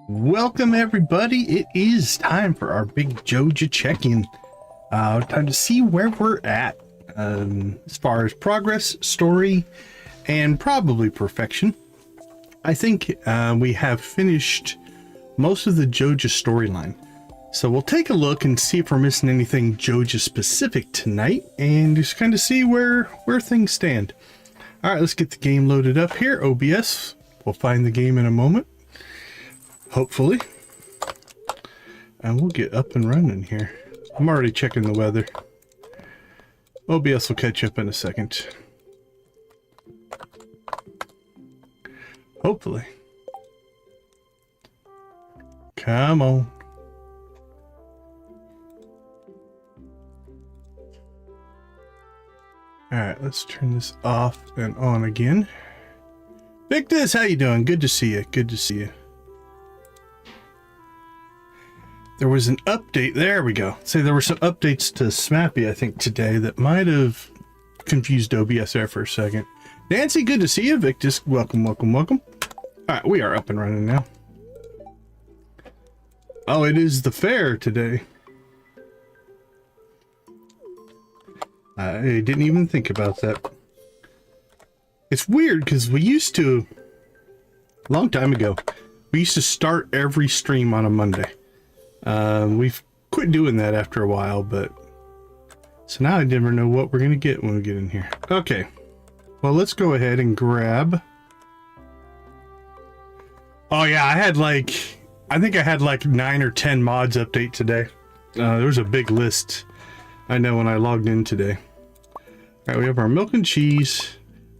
Welcome everybody. It is time for our big Joja check-in. Time to see where we're at as far as progress, story, and probably perfection. I think we have finished most of the Joja storyline. So we'll take a look and see if we're missing anything Joja specific tonight and just kind of see where things stand. All right, let's get the game loaded up here. OBS. We'll find the game in a moment. Hopefully. And we'll get up and running here. I'm already checking the weather. OBS will catch up in a second. Hopefully. Come on. Alright, let's turn this off and on again. Victus, how you doing? Good to see you. Good to see you. There was an update. There we go. Say there were some updates to Smappy, I think, today that might have confused OBS there for a second. Nancy, good to see you. Victus, welcome, welcome, welcome. All right, we are up and running now. Oh, it is the fair today. I didn't even think about that. It's weird because we used to, a long time ago, we used to start every stream on a Monday. We've quit doing that after a while, but so now I never know what we're gonna get when we get in here. Okay, well, let's go ahead and grab. Oh yeah, I think I had like 9 or 10 mods update today. There was a big list, I know, when I logged in today. All right, we have our milk and cheese,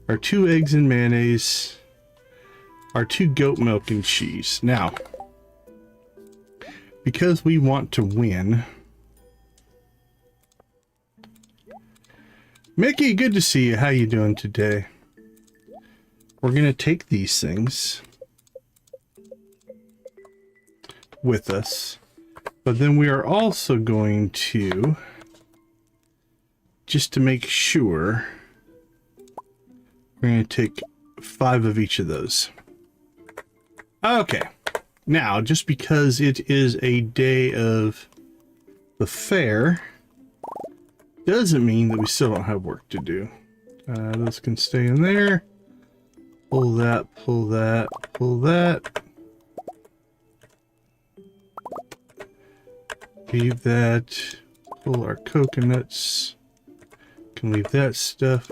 our 2 eggs and mayonnaise, our 2 goat milk and cheese. Now, because we want to win. Mickey, good to see you. How you doing today? We're going to take these things with us. But then we are also going to, just to make sure, we're going to take 5 of each of those. Okay. Now, just because it is a day of the fair, doesn't mean that we still don't have work to do. Those can stay in there. Pull that, pull that, pull that. Leave that. Pull our coconuts. Can leave that stuff.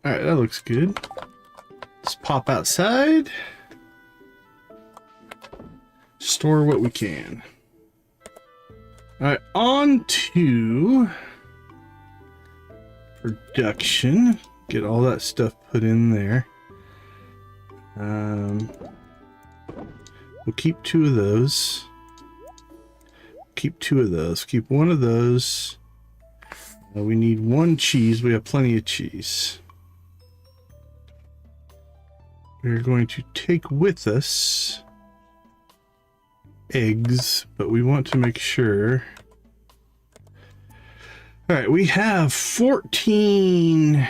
Alright, that looks good. Let's pop outside. Store what we can. Alright, on to production. Get all that stuff put in there. We'll keep 2 of those. Keep 2 of those. Keep 1 of those. We need 1 cheese. We have plenty of cheese. We're going to take with us eggs, but we want to make sure. All right, we have 14,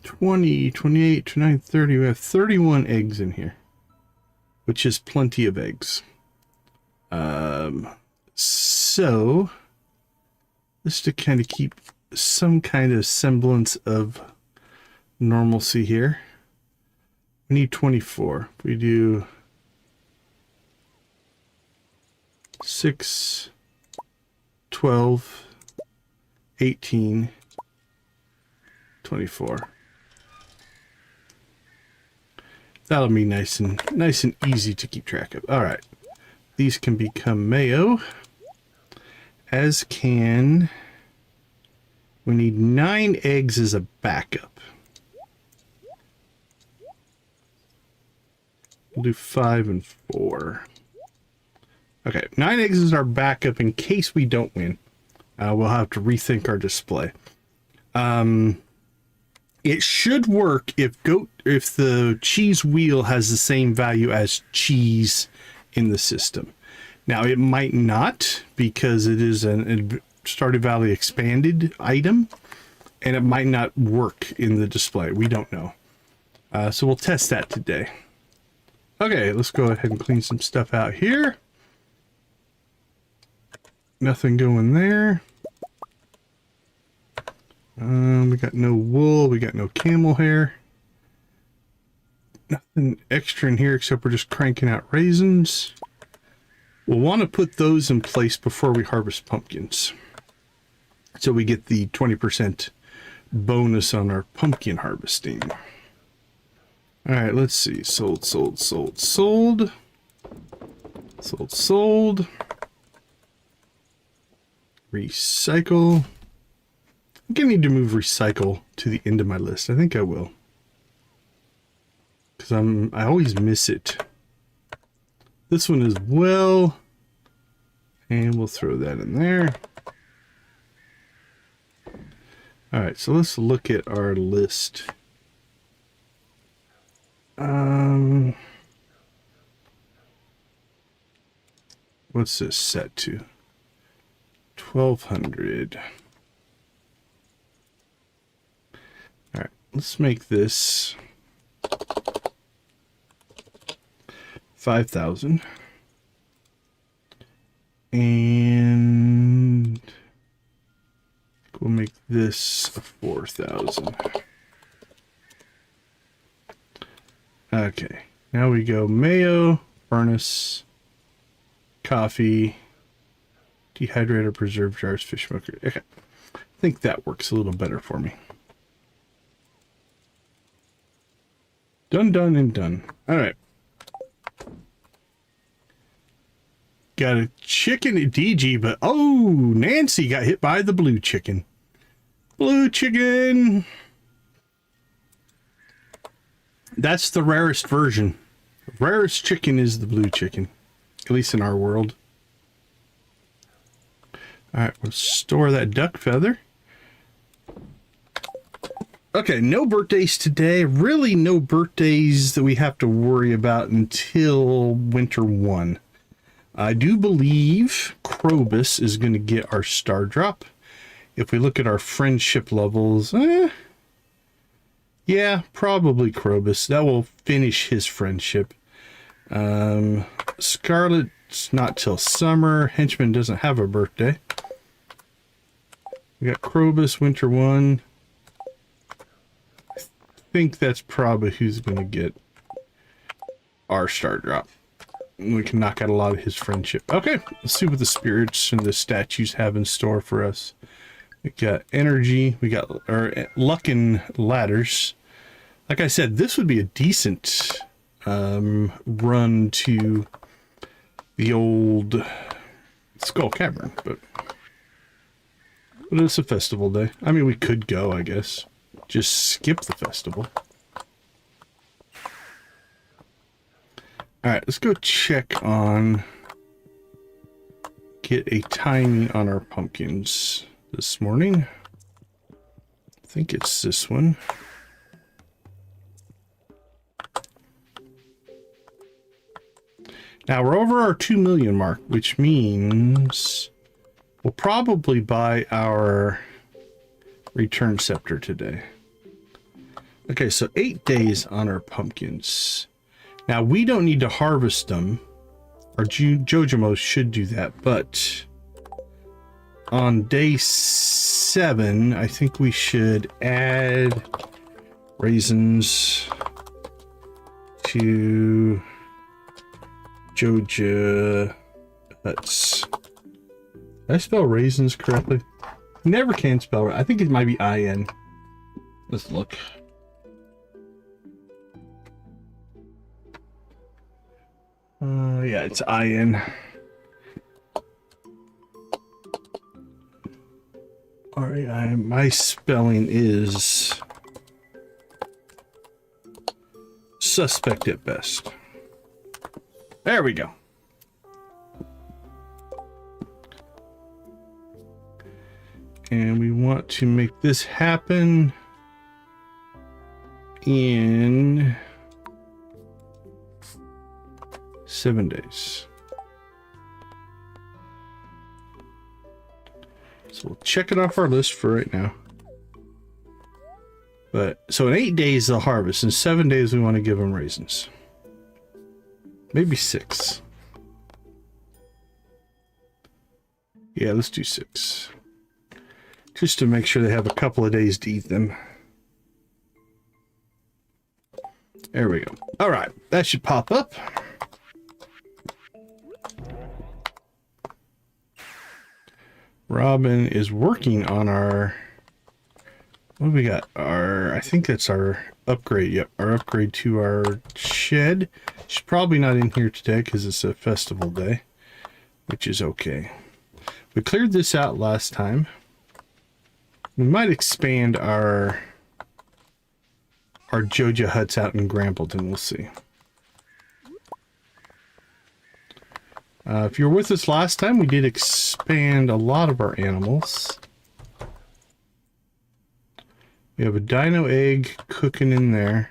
20, 28, 29, 30. We have 31 eggs in here, which is plenty of eggs. So just to kind of keep some kind of semblance of normalcy here. We need 24. We do 6, 12, 18, 24. That'll be nice and easy to keep track of. All right, these can become mayo. As can. We need 9 eggs as a backup. We'll do 5 and 4. Okay, 9 eggs is our backup in case we don't win. We'll have to rethink our display. It should work if the cheese wheel has the same value as cheese in the system. Now, it might not because it is an Stardew Valley Expanded item. and it might not work in the display. We don't know. So we'll test that today. Okay, let's go ahead and clean some stuff out here. Nothing going there. We got no wool. We got no camel hair. Nothing extra in here except we're just cranking out raisins. We'll want to put those in place before we harvest pumpkins, so we get the 20% bonus on our pumpkin harvesting. All right, let's see. Sold. Recycle. I'm gonna need to move recycle to the end of my list. I think I will, because I always miss it. This one as well, and we'll throw that in there. All right, so let's look at our list. What's this set to? 1200. All right, let's make this 5,000. And we'll make this 4,000. Okay, now we go mayo, furnace, coffee, dehydrator, preserve jars, fish smoker. Okay, I think that works a little better for me. Done and done. All right. Got a chicken at DG, but oh, Nancy got hit by the blue chicken. Blue chicken. That's the rarest version. The rarest chicken is the blue chicken, at least in our world. All right, we'll store that duck feather. Okay, no birthdays today. Really no birthdays that we have to worry about until winter 1. I do believe Krobus is going to get our star drop. If we look at our friendship levels, yeah, probably Krobus. That will finish his friendship. Scarlet's not till summer. Henchman doesn't have a birthday. We got Krobus, winter 1. I think that's probably who's going to get our star drop. We can knock out a lot of his friendship. Okay, let's see what the spirits and the statues have in store for us. We got energy. We got luck and ladders. Like I said, this would be a decent run to the old Skull Cavern, but it's a festival day. I mean, we could go, I guess. Just skip the festival. All right, let's go check on, get a timing on our pumpkins this morning. I think it's this one. Now we're over our 2 million mark, which means we'll probably buy our return scepter today. Okay, so 8 days on our pumpkins. Now, we don't need to harvest them. Our Jojamo should do that, but on day 7, I think we should add raisins to Joja Huts. Did I spell raisins correctly? Never can spell right. I think it might be IN. Let's look. Yeah, it's IN. Alright, my spelling is suspect at best. There we go. And we want to make this happen in 7 days. So we'll check it off our list for right now. But so in 8 days they'll harvest. In 7 days we want to give them raisins. Maybe 6. Yeah, let's do 6. Just to make sure they have a couple of days to eat them. There we go. All right, that should pop up. Robin is working on our... What do we got? I think that's our upgrade. Yep, our upgrade to our shed. She's probably not in here today because it's a festival day, which is okay. We cleared this out last time. We might expand our Joja huts out in Grambleton. We'll see. If you were with us last time, we did expand a lot of our animals. We have a dino egg cooking in there.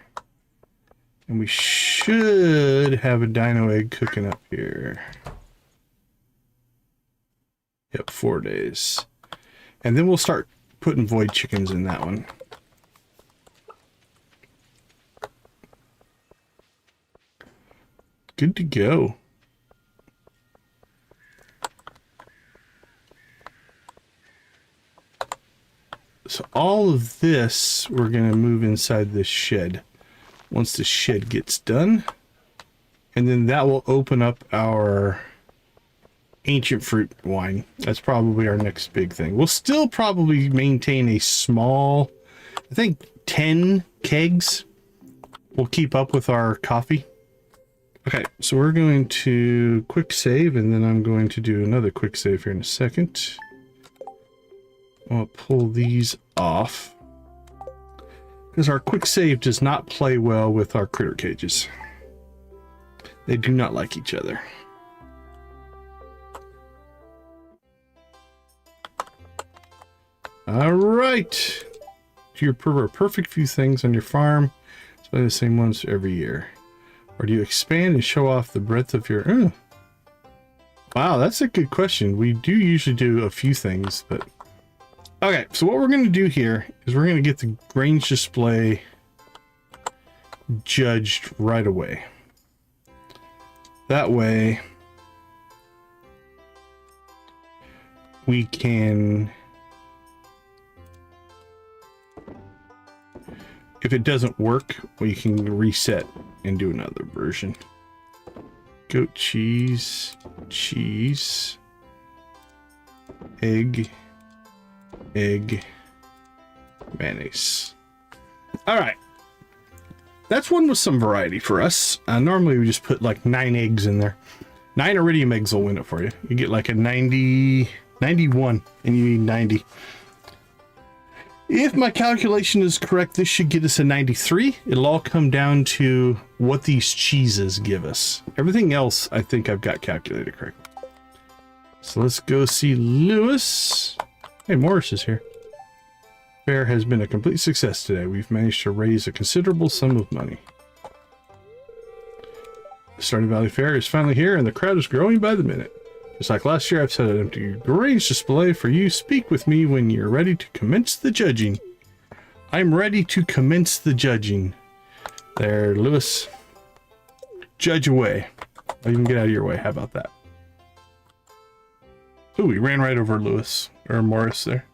And we should have a dino egg cooking up here. Yep, 4 days. And then we'll start putting void chickens in that one. Good to go. So all of this, we're going to move inside this shed once the shed gets done. And then that will open up our ancient fruit wine. That's probably our next big thing. We'll still probably maintain a small, I think 10 kegs will keep up with our coffee. Okay, so we're going to quick save, and then I'm going to do another quick save here in a second. I'll pull these off because our quick save does not play well with our critter cages. They do not like each other. All right. Do you prefer a perfect few things on your farm? Display the same ones every year. Or do you expand and show off the breadth of your... Wow, that's a good question. We do usually do a few things, but... Okay, so what we're going to do here is we're going to get the range display judged right away. That way, we can... If it doesn't work, we can reset and do another version. Goat cheese, cheese, egg, mayonnaise. All right. That's one with some variety for us. Normally we just put like 9 eggs in there. 9 iridium eggs will win it for you. You get like a 90, 91, and you need 90. If my calculation is correct, this should get us a 93. It'll all come down to what these cheeses give us. Everything else, I think I've got calculated correct. So let's go see Lewis. Hey, Morris is here. Fair has been a complete success today. We've managed to raise a considerable sum of money. The Stardew Valley Fair is finally here, and the crowd is growing by the minute. Just like last year, I've set an empty range display for you. Speak with me when you're ready to commence the judging. I'm ready to commence the judging. There, Lewis. Judge away. I'll even get out of your way. How about that? Ooh, we ran right over Lewis, or Morris there.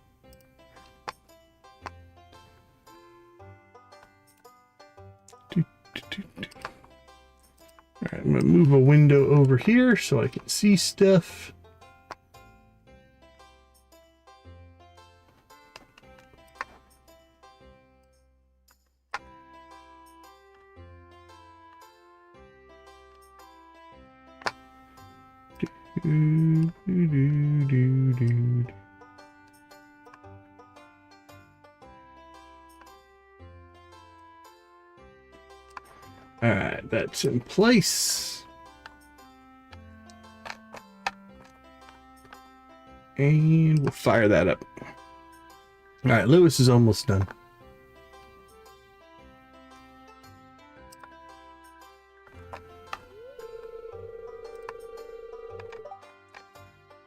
Alright, I'm going to move a window over here so I can see stuff. Alright, that's in place. And we'll fire that up. Alright, Lewis is almost done.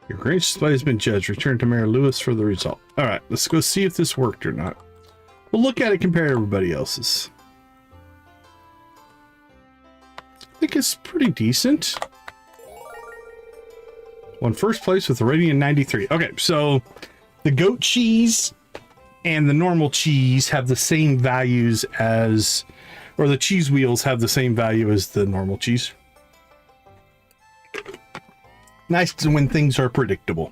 Your range display has been judged. Return to Mayor Lewis for the result. Alright, let's go see if this worked or not. we'll look at it compared to everybody else's. I think it's pretty decent. Won first place with a rating of 93. Okay, so the goat cheese and the normal cheese have the same values as, or the cheese wheels have the same value as the normal cheese. Nice when things are predictable.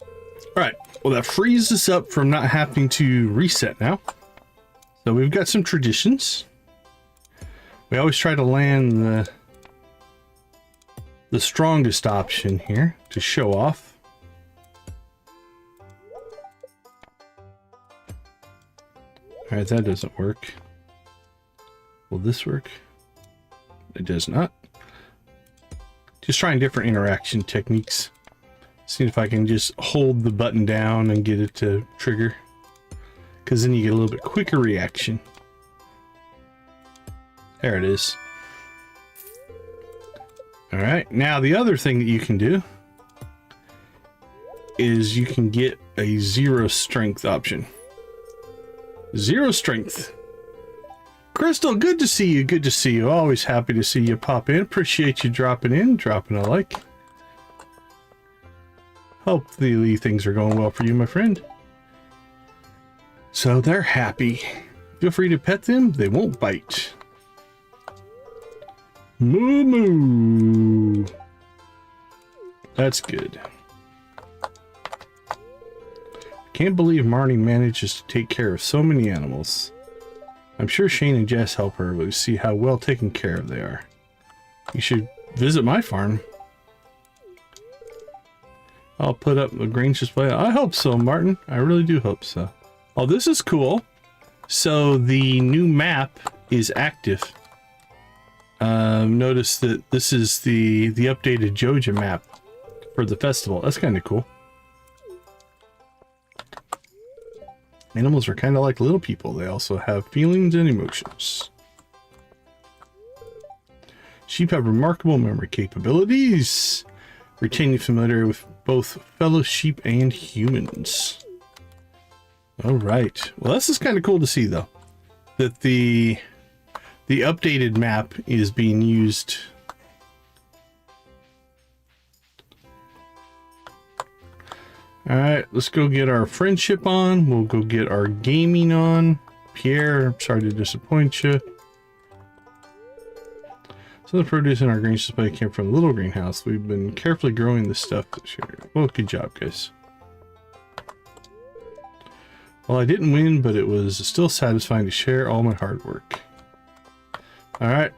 All right, well, that frees us up from not having to reset now. So we've got some traditions. We always try to land the strongest option here to show off. All right, that doesn't work. Will this work? It does not. Just trying different interaction techniques. See if I can just hold the button down and get it to trigger, because then you get a little bit quicker reaction. There it is. All right, now the other thing that you can do is you can get a 0 strength option. 0 strength. Crystal, good to see you. Good to see you. Always happy to see you pop in. Appreciate you dropping in, dropping a like. Hopefully things are going well for you, my friend. So they're happy. Feel free to pet them. They won't bite. Moo moo. That's good. Can't believe Marnie manages to take care of so many animals. I'm sure Shane and Jess help her, but we see how well taken care of they are. You should visit my farm. I'll put up a grain display. I hope so, Martin. I really do hope so. Oh, this is cool. So the new map is active. Notice that this is the updated Joja map for the festival. That's kind of cool. Animals are kind of like little people. They also have feelings and emotions. Sheep have remarkable memory capabilities, retaining familiarity with both fellow sheep and humans. All right. Well, this is kind of cool to see, though, that the updated map is being used. All right, let's go get our friendship on. We'll go get our gaming on. Pierre, I'm sorry to disappoint you. So the produce in our grain display came from the little greenhouse. We've been carefully growing this stuff this year. Well, good job, guys. Well, I didn't win, but it was still satisfying to share all my hard work. All right,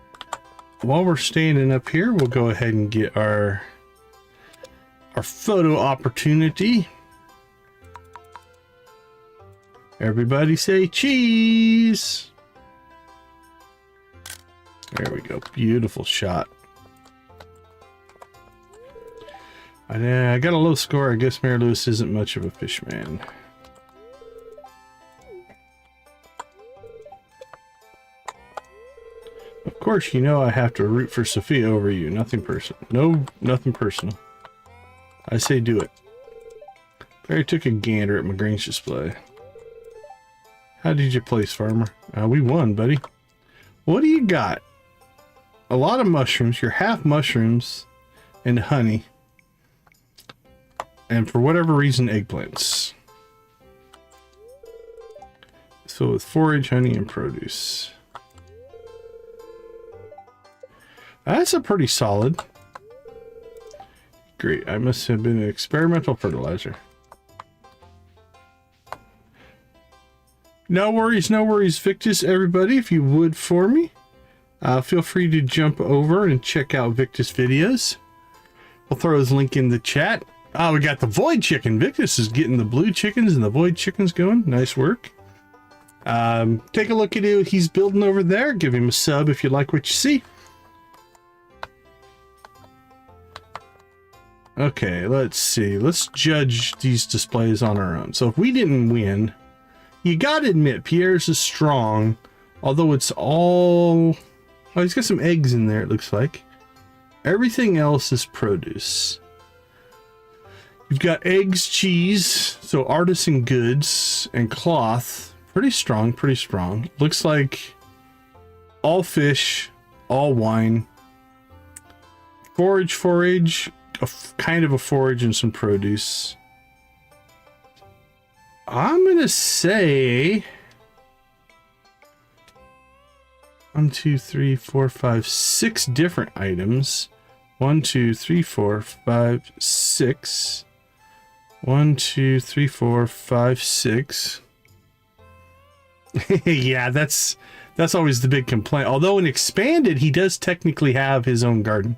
while we're standing up here, we'll go ahead and get our photo opportunity. Everybody say cheese. There we go. Beautiful shot. I got a low score. I guess Mary Lewis isn't much of a fish man. Of course, you know I have to root for Sophia over you. Nothing personal. No, nothing personal. I say do it. Barry took a gander at my grain's display. How did you place, farmer? We won, buddy. What do you got? A lot of mushrooms. You're half mushrooms and honey. And for whatever reason, eggplants. So with forage, honey, and produce. That's a pretty solid. Great. I must have been an experimental fertilizer. No worries, Victus, everybody. If you would for me, feel free to jump over and check out Victus videos. We'll throw his link in the chat. We got the void chicken. Victus is getting the blue chickens and the void chickens going. Nice work. Take a look at what he's building over there. Give him a sub if you like what you see. Okay, let's see. Let's judge these displays on our own. So if we didn't win, you gotta admit Pierre's is strong, although it's all... Oh, he's got some eggs in there, it looks like. Everything else is produce. You've got eggs, cheese, so artisan goods, and cloth Pretty strong, pretty strong. Looks like all fish, all wine. Forage, kind of a forage and some produce. I'm gonna say 1, 2, 3, 4, 5, 6 different items. 1, 2, 3, 4, 5, 6. 1, 2, 3, 4, 5, 6. Yeah, that's always the big complaint. Although in Expanded, he does technically have his own garden.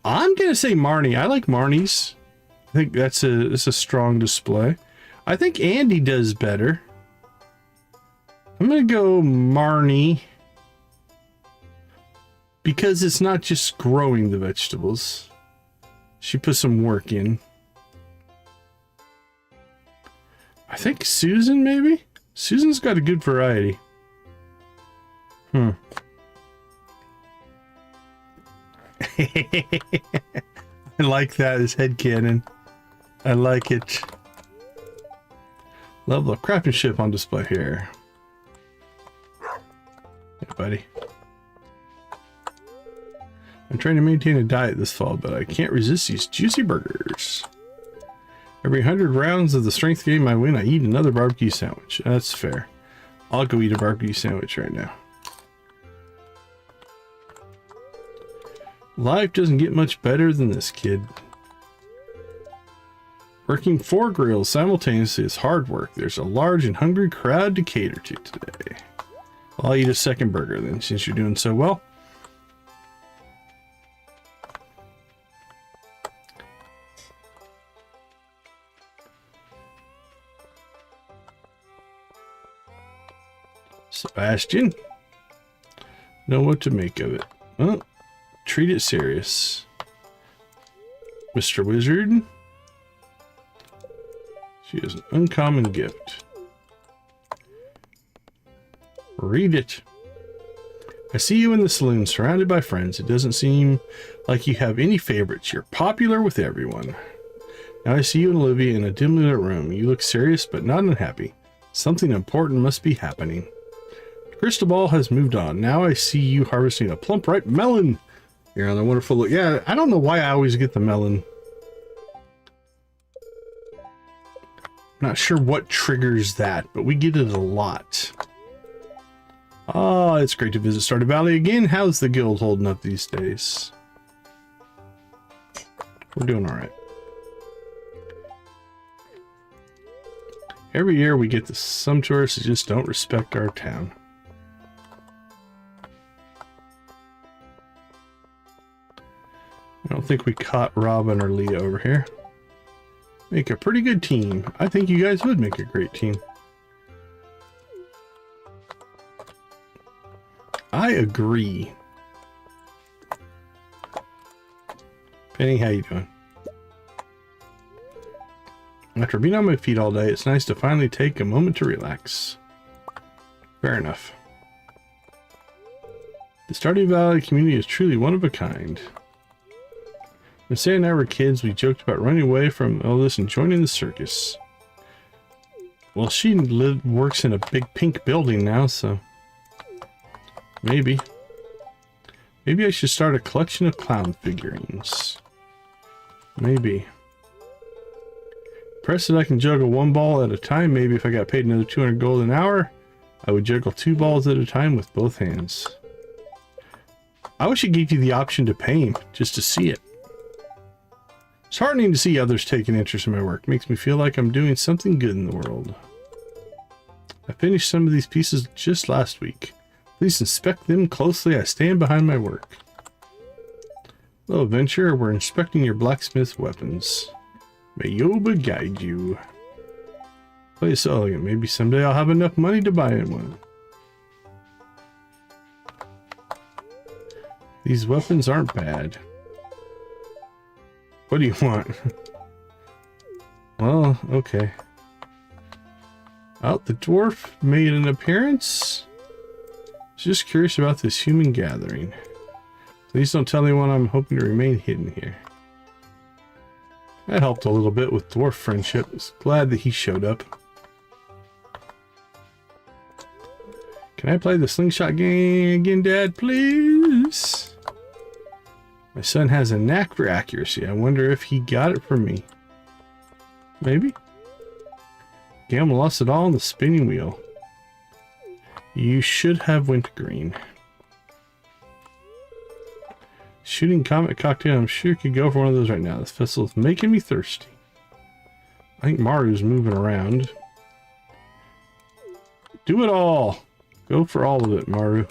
I'm gonna say Marnie. I like Marnie's. I think that's a strong display. I think Andy does better. I'm gonna go Marnie because it's not just growing the vegetables. She put some work in. I think Susan, maybe? Susan's got a good variety. I like that as headcanon. I like it. Level of craftsmanship on display here. Hey, buddy. I'm trying to maintain a diet this fall, but I can't resist these juicy burgers. Every 100 rounds of the strength game I win, I eat another barbecue sandwich. That's fair. I'll go eat a barbecue sandwich right now. Life doesn't get much better than this, kid. Working 4 grills simultaneously is hard work. There's a large and hungry crowd to cater to today. Well, I'll eat a second burger then, since you're doing so well. Sebastian, know what to make of it. Well, treat it serious. Mr. Wizard, she has an uncommon gift. Read it. I see you in the saloon surrounded by friends. It doesn't seem like you have any favorites. You're popular with everyone. Now I see you and Olivia in a dimly lit room. You look serious but not unhappy. Something important must be happening. Cristobal has moved on. Now I see you harvesting a plump ripe melon. You're on a wonderful look. Yeah, I don't know why I always get the melon. Not sure what triggers that, but we get it a lot. Oh, it's great to visit Stardew Valley again. How's the guild holding up these days? We're doing all right. Every year we get some tourists who just don't respect our town. I don't think we caught Robin or Leah over here. Make a pretty good team. I think you guys would make a great team. I agree. Penny, how you doing? After being on my feet all day, it's nice to finally take a moment to relax. Fair enough. The Stardew Valley community is truly one of a kind. When Sarah and I were kids, we joked about running away from all this and joining the circus. Well, she works in a big pink building now, so... Maybe. Maybe I should start a collection of clown figurines. Maybe. Impressed that I can juggle 1 ball at a time. Maybe if I got paid another 200 gold an hour, I would juggle 2 balls at a time with both hands. I wish it gave you the option to pay him, just to see it. It's heartening to see others take an interest in my work. It makes me feel like I'm doing something good in the world. I finished some of these pieces just last week. Please inspect them closely. I stand behind my work. Hello, adventurer. We're inspecting your blacksmith weapons. May Yoba guide you. Place so elegant. Maybe someday I'll have enough money to buy one. These weapons aren't bad. What do you want? Well, okay. Oh, the dwarf made an appearance. Just curious about this human gathering. Please don't tell anyone I'm hoping to remain hidden here. That helped a little bit with dwarf friendship. Glad that he showed up. Can I play the slingshot game again, Dad, please? My son has a knack for accuracy. I wonder if he got it from me. Maybe? Gamble lost it all on the spinning wheel. You should have went green. Shooting comet cocktail. I'm sure you could go for one of those right now. This festival's making me thirsty. I think Maru's moving around. Do it all. Go for all of it, Maru.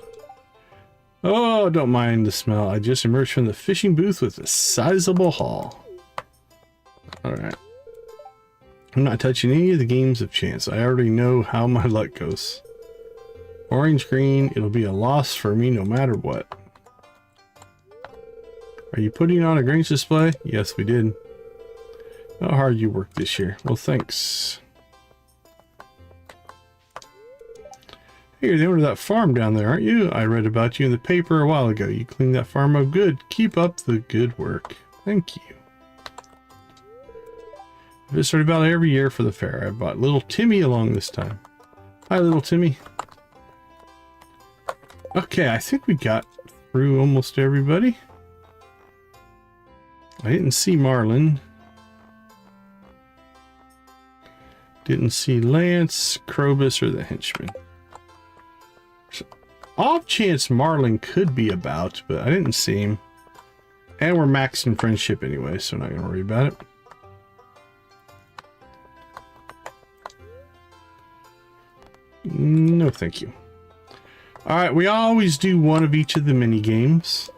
Oh, don't mind the smell. I just emerged from the fishing booth with a sizable haul. Alright. I'm not touching any of the games of chance. I already know how my luck goes. Orange, green, it'll be a loss for me no matter what. Are you putting on a Grange display? Yes, we did. How hard you worked this year. Well, thanks. Hey, you're the owner of that farm down there, aren't you? I read about you in the paper a while ago. You cleaned that farm up good. Keep up the good work. Thank you. I visit Stardew Valley every year for the fair. I brought little Timmy along this time. Hi, little Timmy. Okay, I think we got through almost everybody. I didn't see Marlin. Didn't see Lance, Krobus, or the henchman. So, off chance Marlin could be about, but I didn't see him. And we're maxed in friendship anyway, so I'm not going to worry about it. No, thank you. Alright, we always do one of each of the mini games.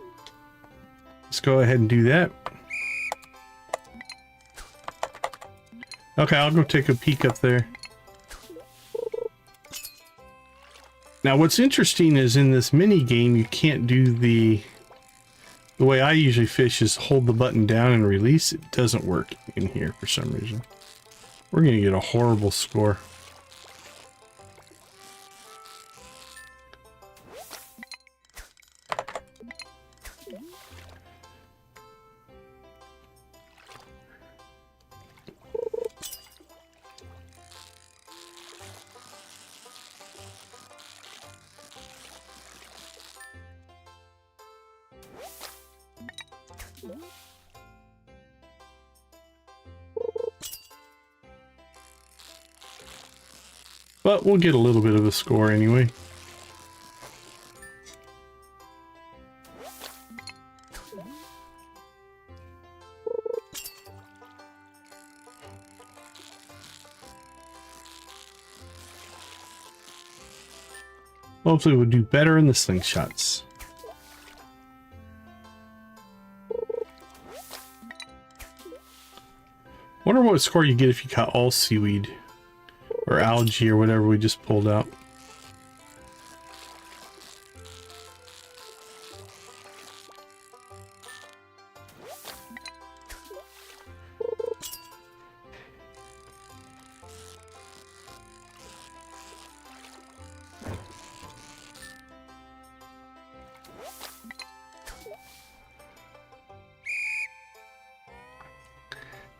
Let's go ahead and do that. Okay, I'll go take a peek up there. Now, what's interesting is in this mini game, you can't do the way I usually fish is hold the button down and release. It doesn't work in here for some reason. We're going to get a horrible score. But we'll get a little bit of a score anyway. Hopefully we'll do better in the slingshots. Wonder what score you get if you caught all seaweed. Or algae or whatever we just pulled out.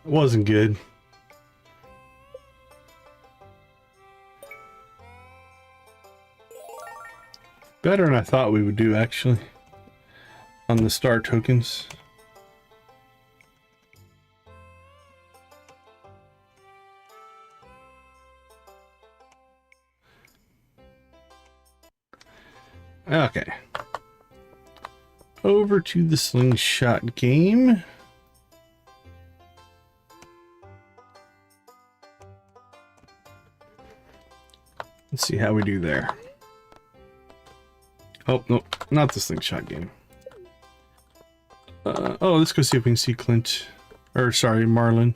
It wasn't good. Better than I thought we would do, actually, on the star tokens. Okay. Over to the slingshot game. Let's see how we do there. Oh, no, not the slingshot game. Oh, let's go see if we can see Clint. Or, sorry, Marlin.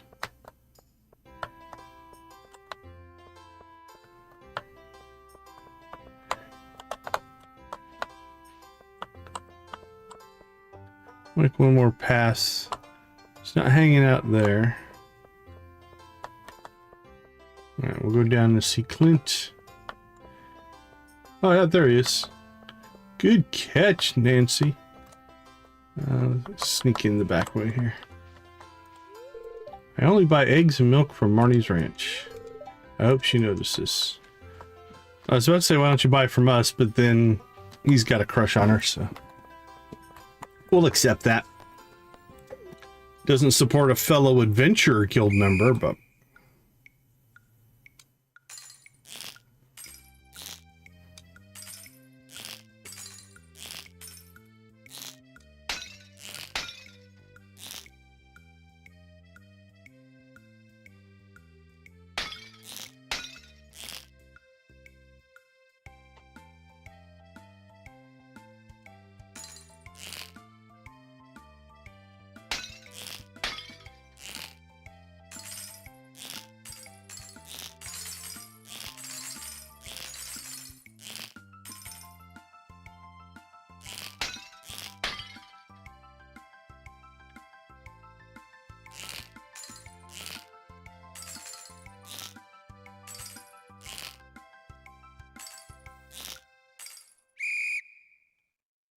Make one more pass. It's not hanging out there. Alright, we'll go down to see Clint. Oh, yeah, there he is. Good catch, Nancy. Sneak in the back way here. I only buy eggs and milk from Marnie's ranch. I hope she notices. I was about to say, why don't you buy from us? But then he's got a crush on her, so we'll accept that. Doesn't support a fellow adventurer guild member, but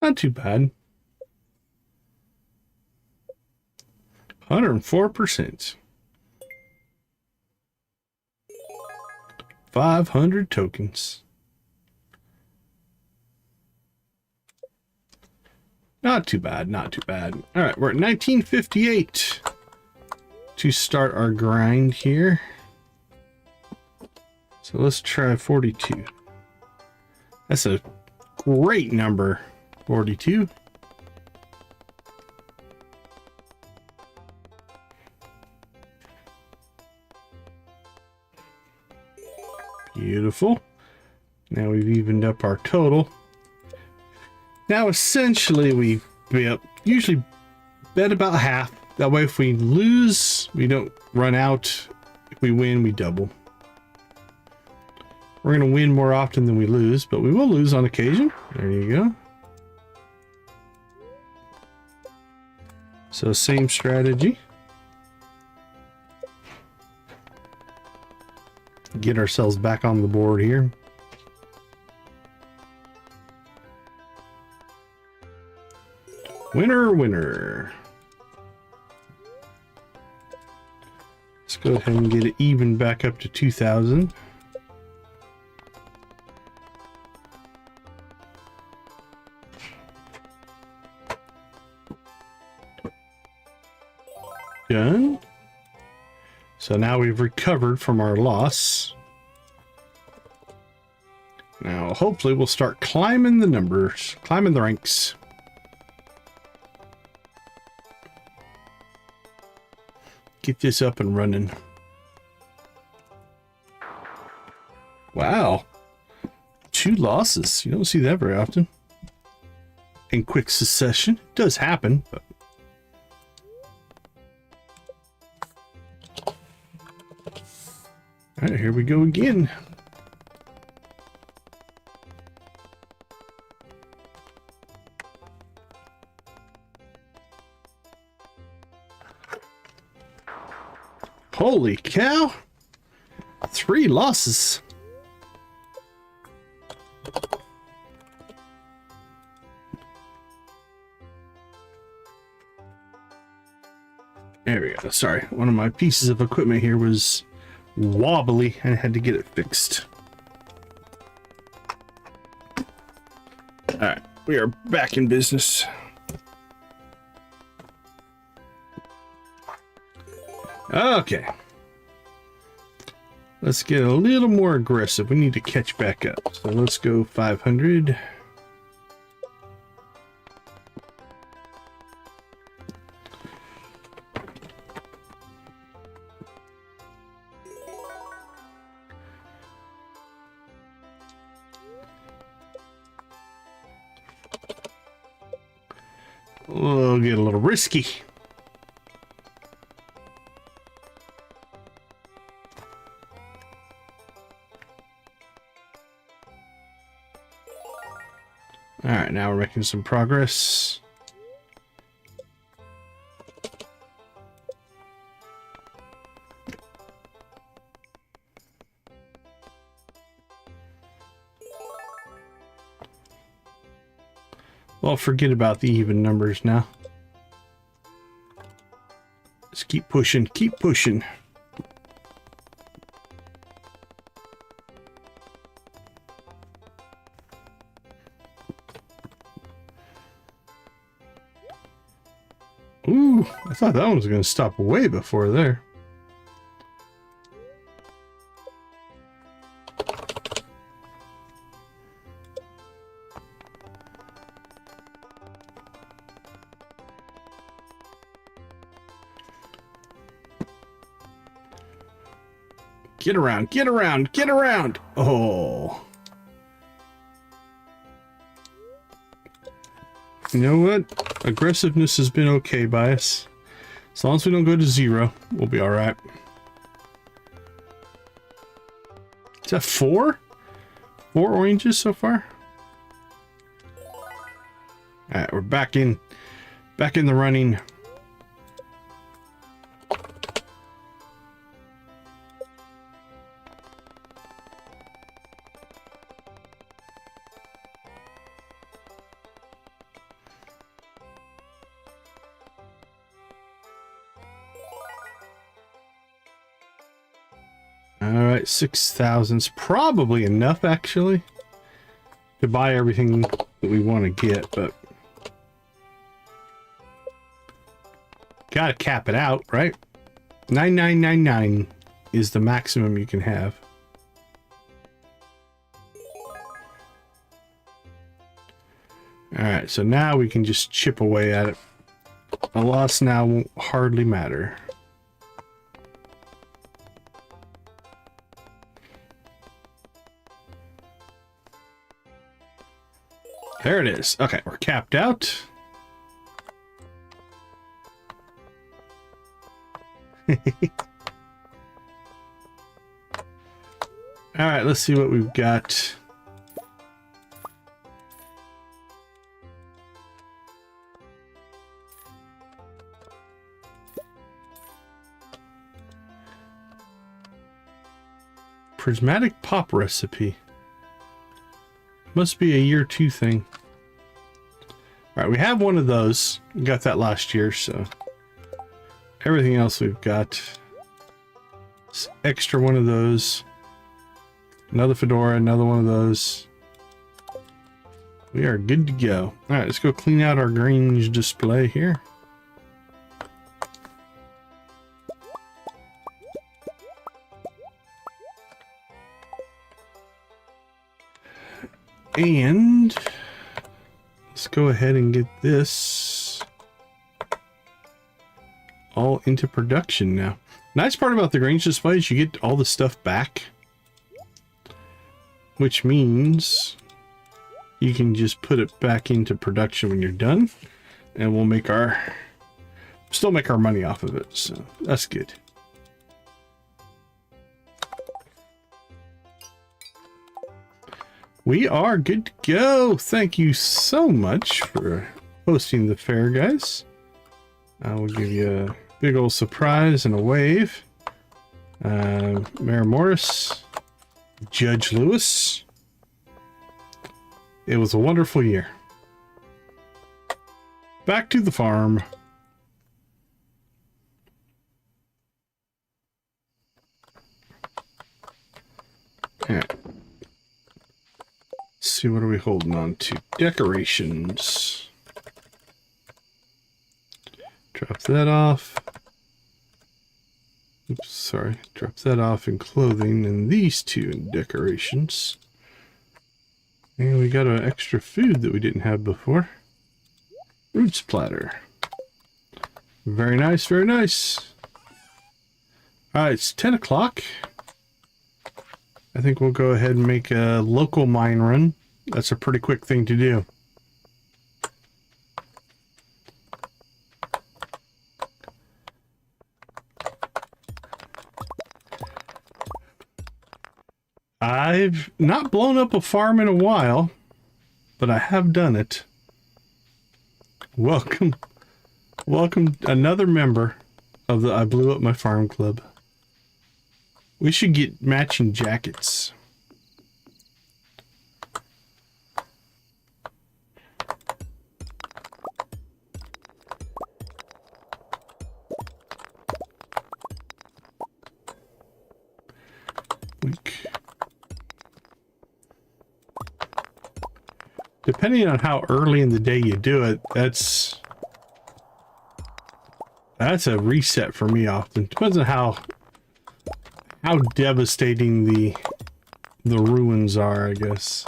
not too bad. 104%. 500 tokens. Not too bad, not too bad. All right, we're at 1958 to start our grind here. So let's try 42. That's a great number. 42. Beautiful. Now we've evened up our total. Now essentially we usually bet about half. That way if we lose, we don't run out. If we win, we double. We're going to win more often than we lose, but we will lose on occasion. There you go. So same strategy. Get ourselves back on the board here. Winner, winner. Let's go ahead and get it even back up to 2,000. Done. So now we've recovered from our loss. Now hopefully we'll start climbing the numbers, climbing the ranks. Get this up and running. Wow. 2 losses. You don't see that very often. In quick succession. It does happen, but all right, here we go again. Holy cow! 3 losses. There we go. Sorry, one of my pieces of equipment here was wobbly and I had to get it fixed. All right, we are back in business. Okay, let's get a little more aggressive. We need to catch back up, so let's go 500. We'll get a little risky. All right, now we're making some progress. Well, forget about the even numbers now. Just keep pushing, keep pushing. Ooh, I thought that one was going to stop way before there. Get around, get around, get around. Oh. You know what? Aggressiveness has been okay by us. As long as we don't go to 0, we'll be all right. Is that 4? 4 oranges so far? All right, we're back in the running. All right, 6,000's probably enough actually to buy everything that we want to get, but gotta cap it out, right? 9999 is the maximum you can have. All right, so now we can just chip away at it. A loss now won't hardly matter. There it is. Okay, we're capped out. All right, let's see what we've got. Prismatic pop recipe. Must be a year 2 thing. All right, we have one of those. We got that last year, so everything else we've got. This extra one of those. Another fedora, another one of those. We are good to go. All right, let's go clean out our Grange display here. And let's go ahead and get this all into production now. Nice part about the Grange display is you get all the stuff back, which means you can just put it back into production when you're done, and we'll make still make our money off of it. So that's good. We are good to go. Thank you so much for hosting the fair, guys. I will give you a big old surprise and a wave. Mayor Morris, Judge Lewis. It was a wonderful year. Back to the farm. All right. Let's see, what are we holding on to? Decorations. Drop that off. Oops, sorry. Drop that off in clothing, and these 2 in decorations. And we got an extra food that we didn't have before. Roots platter. Very nice, very nice. Alright, it's 10 o'clock. I think we'll go ahead and make a local mine run. That's a pretty quick thing to do. I've not blown up a farm in a while, but I have done it. Welcome. Welcome, another member of the I Blew Up My Farm Club. We should get matching jackets. Depending on how early in the day you do it, that's That's a reset for me often. Depends on how devastating the ruins are, I guess.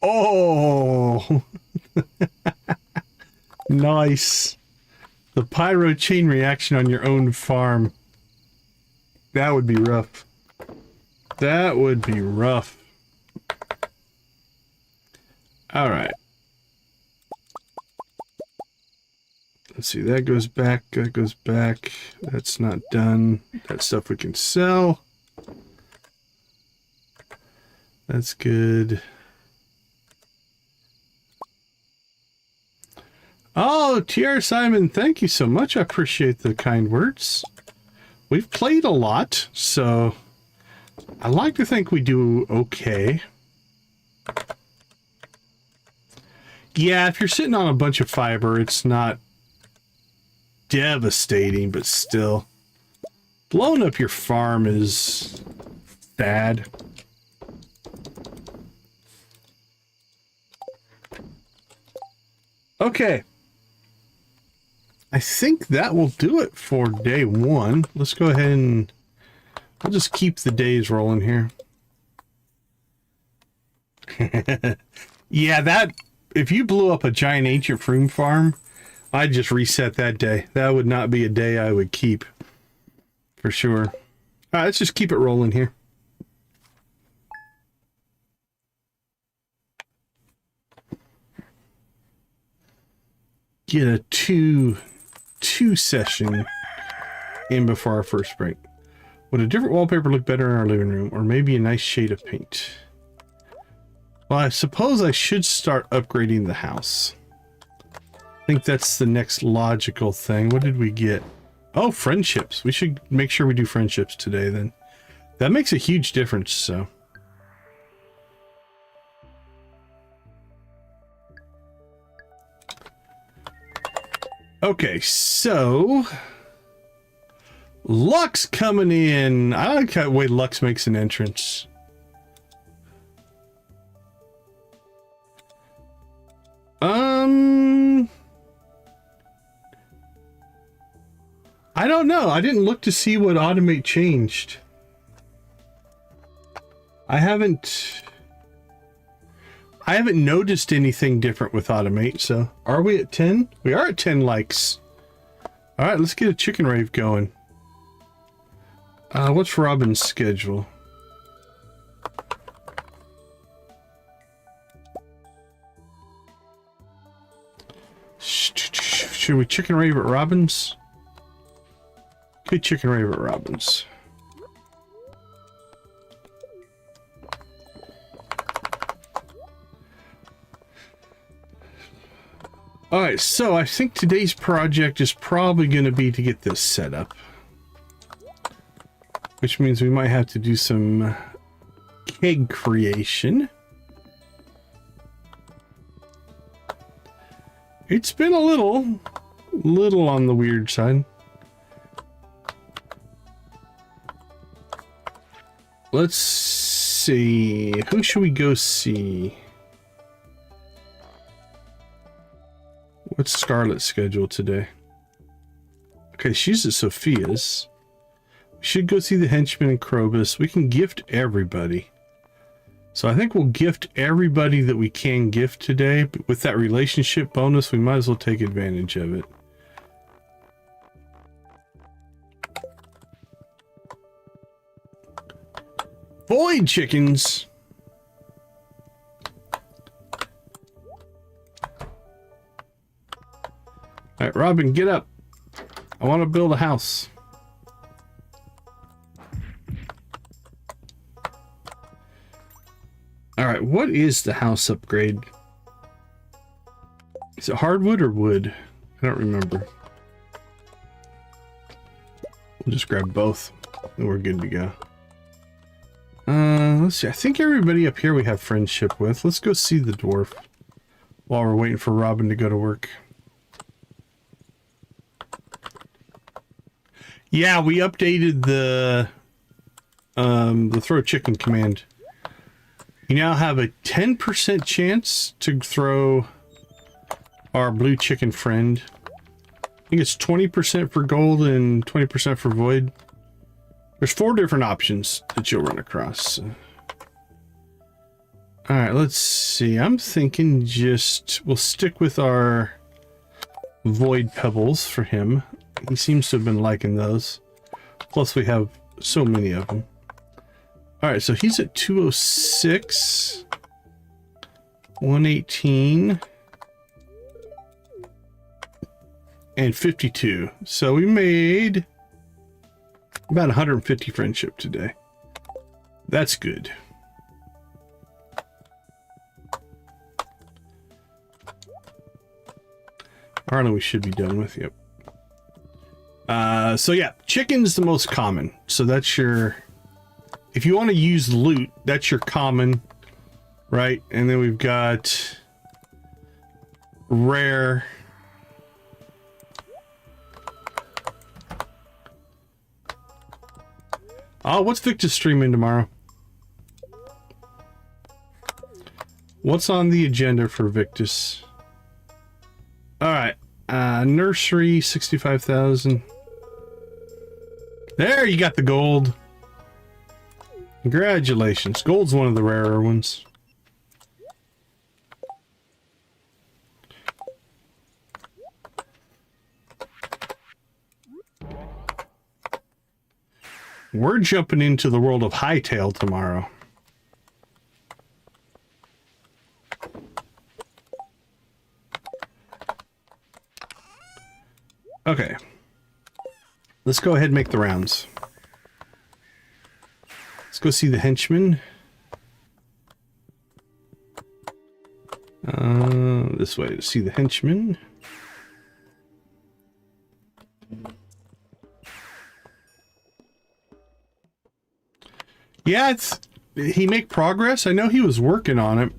Oh, nice. The pyro chain reaction on your own farm. That would be rough. That would be rough. All right. Let's see, that goes back, that goes back. That's not done. That stuff we can sell. That's good. Oh, TR Simon, thank you so much. I appreciate the kind words. We've played a lot, so I like to think we do okay. Yeah, if you're sitting on a bunch of fiber, it's not devastating, but still. Blowing up your farm is bad. Okay. I think that will do it for day one. Let's go ahead and I'll just keep the days rolling here. Yeah, that if you blew up a giant ancient fruit farm, I'd just reset that day. That would not be a day I would keep. For sure. All right, let's just keep it rolling here. Get a two session in before our first break. Would a different wallpaper look better in our living room, or maybe a nice shade of paint? Well, I suppose I should start upgrading the house. I think that's the next logical thing. What did we get? Oh, friendships. We should make sure we do friendships today then. That makes a huge difference, so. Okay, so Lux coming in. I like the way Lux makes an entrance. I don't know. I didn't look to see what automate changed. I haven't noticed anything different with automate, so are we at 10? We are at 10 likes. All right, let's get a chicken rave going. What's Robin's schedule? Should we chicken rave at Robin's? Good chicken rave at Robin's. All right, so I think today's project is probably going to be to get this set up, which means we might have to do some keg creation. It's been a little on the weird side. Let's see. Who should we go see? What's Scarlett's schedule today? Okay, she's at Sophia's. We should go see the henchman and Krobus. We can gift everybody. So I think we'll gift everybody that we can gift today. But with that relationship bonus, we might as well take advantage of it. Void chickens! Alright, Robin, get up. I want to build a house. Alright, what is the house upgrade? Is it hardwood or wood? I don't remember. We'll just grab both and we're good to go. Let's see. I think everybody up here we have friendship with. Let's go see the dwarf while we're waiting for Robin to go to work. Yeah, we updated the throw chicken command. You now have a 10% chance to throw our blue chicken friend. I think it's 20% for gold and 20% for void. There's 4 different options that you'll run across. All right, let's see. I'm thinking we'll stick with our void pebbles for him. He seems to have been liking those. Plus we have so many of them. All right, so he's at 206, 118, and 52. So we made about 150 friendship today. That's good. Arlen we should be done with, yep. So yeah, chicken's the most common. So that's your, if you want to use loot, that's your common, right? And then we've got rare. Oh, what's Victus streaming tomorrow? What's on the agenda for Victus? All right, nursery, 65,000. There, you got the gold. Congratulations. Gold's one of the rarer ones. We're jumping into the world of Hightail tomorrow. Okay. Let's go ahead and make the rounds. Let's go see the henchman. This way to see the henchman. Yeah, he make progress. I know he was working on it.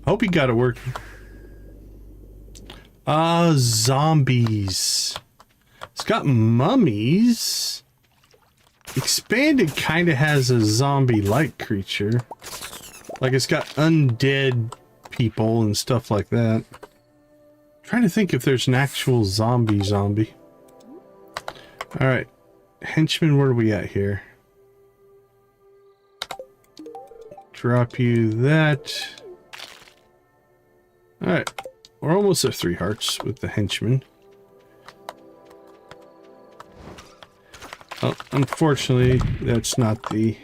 Hope he got it working. Zombies. It's got mummies. Expanded kind of has a zombie-like creature. Like it's got undead people and stuff like that. I'm trying to think if there's an actual zombie. Alright. Henchman, where are we at here? Drop you that. Alright. We're almost at 3 hearts with the henchman. Oh, unfortunately, that's not the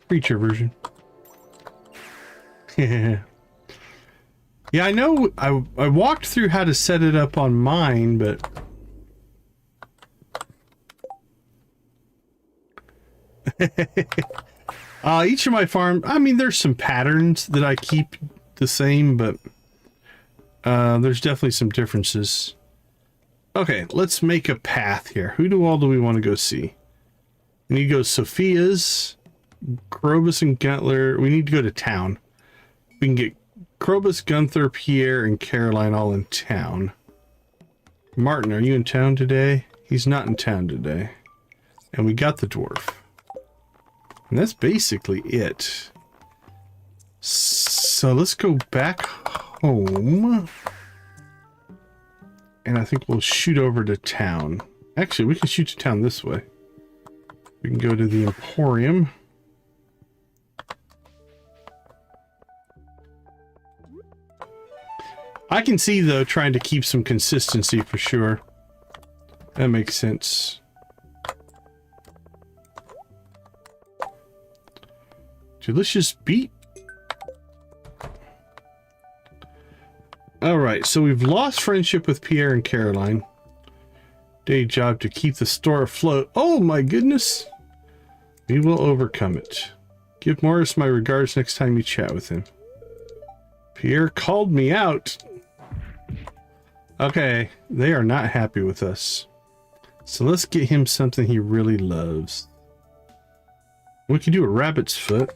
creature version. Yeah, I know I walked through how to set it up on mine, but each of my farm, I mean, there's some patterns that I keep the same, but there's definitely some differences. Okay, let's make a path here. Who do we want to go see? We need to go Sophia's, Krobus and Gunther. We need to go to town. We can get Krobus, Gunther, Pierre, and Caroline all in town. Martin, are you in town today? He's not in town today. And we got the dwarf. And that's basically it. So let's go back home. And I think we'll shoot over to town. Actually, we can shoot to town this way. We can go to the Emporium. I can see, though, trying to keep some consistency for sure. That makes sense. Delicious beet. Alright, so we've lost friendship with Pierre and Caroline. Day job to keep the store afloat. Oh my goodness! We will overcome it. Give Morris my regards next time you chat with him. Pierre called me out. Okay, they are not happy with us. So let's get him something he really loves. We could do a rabbit's foot.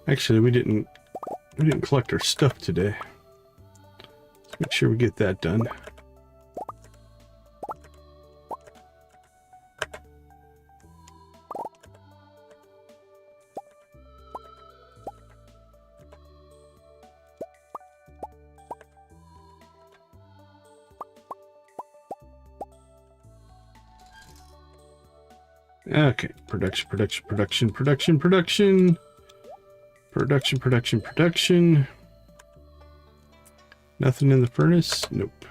Actually, we didn't collect our stuff today. Let's make sure we get that done. Okay, production. Nothing in the furnace? Nope.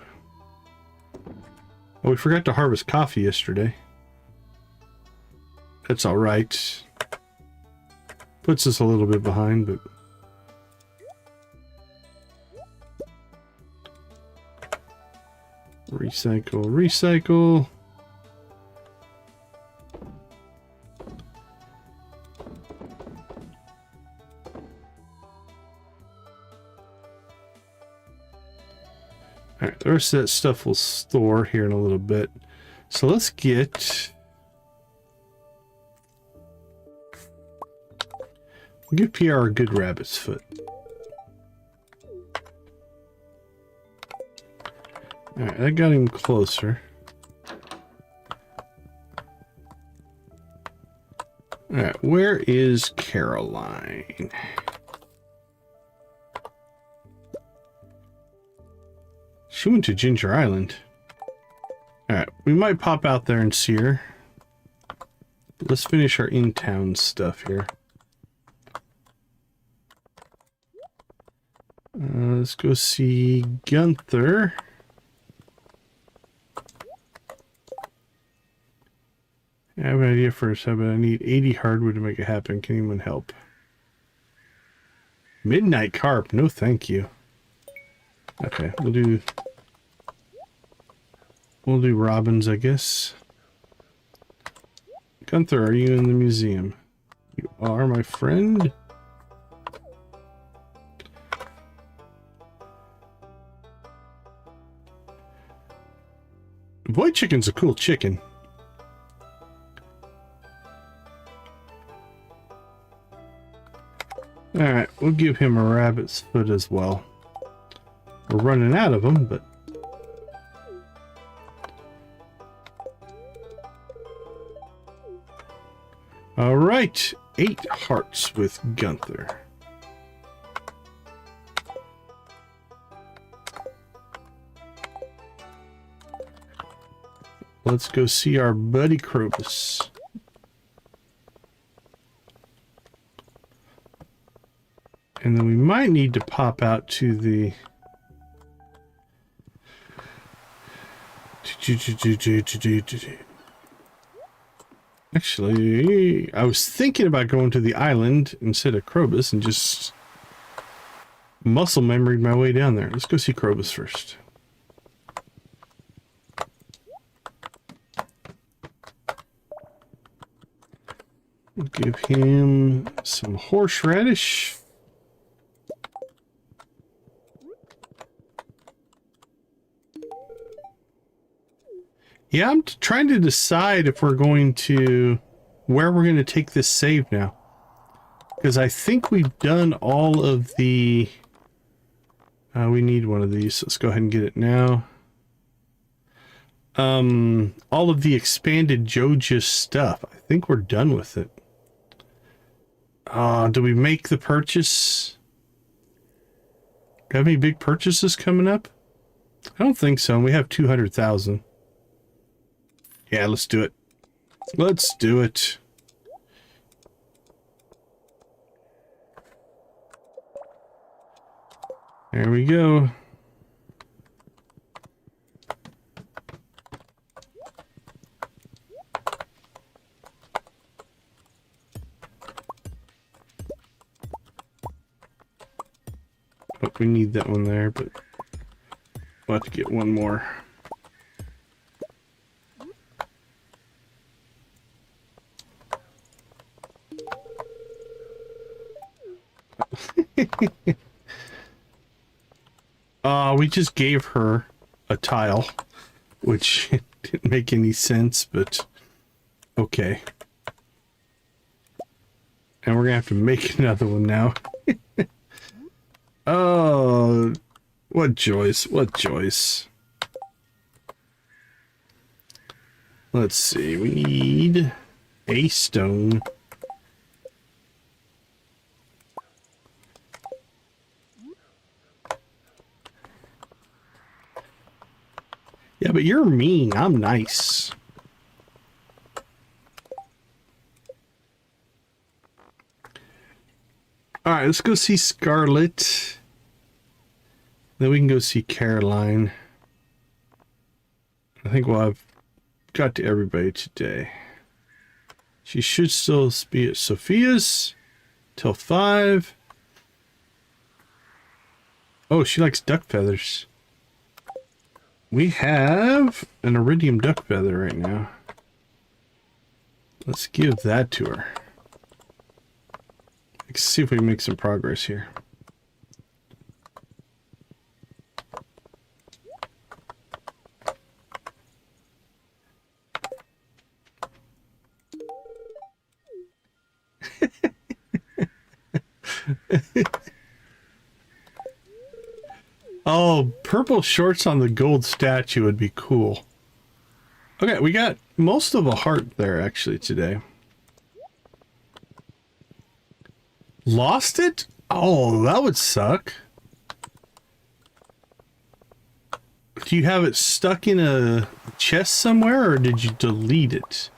Oh, we forgot to harvest coffee yesterday. That's all right. Puts us a little bit behind, but... Recycle. Alright, the rest of that stuff we'll store here in a little bit. So let's get... We'll give PR a good rabbit's foot. Alright, that got him closer. Alright, where is Caroline? She went to Ginger Island. Alright, we might pop out there and see her. But let's finish our in-town stuff here. Let's go see Gunther. I have an idea first. How about I need 80 hardwood to make it happen? Can anyone help? Midnight carp. No, thank you. Okay, we'll do robins, I guess. Gunther, are you in the museum? You are, my friend. Boy chicken's a cool chicken. Alright, we'll give him a rabbit's foot as well. We're running out of them, but... Alright, 8 hearts with Gunther. Let's go see our buddy Krobus. And then we might need to pop out to the... Actually, I was thinking about going to the island instead of Krobus and just muscle memoried my way down there. Let's go see Krobus first. We'll give him some horseradish. Yeah, I'm trying to decide if we're going to... where we're going to take this save now. Because I think we've done all of the... we need one of these. Let's go ahead and get it now. All of the expanded Joja stuff. I think we're done with it. Do we make the purchase? Have any big purchases coming up? I don't think so. We have 200,000. Yeah, let's do it. Let's do it. There we go. Oh, we need that one there, but we'll have to get one more. We just gave her a tile, which didn't make any sense, but okay. And we're gonna have to make another one now. Oh, what joys, what joys. Let's see, we need a stone. Yeah, but you're mean. I'm nice. All right, let's go see Scarlet. Then we can go see Caroline. I think we'll have got to everybody today. She should still be at Sophia's till 5. Oh, she likes duck feathers. We have an iridium duck feather right now. Let's give that to her. Let's see if we can make some progress here. Oh, purple shorts on the gold statue would be cool. Okay, we got most of a heart there actually today. Lost it? Oh, that would suck. Do you have it stuck in a chest somewhere, or did you delete it?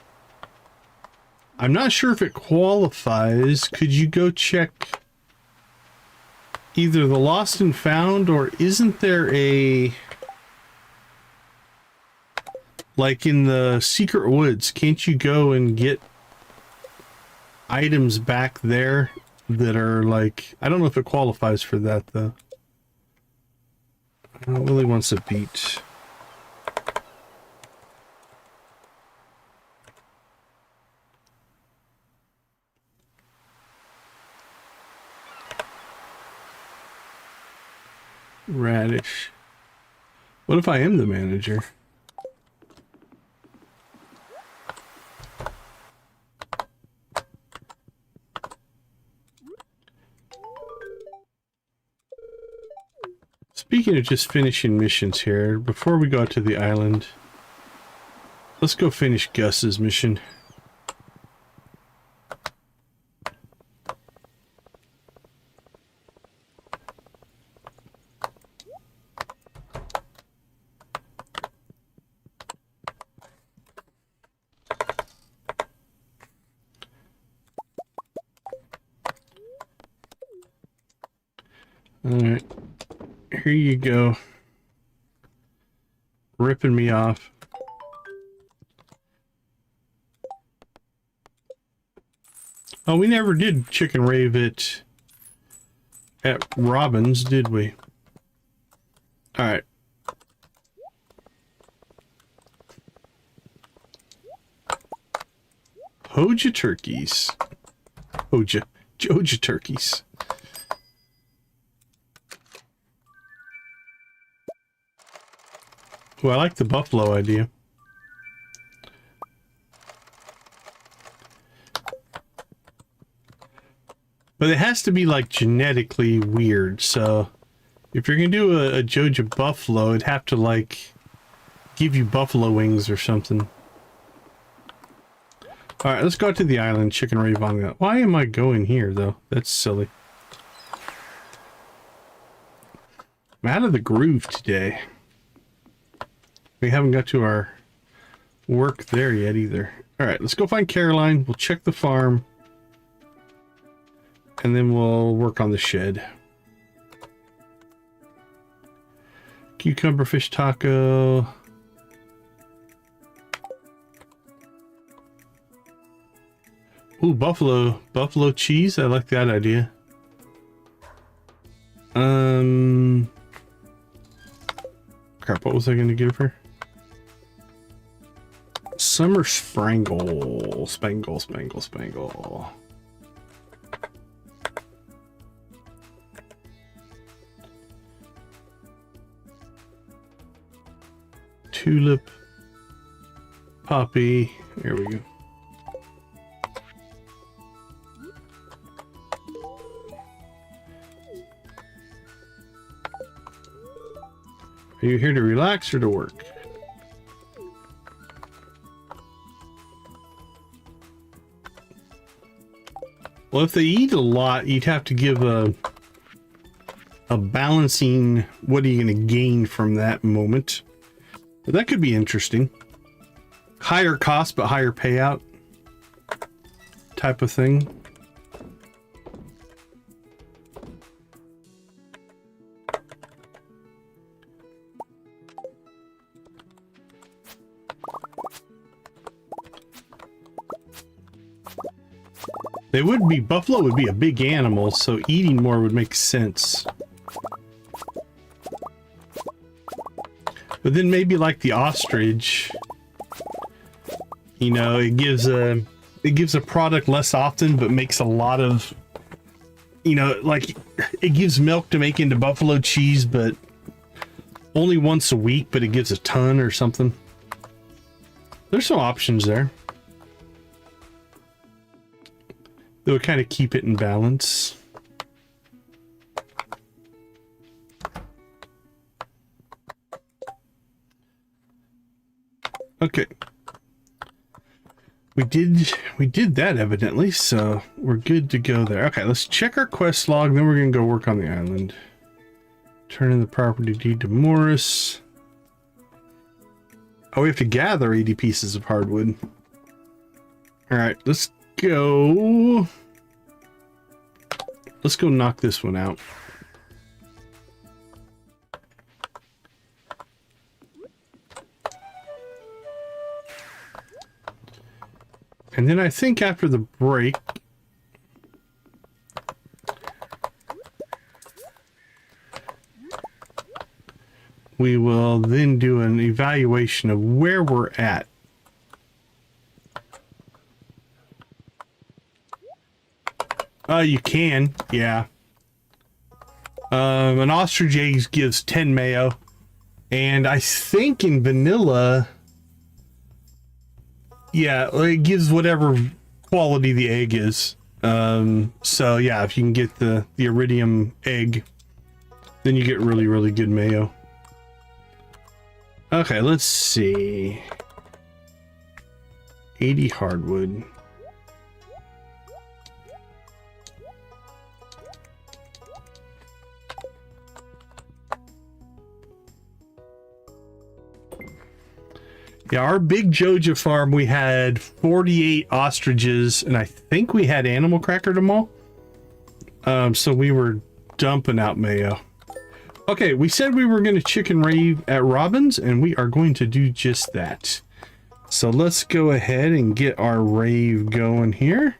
I'm not sure if it qualifies. Could you go check either the lost and found, or isn't there a... Like in the secret woods, can't you go and get items back there that are like... I don't know if it qualifies for that, though. Willie wants a beat. Radish. What if I am the manager? Speaking of just finishing missions here, before we go out to the island, let's go finish Gus's mission. Alright, here you go. Ripping me off. Oh, we never did chicken rave it at Robin's, did we? Alright. Joja turkeys. Joja turkeys. Well, I like the buffalo idea. But it has to be like genetically weird, so if you're gonna do a Joja buffalo, it'd have to like give you buffalo wings or something. Alright, let's go out to the island, chicken rave on that. Why am I going here though? That's silly. I'm out of the groove today. We haven't got to our work there yet either. Alright, let's go find Caroline. We'll check the farm. And then we'll work on the shed. Cucumber fish taco. Ooh, buffalo cheese. I like that idea. Crap, what was I going to give her? Summer Sprangle. Spangle. Tulip. Poppy. There we go. Are you here to relax or to work? Well, if they eat a lot, you'd have to give a balancing, what are you going to gain from that moment? But that could be interesting. Higher cost, but higher payout type of thing. They would be, buffalo would be a big animal, so eating more would make sense. But then maybe like the ostrich, you know, it gives a product less often, but makes a lot of, you know, like it gives milk to make into buffalo cheese, but only once a week, but it gives a ton or something. There's some options there. That would kind of keep it in balance. Okay. We did that evidently, so we're good to go there. Okay, let's check our quest log, then we're gonna go work on the island. Turn in the property deed to Morris. Oh, we have to gather 80 pieces of hardwood. Alright, let's go. Let's go knock this one out. And then I think after the break, we will then do an evaluation of where we're at. You can, yeah. An ostrich egg gives 10 mayo, and I think in vanilla, yeah, it gives whatever quality the egg is. So yeah, if you can get the iridium egg, then you get really, really good mayo. Okay, let's see. 80 hardwood. Yeah, our big Joja farm, we had 48 ostriches, and I think we had animal crackered them all. So we were dumping out mayo. Okay, we said we were going to chicken rave at Robin's, and we are going to do just that. So let's go ahead and get our rave going here.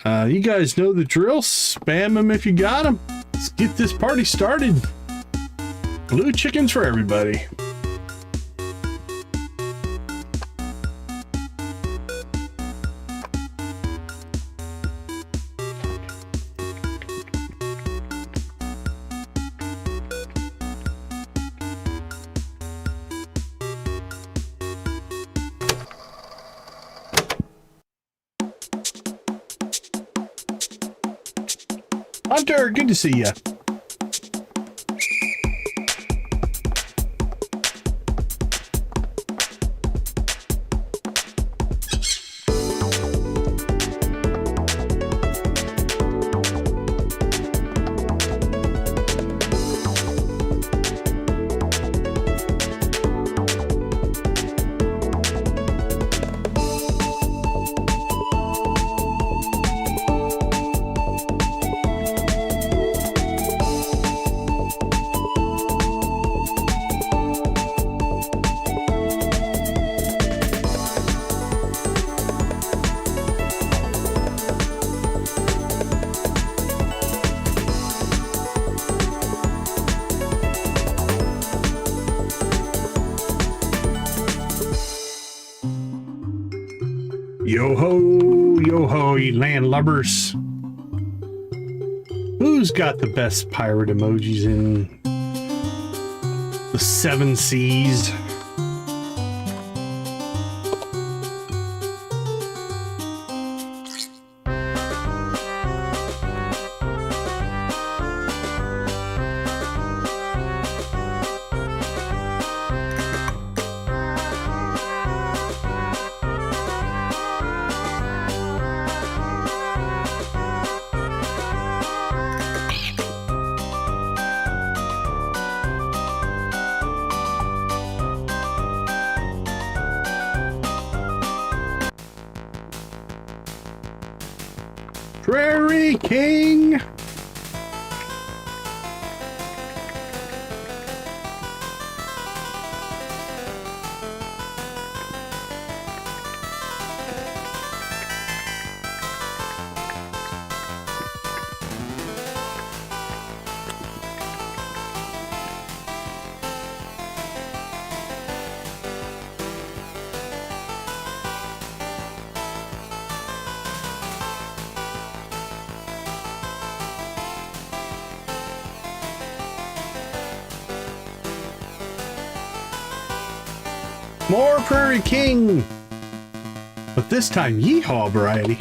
You guys know the drill. Spam them if you got them. Let's get this party started. Blue chickens for everybody. Hunter, good to see you. Yo ho, you landlubbers. Who's got the best pirate emojis in the 7 seas? Prairie King! More Prairie King! But this time, yeehaw variety.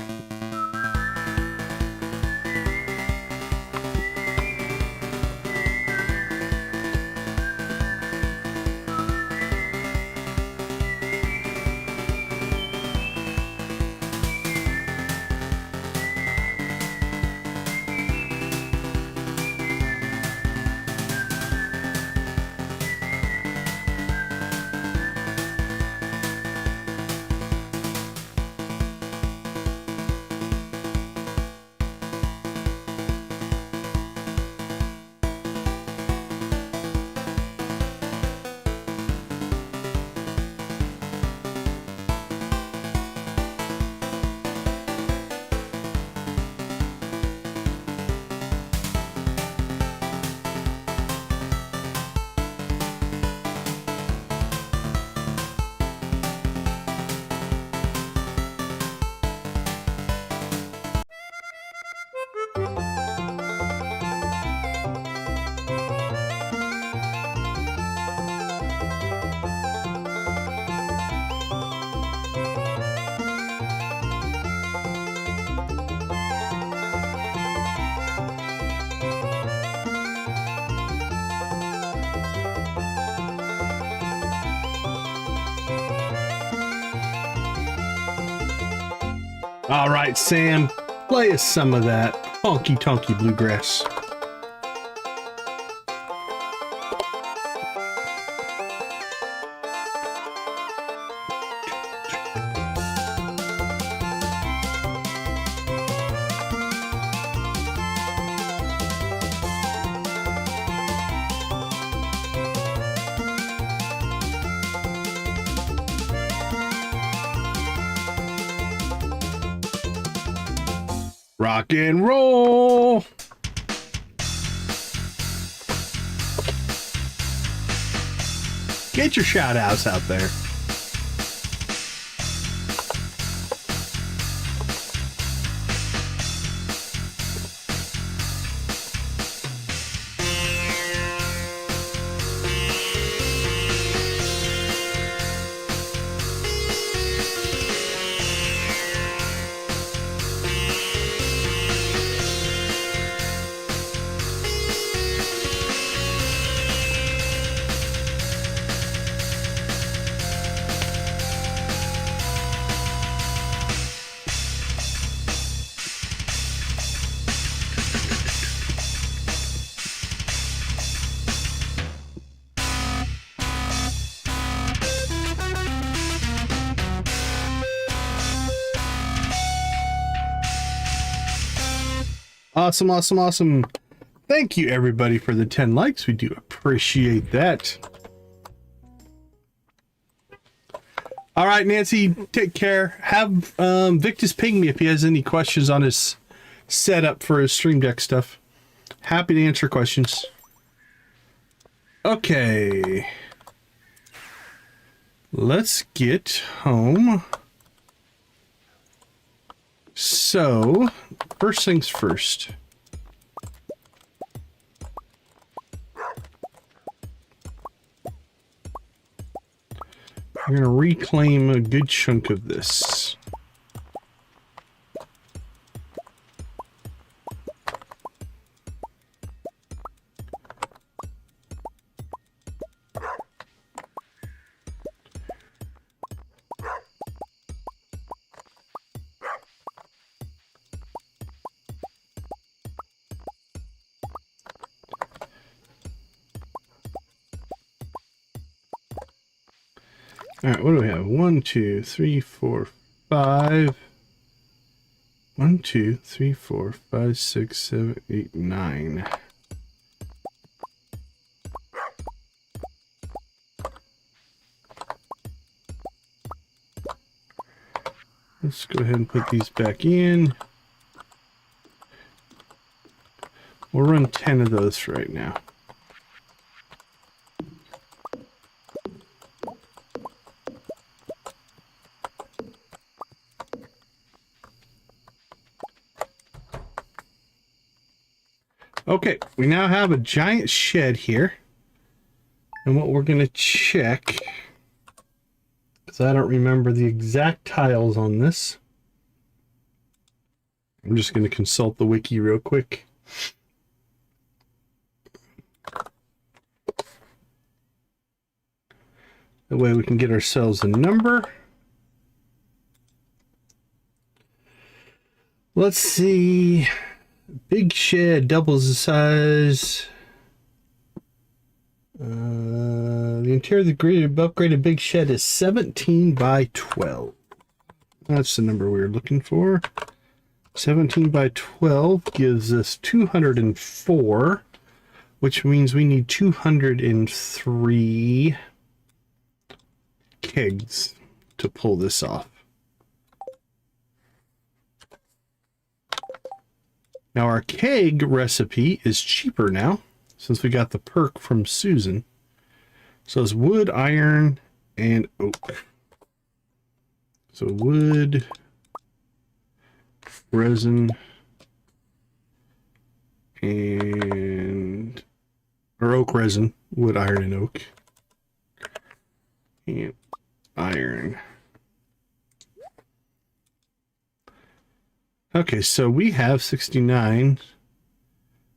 All right, Sam, play us some of that honky tonky bluegrass. Rock and roll. Get your shout outs out there. Awesome, awesome, awesome. Thank you, everybody, for the 10 likes. We do appreciate that. All right, Nancy, take care. Have Victus ping me if he has any questions on his setup for his Stream Deck stuff. Happy to answer questions. Okay. Let's get home. So, first things first. I'm going to reclaim a good chunk of this. All right, what do we have? 1, 2, 3, 4, 5. 1, 2, 3, 4, 5, 6, 7, 8, 9. Let's go ahead and put these back in. We'll run 10 of those right now. Okay, we now have a giant shed here. And what we're going to check because I don't remember the exact tiles on this. I'm just going to consult the wiki real quick. That way we can get ourselves a number. Let's see. Big shed doubles the size. The interior of the upgraded big shed is 17 by 12. That's the number we were looking for. 17 by 12 gives us 204, which means we need 203 kegs to pull this off. Now our keg recipe is cheaper now since we got the perk from Susan. So it's wood, iron, and oak. So wood, resin, and or oak resin, wood, iron, and oak. And iron. Okay, so we have 69.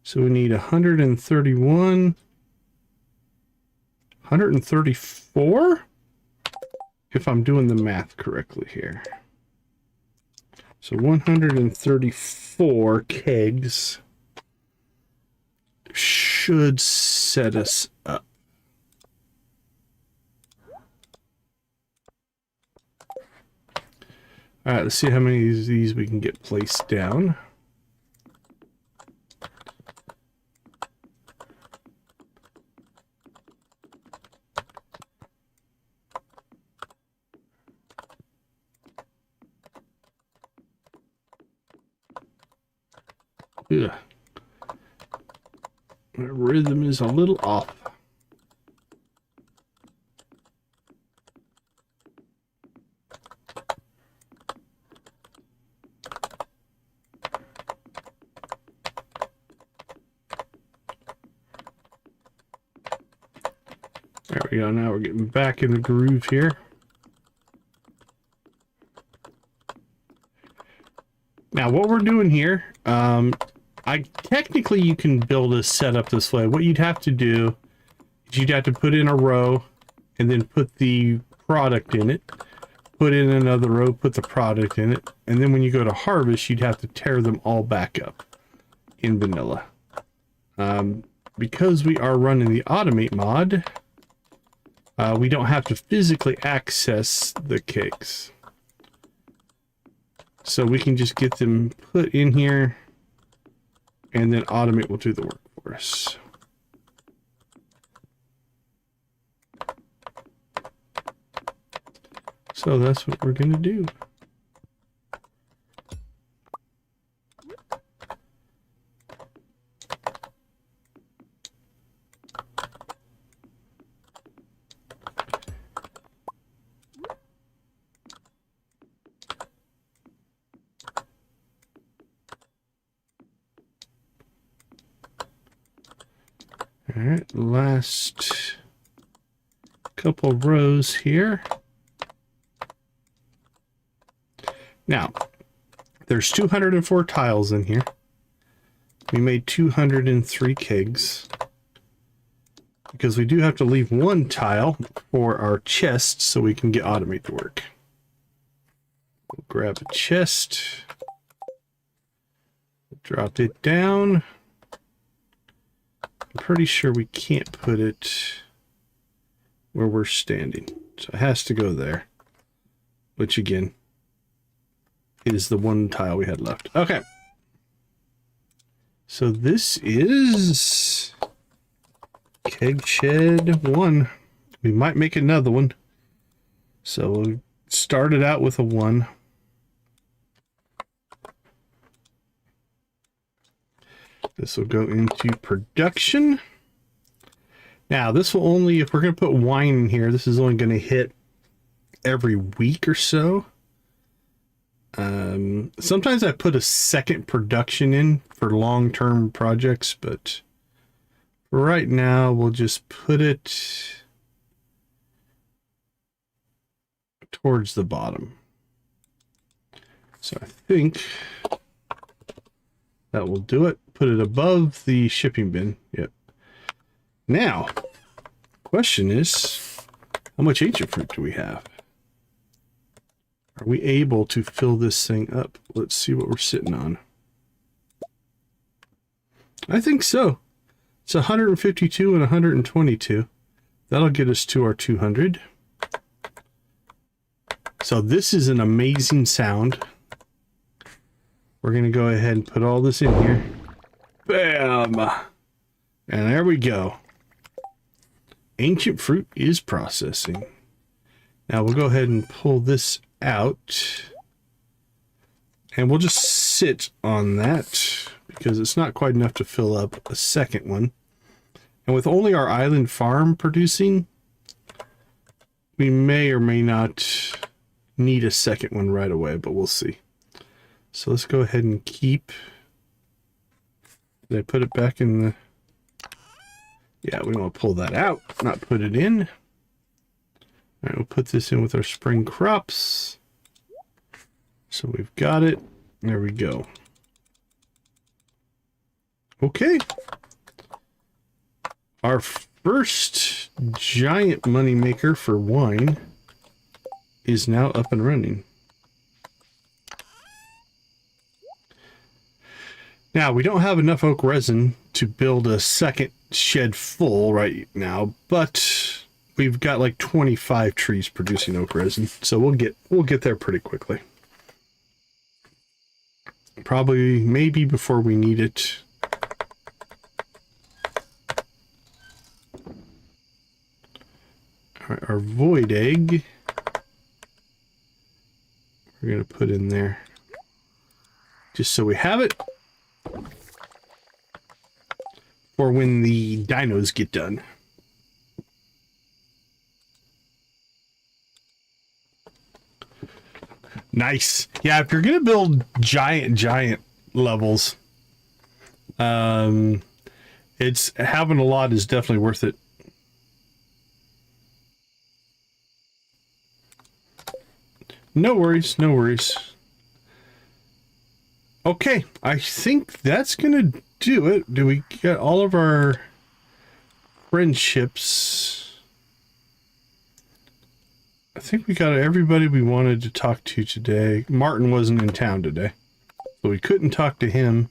So we need 131. 134? If I'm doing the math correctly here. So 134 kegs should set us up. All right, let's see how many of these we can get placed down. Ugh. My rhythm is a little off. There we go. Now we're getting back in the groove here. Now what we're doing here, technically you can build a setup this way. What you'd have to do is you'd have to put in a row and then put the product in it, put in another row, put the product in it, and then when you go to harvest, you'd have to tear them all back up in vanilla. Because we are running the automate mod, we don't have to physically access the cakes. So we can just get them put in here and then automate will do the work for us. So that's what we're going to do. All right, last couple rows here. Now, there's 204 tiles in here. We made 203 kegs because we do have to leave one tile for our chest so we can get automate to work. We'll grab a chest, drop it down. I'm pretty sure we can't put it where we're standing. So it has to go there, which again is the one tile we had left. Okay. So this is keg shed 1. We might make another one. So we'll start it out with a 1. This will go into production. Now, this will only, if we're going to put wine in here, this is only going to hit every week or so. Sometimes I put a second production in for long-term projects, but for right now, we'll just put it towards the bottom. So I think that will do it. Put it above the shipping bin. Yep. Now, question is, how much ancient fruit do we have? Are we able to fill this thing up? Let's see what we're sitting on. I think so. It's 152 and 122. That'll get us to our 200. So this is an amazing sound. We're going to go ahead and put all this in here. Bam! And there we go. Ancient fruit is processing. Now we'll go ahead and pull this out. And we'll just sit on that because it's not quite enough to fill up a second one. And with only our island farm producing, we may or may not need a second one right away, but we'll see. So let's go ahead and keep. Did I put it back in the... Yeah, we want to pull that out, not put it in. All right, we'll put this in with our spring crops. So we've got it. There we go. Okay. Our first giant money maker for wine is now up and running. Now, we don't have enough oak resin to build a second shed full right now, but we've got like 25 trees producing oak resin, so we'll get there pretty quickly. Probably, maybe before we need it. All right, our void egg, we're going to put in there just so we have it for when the dinos get done. Nice. Yeah, if you're going to build giant levels, it's having a lot is definitely worth it. No worries, no worries. Okay, I think that's gonna do it. Do we get all of our friendships? I think we got everybody we wanted to talk to today. Martin wasn't in town today, so we couldn't talk to him.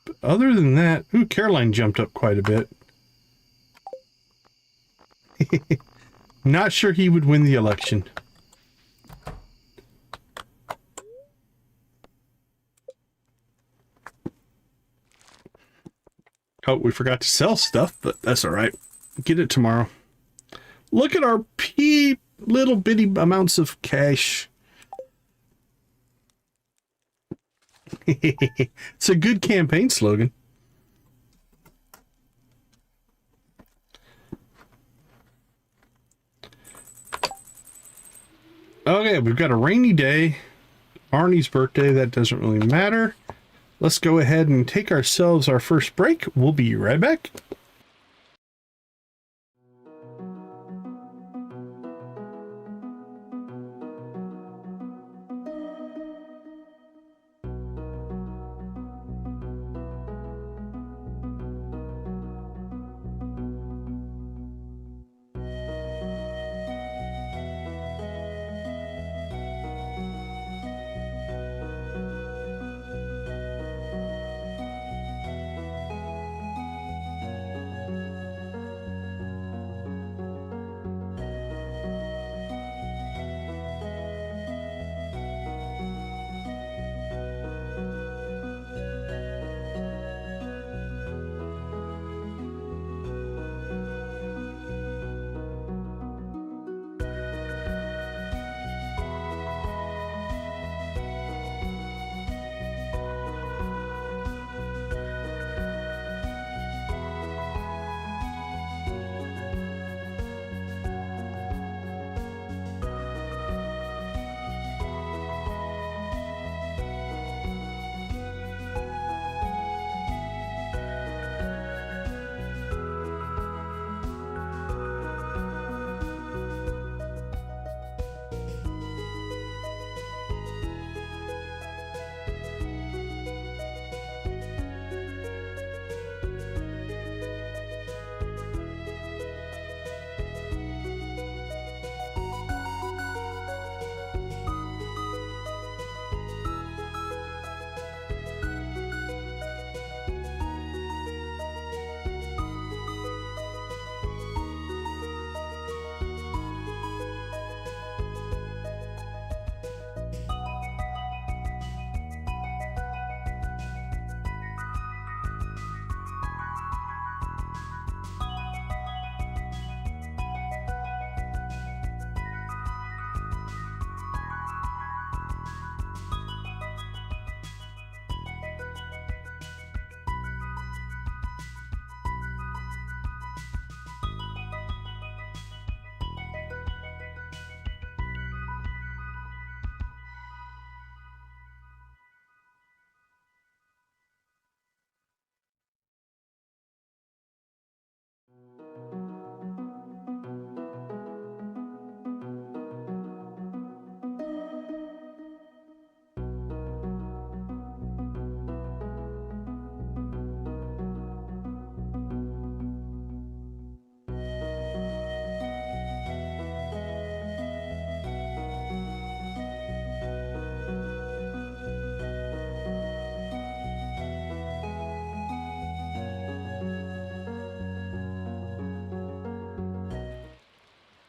But other than that, ooh, Caroline jumped up quite a bit. Not sure he would win the election. Oh, we forgot to sell stuff, but that's all right. Get it tomorrow. Look at our little bitty amounts of cash. It's a good campaign slogan. Okay, we've got a rainy day. Arnie's birthday, that doesn't really matter. Let's go ahead and take ourselves our first break. We'll be right back.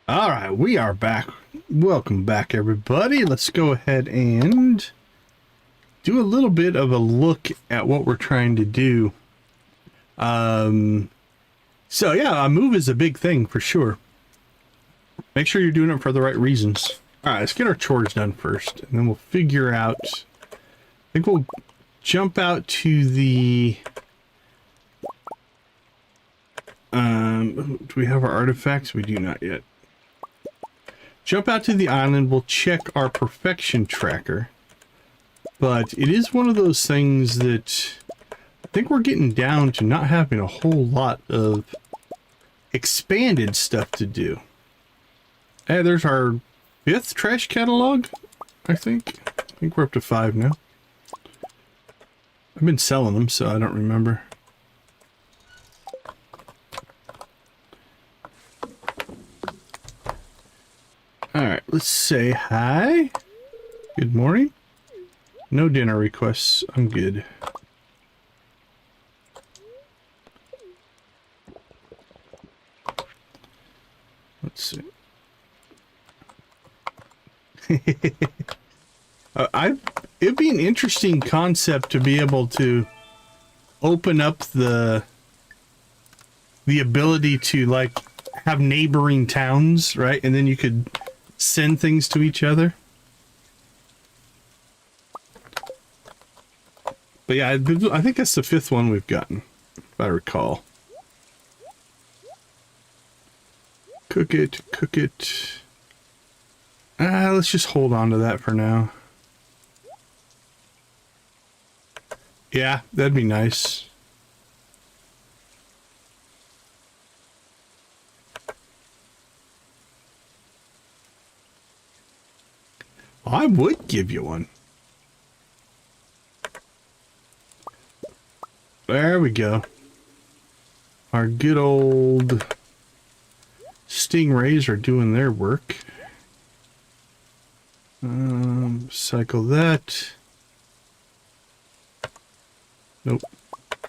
All right, we are back. Welcome back, everybody. Let's go ahead and do a little bit of a look at what we're trying to do. So yeah, a move is a big thing for sure. Make sure you're doing it for the right reasons. All right, let's get our chores done first, and then we'll figure out. I think we'll jump out to the. Do we have our artifacts? We do not yet. Jump out to the island. We'll check our perfection tracker. But it is one of those things that I think we're getting down to not having a whole lot of expanded stuff to do. Hey, there's our 5th trash catalog, I think. I think we're up to 5 now. I've been selling them, so I don't remember. Alright, let's say hi. Good morning. No dinner requests. I'm good. Let's see. It'd be an interesting concept to be able to open up the ability to like have neighboring towns, right? And then you could send things to each other. But yeah, I think that's the 5th one we've gotten, if I recall. Cook it, cook it. Let's just hold on to that for now. Yeah, that'd be nice. I would give you one. There we go. Our good old stingrays are doing their work. Cycle that. Nope.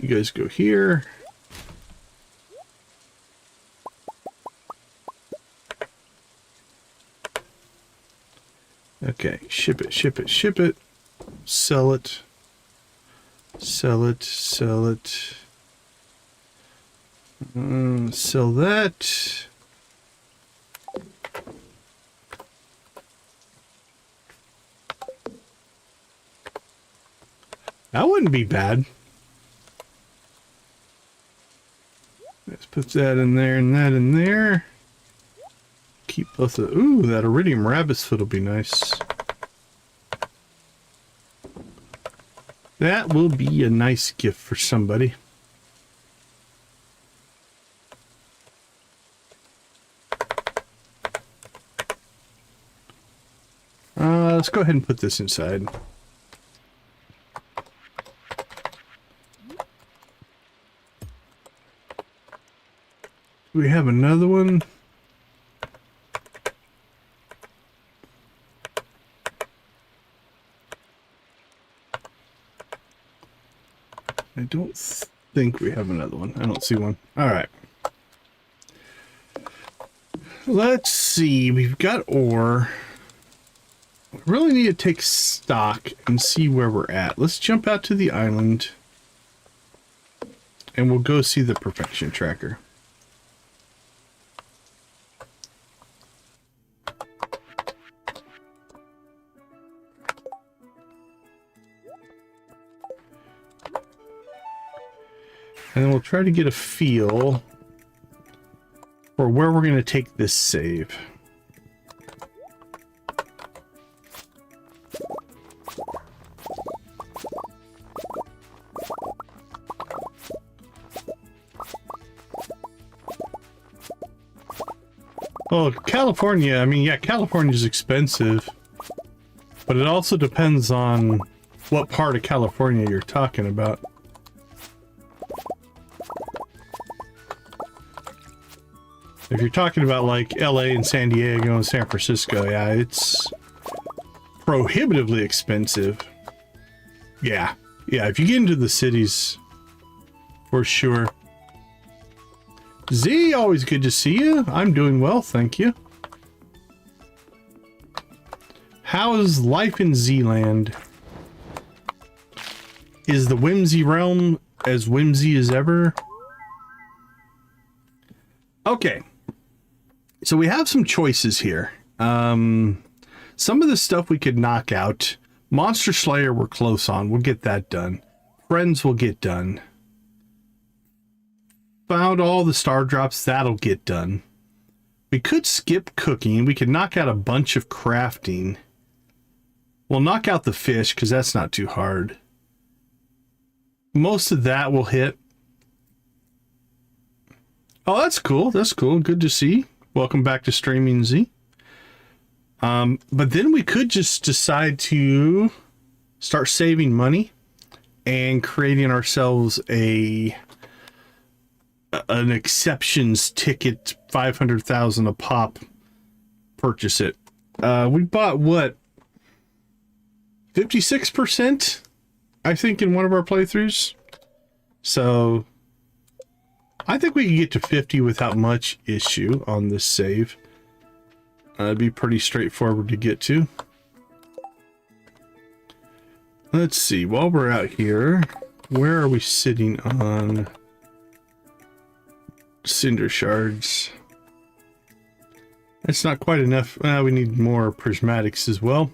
You guys go here. Okay, ship it, ship it, ship it. Sell it. Sell it, sell it. Sell that. That wouldn't be bad. Let's put that in there and that in there. Keep both of... Ooh, that iridium rabbit's foot will be nice. That will be a nice gift for somebody. Let's go ahead and put this inside. Do we have another one? I don't think we have another one. I don't see one. All right. Let's see. We've got ore. We really need to take stock and see where we're at. Let's jump out to the island and we'll go see the perfection tracker. And then we'll try to get a feel for where we're going to take this save. Well, California, I mean, yeah, California's expensive, but it also depends on what part of California you're talking about. If you're talking about like LA and San Diego and San Francisco, yeah, it's prohibitively expensive. Yeah, if you get into the cities, for sure. Z, always good to see you. I'm doing well, thank you. How is life in Zealand? Is the whimsy realm as whimsy as ever? Okay. So we have some choices here. Some of the stuff we could knock out. Monster Slayer we're close on. We'll get that done. Friends will get done. Found all the star drops. That'll get done. We could skip cooking. We could knock out a bunch of crafting. We'll knock out the fish because that's not too hard. Most of that will hit. Oh, that's cool. That's cool. Good to see. Welcome back to Streaming Z. But then we could just decide to start saving money and creating ourselves an exceptions ticket, 500,000 a pop. Purchase it. We bought what? 56%, I think, in one of our playthroughs. So I think we can get to 50 without much issue on this save. It'd be pretty straightforward to get to. Let's see, while we're out here, where are we sitting on cinder shards? That's not quite enough. We need more prismatics as well.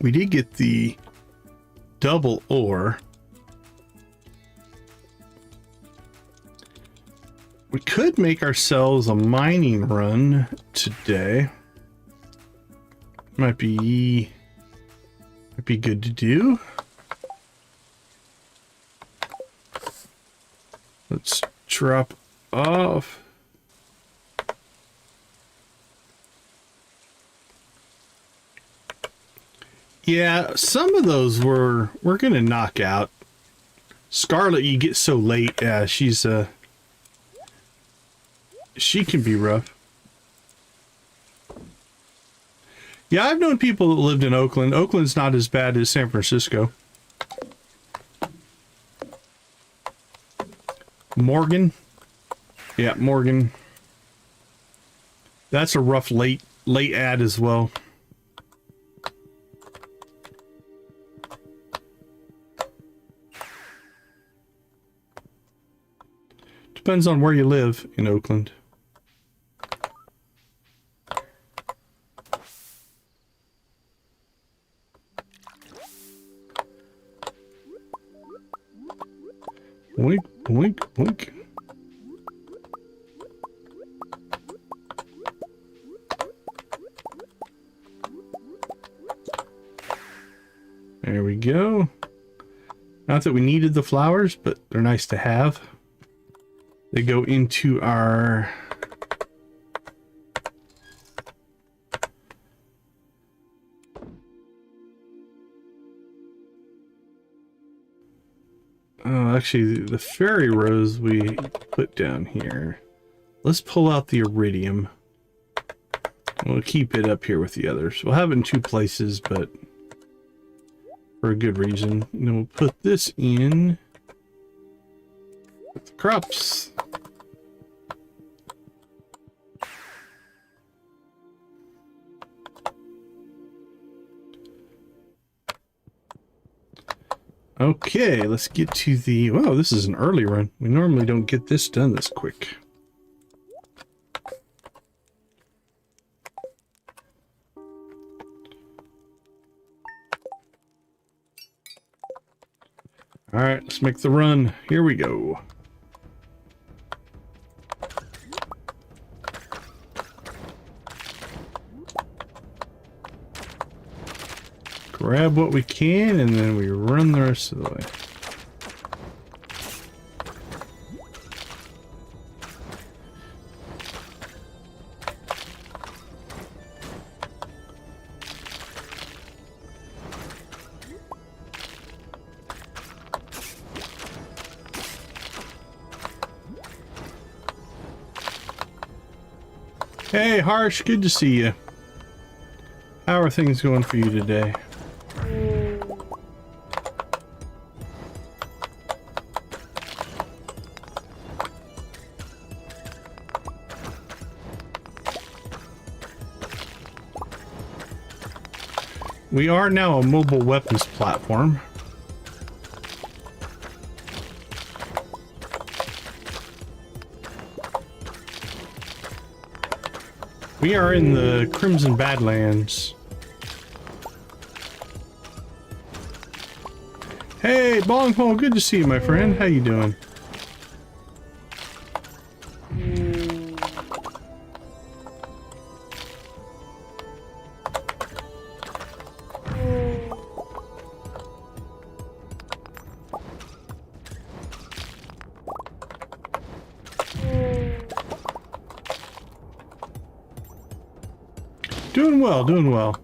We did get the double ore. We could make ourselves a mining run today. Might be good to do. Let's drop off. Yeah, some of those we're gonna knock out. Scarlet, you get so late. Yeah, she can be rough. Yeah, I've known people that lived in Oakland. Oakland's not as bad as San Francisco. Morgan. Yeah, Morgan. That's a rough late ad as well. Depends on where you live in Oakland. Boink, boink, boink. There we go. Not that we needed the flowers, but they're nice to have. They go into our actually the fairy rose we put down here. Let's pull out the iridium. We'll keep it up here with the others. We'll have it in two places, but for a good reason. And then we'll put this in with the crops. Okay, let's get to the... Wow, this is an early run. We normally don't get this done this quick. Alright, let's make the run. Here we go. Grab what we can, and then we run the rest of the way. Hey, Harsh, good to see you. How are things going for you today? We are now a mobile weapons platform. We are in the Crimson Badlands. Hey, Bongpo, good to see you, my friend. How you doing? Doing well, doing well.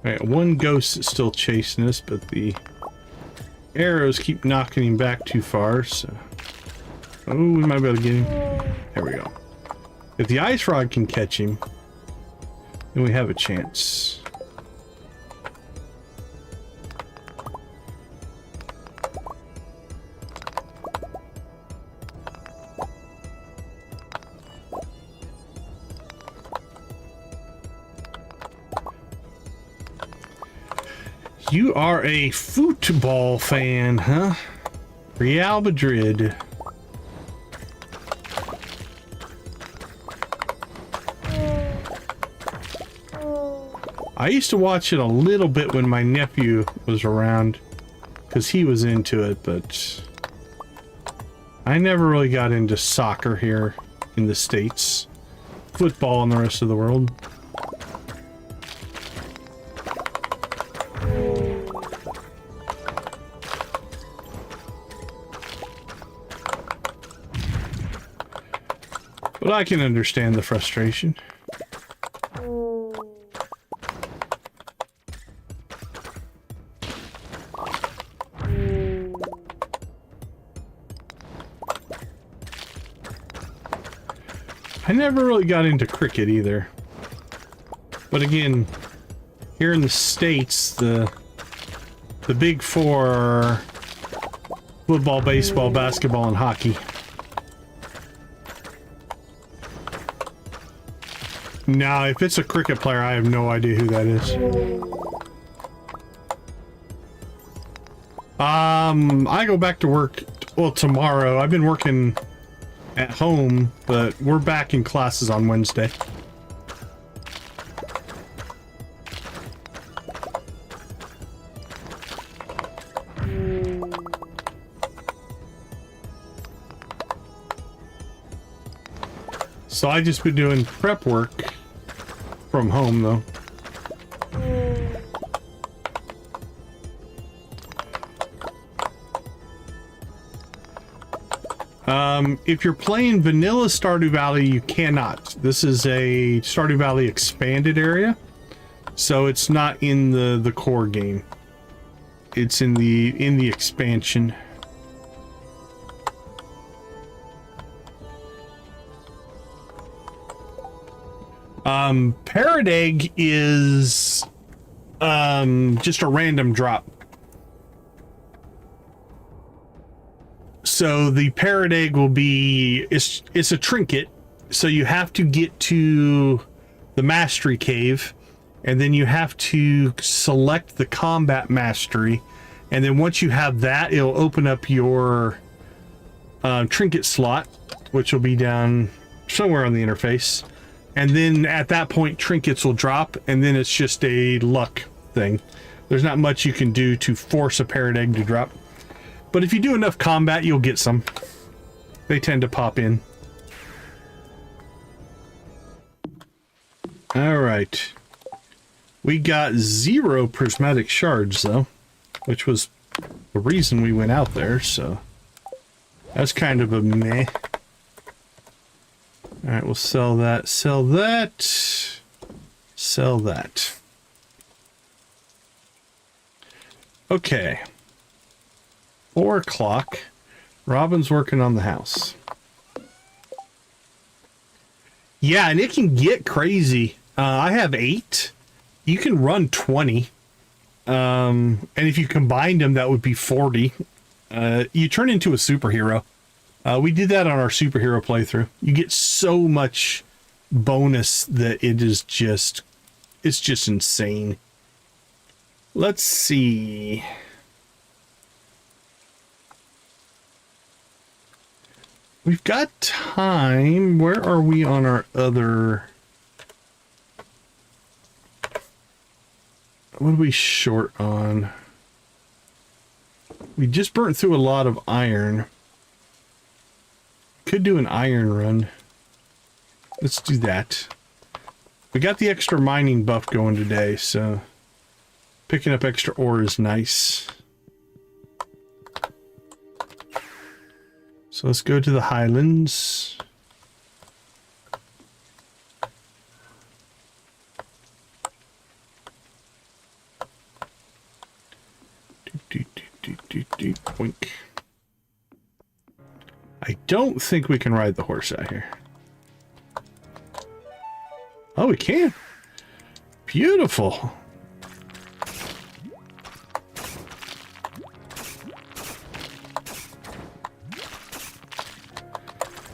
Alright, one ghost is still chasing us, but the arrows keep knocking him back too far, so... Oh, we might be able to get him. There we go. If the ice rod can catch him, then we have a chance. You are a football fan, huh? Real Madrid. I used to watch it a little bit when my nephew was around, because he was into it, but I never really got into soccer here in the States. Football in the rest of the world. But I can understand the frustration. I never really got into cricket either. But again, here in the States, the big four are football, baseball, basketball, and hockey. Now, if it's a cricket player, I have no idea who that is. I go back to work, well, tomorrow. I've been working at home, but we're back in classes on Wednesday. So I just been doing prep work from home, though. If you're playing vanilla Stardew Valley, you cannot. This is a Stardew Valley Expanded area, so it's not in the core game. It's in the expansion. Parrot egg is just a random drop. So the parrot egg will be, it's a trinket, so you have to get to the mastery cave, and then you have to select the combat mastery, and then once you have that, it'll open up your trinket slot, which will be down somewhere on the interface. And then at that point, trinkets will drop, and then it's just a luck thing. There's not much you can do to force a parrot egg to drop. But if you do enough combat, you'll get some. They tend to pop in. Alright. We got 0 prismatic shards, though, which was the reason we went out there, so that's kind of a meh. Alright, we'll sell that, sell that, sell that. Okay. 4 o'clock. Robin's working on the house. Yeah, and it can get crazy. I have 8. You can run 20. And if you combined them, that would be 40. You turn into a superhero. We did that on our superhero playthrough. You get so much bonus that it is just, it's just insane. Let's see. We've got time. Where are we on our other... What are we short on? We just burnt through a lot of iron. Could do an iron run. Let's do that. We got the extra mining buff going today, so picking up extra ore is nice. So let's go to the highlands. Boink. I don't think we can ride the horse out here. Oh, we can. Beautiful.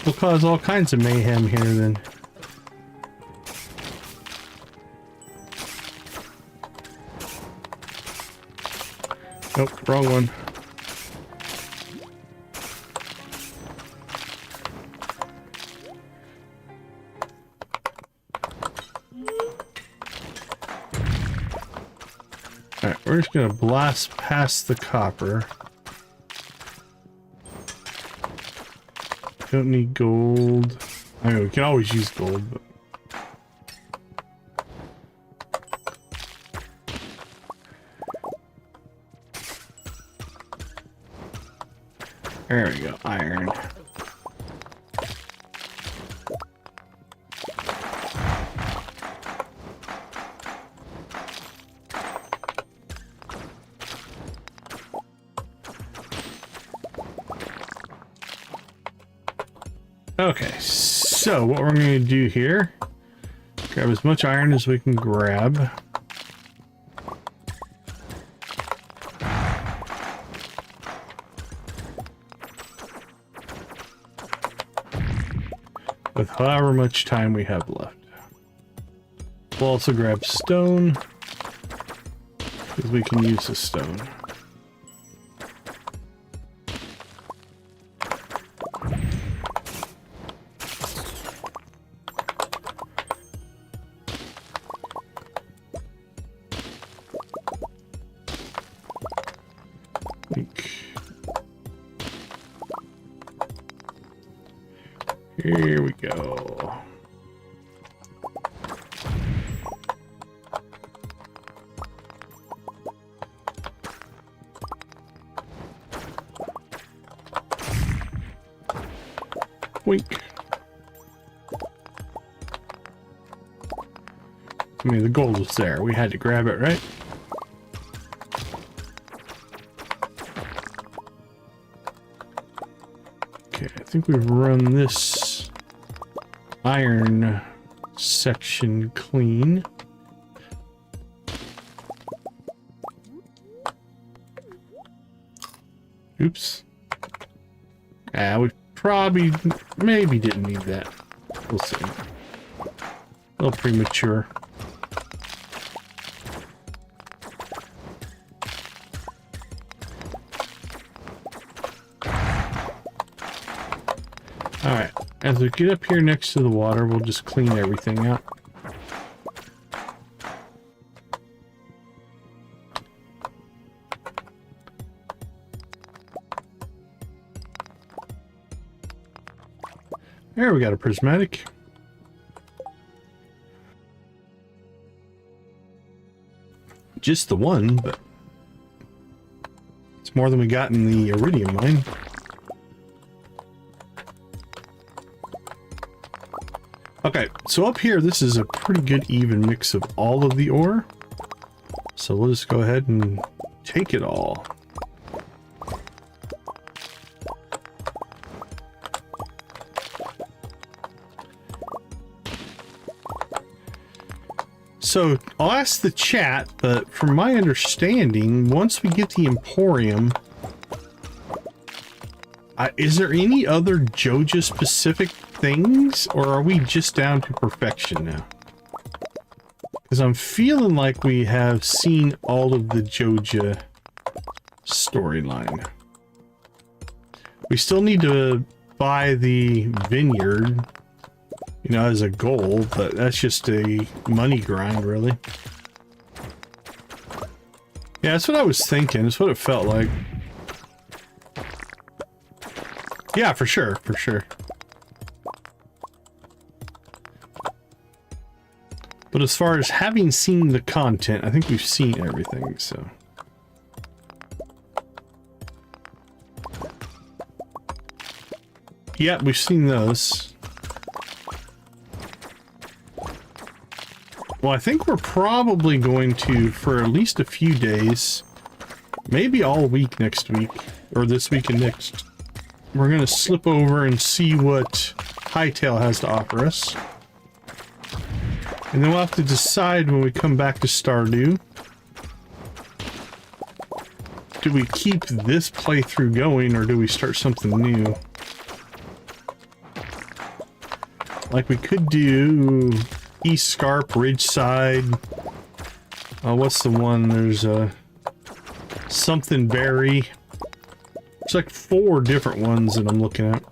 We'll cause all kinds of mayhem here then. Nope, wrong one. Alright, we're just gonna blast past the copper. Don't need gold. I mean, we can always use gold, but... There we go, iron. Okay, so what we're going to do here, grab as much iron as we can grab. With however much time we have left. We'll also grab stone, because we can use the stone. Here we go. Wink. I mean, the gold was there. We had to grab it, right? Okay, I think we've run this iron section clean. Oops. We probably, maybe didn't need that. We'll see. A little premature. Alright, as we get up here next to the water, we'll just clean everything out. There, we got a prismatic. Just the one, but it's more than we got in the iridium mine. Okay, so up here, this is a pretty good even mix of all of the ore. So we'll just go ahead and take it all. So I'll ask the chat, but from my understanding, once we get the Emporium, is there any other Joja specific things, or are we just down to perfection now? Because I'm feeling like we have seen all of the Joja storyline. We still need to buy the vineyard, you know, as a goal, but that's just a money grind, really. Yeah, that's what I was thinking. That's what it felt like. Yeah, for sure, for sure. But as far as having seen the content, I think we've seen everything, so. Yeah, we've seen those. Well, I think we're probably going to, for at least a few days, maybe all week next week, or this week and next, we're going to slip over and see what Hightail has to offer us. And then we'll have to decide when we come back to Stardew. Do we keep this playthrough going, or do we start something new? Like, we could do East Scarp, Ridgeside. What's the one? There's something berry. It's like 4 different ones that I'm looking at.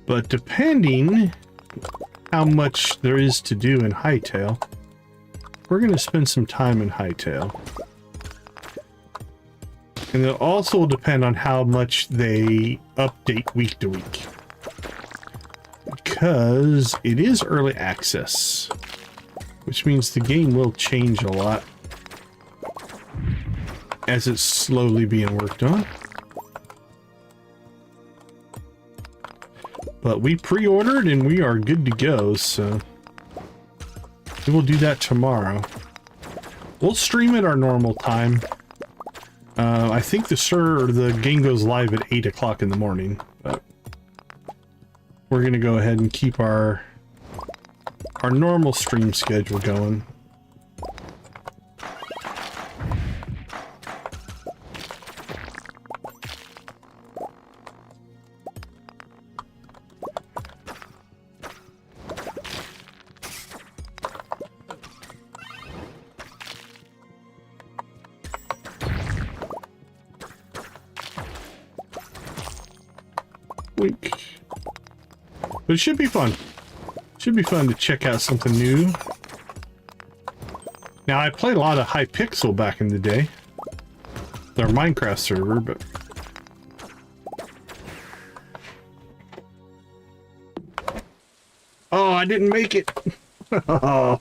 But depending how much there is to do in Hightail, we're going to spend some time in Hightail. And it also will depend on how much they update week to week. Because it is early access, which means the game will change a lot as it's slowly being worked on. But we pre-ordered and we are good to go, so we will do that tomorrow. We'll stream at our normal time. I think the game goes live at 8 o'clock in the morning, but we're gonna go ahead and keep our normal stream schedule going. But it should be fun. Should be fun to check out something new. Now, I played a lot of Hypixel back in the day. Their Minecraft server, but... Oh, I didn't make it! Oh,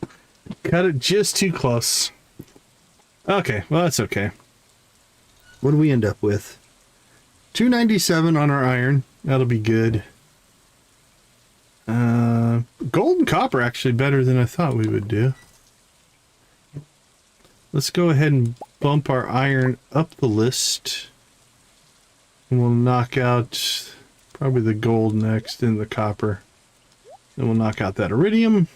cut it just too close. Okay, well, that's okay. What do we end up with? 297 on our iron. That'll be good. Gold and copper actually better than I thought we would do. Let's go ahead and bump our iron up the list. And we'll knock out probably the gold next and the copper. Then we'll knock out that iridium.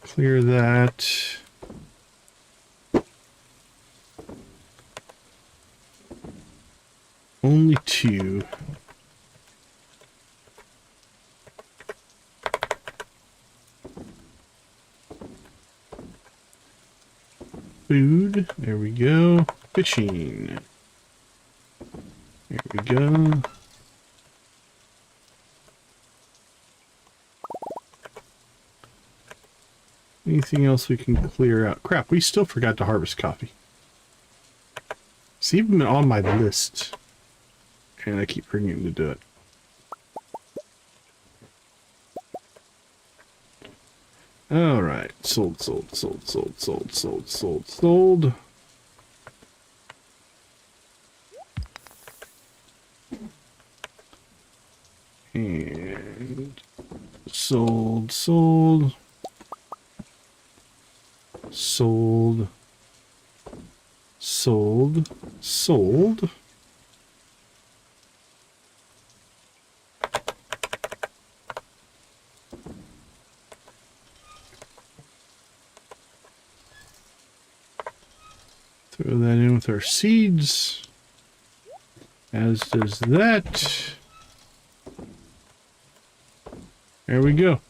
Clear that. Only 2. Food. There we go. Fishing. There we go. Anything else we can clear out? Crap, we still forgot to harvest coffee. It's even on my list. And I keep forgetting to do it. Alright. Sold. And sold. with our seeds. As does that. There we go.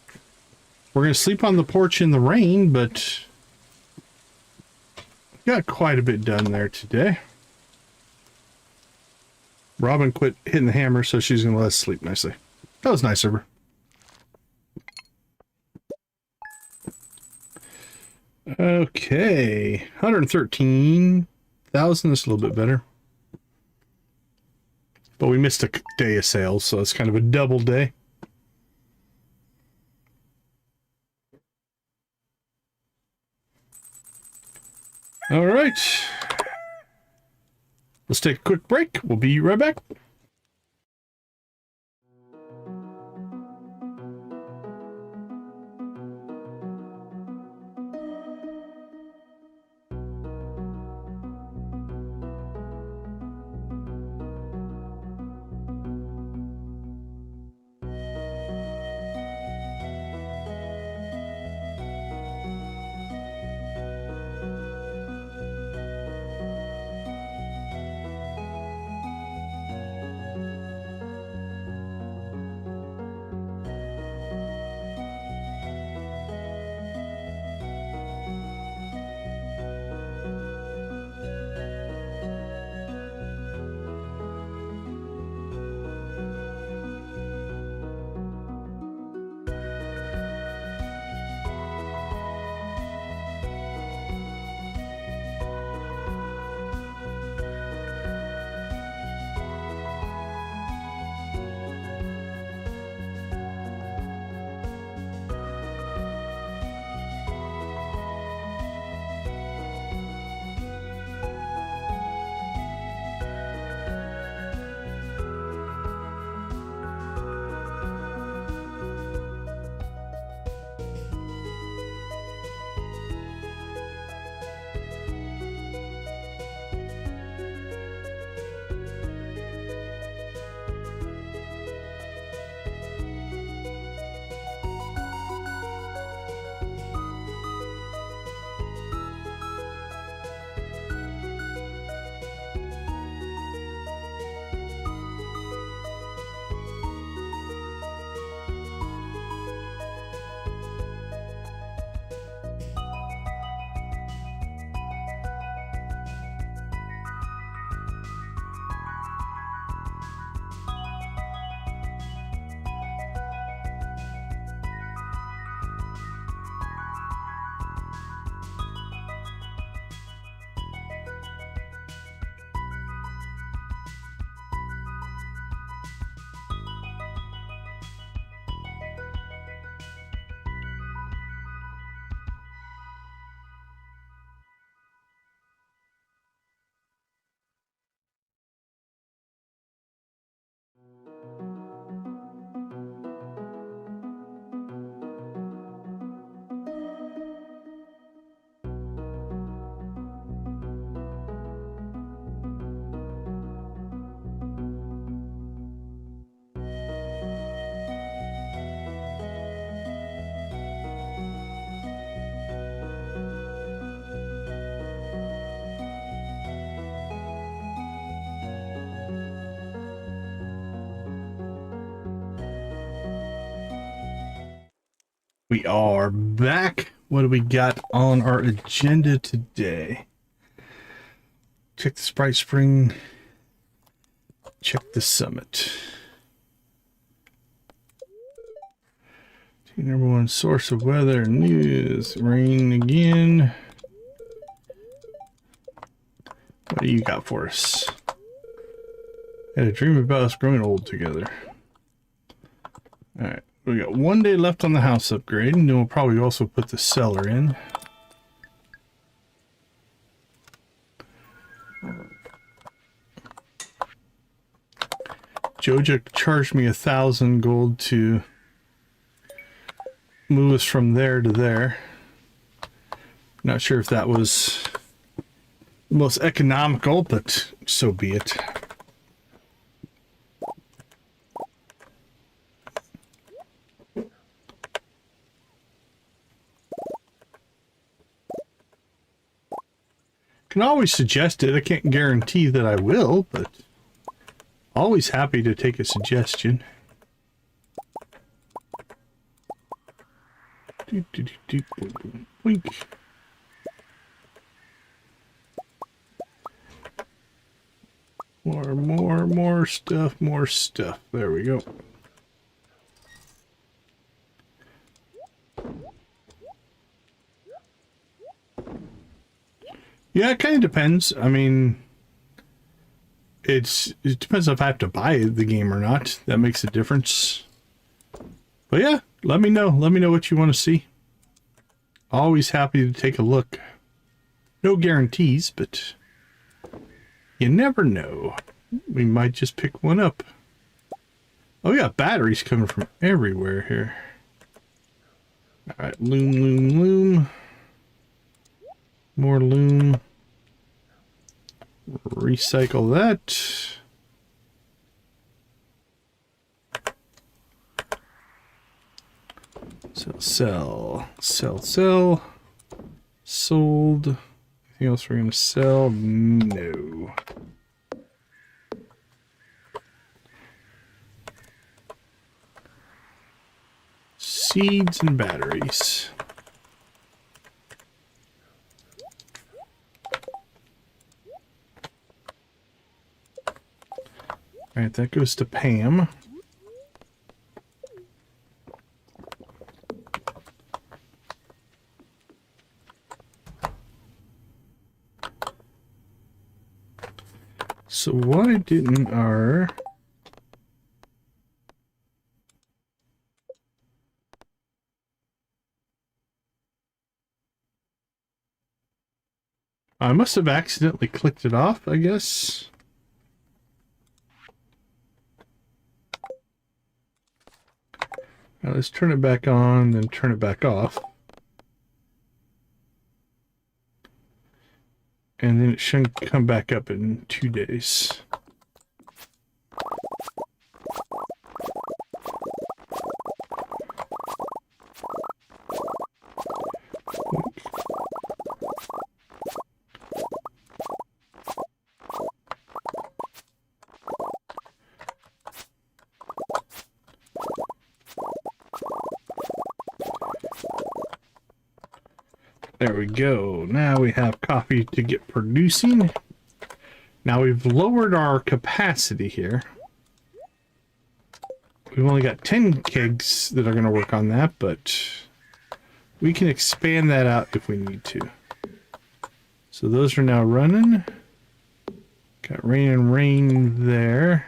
We're going to sleep on the porch in the rain, but got quite a bit done there today. Robin quit hitting the hammer, so she's going to let us sleep nicely. That was nice of her. Okay, 113,000. That's a little bit better. But we missed a day of sales, so it's kind of a double day. All right. Let's take a quick break. We'll be right back. We are back. What do we got on our agenda today? Check the Sprite Spring. Check the summit. Number one source of weather news. Rain again. What do you got for us? Had a dream about us growing old together. Alright. We got 1 day left on the house upgrade, and then we'll probably also put the cellar in. Joja charged me 1,000 gold to move us from there to there. Not sure if that was the most economical, but so be it. Can always suggest it. I can't guarantee that I will, but always happy to take a suggestion. Boink. More stuff, more stuff. There we go. Yeah, it kind of depends. I mean, it depends if I have to buy the game or not. That makes a difference. But yeah, let me know. Let me know what you want to see. Always happy to take a look. No guarantees, but you never know. We might just pick one up. Oh yeah, batteries coming from everywhere here. Alright, loom. More loom. Recycle that. Sell. Sold. Anything else we're gonna sell? No. Seeds and batteries. All right, that goes to Pam. So why didn't our... I must have accidentally clicked it off, I guess. Now let's turn it back on, then turn it back off. And then it shouldn't come back up in 2 days. There we go. Now we have coffee to get producing. Now we've lowered our capacity here. We've only got 10 kegs that are going to work on that, but we can expand that out if we need to. So those are now running. Got rain and rain there.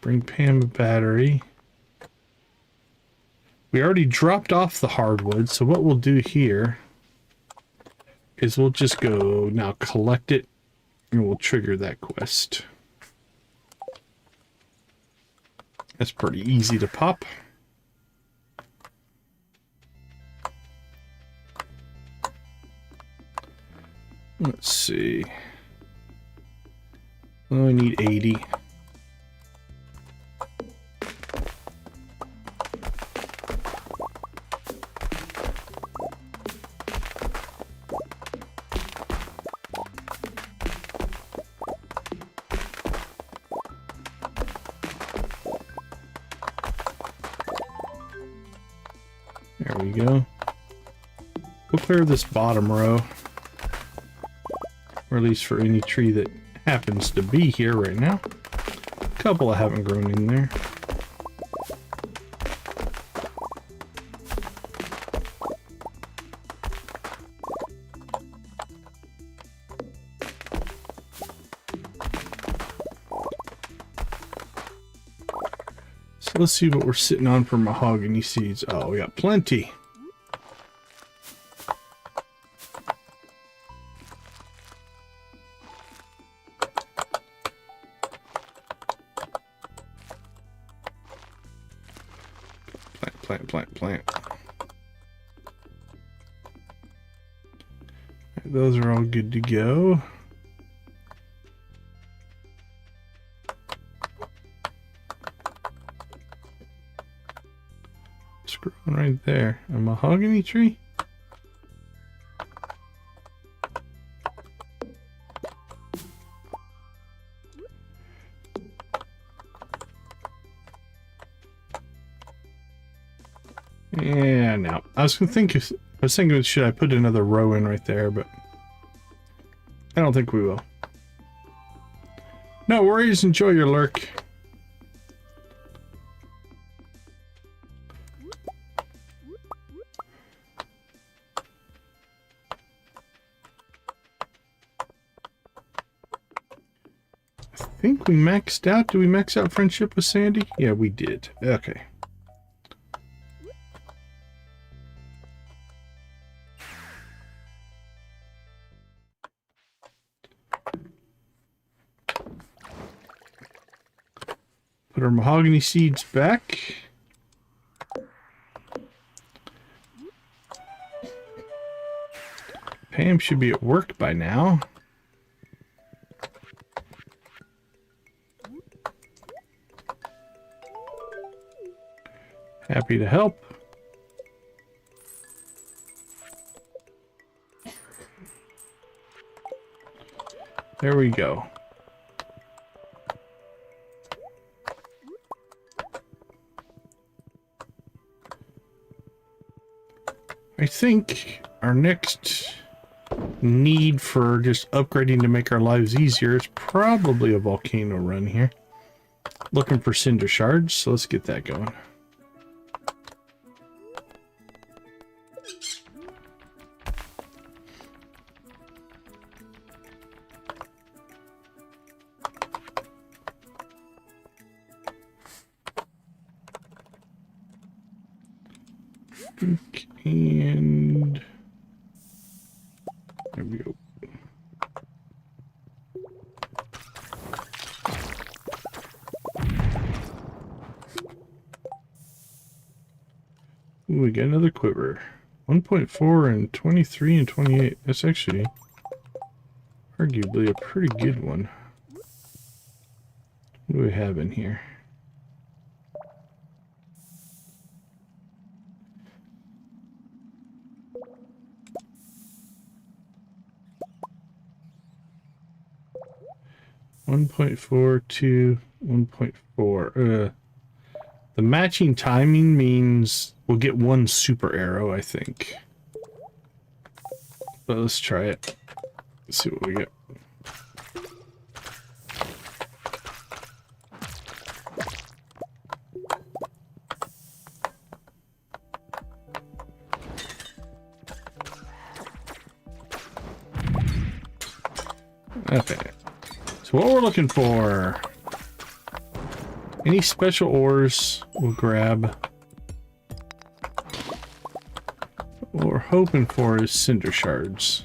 Bring Pam a battery. We already dropped off the hardwood, so what we'll do here is we'll just go now collect it and we'll trigger that quest. That's pretty easy to pop. Let's see. We only need 80. There we go. We'll clear this bottom row. Or at least for any tree that happens to be here right now. A couple I haven't grown in there. So let's see what we're sitting on for mahogany seeds. Oh, we got plenty. Plant. Those are all good to go. It's growing right there. A mahogany tree? Yeah, no. I was thinking, should I put another row in right there, but I don't think we will. No worries, enjoy your lurk. I think we maxed out. Did we max out friendship with Sandy? Yeah, we did. Okay. Put our mahogany seeds back. Pam should be at work by now. Happy to help. There we go. I think our next need for just upgrading to make our lives easier is probably a volcano run here. Looking for cinder shards, so let's get that going. And there we go. Ooh, we got another quiver. 1.4 and 23 and 28. That's actually arguably a pretty good one. What do we have in here? .42, 1.4. The matching timing means we'll get one super arrow, I think. But let's try it. Let's see what we get. Okay. So what we're looking for, any special ores we'll grab. What we're hoping for is cinder shards.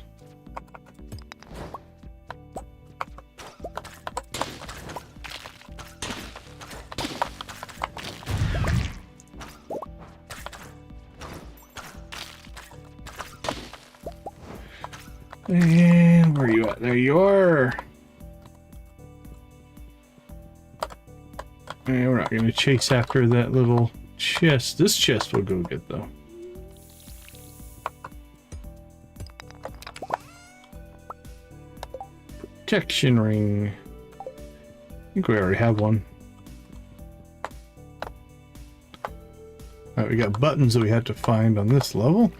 And where are you at? There you are. And we're not going to chase after that little chest. This chest will go get though. Protection ring. I think we already have one. Alright, we got buttons that we have to find on this level.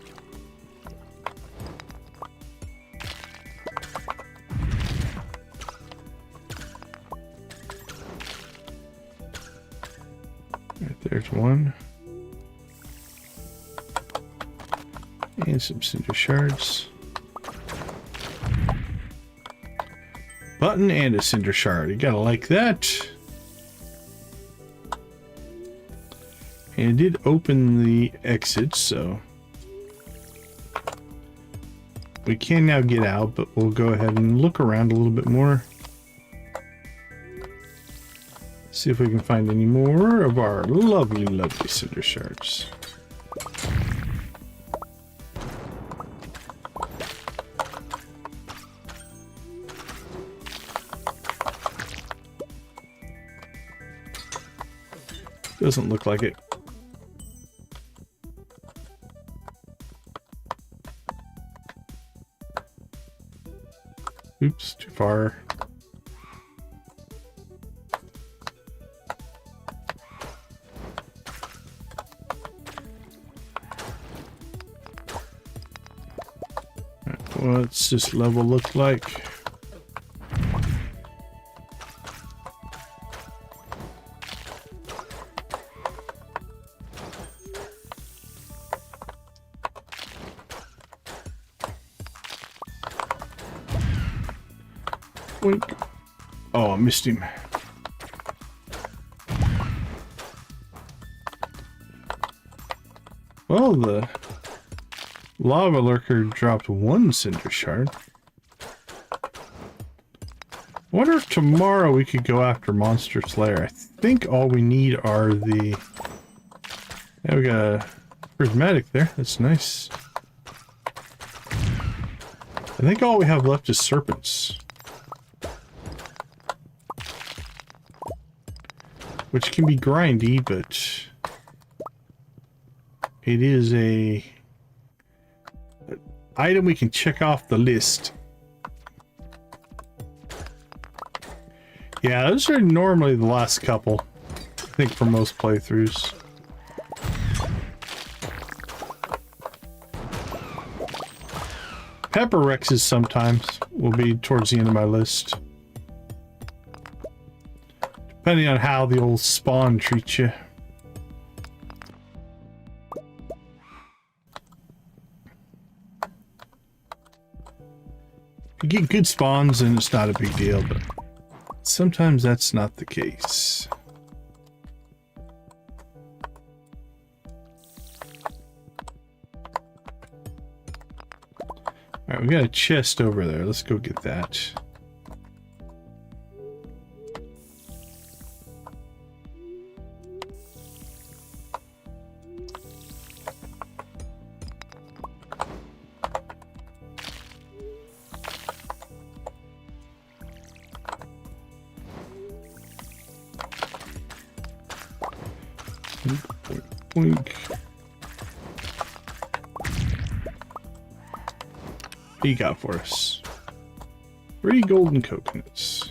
There's one. And some cinder shards. Button and a cinder shard. You gotta like that. And it did open the exit, so we can now get out, but we'll go ahead and look around a little bit more. See if we can find any more of our lovely, lovely cinder shards. Doesn't look like it. Oops, too far. What's this level look like? Wink. Oh, I missed him. Well, the lava lurker dropped one cinder shard. I wonder if tomorrow we could go after Monster Slayer. I think all we need are the... Yeah, we got a prismatic there. That's nice. I think all we have left is serpents. Which can be grindy, but... it is an item we can check off the list. Yeah, those are normally the last couple, I think, for most playthroughs. Pepper Rexes sometimes will be towards the end of my list. Depending on how the old spawn treats you. You get good spawns and it's not a big deal, but sometimes that's not the case. Alright, we got a chest over there. Let's go get that. Boink. What do you got for us? 3 golden coconuts.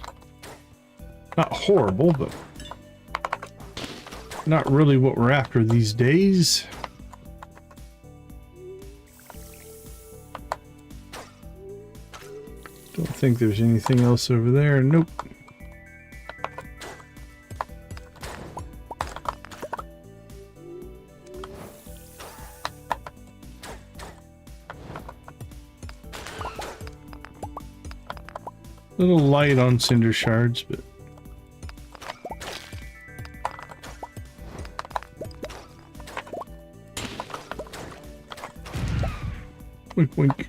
Not horrible, but not really what we're after these days. Don't think there's anything else over there. Nope. A little light on cinder shards, but wink wink.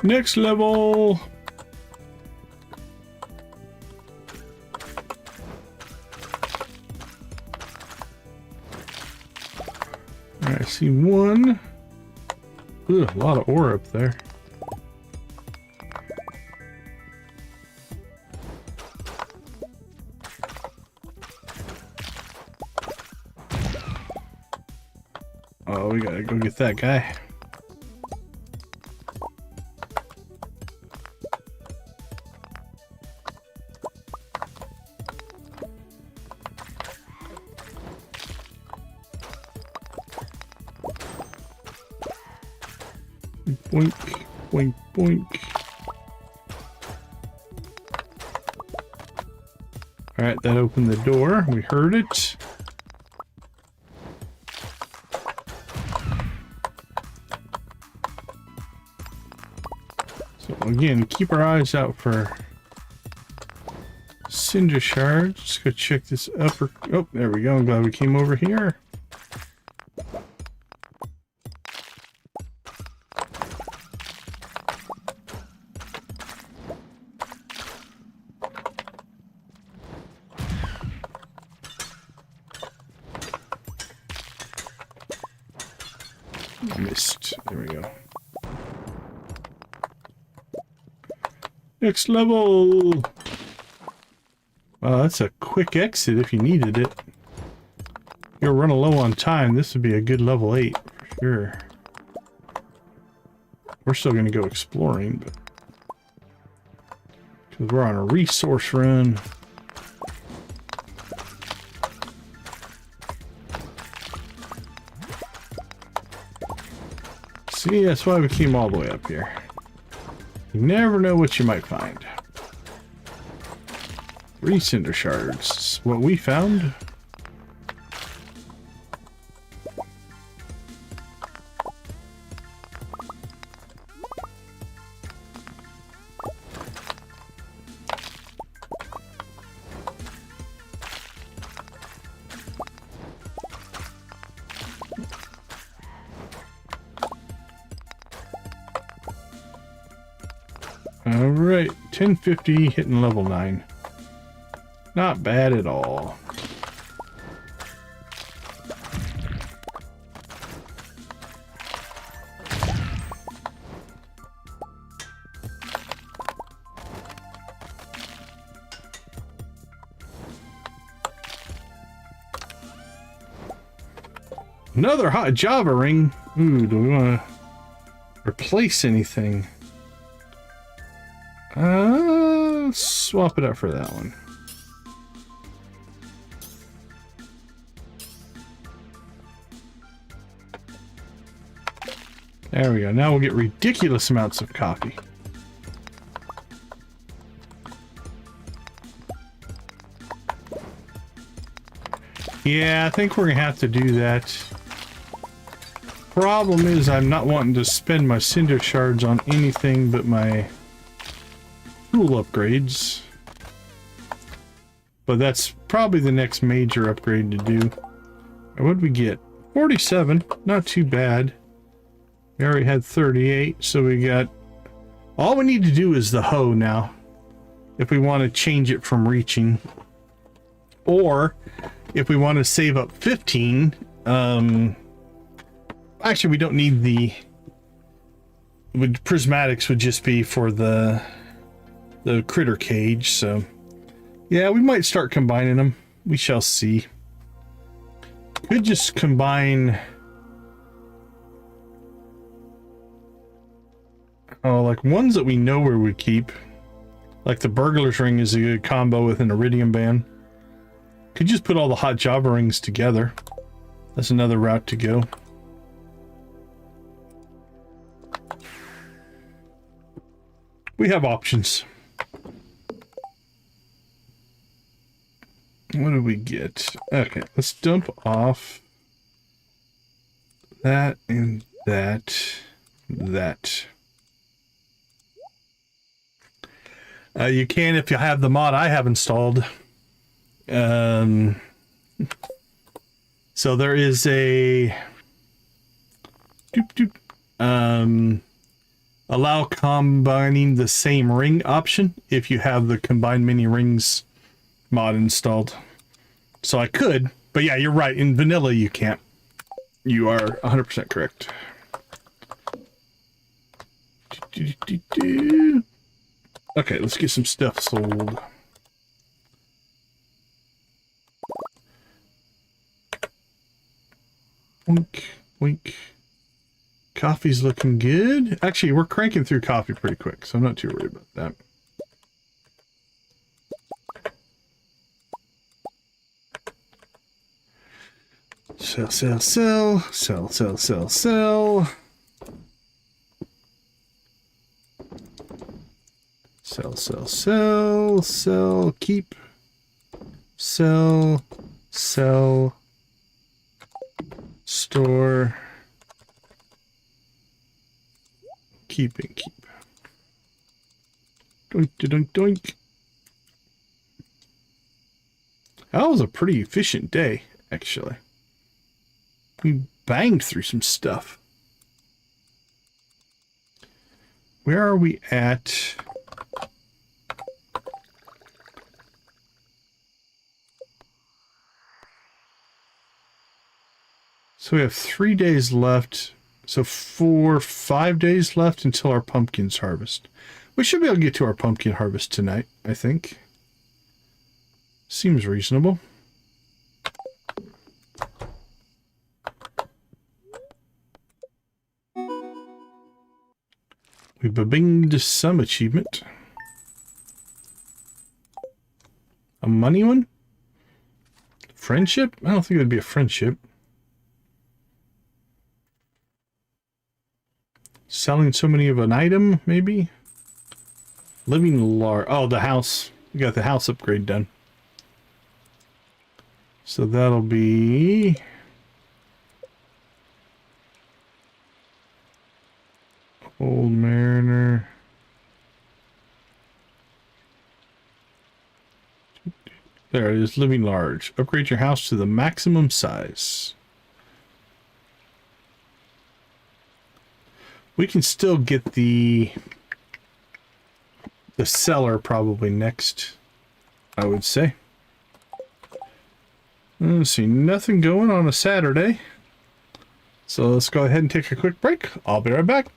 Next level. I see one. Ooh, a lot of ore up there. Oh, we gotta go get that guy. Boink, boink, boink. Alright, that opened the door. We heard it. So again, keep our eyes out for cinder shards. Let's go check this upper... Oh, there we go. I'm glad we came over here. Missed. There we go. Next level. Well, that's a quick exit if you needed it. You're running low on time. This would be a good level 8 for sure. We're still going to go exploring, but because we're on a resource run. See, that's why we came all the way up here. You never know what you might find. 3 cinder shards. What we found. Alright, 1050 hitting level 9. Not bad at all. Another hot Java ring. Ooh, do we want to replace anything? Swap it out for that one. There we go. Now we'll get ridiculous amounts of coffee. Yeah, I think we're gonna have to do that. Problem is, I'm not wanting to spend my cinder shards on anything but my tool upgrades. But that's probably the next major upgrade to do. What did we get? 47, not too bad. We already had 38, so we got... All we need to do is the hoe now, if we want to change it from reaching. Or, if we want to save up 15, actually we don't need the... Prismatics would just be for the critter cage, so... Yeah, we might start combining them. We shall see. Could just combine... Oh, like ones that we know where we keep. Like the burglar's ring is a good combo with an iridium band. Could just put all the hot Java rings together. That's another route to go. We have options. What did we get? Okay, let's dump off that and that. You can if you have the mod I have installed. So there is a allow combining the same ring option if you have the combine mini rings mod installed. So I could, but yeah, you're right. In vanilla, you can't. You are 100% correct. Okay, let's get some stuff sold. Wink, wink. Coffee's looking good. Actually, we're cranking through coffee pretty quick, so I'm not too worried about that. Sell, sell, sell, sell, sell, sell, sell. Sell, sell, sell, sell, keep. Sell, sell, store. Keep and keep. Doink, doink, doink. That was a pretty efficient day, actually. We banged through some stuff. Where are we at? So we have 3 days left. So 5 days left until our pumpkins harvest. We should be able to get to our pumpkin harvest tonight, I think. Seems reasonable. We binged some achievement. A money one? Friendship? I don't think it would be a friendship. Selling so many of an item, maybe? Living large. Oh, the house. We got the house upgrade done. So that'll be... Old Mariner. There it is, living large. Upgrade your house to the maximum size. We can still get the cellar probably next, I would say. Let's see, nothing going on a Saturday. So let's go ahead and take a quick break. I'll be right back.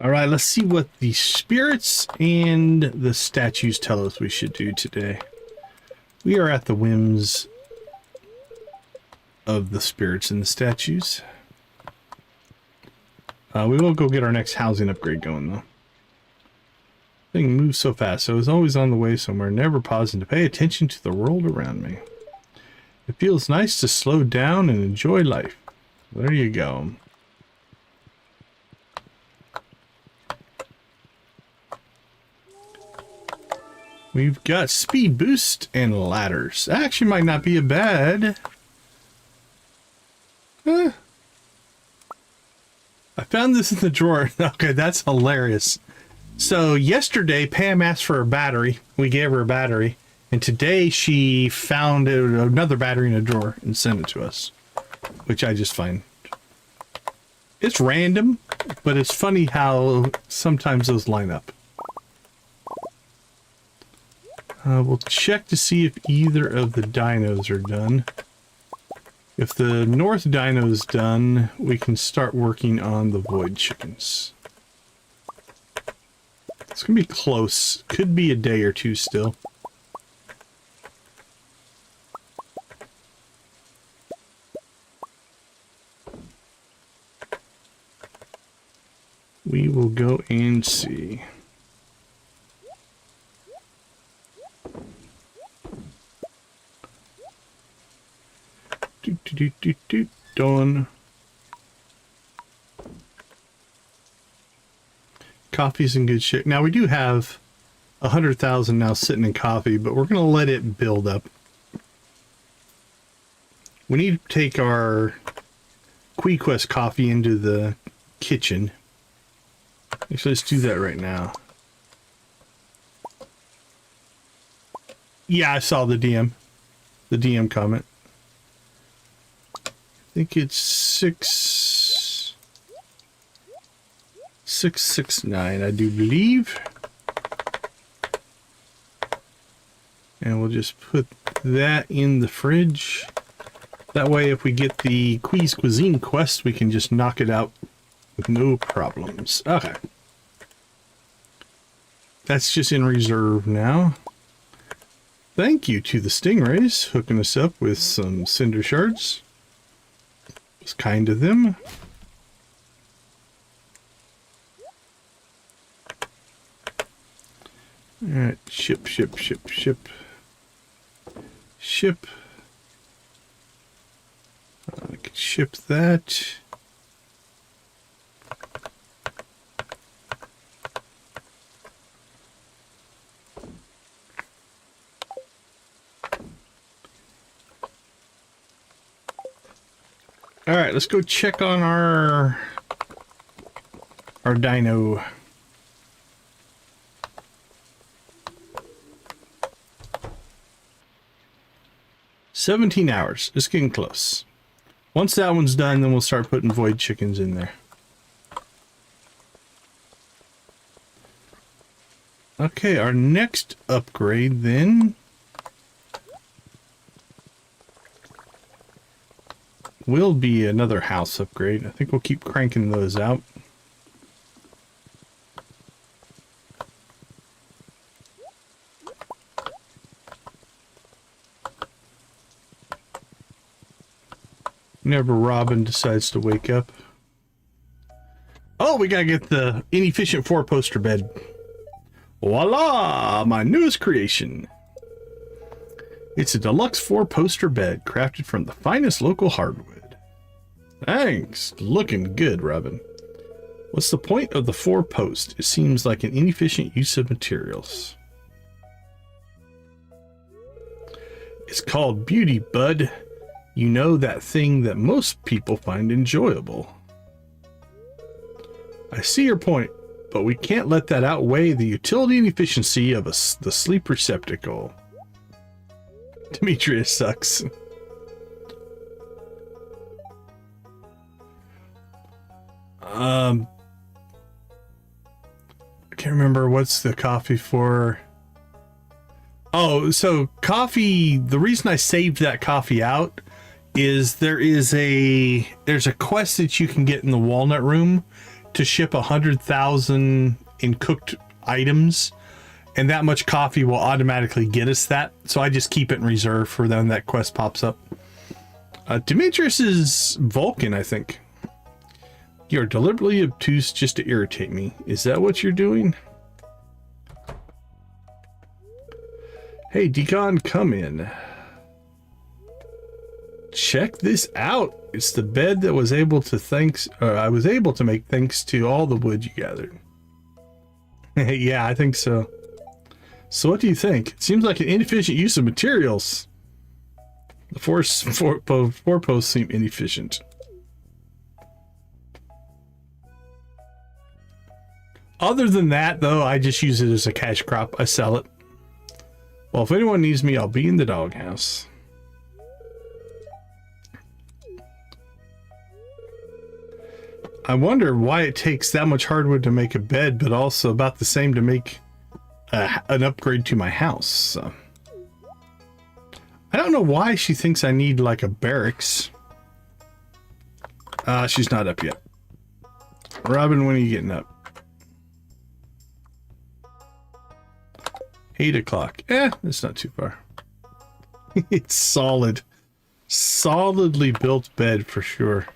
All right, let's see what the spirits and the statues tell us we should do today. We are at the whims of the spirits and the statues. We will go get our next housing upgrade going, though. Thing moves so fast, so it's always on the way somewhere, never pausing to pay attention to the world around me. It feels nice to slow down and enjoy life. There you go. We've got speed boost and ladders. That actually might not be a bad. I found this in the drawer. Okay, that's hilarious. So yesterday, Pam asked for a battery. We gave her a battery. And today she found another battery in a drawer and sent it to us. Which I just find. It's random, but it's funny how sometimes those line up. We'll check to see if either of the dinos are done. If the north dino's done, we can start working on the void chickens. It's gonna be close. Could be a day or two still. We will go and see. Done. Coffee's in good shape. Now we do have 100,000 now sitting in coffee, but we're gonna let it build up. We need to take our QueQuest coffee into the kitchen. Actually, let's do that right now. Yeah, I saw the DM comment. I think it's 669, I do believe. And we'll just put that in the fridge. That way, if we get the Quiz Cuisine quest, we can just knock it out with no problems. Okay. That's just in reserve now. Thank you to the Stingrays hooking us up with some cinder shards. It was kind of them. Alright, ship. I can ship that. All right, let's go check on our dino. $17 hours. It's getting close. Once that one's done, then we'll start putting void chickens in there. Okay, our next upgrade then will be another house upgrade. I think we'll keep cranking those out. Whenever Robin decides to wake up. Oh, we gotta get the inefficient 4-poster bed. Voila! My newest creation. It's a deluxe 4-poster bed crafted from the finest local hardwood. Thanks. Looking good, Robin. What's the point of the 4-post? It seems like an inefficient use of materials. It's called beauty, bud. You know, that thing that most people find enjoyable. I see your point, but we can't let that outweigh the utility and efficiency of the sleep receptacle. Demetrius sucks. I can't remember what's the coffee for. Oh, so coffee, the reason I saved that coffee out is there's a quest that you can get in the Walnut room to ship 100,000 in cooked items, and that much coffee will automatically get us that. So I just keep it in reserve for when that quest pops up. Demetrius is Vulcan, I think. You're deliberately obtuse just to irritate me. Is that what you're doing? Hey, Deacon, come in. Check this out. It's the bed that was able to I was able to make thanks to all the wood you gathered. Yeah, I think so. So what do you think? It seems like an inefficient use of materials. The four posts seem inefficient. Other than that, though, I just use it as a cash crop. I sell it. Well, if anyone needs me, I'll be in the doghouse. I wonder why it takes that much hardwood to make a bed, but also about the same to make an upgrade to my house. So. I don't know why she thinks I need like a barracks. She's not up yet. Robin, when are you getting up? 8 o'clock. It's not too far. It's solid. Solidly built bed for sure.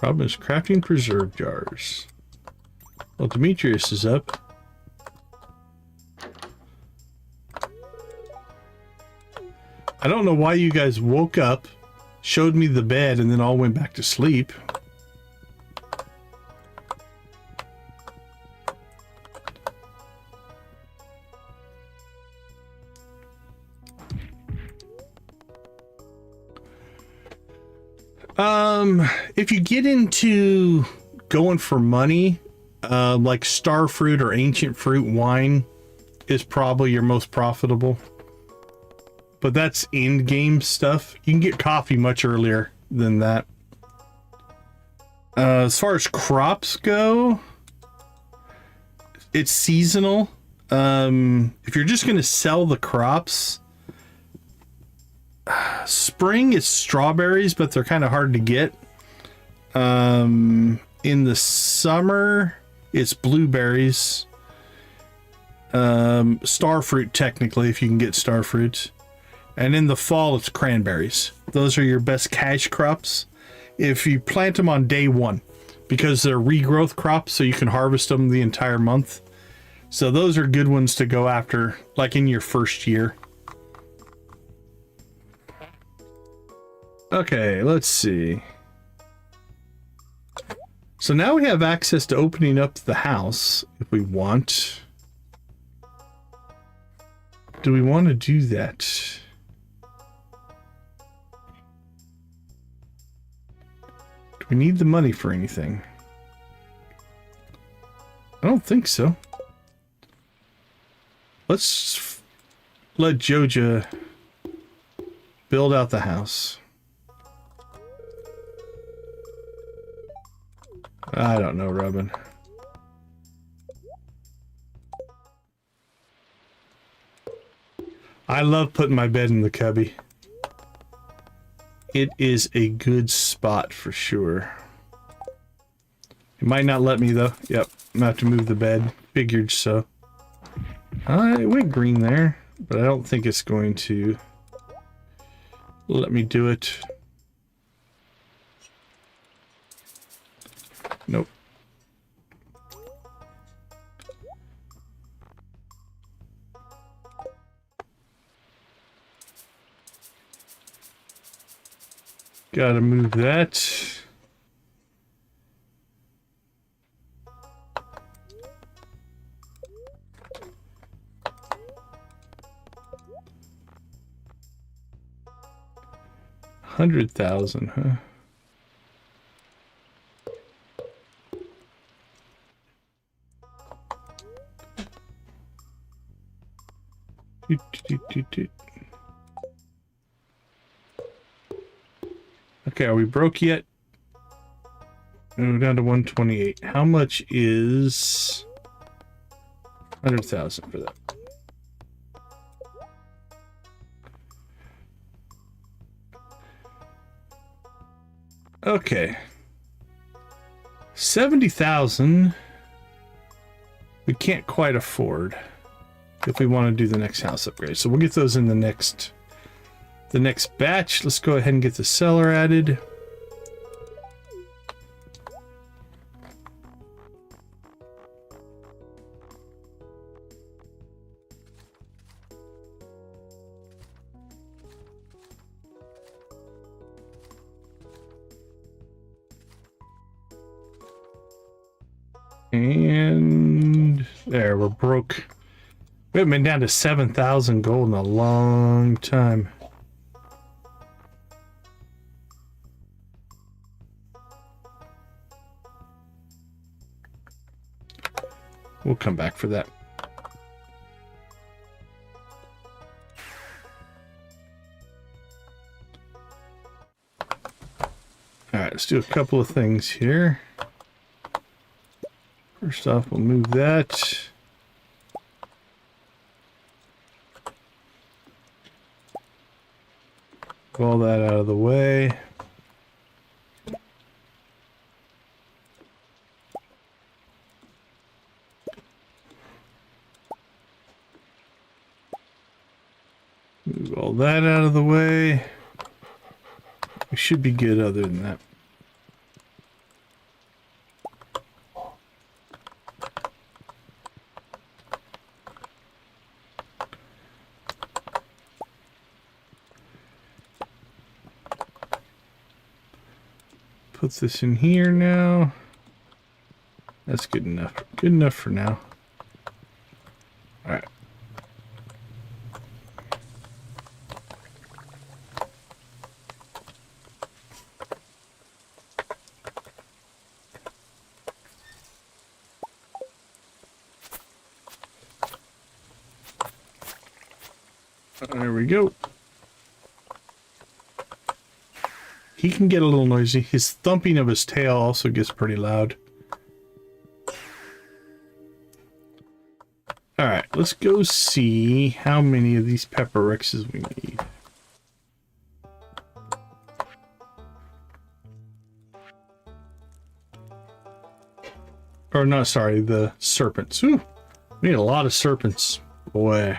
Robin is crafting preserve jars. Well, Demetrius is up. I don't know why you guys woke up, showed me the bed, and then all went back to sleep. If you get into going for money, like star fruit or ancient fruit wine is probably your most profitable. But that's in-game stuff. You can get coffee much earlier than that. As far as crops go, it's seasonal. If you're just going to sell the crops, spring is strawberries, but they're kind of hard to get. In the summer, it's blueberries. Star fruit, technically, if you can get star fruit. And in the fall, it's cranberries. Those are your best cash crops if you plant them on day one, because they're regrowth crops, so you can harvest them the entire month. So those are good ones to go after, like in your first year. Okay, let's see. So now we have access to opening up the house if we want. Do we want to do that? Do we need the money for anything? I don't think so. Let's let Joja build out the house. I don't know, Robin. I love putting my bed in the cubby. It is a good spot for sure. It might not let me though. Yep, I'm gonna have to move the bed. Figured so. It went green there, but I don't think it's going to let me do it. Nope. Gotta move that. $100,000, huh? Okay, are we broke yet? No, we're down to 128. How much is 100,000 for that? Okay. 70,000 we can't quite afford if we want to do the next house upgrade. So we'll get those in the next batch. Let's go ahead and get the cellar added. And there, we're broke. We haven't been down to 7,000 gold in a long time. We'll come back for that. All right, let's do a couple of things here. First off, we'll move that. All that out of the way. Move all that out of the way. We should be good other than that. Put this in here now. That's good enough. Good enough for now. All right. There we go. He can get a little noisy. His thumping of his tail also gets pretty loud. Alright, let's go see how many of these pepper rexes we need. Or no, sorry, the serpents. Ooh, we need a lot of serpents. Boy.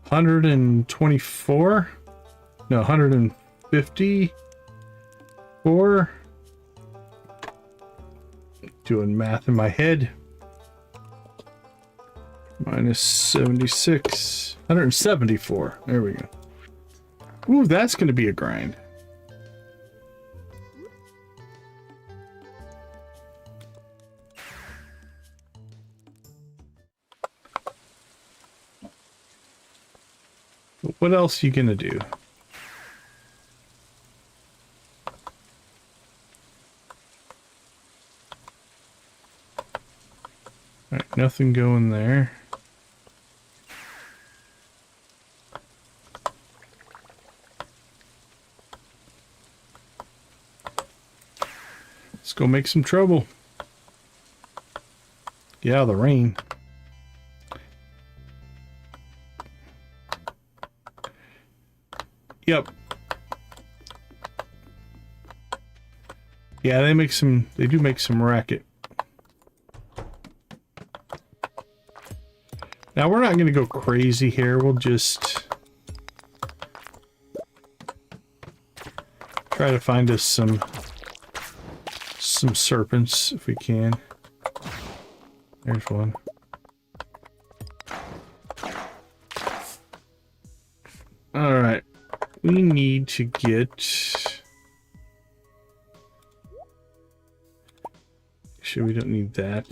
124? No, 154. Doing math in my head. Minus 76. 174. There we go. Ooh, that's going to be a grind. What else are you going to do? Alright, nothing going there. Let's go make some trouble. Get out of the rain. Yep. Yeah, they do make some racket. Now we're not going to go crazy here. We'll just try to find us some serpents if we can. There's one. All right. We need to get... Actually, we don't need that.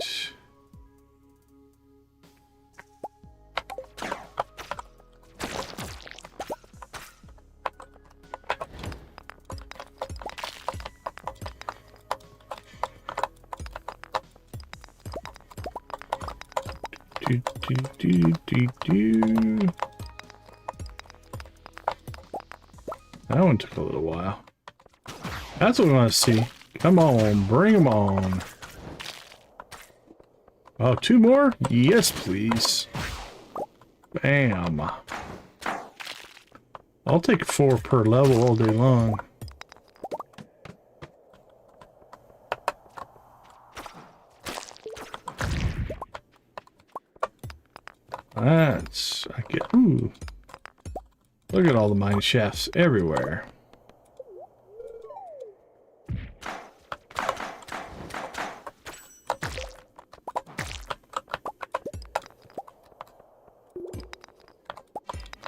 That one took a little while. That's what we want to see. Come on, bring them on. Oh, 2 more? Yes, please. Bam. I'll take 4 per level all day long. That's... I get... Ooh. Look at all the mine shafts everywhere.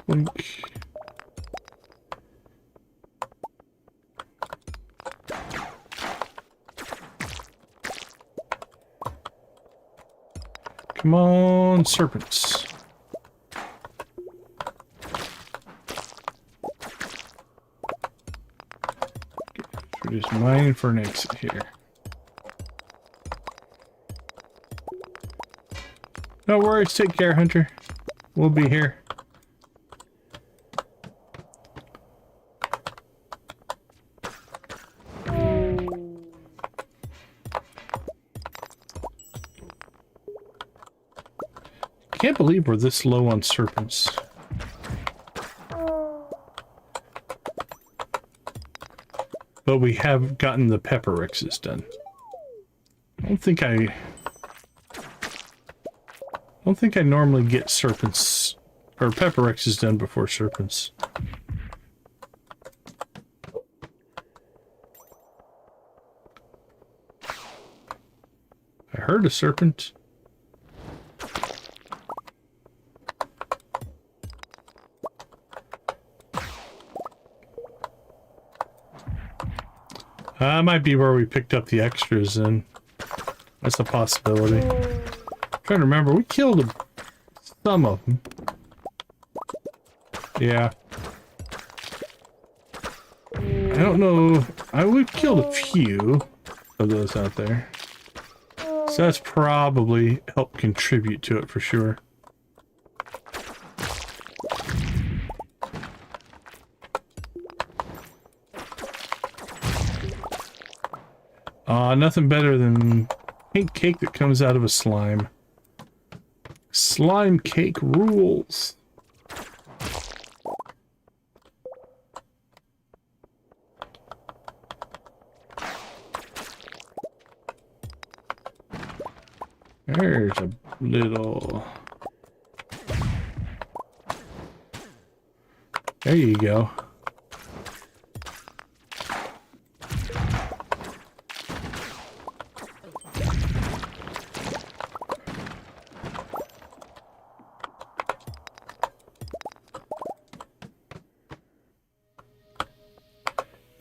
Blink. Come on, serpents. We're just mining for an exit here. No worries, take care, Hunter. We'll be here. Can't believe we're this low on serpents. but we have gotten the pepper X's done. I don't think I normally get serpents or pepper X's done before serpents. I heard a serpent. Might be where we picked up the extras, and that's a possibility. I'm trying to remember, we killed some of them. Yeah. I don't know. We've killed a few of those out there. So that's probably helped contribute to it for sure. Nothing better than pink cake that comes out of a slime. Slime cake rules. There's a little... There you go.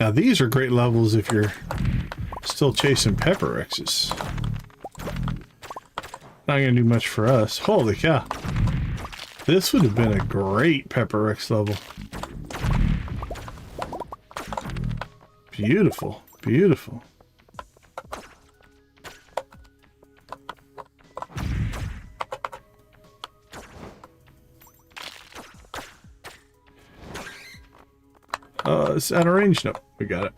Now these are great levels if you're still chasing pepper X's. Not gonna do much for us. Holy cow. This would have been a great pepper X level. Beautiful, beautiful. It's out of range. No, we got it.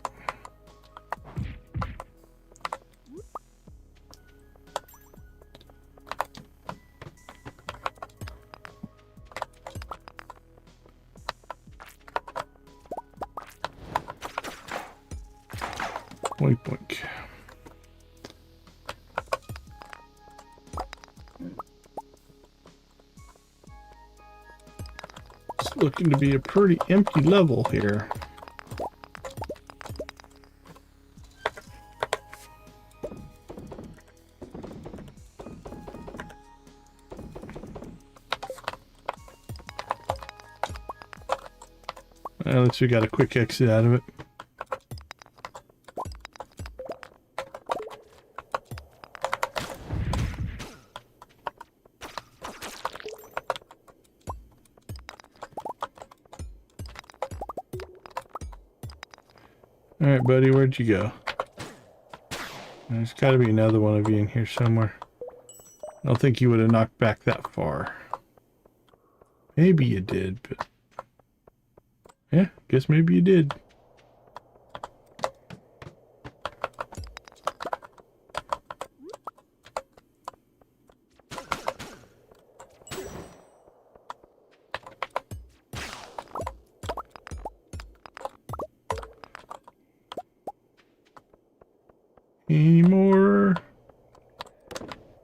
Boink, boink. It's looking to be a pretty empty level here. At least we got a quick exit out of it. Alright, buddy, where'd you go? There's gotta be another one of you in here somewhere. I don't think you would have knocked back that far. Maybe you did, but... yeah, guess maybe you did. Any more?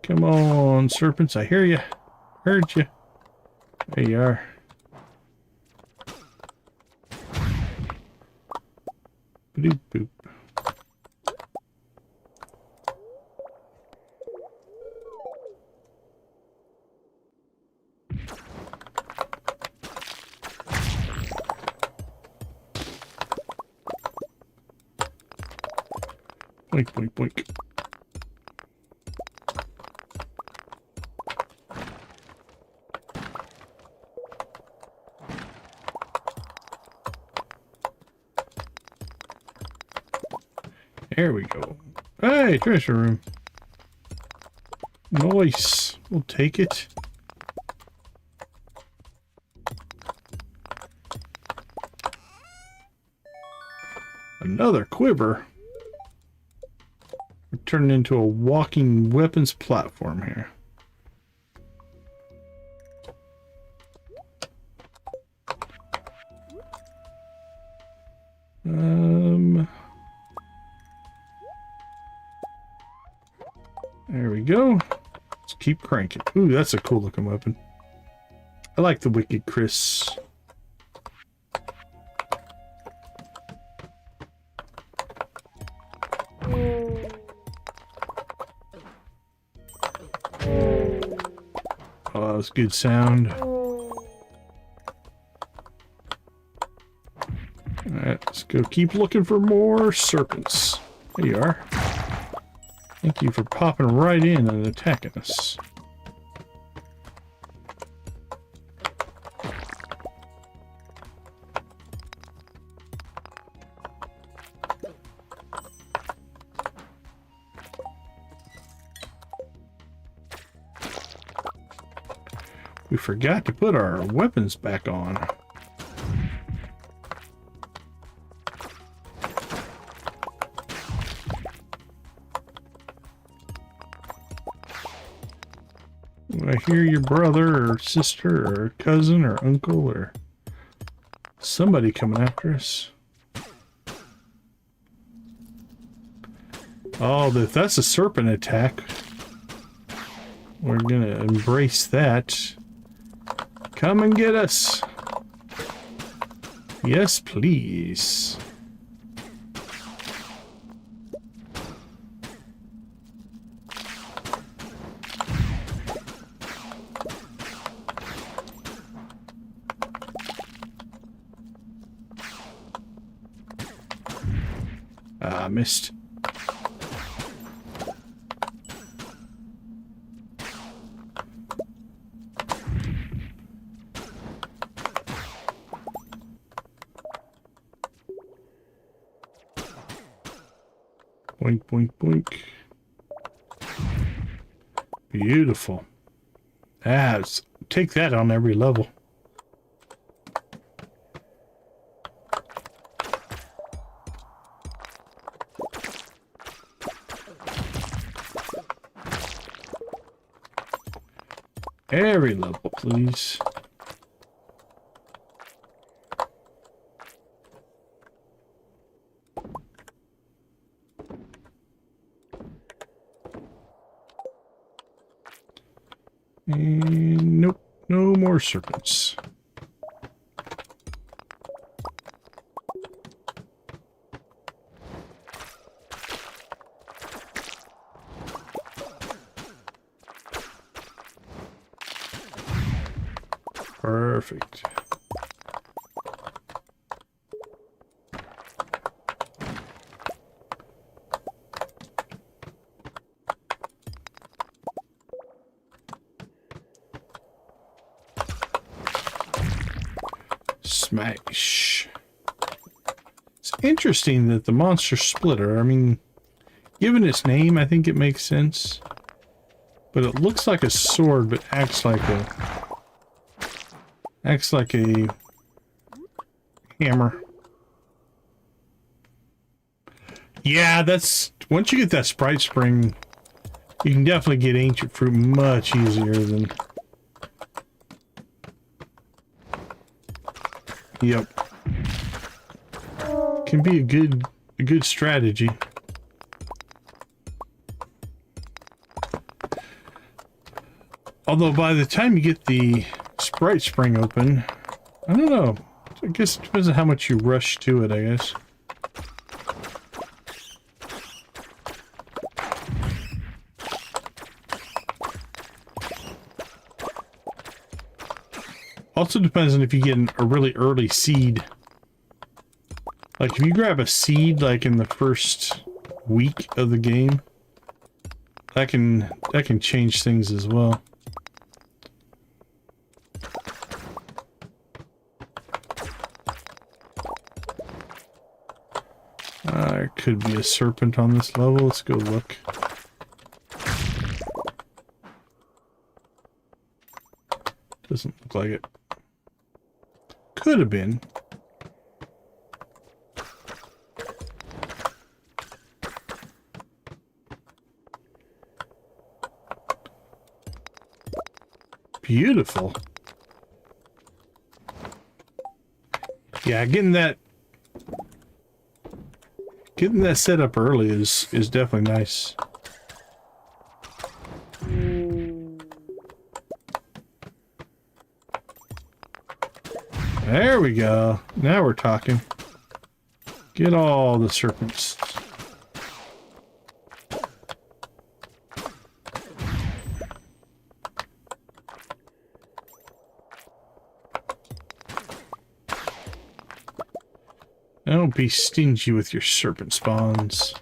Come on, serpents, I hear you. Heard you. There you are. Boop, boop. Boink, boink, boink. There we go. Hey, treasure room. Nice. We'll take it. Another quiver. We're turning into a walking weapons platform here. we go. Let's keep cranking. Ooh, that's a cool looking weapon. I like the Wicked Chris. Oh, that was good sound. Alright, let's go keep looking for more serpents. There you are. Thank you for popping right in and attacking us. We forgot to put our weapons back on. I hear your brother or sister or cousin or uncle or somebody coming after us. Oh, if that's a serpent attack, we're gonna embrace that. Come and get us. Yes, please. Ah, missed. Boink, boink, boink. Beautiful. Ah, take that on every level. Every level, please. And nope, no more serpents. Perfect. Smash. It's interesting that the monster splitter, I mean, given its name, I think it makes sense. But it looks like a sword, but acts like a hammer. Yeah, that's once you get that sprite spring, you can definitely get ancient fruit much easier than. Yep. Can be a good strategy. Although by the time you get the sprite spring open, I don't know. I guess it depends on how much you rush to it, I guess. Also depends on if you get a really early seed. Like if you grab a seed like in the first week of the game, that can change things as well. There could be a serpent on this level. Let's go look. Doesn't look like it. Could have been. Beautiful. Yeah, getting that set up early is definitely nice. There we go. Now we're talking. Get all the serpents. Don't be stingy with your serpent spawns.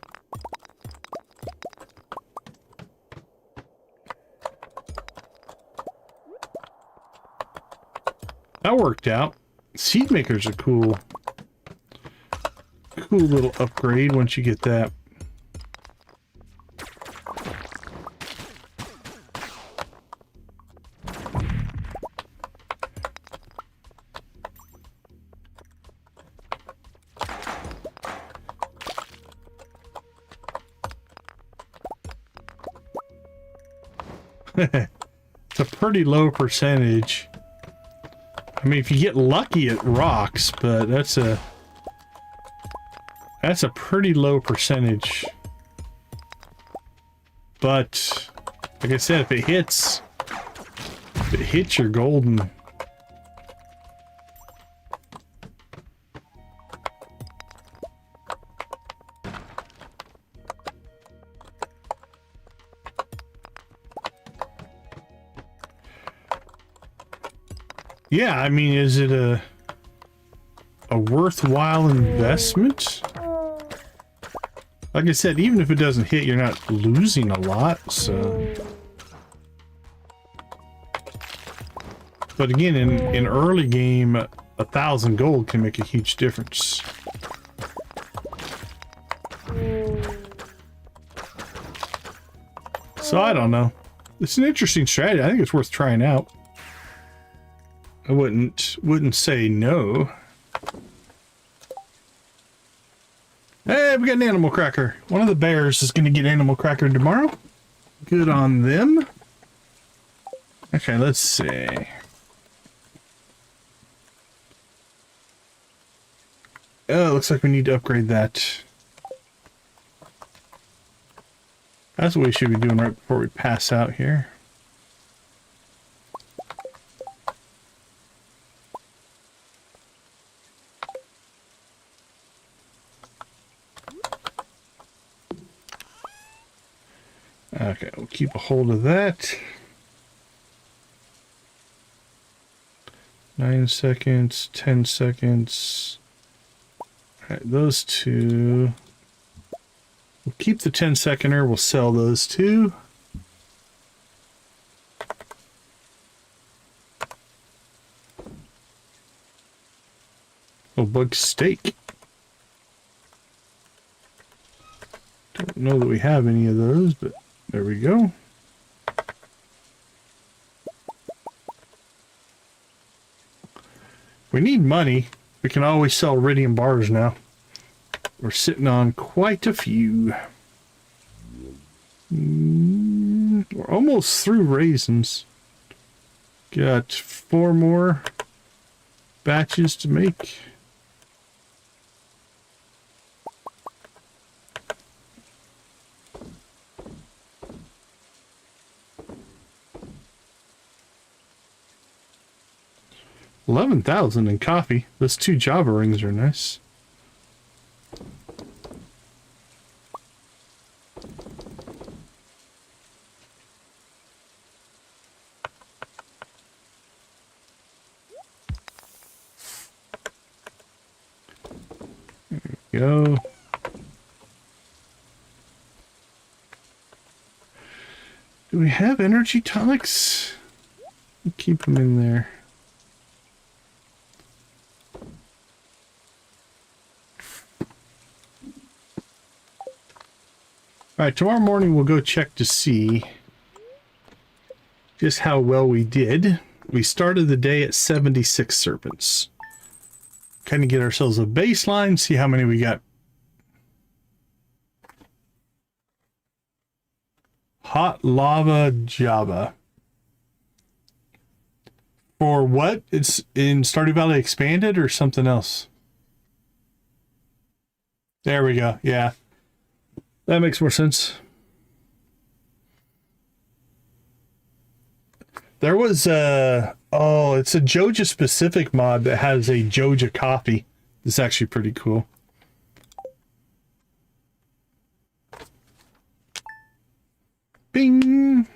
That worked out. Seed makers are cool. Cool little upgrade once you get that. It's a pretty low percentage. I mean, if you get lucky, it rocks, but that's a pretty low percentage. But like I said, if it hits, you're golden. Yeah, I mean, is it a worthwhile investment? Like I said, even if it doesn't hit, you're not losing a lot, so. But again, in early game, 1,000 gold can make a huge difference. So I don't know. It's an interesting strategy. I think it's worth trying out. I wouldn't say no. Hey, we got an animal cracker. One of the bears is going to get animal cracker tomorrow. Good on them. Okay, let's see. Oh, looks like we need to upgrade that. That's what we should be doing right before we pass out here. Okay, we'll keep a hold of that. 9 seconds, 10 seconds. Alright, those two. We'll keep the 10-seconder, we'll sell those two. Oh, bug steak. Don't know that we have any of those, but there we go. We need money. We can always sell iridium bars now. We're sitting on quite a few. We're almost through raisins. Got 4 more batches to make. $11,000 in coffee. Those 2 Java rings are nice. There we go. Do we have energy tonics? We'll keep them in there. Alright, tomorrow morning we'll go check to see just how well we did. We started the day at 76 serpents. Kind of get ourselves a baseline, see how many we got. Hot lava Java. For what? It's in Stardew Valley Expanded or something else? There we go, yeah. That makes more sense. There was Oh, it's a Joja specific mod that has a Joja coffee. It's actually pretty cool. Bing!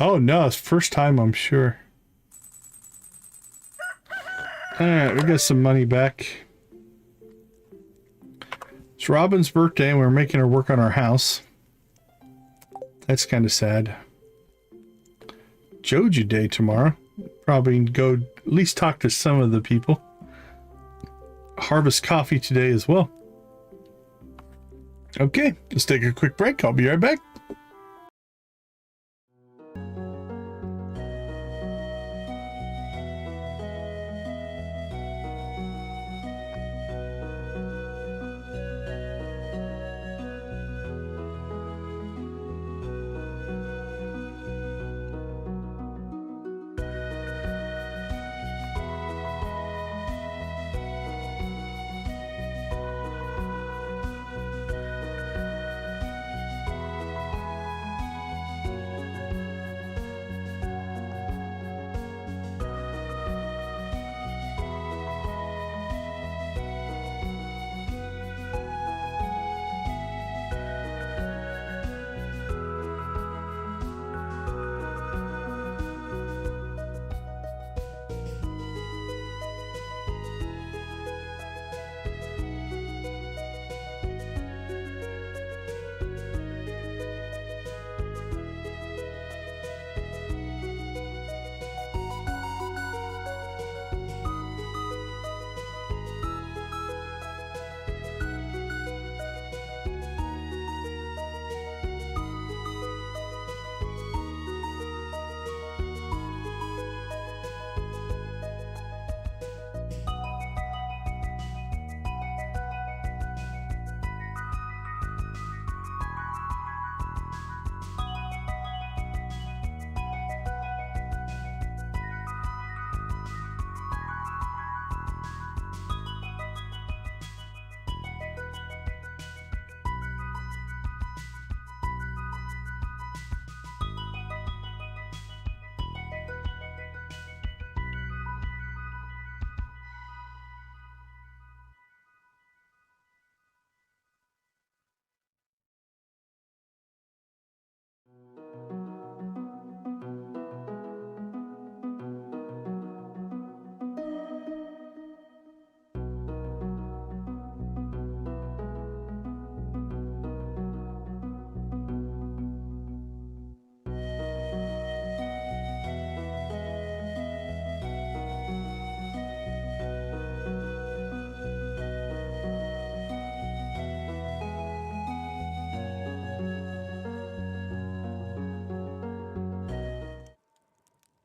Oh no, it's first time, I'm sure. Alright, we got some money back. It's Robin's birthday and we're making her work on our house. That's kind of sad. Joja Day tomorrow. Probably go at least talk to some of the people. Harvest coffee today as well. Okay, let's take a quick break. I'll be right back.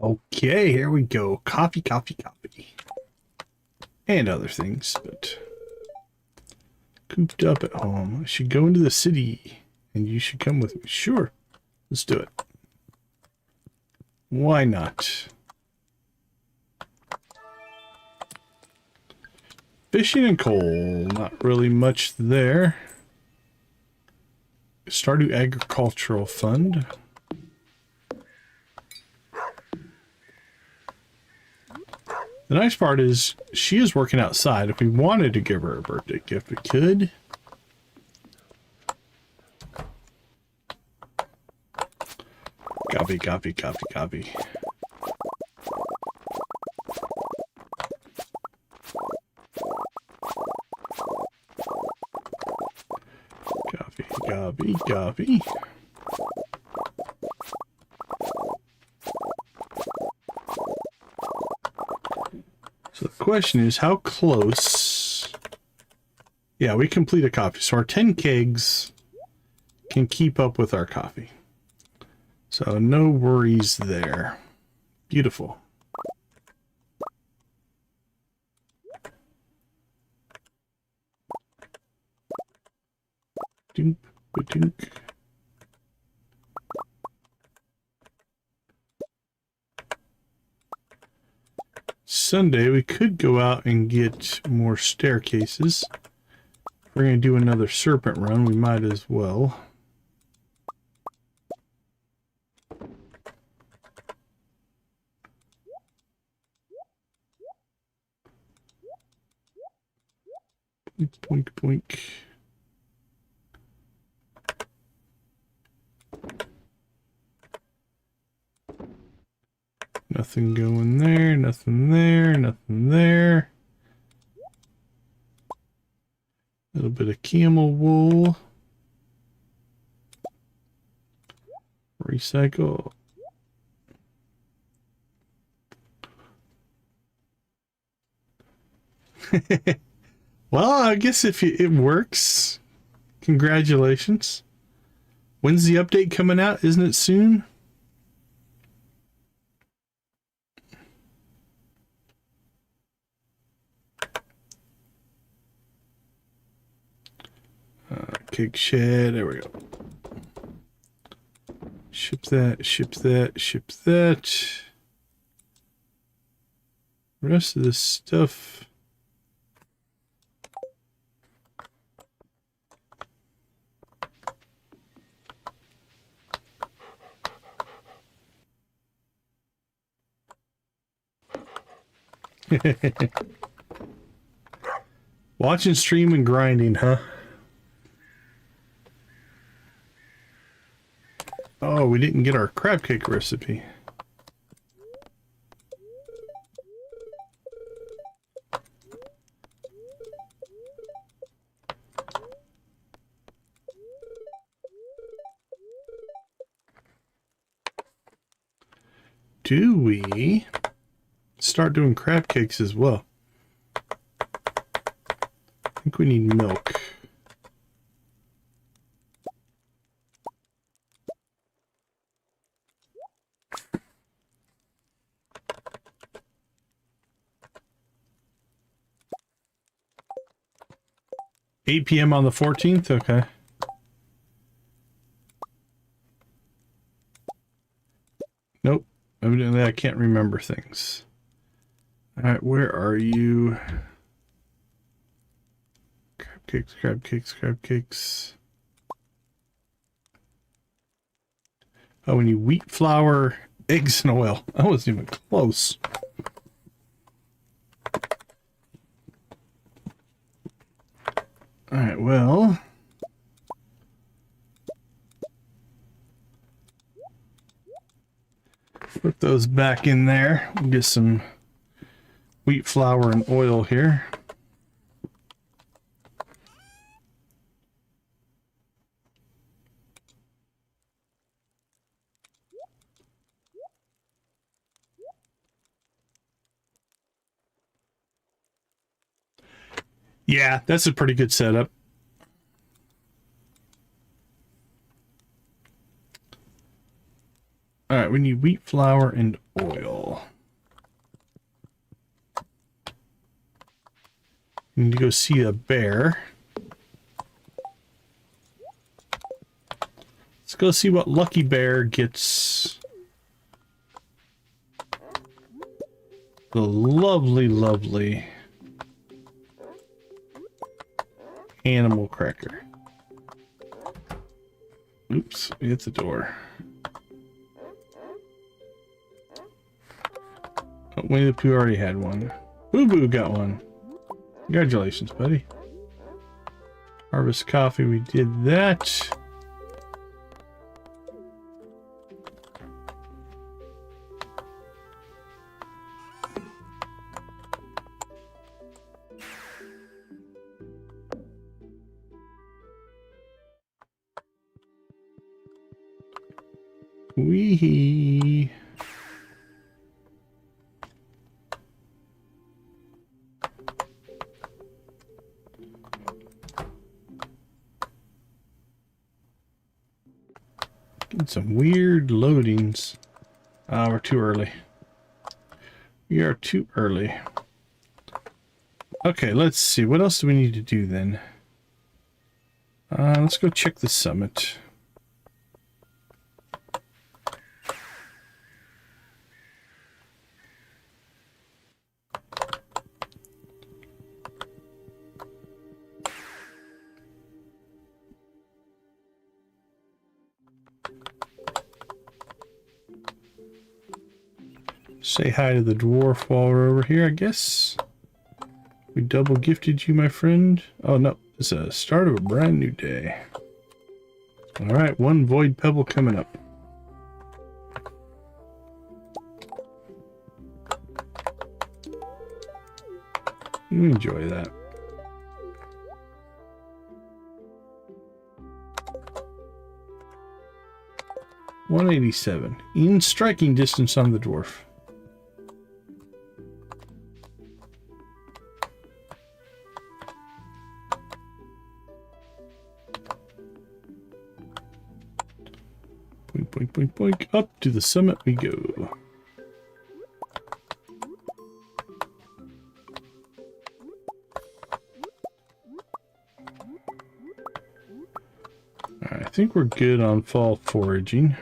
Okay, here we go. Coffee, coffee, coffee. And other things, but cooped up at home. I should go into the city and you should come with me. Sure. Let's do it. Why not? Fishing and coal. Not really much there. Stardew Agricultural Fund. The nice part is she is working outside. If we wanted to give her a birthday gift, we could. Copy, copy, copy, copy. Copy, copy, copy. So the question is, how close? Yeah, we complete a coffee. So our 10 kegs can keep up with our coffee. So no worries there. Beautiful. Dink, dink. Sunday, we could go out and get more staircases. We're going to do another serpent run. We might as well. Boink, boink. Nothing going there, nothing there, nothing there. A little bit of camel wool. Recycle. Well, I guess if it works, congratulations. When's the update coming out? Isn't it soon? Cake shed, there we go. Ship that, ship that, ship that. Rest of this stuff. Watching, stream, and grinding, huh? Oh, we didn't get our crab cake recipe. Do we start doing crab cakes as well? I think we need milk. $8 p.m. on the 14th? Okay. Nope. Evidently I can't remember things. Alright, where are you? Crab cakes, crab cakes, crab cakes. Oh, we need wheat flour, eggs, and oil. I wasn't even close. Alright, well. Put those back in there. We'll get some wheat flour and oil here. Yeah, that's a pretty good setup. All right, we need wheat flour and oil. We need to go see a bear. Let's go see what Lucky Bear gets. The lovely, lovely animal cracker. Oops, we hit the door. Oh, Winnie the Pooh already had one. Boo Boo got one. Congratulations, buddy. Harvest coffee, we did that. Wee. Getting some weird loadings. We're too early. We are too early. Okay, let's see. What else do we need to do then? Let's go check the summit. Say hi to the dwarf while we're over here, I guess. We double gifted you, my friend. Oh no, it's a start of a brand new day. All right, one void pebble coming up. Enjoy that. $187 in striking distance on the dwarf. Boink, boink, boink, boink. Up to the summit we go. Alright, I think we're good on fall foraging.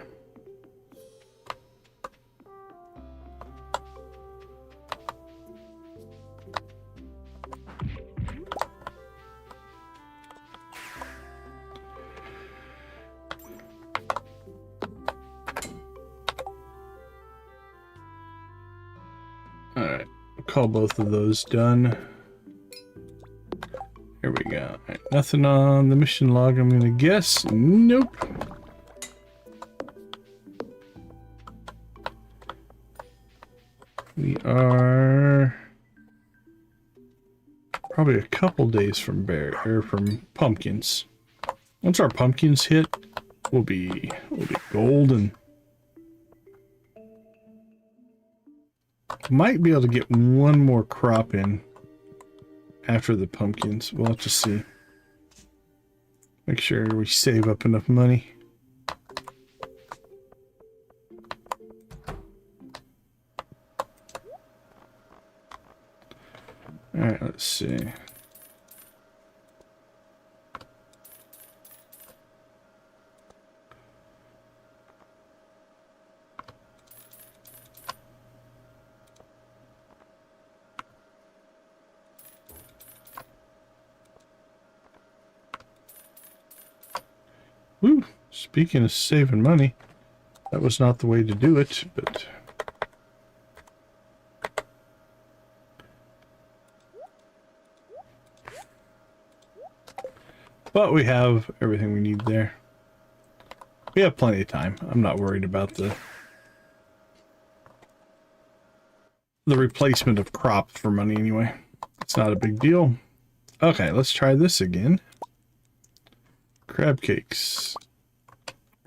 Alright, I'll call both of those done. Here we go. Right, nothing on the mission log, I'm gonna guess. Nope. We are probably a couple days from from pumpkins. Once our pumpkins hit, we'll be golden. Might be able to get one more crop in after the pumpkins. We'll have to see. Make sure we save up enough money. Alright, let's see. Woo! Speaking of saving money, that was not the way to do it, but we have everything we need there. We have plenty of time. I'm not worried about the replacement of crops for money anyway. It's not a big deal. Okay, let's try this again. Crab cakes.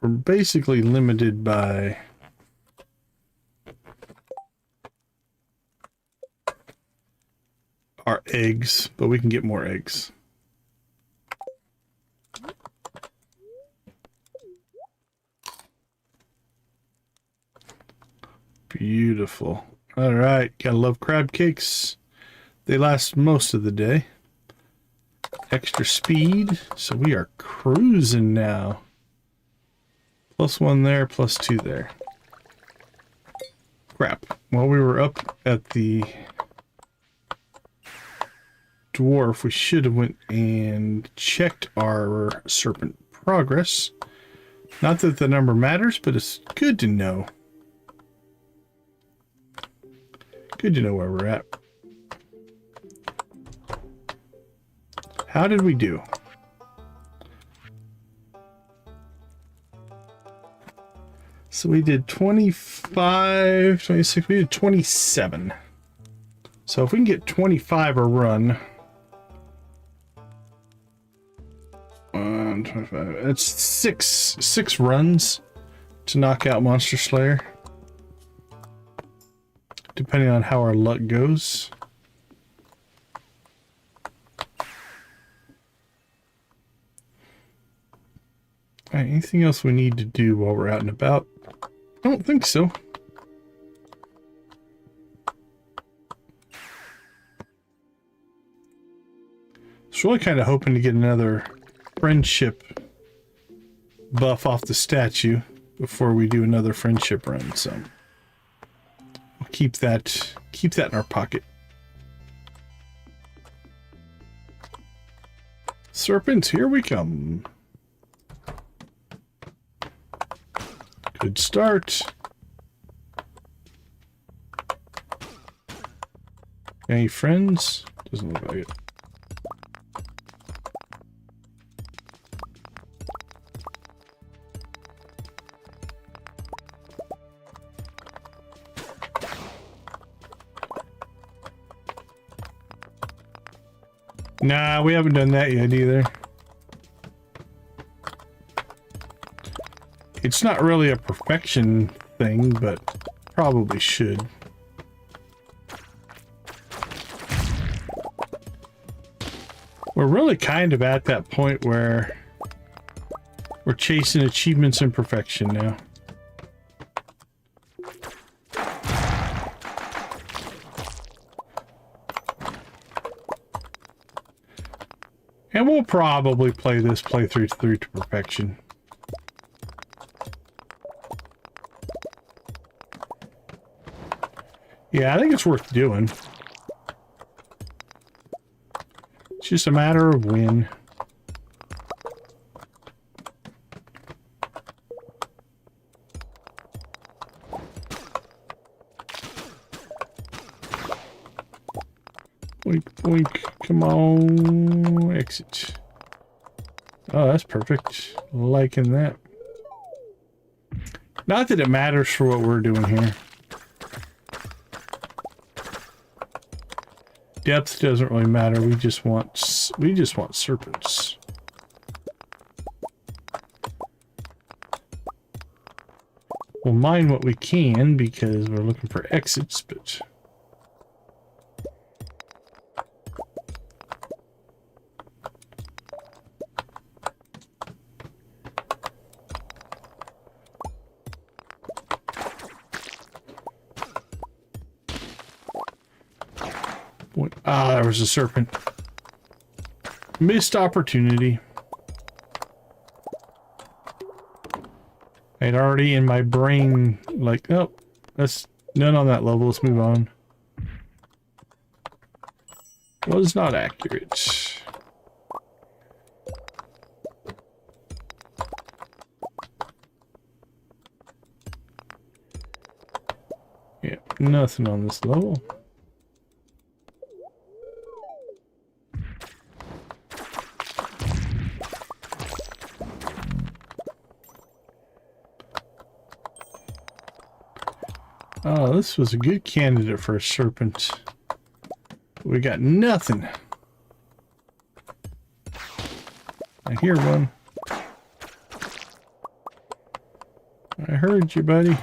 We're basically limited by our eggs, but we can get more eggs. Beautiful. All right, gotta love crab cakes. They last most of the day. Extra speed, so we are cruising now. +1 there, +2 there. Crap. While we were up at the dwarf, we should have went and checked our serpent progress. Not that the number matters, but it's good to know. Good to know where we're at. How did we do? So we did 25, 26, we did 27. So if we can get 25 a run. 25. That's six runs to knock out Monster Slayer. Depending on how our luck goes. Alright, anything else we need to do while we're out and about? I don't think so. I was really kind of hoping to get another friendship buff off the statue before we do another friendship run, so we'll keep that in our pocket. Serpents, here we come. Good start. Any friends? Doesn't look like it. Nah, we haven't done that yet either. It's not really a perfection thing, but probably should. We're really kind of at that point where we're chasing achievements in perfection now. And we'll probably play this playthrough through to perfection. Yeah, I think it's worth doing. It's just a matter of when. Boink, boink. Come on. Exit. Oh, that's perfect. Liking that. Not that it matters for what we're doing here. Depth doesn't really matter. We just want serpents. We'll mine what we can because we're looking for exits, but there was a serpent. Missed opportunity. I'd already in my brain, like, oh, that's none on that level. Let's move on. Was not accurate. Yeah, nothing on this level. Oh, this was a good candidate for a serpent. We got nothing. I hear one. I heard you, buddy.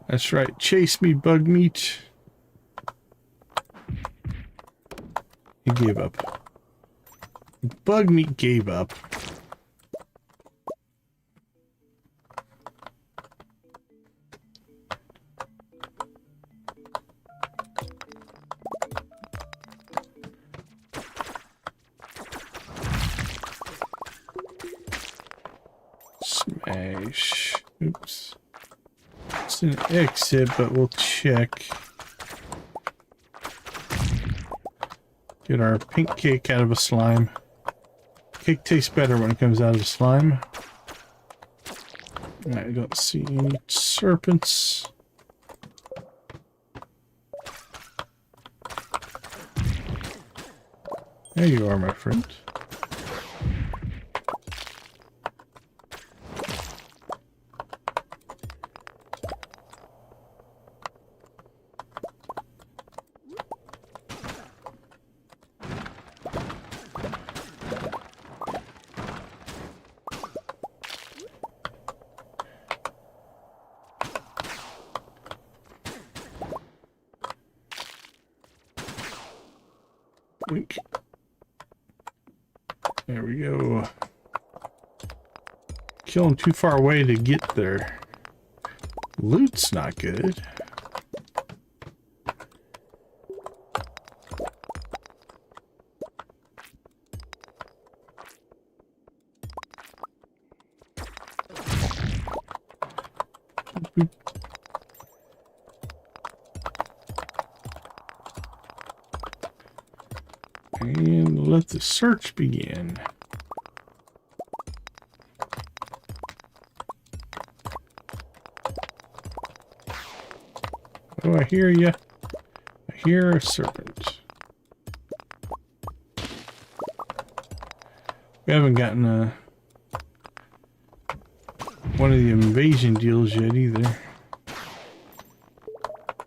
That's right. Chase me, bug meat. He gave up. Bug meat gave up. Smash. Oops. It's an exit, but we'll check. Get our pink cake out of a slime. Cake tastes better when it comes out of a slime. I don't see any serpents. There you are, my friend. Wink. There we go. Killing too far away to get there. Loot's not good. And let the search begin. Oh, I hear you. I hear a serpent. We haven't gotten one of the invasion deals yet either,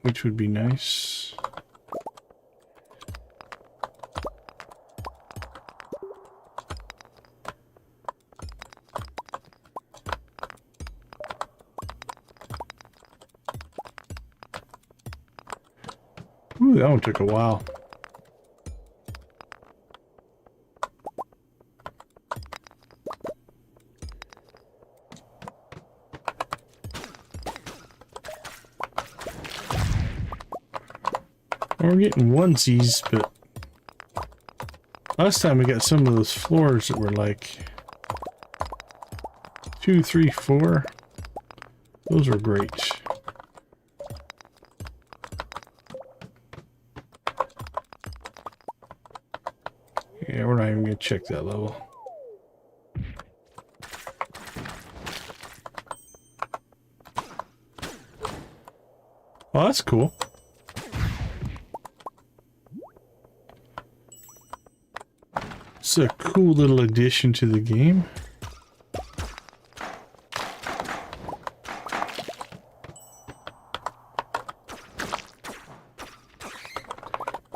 which would be nice. Ooh, that one took a while. We're getting onesies, but last time we got some of those floors that were like 2, 3, 4. Those were great. Yeah, we're not even gonna check that level. Oh, that's cool. It's a cool little addition to the game.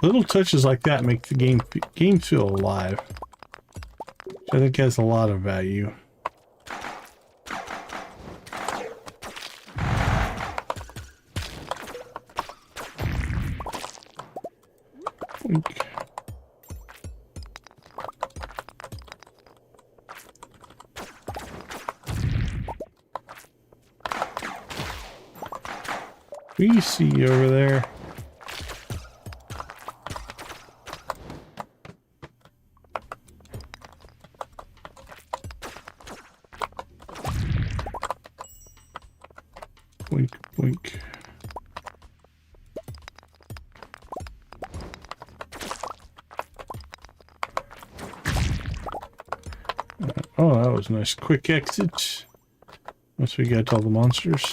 Little touches like that make the game feel alive, which I think has a lot of value. We see you over there. Blink, blink. Oh, that was a nice quick exit. Once we got all the monsters.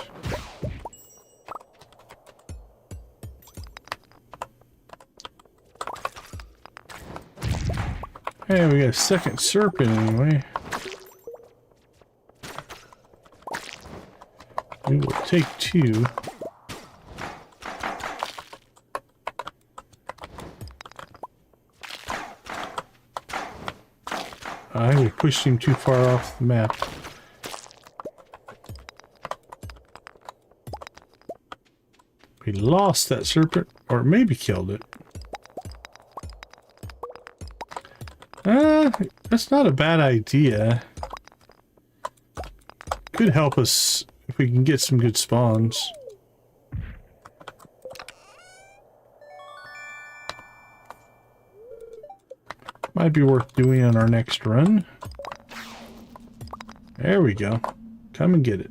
Hey, we got a second serpent anyway. We will take 2. We pushed him too far off the map. We lost that serpent, or maybe killed it. That's not a bad idea. Could help us if we can get some good spawns. Might be worth doing on our next run. There we go. Come and get it.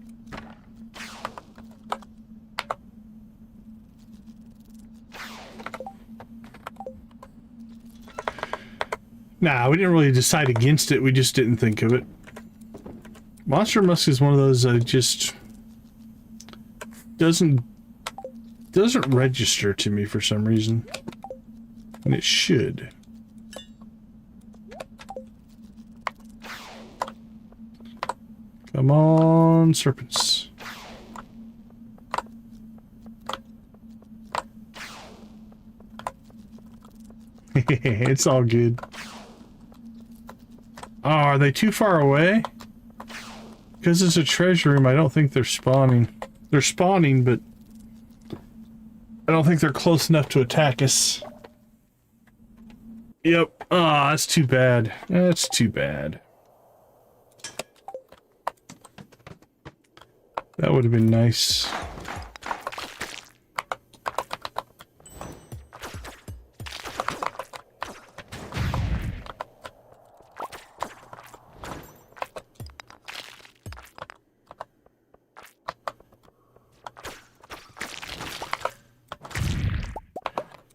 Nah, we didn't really decide against it. We just didn't think of it. Monster Musk is one of those that just doesn't register to me for some reason. And it should. Come on, serpents. It's all good. Oh, are they too far away? Because it's a treasure room, I don't think they're spawning. They're spawning, but I don't think they're close enough to attack us. Yep. Ah, that's too bad. That's too bad. That would have been nice.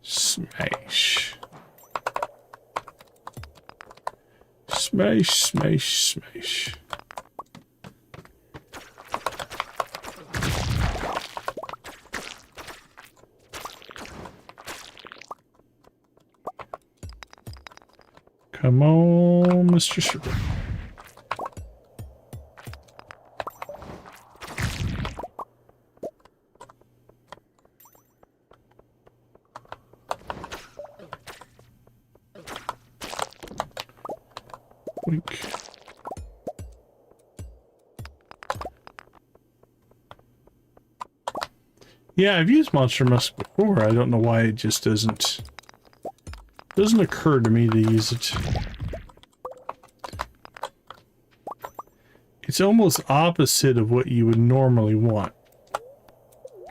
Smash. Smash, smash, smash. Come on, Mr. Sugar. Wink. Yeah, I've used Monster Musk before. I don't know why it just doesn't occur to me to use it. It's almost opposite of what you would normally want.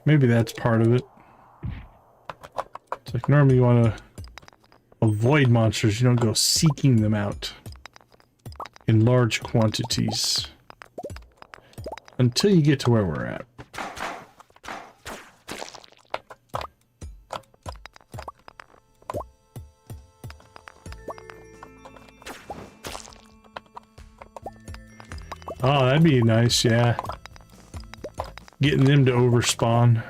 Maybe that's part of it. It's like normally you want to avoid monsters. You don't go seeking them out in large quantities until you get to where we're at. Oh, that'd be nice, yeah. Getting them to overspawn.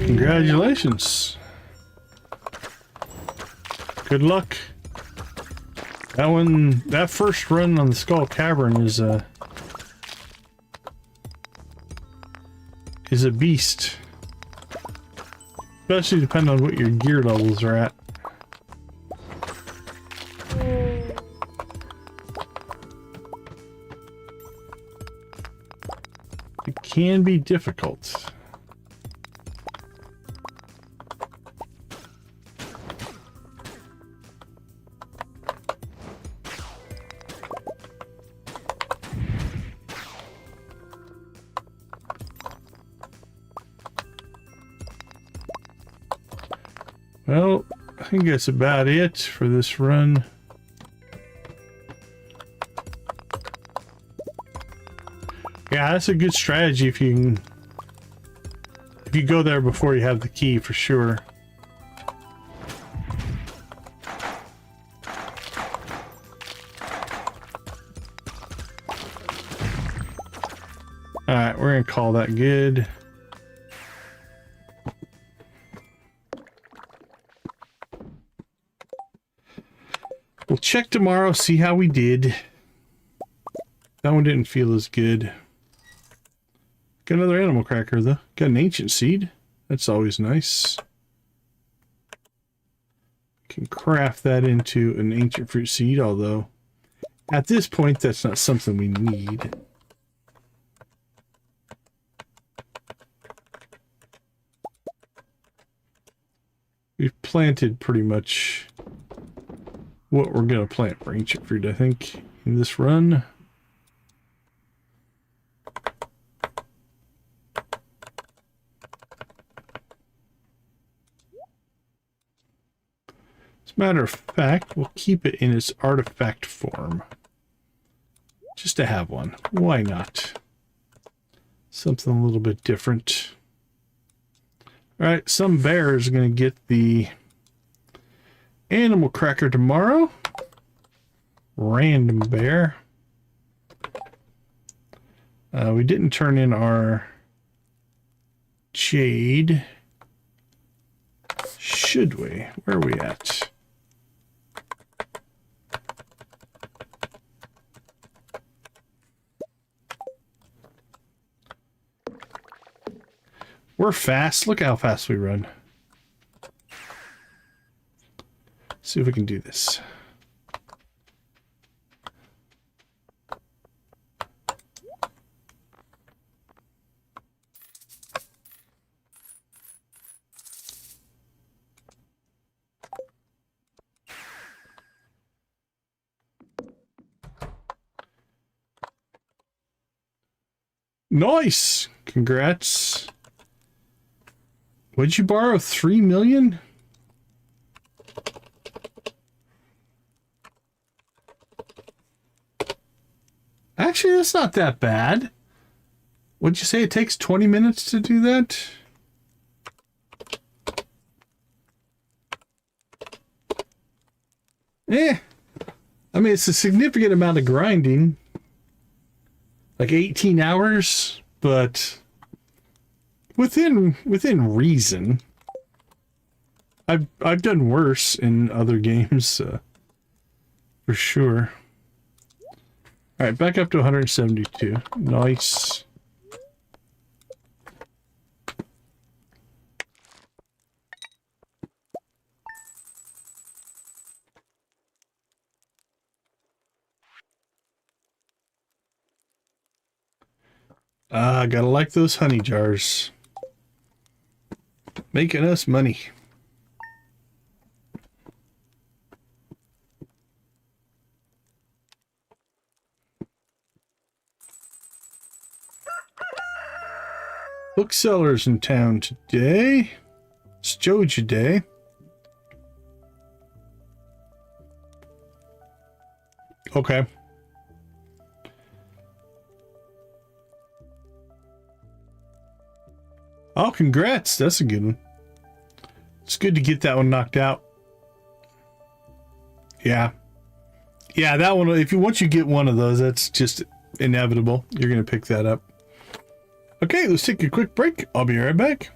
Congratulations. Good luck. That first run on the Skull Cavern is a beast. Especially depending on what your gear levels are at. It can be difficult. Well, I think that's about it for this run. Yeah, that's a good strategy if you go there before you have the key for sure. All right, we're gonna call that good. We'll check tomorrow, see how we did. That one didn't feel as good. Got another animal cracker though. Got an ancient seed. That's always nice. Can craft that into an ancient fruit seed, although at this point that's not something we need. We've planted pretty much what we're going to plant for ancient fruit, I think, in this run. As a matter of fact, we'll keep it in its artifact form. Just to have one. Why not? Something a little bit different. Alright, some bear is going to get the animal cracker tomorrow. Random bear. We didn't turn in our jade. Should we? Where are we at? We're fast. Look how fast we run. See if we can do this. Nice! Congrats. Would you borrow 3 million? Actually, that's not that bad. Would you say it takes 20 minutes to do that? Eh. I mean, it's a significant amount of grinding. Like 18 hours, but within reason. I've done worse in other games, for sure. All right, back up to 172. Nice. Ah, gotta like those honey jars. Making us money. Booksellers in town today. It's Joja Day. Okay. Oh, congrats. That's a good one. It's good to get that one knocked out. Yeah. Yeah, that one, once you get one of those, that's just inevitable. You're going to pick that up. Okay, let's take a quick break. I'll be right back.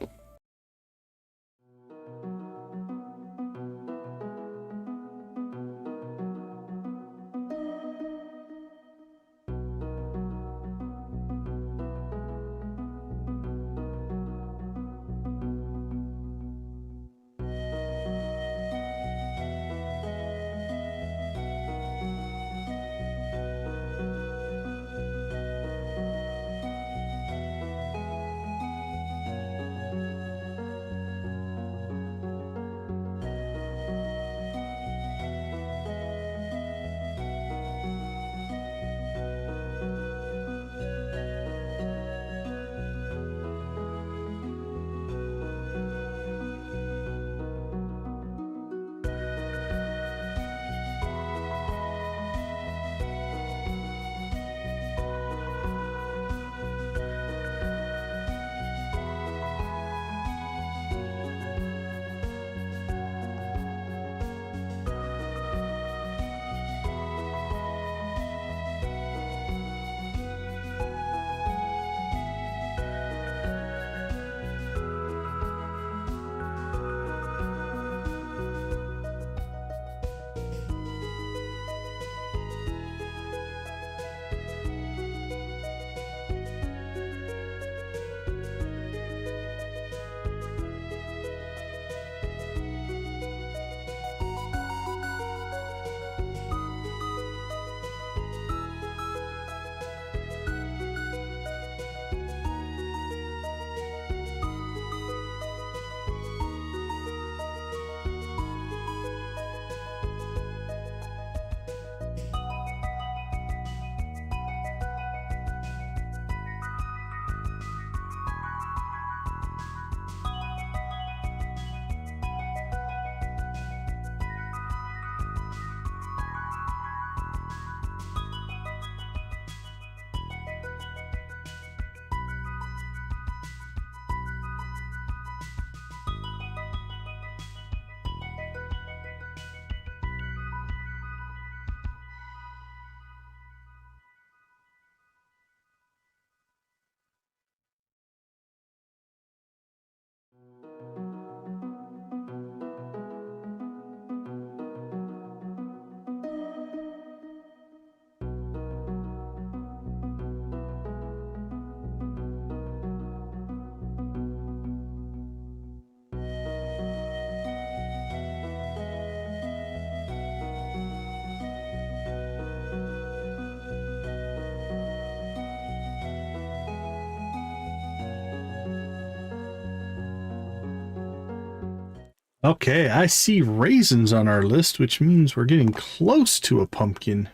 Okay, I see raisins on our list, which means we're getting close to a pumpkin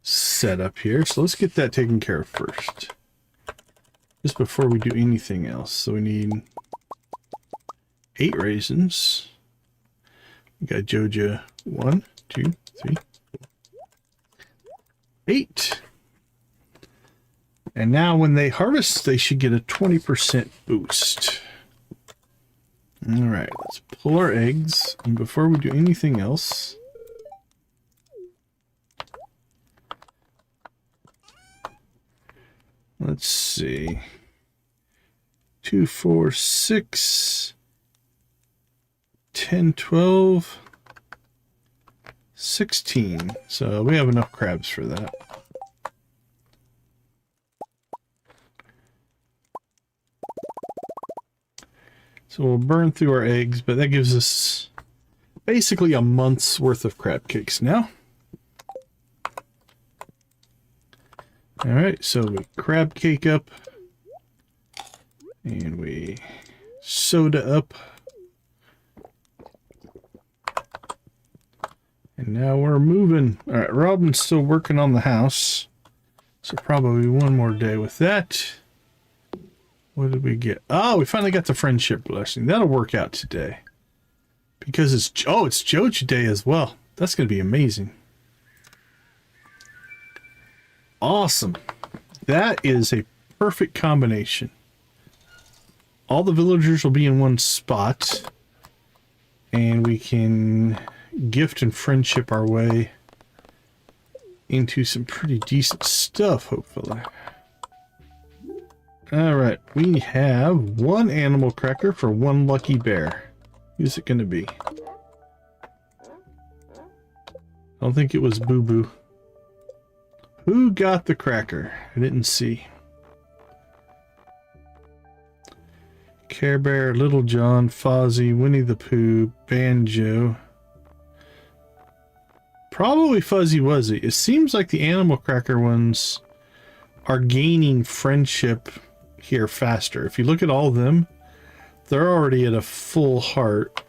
setup here. So let's get that taken care of first. Just before we do anything else. So we need 8 raisins. We got Joja 1, 2, 3, 8. And now when they harvest, they should get a 20% boost. All right, let's pull our eggs. And before we do anything else, let's see. 2, 4, 6, 10, 12, 16. So we have enough crabs for that. So we'll burn through our eggs, but that gives us basically a month's worth of crab cakes now. All right, so we crab cake up and we soda up. And now we're moving. All right, Robin's still working on the house. So probably one more day with that. What did we get? Oh, we finally got the friendship blessing. That'll work out today. Because it's Joja Day as well. That's going to be amazing. Awesome. That is a perfect combination. All the villagers will be in one spot. And we can gift and friendship our way into some pretty decent stuff, hopefully. Alright, we have 1 animal cracker for 1 lucky bear. Who's it going to be? I don't think it was Boo Boo. Who got the cracker? I didn't see. Care Bear, Little John, Fozzie, Winnie the Pooh, Banjo. Probably Fuzzy Wuzzy. It seems like the animal cracker ones are gaining friendship here faster. If you look at all of them, they're already at a full heart.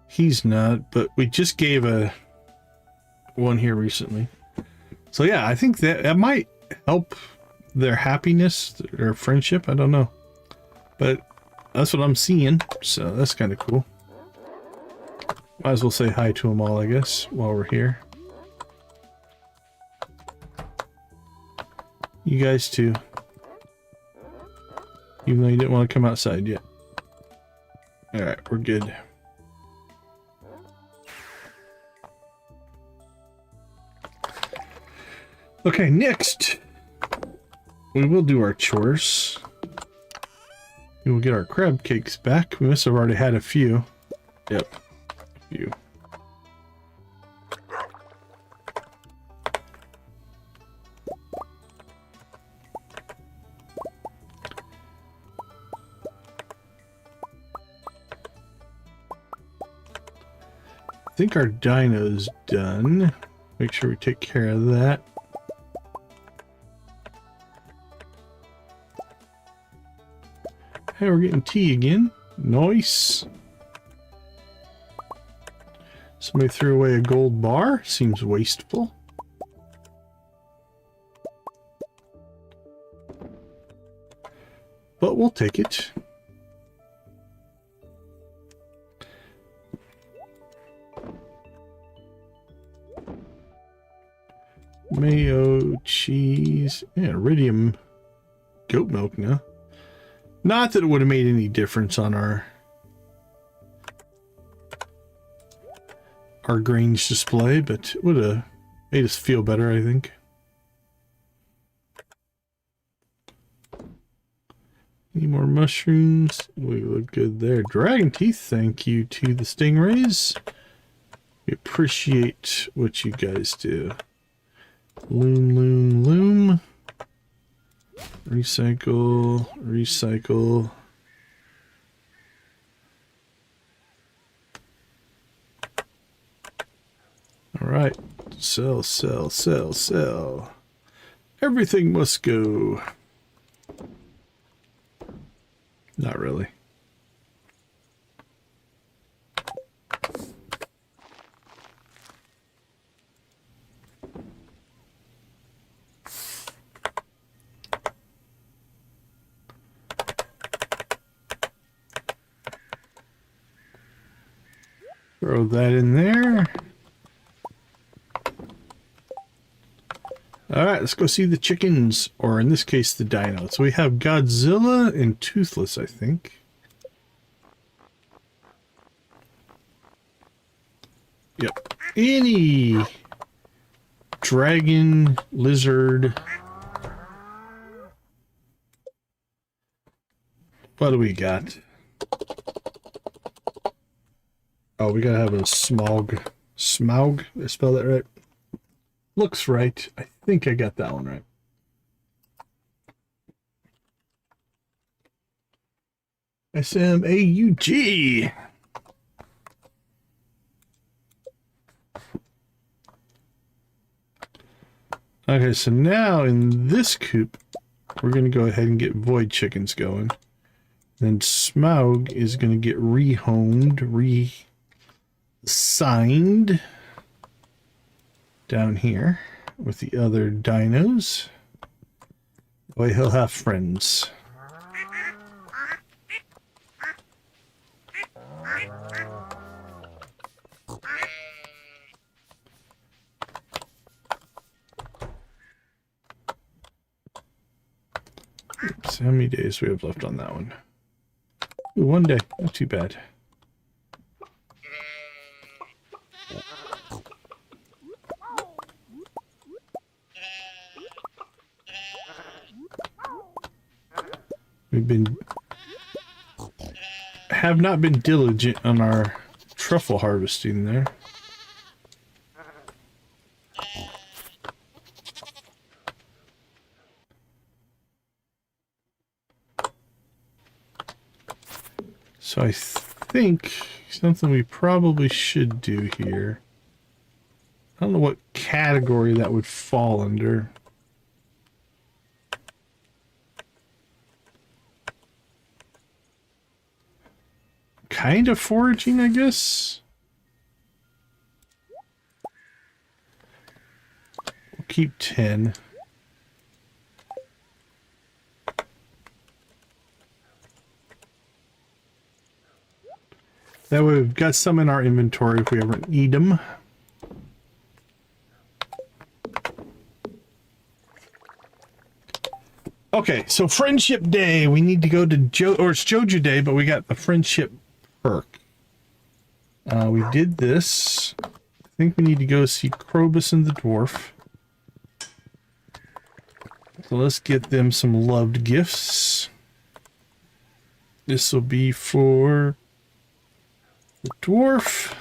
He's not, but we just gave a one here recently. So yeah, I think that might help their happiness, their friendship. I don't know, but that's what I'm seeing. So that's kind of cool. Might as well say hi to them all, I guess, while we're here. You guys too. Even though you didn't want to come outside yet. Alright, we're good. Okay, next we will do our chores. We will get our crab cakes back. We must have already had a few. Yep, a few. I think our dino's done. Make sure we take care of that. Hey, we're getting tea again. Nice. Somebody threw away a gold bar. Seems wasteful. But we'll take it. Mayo, cheese, and iridium goat milk now. Not that it would have made any difference on our grains display, but it would have made us feel better, I think. Any more mushrooms? We look good there. Dragon teeth, thank you to the stingrays. We appreciate what you guys do. Loom, loom, loom. Recycle, recycle. All right. Sell, sell, sell, sell. Everything must go. Not really. Throw that in there. Alright, let's go see the chickens, or in this case, the dino. So we have Godzilla and Toothless, I think. Yep. Any dragon, lizard. What do we got? Oh, we gotta have a Smaug. Smaug? Did I spell that right? Looks right. I think I got that one right. S-M-A-U-G. Okay, so now in this coop, we're going to go ahead and get void chickens going. Then Smaug is going to get rehomed, re-signed down here with the other dinos. Boy, he'll have friends. Oops, how many days we have left on that one? Ooh, 1 day, not too bad. Have not been diligent on our truffle harvesting there. So I think something we probably should do here. I don't know what category that would fall under. Kind of foraging, I guess. We'll keep 10. That way we've got some in our inventory if we ever need them. Okay, so Friendship Day. We need to go to it's Joja Day, but we got the Friendship perk. We did this. I think we need to go see Krobus and the dwarf. So let's get them some loved gifts. This will be for the dwarf.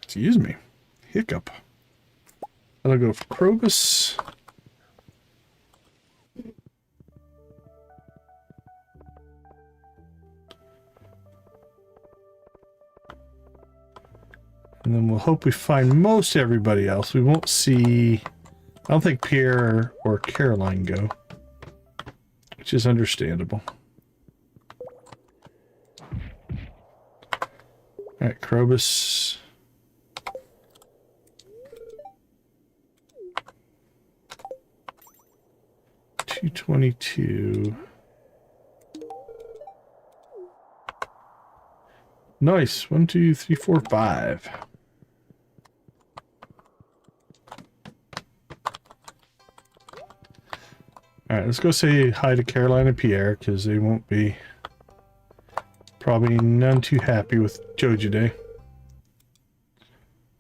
Excuse me. Hiccup. That'll go for Krobus. And then we'll hope we find most everybody else. We won't see... I don't think Pierre or Caroline go. Which is understandable. Alright, Krobus. $222. Nice. 1, 2, 3, 4, 5. Alright, let's go say hi to Caroline and Pierre, because they won't be probably none too happy with Joja Day.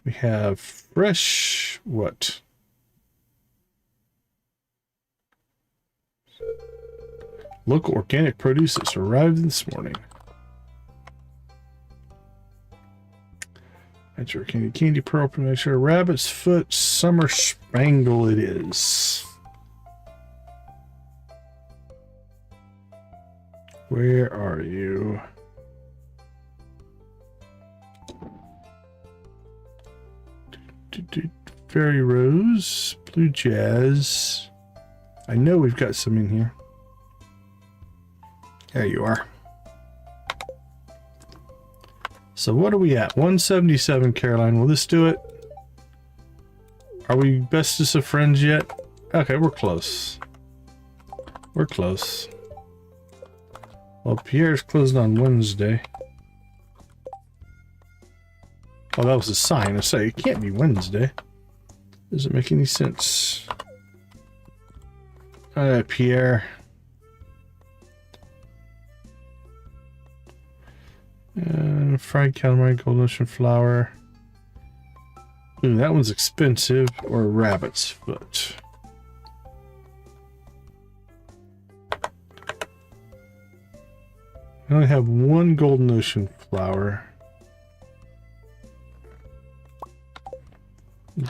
We have fresh... what? Local organic produce that's arrived this morning. That's our candy pearl, sure. Rabbit's foot summer spangle it is. Where are you? Fairy Rose, Blue Jazz. I know we've got some in here. There you are. So what are we at? 177, Caroline. Will this do it? Are we bestest of friends yet? Okay, we're close. We're close. Well, Pierre's closed on Wednesday. Oh, that was a sign. I say it can't be Wednesday. Doesn't make any sense. Alright, Pierre. Fried calamari, golden ocean flour. Ooh, that one's expensive. Or rabbit's foot. I only have one golden ocean flour.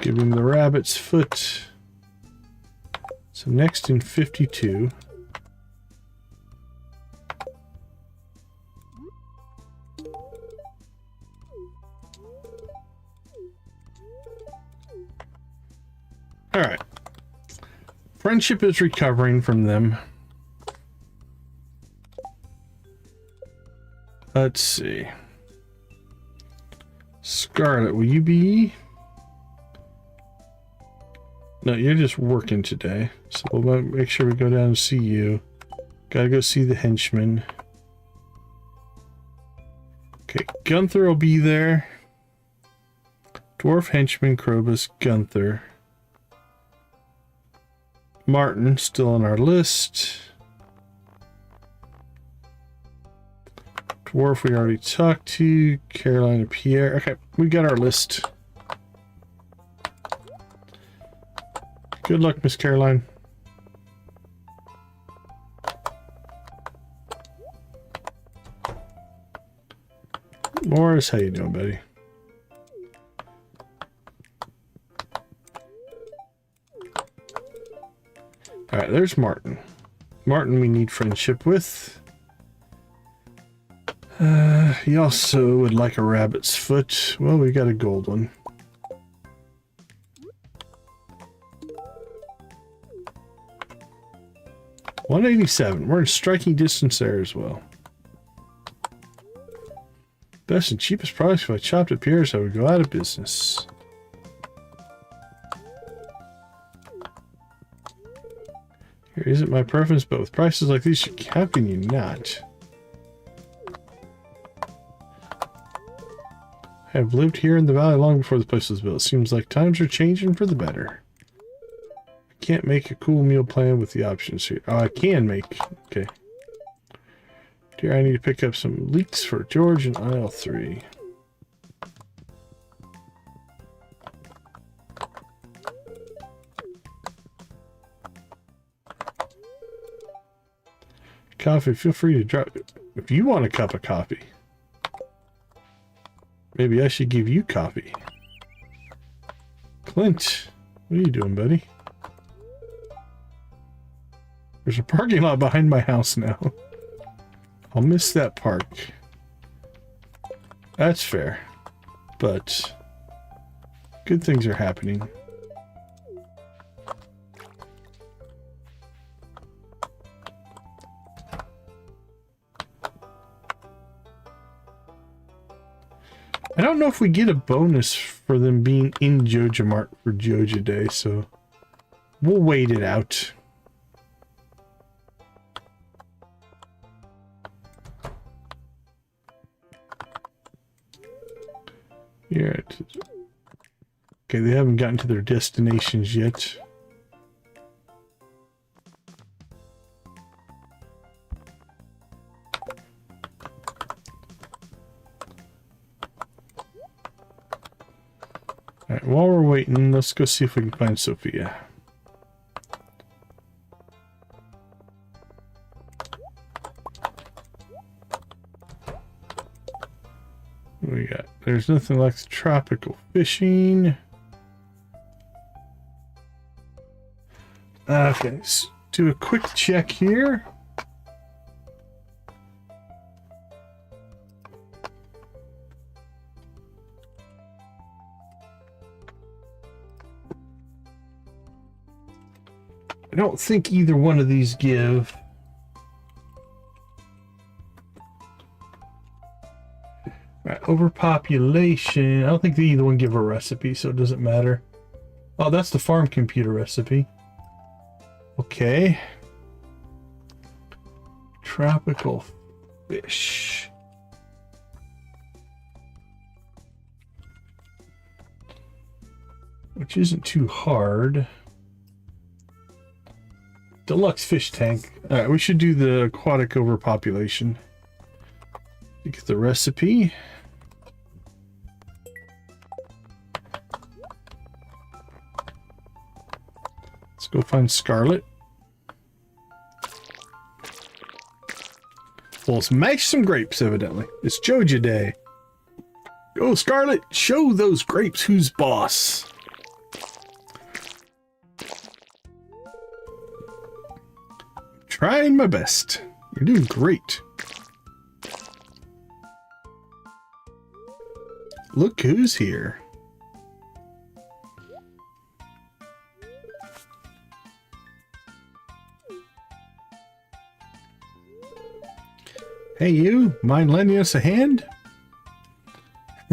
Give him the rabbit's foot. So next in 52. All right. Friendship is recovering from them. Let's see. Scarlet, will you be? No, you're just working today. So we'll make sure we go down and see you. Gotta go see the henchman. Okay, Gunther will be there. Dwarf henchman, Krobus, Gunther. Martin, still on our list. Dwarf, we already talked to. Caroline and Pierre. Okay, we got our list. Good luck, Miss Caroline. Morris, how you doing, buddy? Alright, there's Martin. Martin we need friendship with. He also would like a rabbit's foot. Well, we got a gold one. $187. We're in striking distance there as well. Best and cheapest products if I chopped at Pierre's, I would go out of business. Here isn't my preference, but with prices like these, how can you not? I have lived here in the valley long before the place was built. Seems like times are changing for the better. I can't make a cool meal plan with the options here. Oh, I can make. Okay. Dear, I need to pick up some leeks for George in aisle 3. Coffee, feel free to drop it. If you want a cup of coffee, maybe I should give you coffee. Clint, what are you doing, buddy? There's a parking lot behind my house now. I'll miss that park. That's fair. But good things are happening. I don't know if we get a bonus for them being in Joja Mart for Joja Day, so we'll wait it out. Yeah. Okay, they haven't gotten to their destinations yet. Alright, while we're waiting, let's go see if we can find Sophia. What we got? There's nothing like the tropical fishing. Okay, let's do a quick check here. I don't think either one of these give. Right, overpopulation. I don't think they either one give a recipe, so it doesn't matter. Oh, that's the farm computer recipe. Okay. Tropical fish. which isn't too hard. Deluxe fish tank. All right, we should do the aquatic overpopulation. Get the recipe. Let's go find Scarlet. Well, smash some grapes, evidently. It's Joja Day. Go, Scarlet! Show those grapes who's boss. Trying my best. You're doing great. Look who's here. Hey you, mind lending us a hand?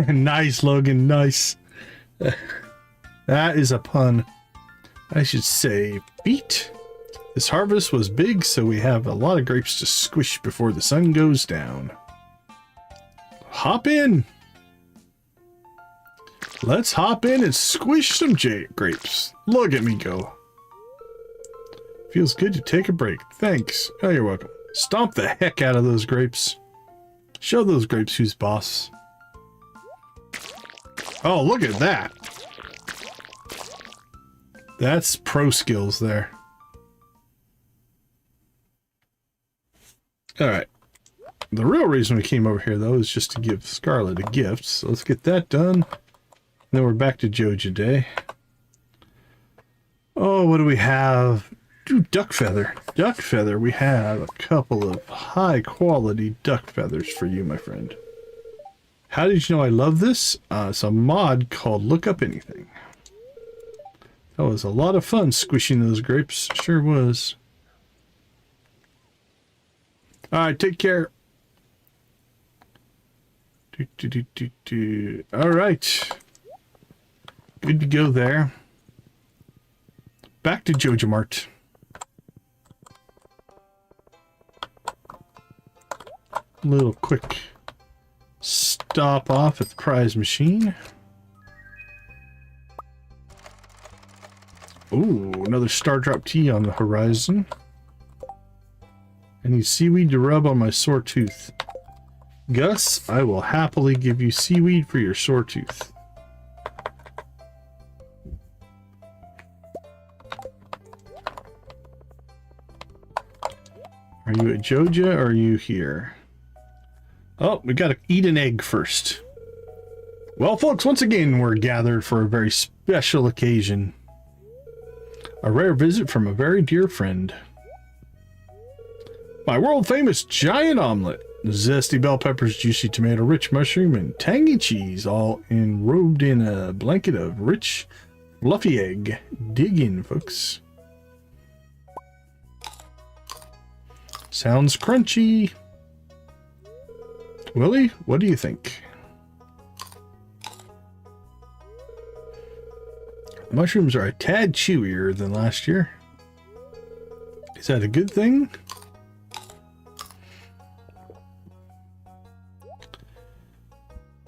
Nice, Logan, nice. That is a pun. I should say beat. This harvest was big, so we have a lot of grapes to squish before the sun goes down. Hop in. Let's hop in and squish some grapes. Look at me go. Feels good to take a break. Thanks. Oh, you're welcome. Stomp the heck out of those grapes. Show those grapes who's boss. Oh, look at that. That's pro skills there. Alright. The real reason we came over here, though, is just to give Scarlet a gift. So let's get that done. Then we're back to Joja Day. Oh, what do we have? Ooh, duck feather. Duck feather. We have a couple of high quality duck feathers for you, my friend. How did you know I love this? It's a mod called Look Up Anything. That was a lot of fun squishing those grapes. Sure was. Alright, take care. Alright. Good to go there. Back to Joja Mart. Little quick stop off at the prize machine. Ooh, another star drop tea on the horizon. I need seaweed to rub on my sore tooth. Gus, I will happily give you seaweed for your sore tooth. Are you at Joja or are you here? Oh, we gotta eat an egg first. Well, folks, once again, we're gathered for a very special occasion. A rare visit from a very dear friend. My world-famous giant omelet. Zesty bell peppers, juicy tomato, rich mushroom, and tangy cheese, all enrobed in a blanket of rich, fluffy egg. Dig in, folks. Sounds crunchy. Willie, what do you think? Mushrooms are a tad chewier than last year. Is that a good thing?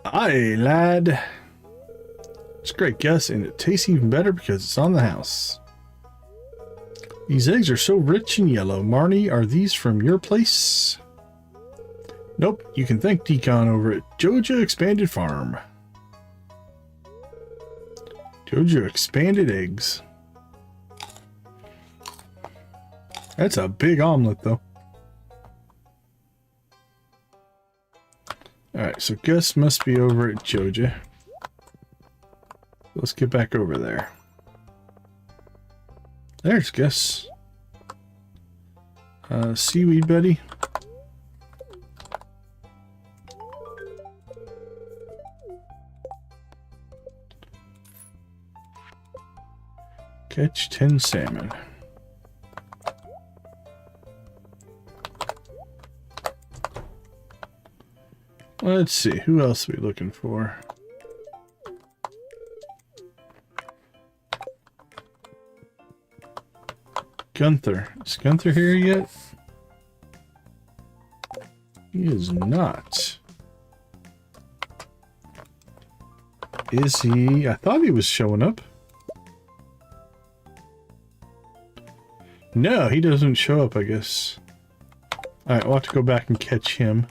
Aye, lad. It's a great guess, and it tastes even better because it's on the house. These eggs are so rich and yellow. Marnie, are these from your place? Nope, you can thank Decon over at Joja Expanded Farm. Joja Expanded eggs. That's a big omelet, though. Alright, so Gus must be over at Joja. Let's get back over there. There's Gus. Seaweed, buddy. Catch 10 salmon. Let's see, who else are we looking for? Gunther. Is Gunther here yet? He is not. Is he? I thought he was showing up. No, he doesn't show up, I guess. Alright, we'll have to go back and catch him.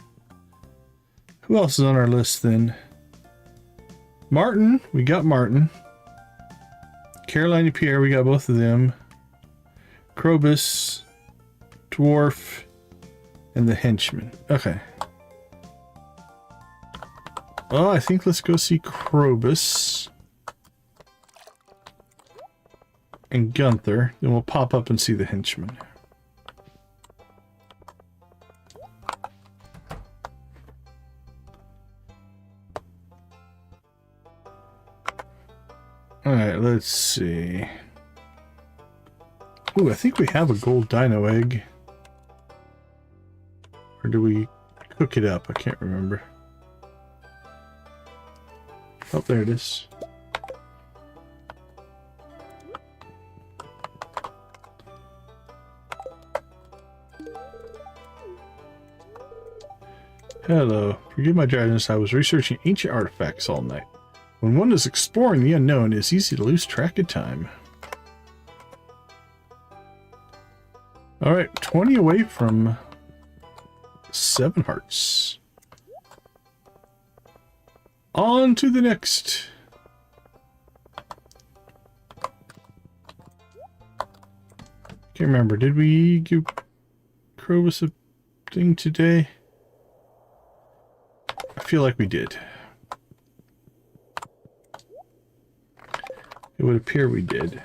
Who else is on our list then? Martin, we got Martin. Caroline and Pierre, we got both of them. Krobus, Dwarf, and the henchman. Okay. Well, I think let's go see Krobus and Gunther. Then we'll pop up and see the henchman. Alright, let's see. Ooh, I think we have a gold dino egg. Or do we cook it up? I can't remember. Oh, there it is. Hello. Forgive my drowsiness, I was researching ancient artifacts all night. When one is exploring the unknown, it's easy to lose track of time. Alright, 20 away from 7 hearts. On to the next. Can't remember, did we give Krobus a thing today? I feel like we did. It would appear we did.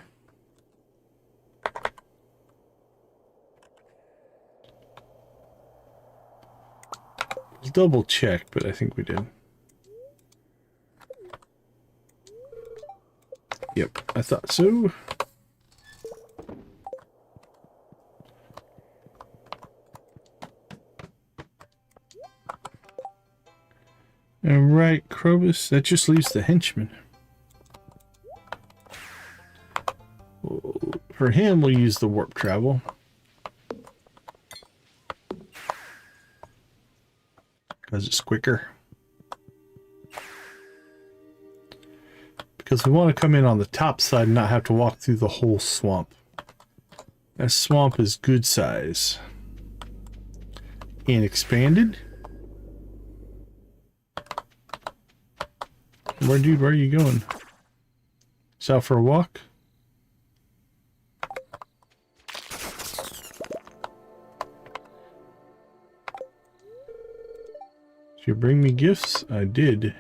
I'll double check, but I think we did. Yep, I thought so. Alright, Krobus, that just leaves the henchman. For him, we'll use the warp travel. Because it's quicker. Because we want to come in on the top side and not have to walk through the whole swamp. That swamp is good size. And expanded. Dude, where are you going? Is out for a walk? Did you bring me gifts? I did.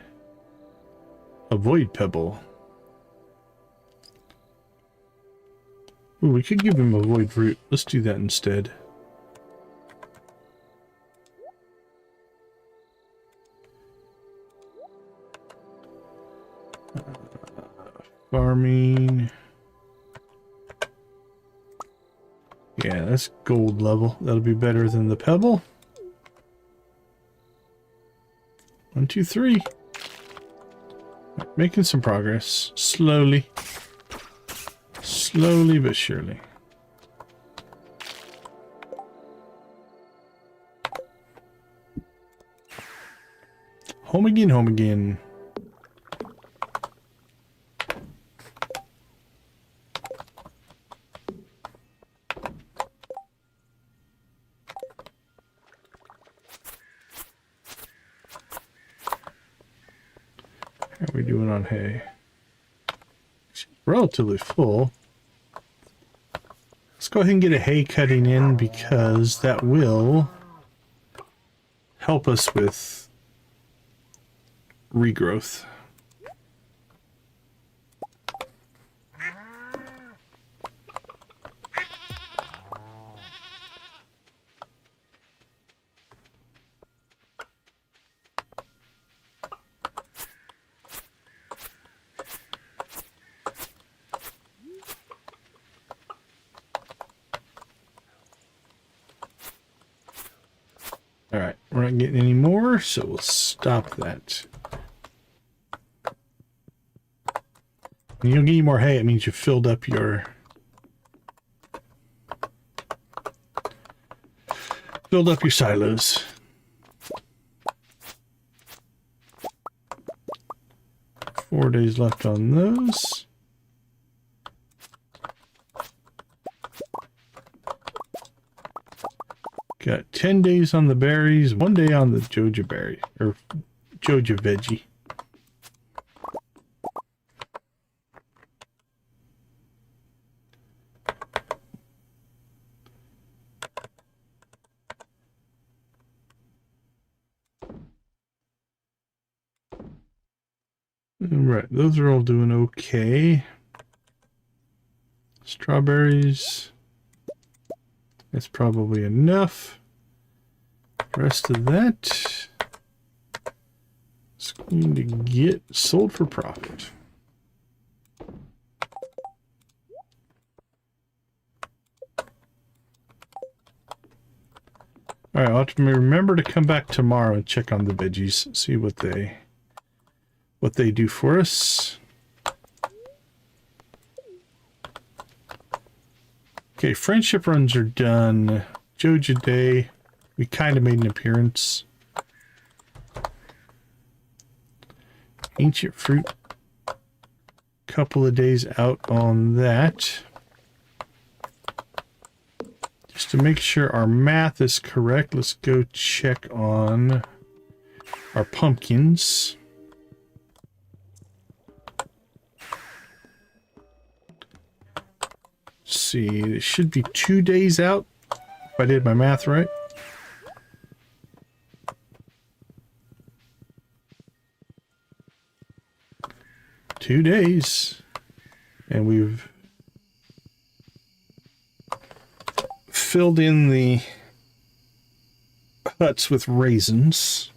A void pebble. Ooh, we could give him a void root. Let's do that instead. Farming. Yeah, that's gold level. That'll be better than the pebble. 1, 2, 3. Making some progress. Slowly. Slowly but surely. Home again, home again. How are we doing on hay? It's relatively full. Let's go ahead and get a hay cutting in because that will help us with regrowth. Alright, we're not getting any more, so we'll stop that. When you don't get any more hay, it means you filled up your silos. Four days left on those. Got 10 days on the berries, 1 day on the Joja berry, or Joja veggie. Right, those are all doing okay. Strawberries. That's probably enough. Rest of that is going to get sold for profit. Alright, I'll have to remember to come back tomorrow and check on the veggies, see what they do for us. Okay, friendship runs are done. Joja Day, we kind of made an appearance. Ancient fruit, couple of days out on that. Just to make sure our math is correct, let's go check on our pumpkins. Let's see, it should be 2 days out, if I did my math right. Two days. And we've filled in the huts with raisins.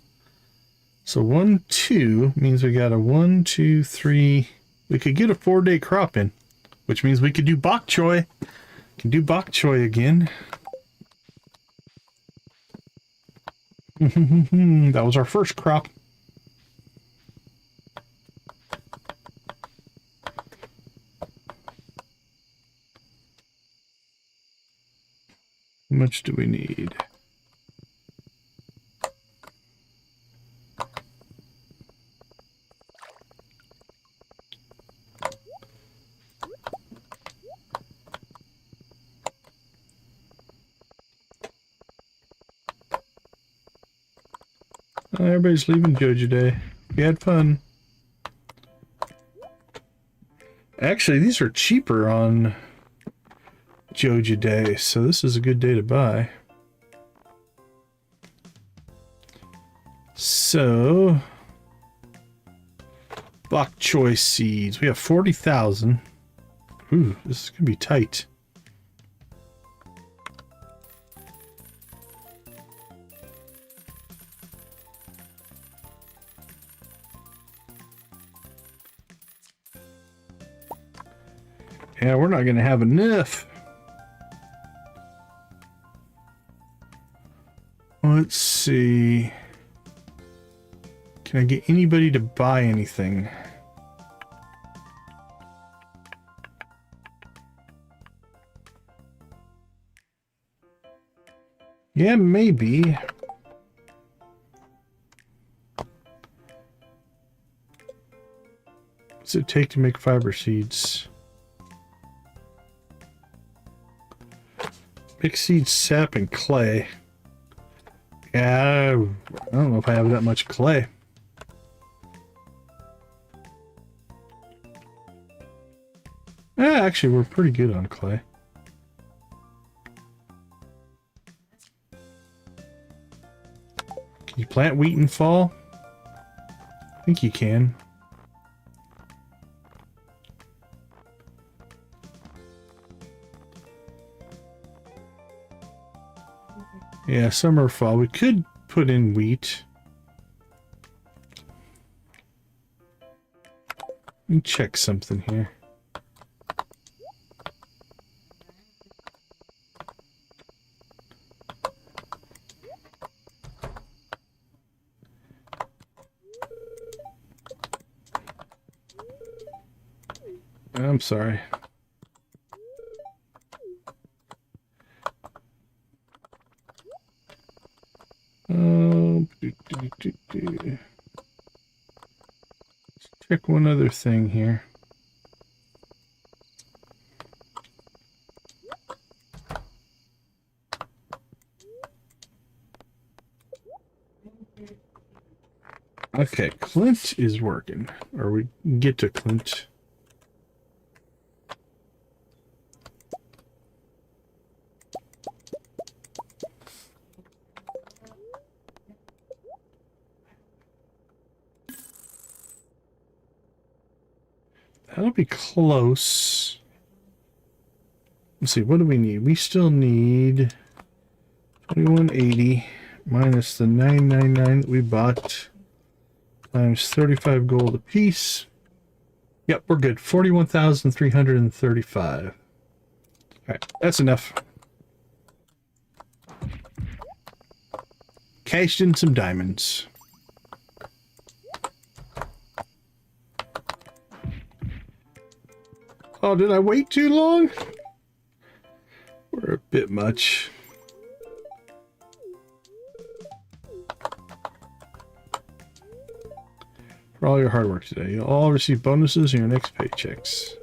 So 1, 2 means we got a 1, 2, 3. We could get a 4-day crop in, which means we could do bok choy. Can do bok choy again. That was our first crop. How much do we need? Everybody's leaving Joja Day. We had fun. Actually, these are cheaper on Joja Day, so this is a good day to buy. So, bok choy seeds. We have 40,000. Ooh, this is gonna be tight. Yeah, we're not gonna have enough. Let's see. Can I get anybody to buy anything? Yeah, maybe. What's it take to make fiber seeds? Mixed seed, sap, and clay. Yeah, I don't know if I have that much clay. Actually, we're pretty good on clay. Can you plant wheat in fall? I think you can. Yeah, summer or fall. We could put in wheat. Let me check something here. I'm sorry. Check one other thing here. Okay, Clint is working. Or we get to Clint. That'll be close. Let's see, what do we need? We still need 2180 minus the 999 that we bought times 35 gold apiece. Yep, we're good. 41,335. All right, that's enough. Cashed in some diamonds. Oh, did I wait too long? We're a bit much. For all your hard work today, you'll all receive bonuses in your next paychecks.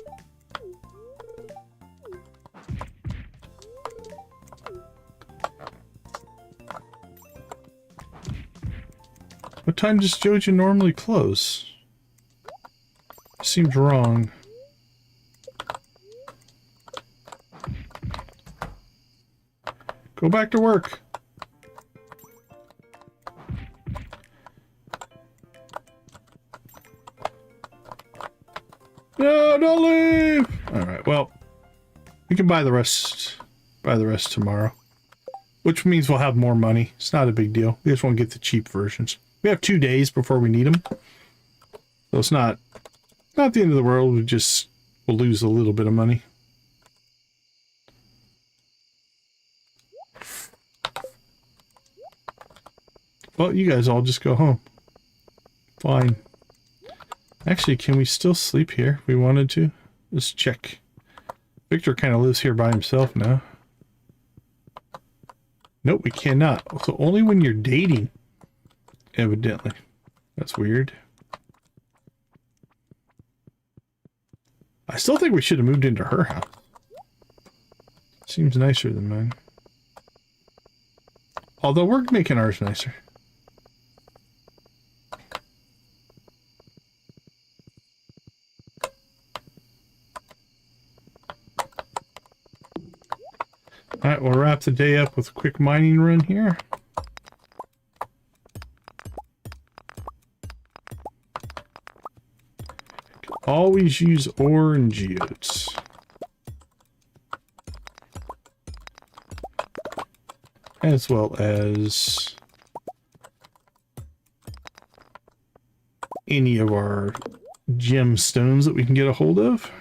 What time does Joja normally close? Seems wrong. Go back to work. No, don't leave. All right. Well, we can buy the rest tomorrow, which means we'll have more money. It's not a big deal. We just want to get the cheap versions. We have 2 days before we need them, so it's not the end of the world. We'll lose a little bit of money. Well, you guys all just go home. Fine. Actually, can we still sleep here if we wanted to? Let's check. Victor kind of lives here by himself now. Nope, we cannot. So only when you're dating, evidently. That's weird. I still think we should have moved into her house. Seems nicer than mine. Although we're making ours nicer. Alright, we'll wrap the day up with a quick mining run here. Always use ore and geodes. As well as any of our gemstones that we can get a hold of.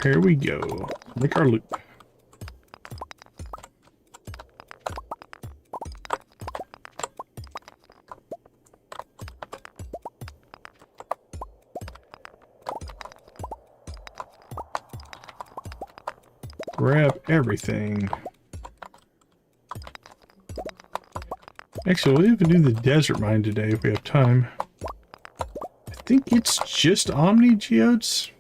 Here we go. Make our loop. Grab everything. Actually, we'll even do the desert mine today if we have time. I think it's just Omni geodes.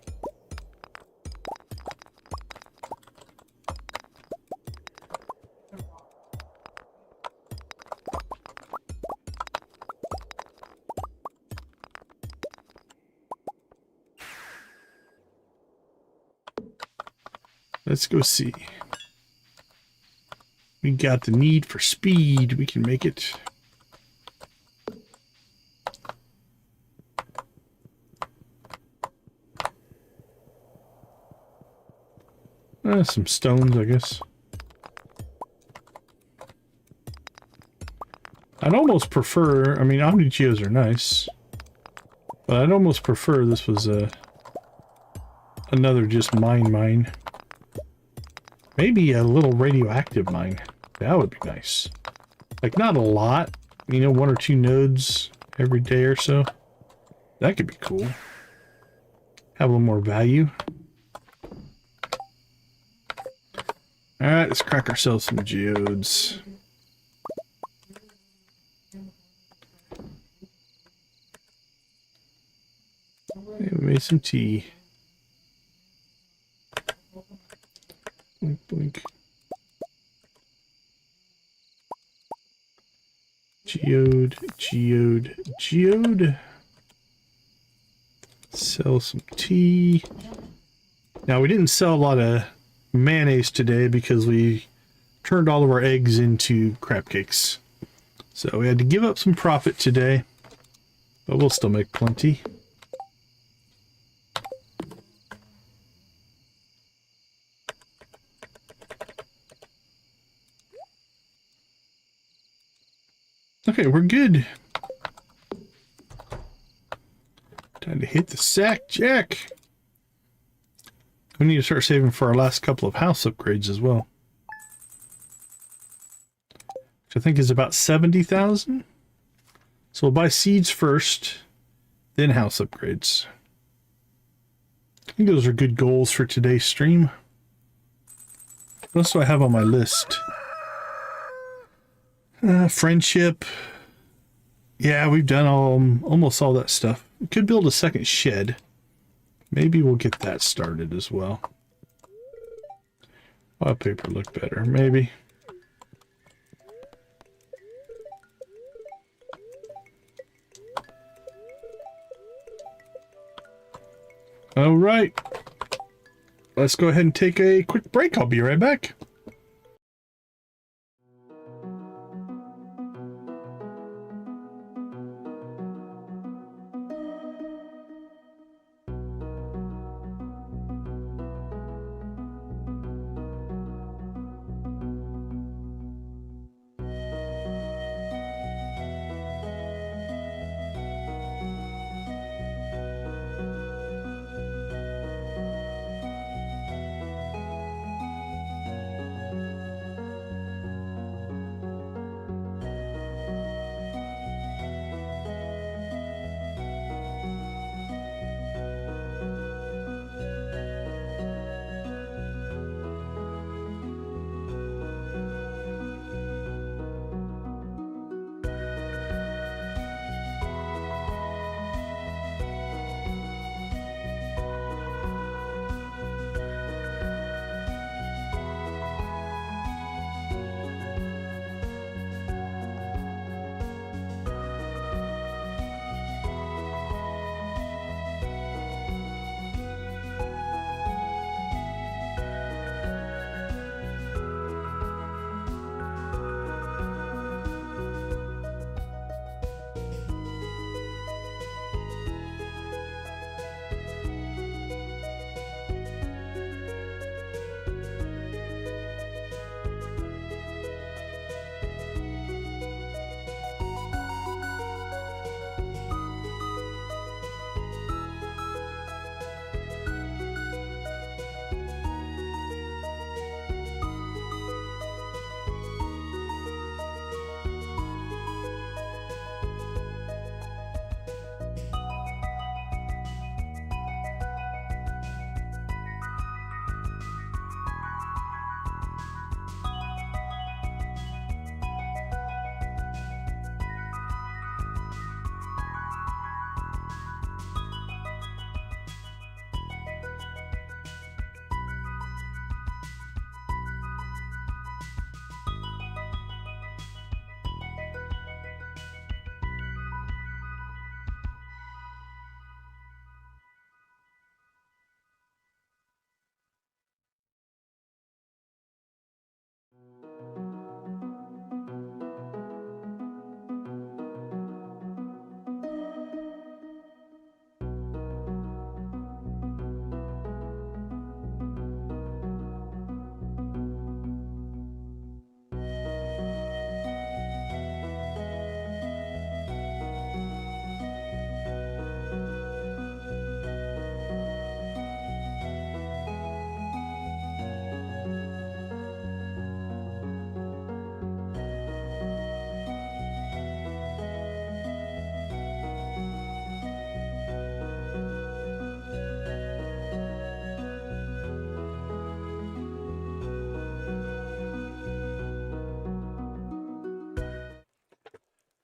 Let's go see. We got the need for speed. We can make it. Some stones, I guess. I'd almost prefer, I mean, Omni geodes are nice, but I'd almost prefer this was another just mine. Maybe a little radioactive mine. That would be nice. Like, not a lot. You know, 1 or 2 nodes every day or so. That could be cool. Have a little more value. Alright, let's crack ourselves some geodes. me some tea. Blink, blink. Geode, geode, geode. Sell some tea. Now, we didn't sell a lot of mayonnaise today because we turned all of our eggs into crab cakes. So we had to give up some profit today, but we'll still make plenty. Okay, we're good. Time to hit the sack, Jack. We need to start saving for our last couple of house upgrades as well. Which I think is about 70,000. So we'll buy seeds first, then house upgrades. I think those are good goals for today's stream. What else do I have on my list? Friendship. Yeah, we've done almost all that stuff. We could build a second shed. Maybe we'll get that started as well. Wallpaper look better, maybe. All right. Let's go ahead and take a quick break. I'll be right back.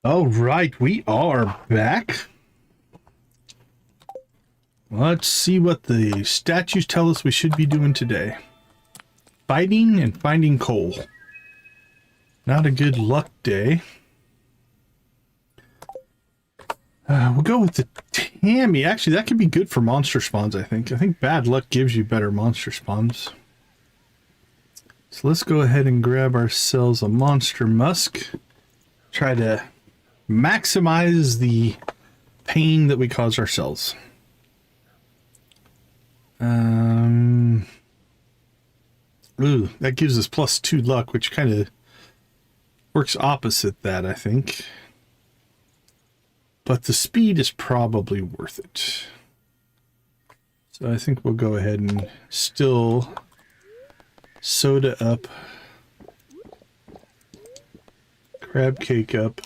All right, we are back. Let's see what the statues tell us we should be doing today. Fighting and finding coal. Not a good luck day. We'll go with the Tammy. Actually, that could be good for monster spawns, I think. I think bad luck gives you better monster spawns. So let's go ahead and grab ourselves a monster musk. Try to maximize the pain that we cause ourselves. Ooh, that gives us +2 luck, which kind of works opposite that, I think. But the speed is probably worth it. So I think we'll go ahead and still soda up, crab cake up.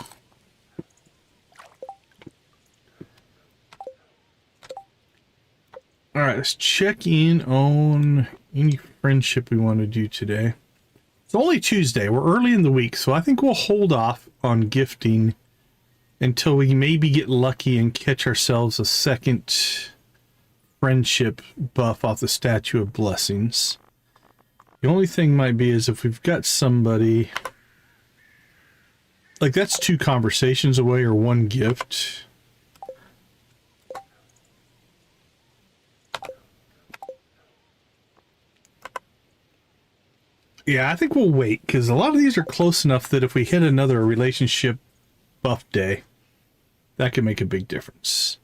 All right, let's check in on any friendship we want to do today. It's only Tuesday. We're early in the week, so I think we'll hold off on gifting until we maybe get lucky and catch ourselves a second friendship buff off the Statue of Blessings. The only thing might be is if we've got somebody... Like, that's 2 conversations away or 1 gift. Yeah, I think we'll wait, because a lot of these are close enough that if we hit another relationship buff day, that could make a big difference.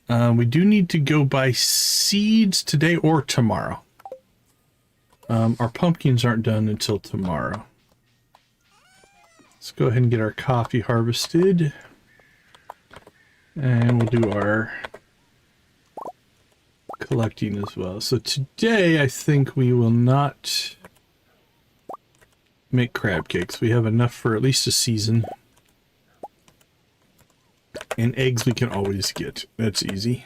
We do need to go buy seeds today or tomorrow. Our pumpkins aren't done until tomorrow. Let's go ahead and get our coffee harvested. And we'll do our collecting as well. So today, I think we will not make crab cakes. We have enough for at least a season. And eggs we can always get. That's easy.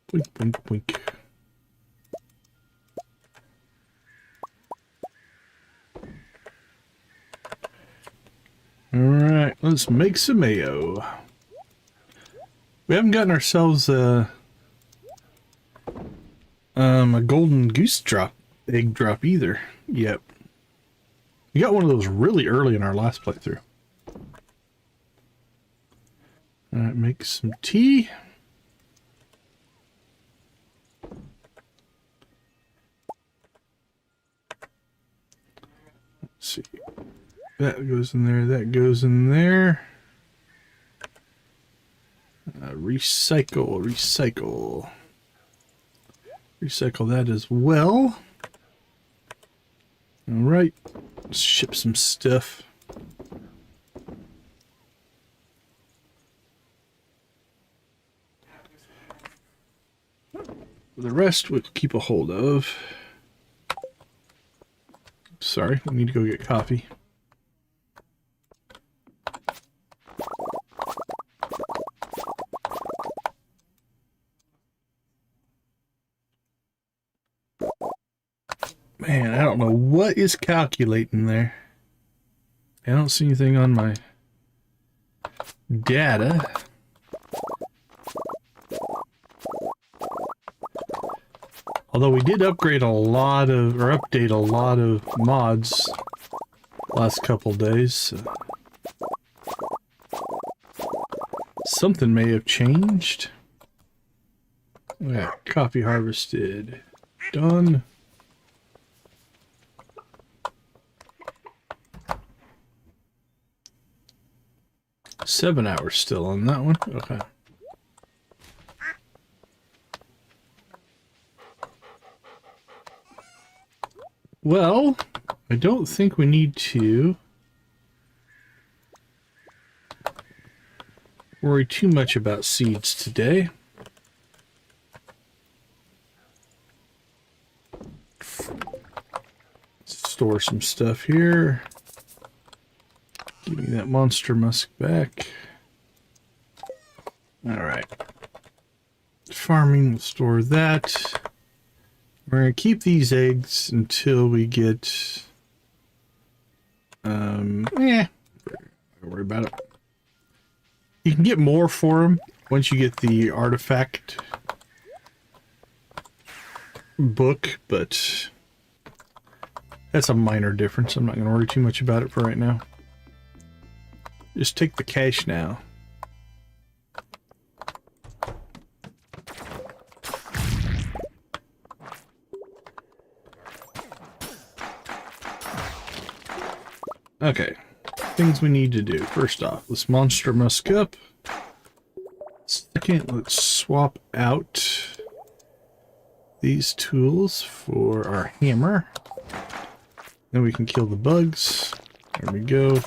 Boink, boink, boink. Alright, let's make some mayo. We haven't gotten ourselves a golden goose egg drop either yet. We got one of those really early in our last playthrough. Alright, make some tea. Let's see. That goes in there, that goes in there. Recycle, recycle. Recycle that as well. Alright, let's ship some stuff. The rest we'll keep a hold of. Sorry, we need to go get coffee. Man, I don't know what is calculating there. I don't see anything on my data. Although we did upgrade a lot of, or update a lot of mods last couple days. So something may have changed. Yeah, coffee harvested. Done. $7 hours still on that one. Okay. Well, I don't think we need to worry too much about seeds today. Store some stuff here. Give me that monster musk back. Alright. Farming, we'll store that. We're going to keep these eggs until we get You can get more for them once you get the artifact book, but that's a minor difference. I'm not going to worry too much about it for right now. Just take the cash now. Okay, things we need to do. First off, this monster must go up. Second, let's swap out these tools for our hammer. Then we can kill the bugs. There we go.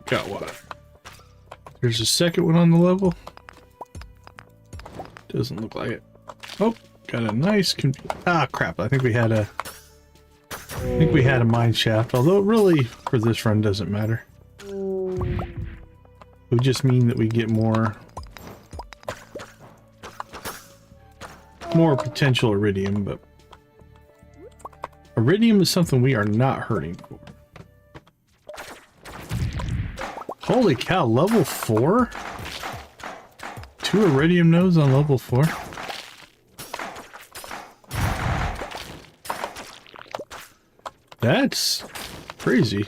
Got one. There's a second one on the level. Doesn't look like it. Oh, got a nice crap. I think we had a mine shaft, although really for this run doesn't matter. It would just mean that we get more potential iridium, but iridium is something we are not hurting for. Holy cow, level 4? 2 iridium nodes on level 4? That's crazy.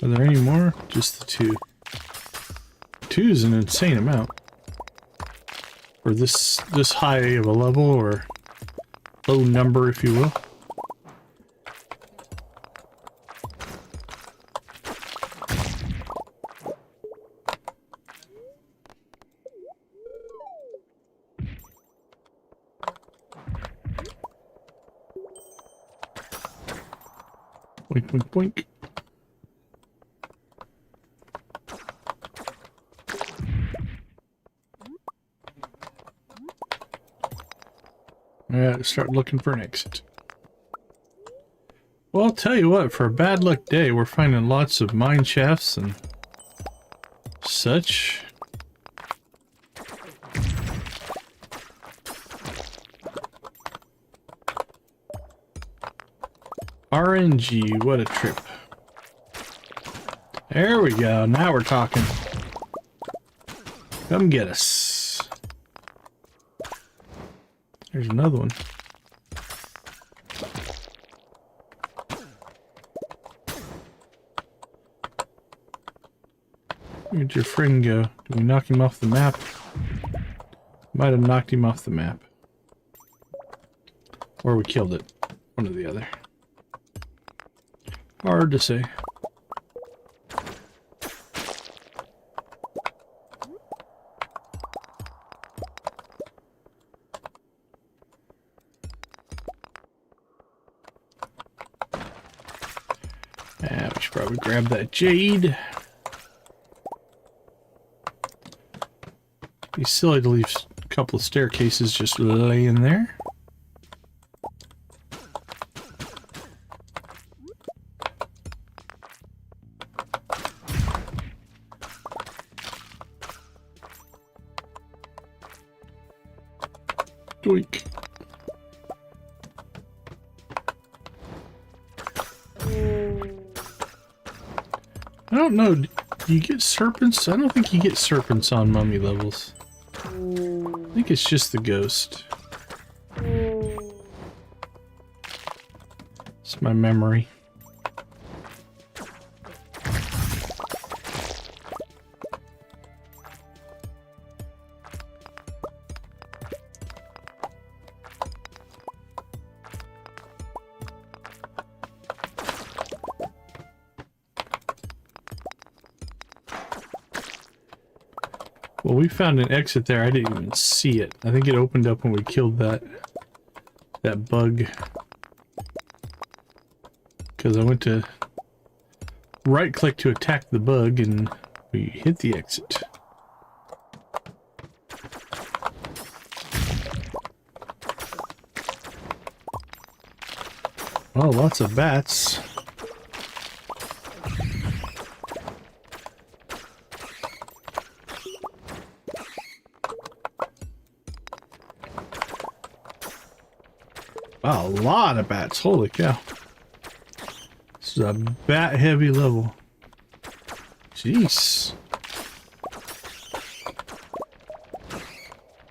Are there any more? Just the 2. 2 is an insane amount. Or this high of a level, or low number, if you will. Boink, boink, boink. Alright, start looking for an exit. Well, I'll tell you what, for a bad luck day, we're finding lots of mine shafts and such. RNG, what a trip. There we go, now we're talking. Come get us. There's another one. Where'd your friend go? Did we knock him off the map? Might have knocked him off the map. Or we killed it. One or the other. Hard to say. Yeah, we should probably grab that jade. Be silly to leave a couple of staircases just laying there. Doink. I don't know, do you get serpents? I don't think you get serpents on mummy levels. I think it's just the ghost. It's my memory. Well, we found an exit there. I didn't even see it. I think it opened up when we killed that bug. Because I went to right-click to attack the bug, and We hit the exit. Oh, lots of bats. Wow, a lot of bats. Holy cow. This is a bat heavy level. Jeez.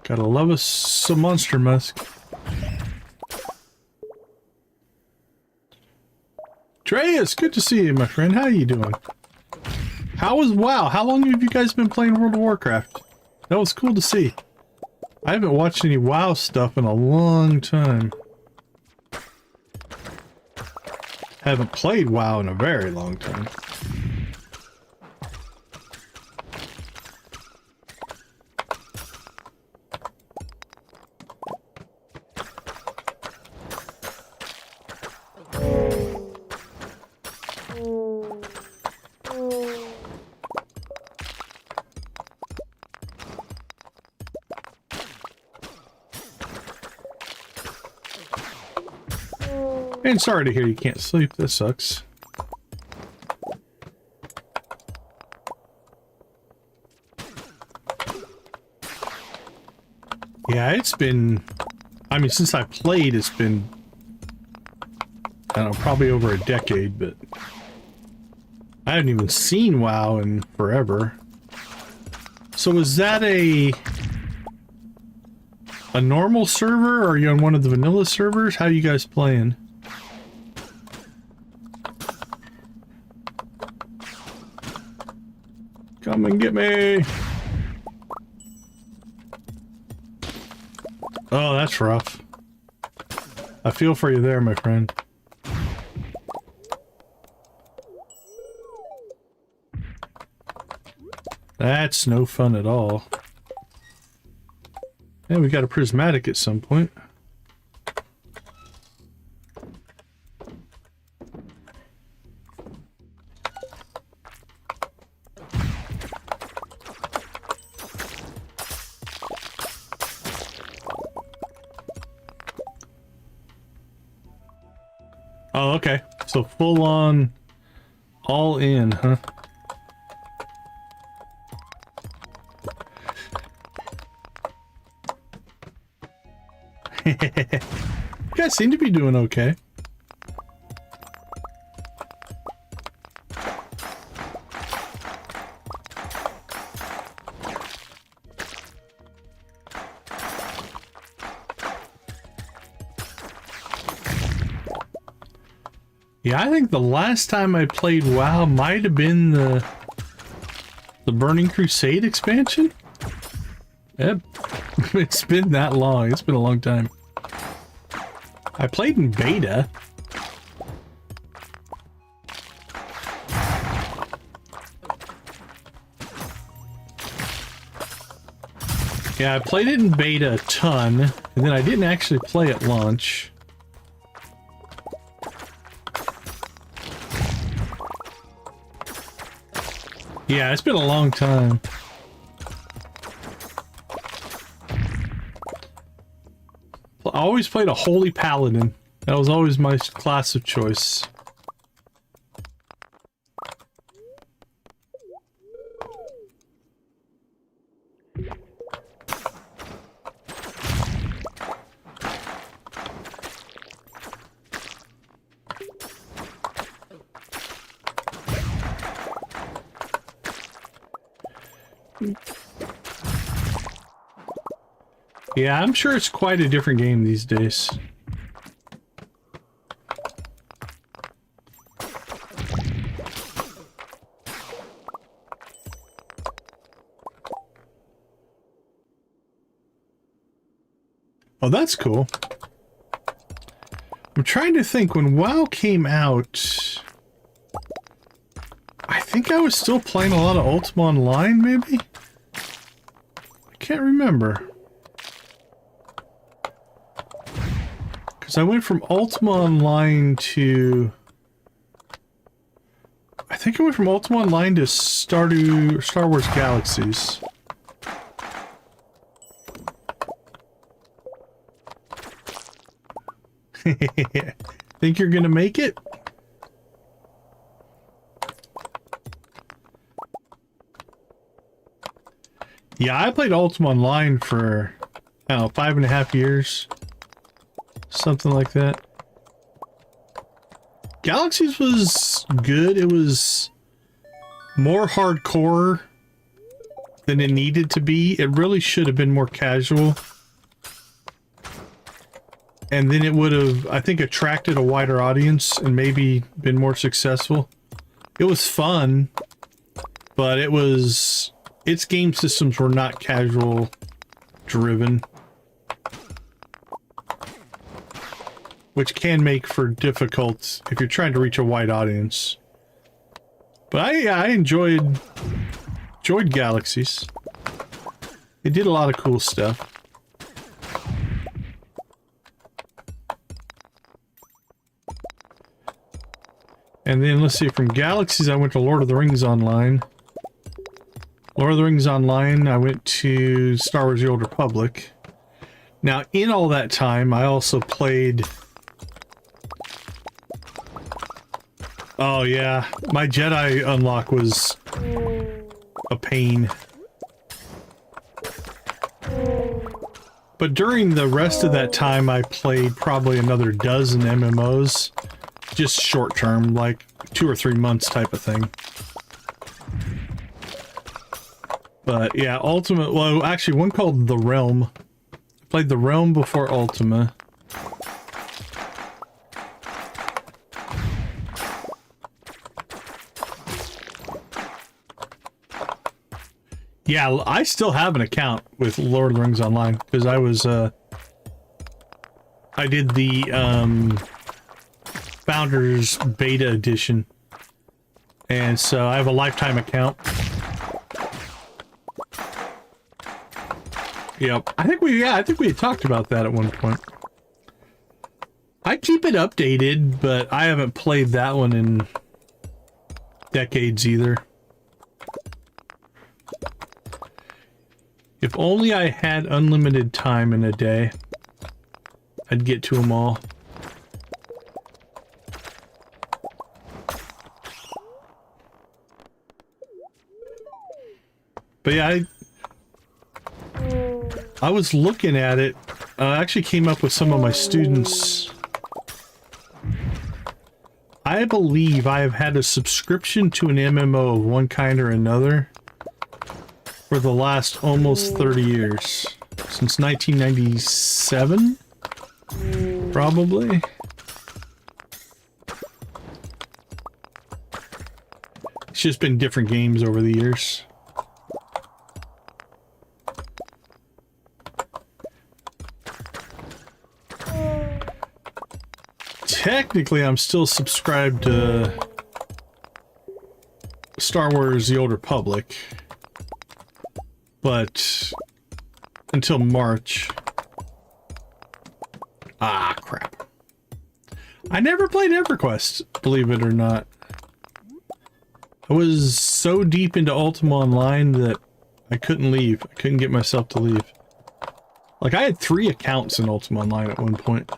Gotta love us some monster musk. Dreas, good to see you, my friend. How you doing? How was WoW? How long have you guys been playing World of Warcraft? That was cool to see. I haven't watched any WoW stuff in a long time. Haven't played WoW in a very long time. And sorry to hear you can't sleep. That sucks. Yeah, it's been... I mean, since I played, it's been... I don't know, probably over a decade, but... I haven't even seen WoW in forever. So was that a normal server, or are you on one of the vanilla servers? How are you guys playing? Come and get me! Oh, that's rough. I feel for you there, my friend. That's no fun at all. And we got a prismatic at some point. Oh, okay. So full on, all in, huh? You guys seem to be doing okay. Yeah, I think the last time I played WoW might have been the Burning Crusade expansion. Yep. It's been that long. It's been a long time. I played in beta. Yeah, I played it in beta a ton, and then I didn't actually play at launch. Yeah, it's been a long time. I always played a Holy Paladin. That was always my class of choice. Yeah, I'm sure it's quite a different game these days. Oh, that's cool. I'm trying to think, when WoW came out, I think I was still playing a lot of Ultima Online, maybe? I can't remember. Because I went from Ultima Online to... I think I went from Ultima Online to Star Wars Galaxies. Think you're gonna make it? Yeah, I played Ultima Online for, I don't know, 5.5 years. Something like that. Galaxies was good. It was more hardcore than it needed to be. It really should have been more casual. And then it would have, I think, attracted a wider audience and maybe been more successful. It was fun, but it was... its game systems were not casual driven, which can make for difficult if you're trying to reach a wide audience. But I enjoyed Galaxies. It did a lot of cool stuff. And then let's see, from Galaxies I went to Lord of the Rings Online. Lord of the Rings Online, I went to Star Wars The Old Republic. Now, in all that time, I also played... oh, yeah. My Jedi unlock was a pain. But during the rest of that time, I played probably another dozen MMOs. Just short term, like 2 or 3 months type of thing. But yeah, Ultima, well, actually one called The Realm. I played The Realm before Ultima. Yeah, I still have an account with Lord of the Rings Online because I was, I did the, Founders Beta Edition. And so I have a lifetime account. Yep. I think we had talked about that at one point. I keep it updated, but I haven't played that one in decades either. If only I had unlimited time in a day, I'd get to them all. But yeah, I was looking at it. I actually came up with some of my students. I believe I have had a subscription to an MMO of one kind or another for the last almost 30 years. Since 1997? Probably. It's just been different games over the years. Technically, I'm still subscribed to Star Wars The Old Republic, but until March. Ah, crap. I never played EverQuest, believe it or not. I was so deep into Ultima Online that I couldn't leave. I couldn't get myself to leave. Like, I had 3 accounts in Ultima Online at one point.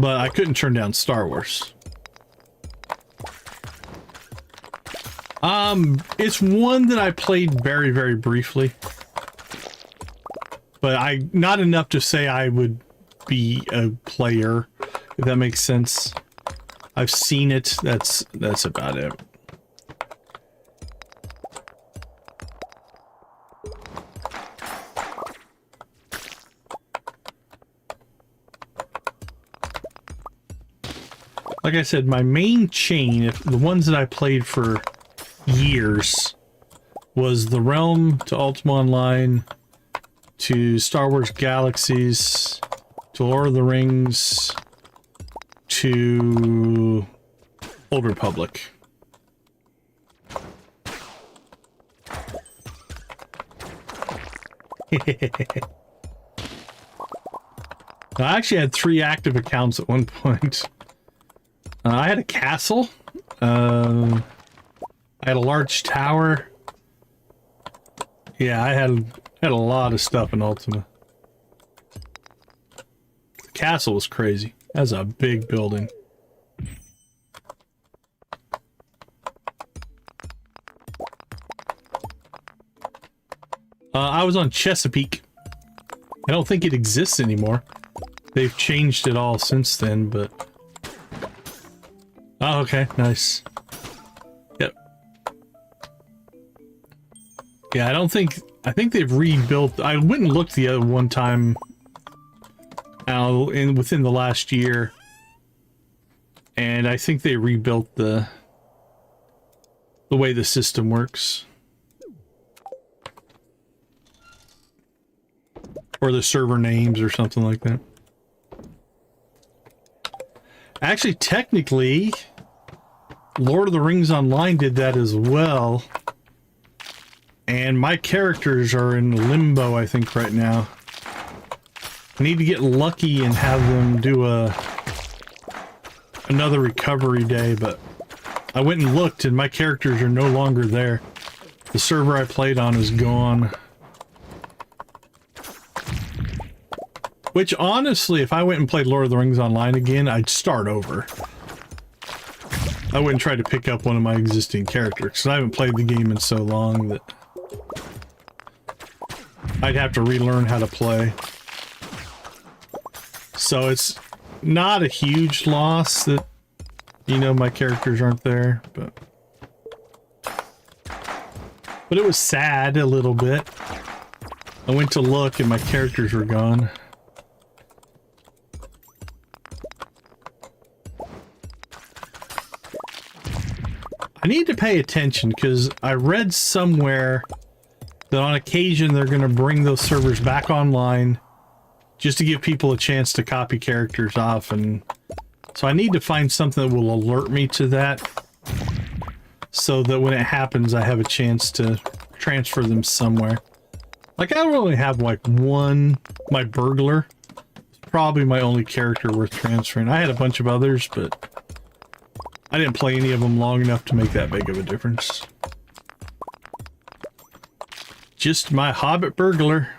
But I couldn't turn down Star Wars. It's one that I played very, very briefly. But not enough to say I would be a player, if that makes sense. I've seen it, that's about it. Like I said, my main chain, the ones that I played for years, was The Realm to Ultima Online, to Star Wars Galaxies, to Lord of the Rings, to Old Republic. I actually had 3 active accounts at one point. I had a castle. I had a large tower. Yeah, I had a lot of stuff in Ultima. The castle was crazy. That's a big building. I was on Chesapeake. I don't think it exists anymore. They've changed it all since then, but... Oh, okay, nice. Yep. Yeah, I think they've rebuilt... I went and looked the other one time within the last year, and I think they rebuilt the way the system works. Or the server names or something like that. Actually, technically, Lord of the Rings Online did that as well. And my characters are in limbo, I think, right now. I need to get lucky and have them do another recovery day, but I went and looked and my characters are no longer there. The server I played on is gone. Which, honestly, if I went and played Lord of the Rings Online again, I'd start over. I wouldn't try to pick up one of my existing characters, because I haven't played the game in so long that I'd have to relearn how to play. So it's not a huge loss that, you know, my characters aren't there, but it was sad a little bit. I went to look and my characters were gone. I need to pay attention because I read somewhere that on occasion they're going to bring those servers back online just to give people a chance to copy characters off, and so I need to find something that will alert me to that so that when it happens I have a chance to transfer them somewhere. Like, I only have like one, my burglar. It's probably my only character worth transferring. I had a bunch of others, but I didn't play any of them long enough to make that big of a difference. Just my hobbit burglar.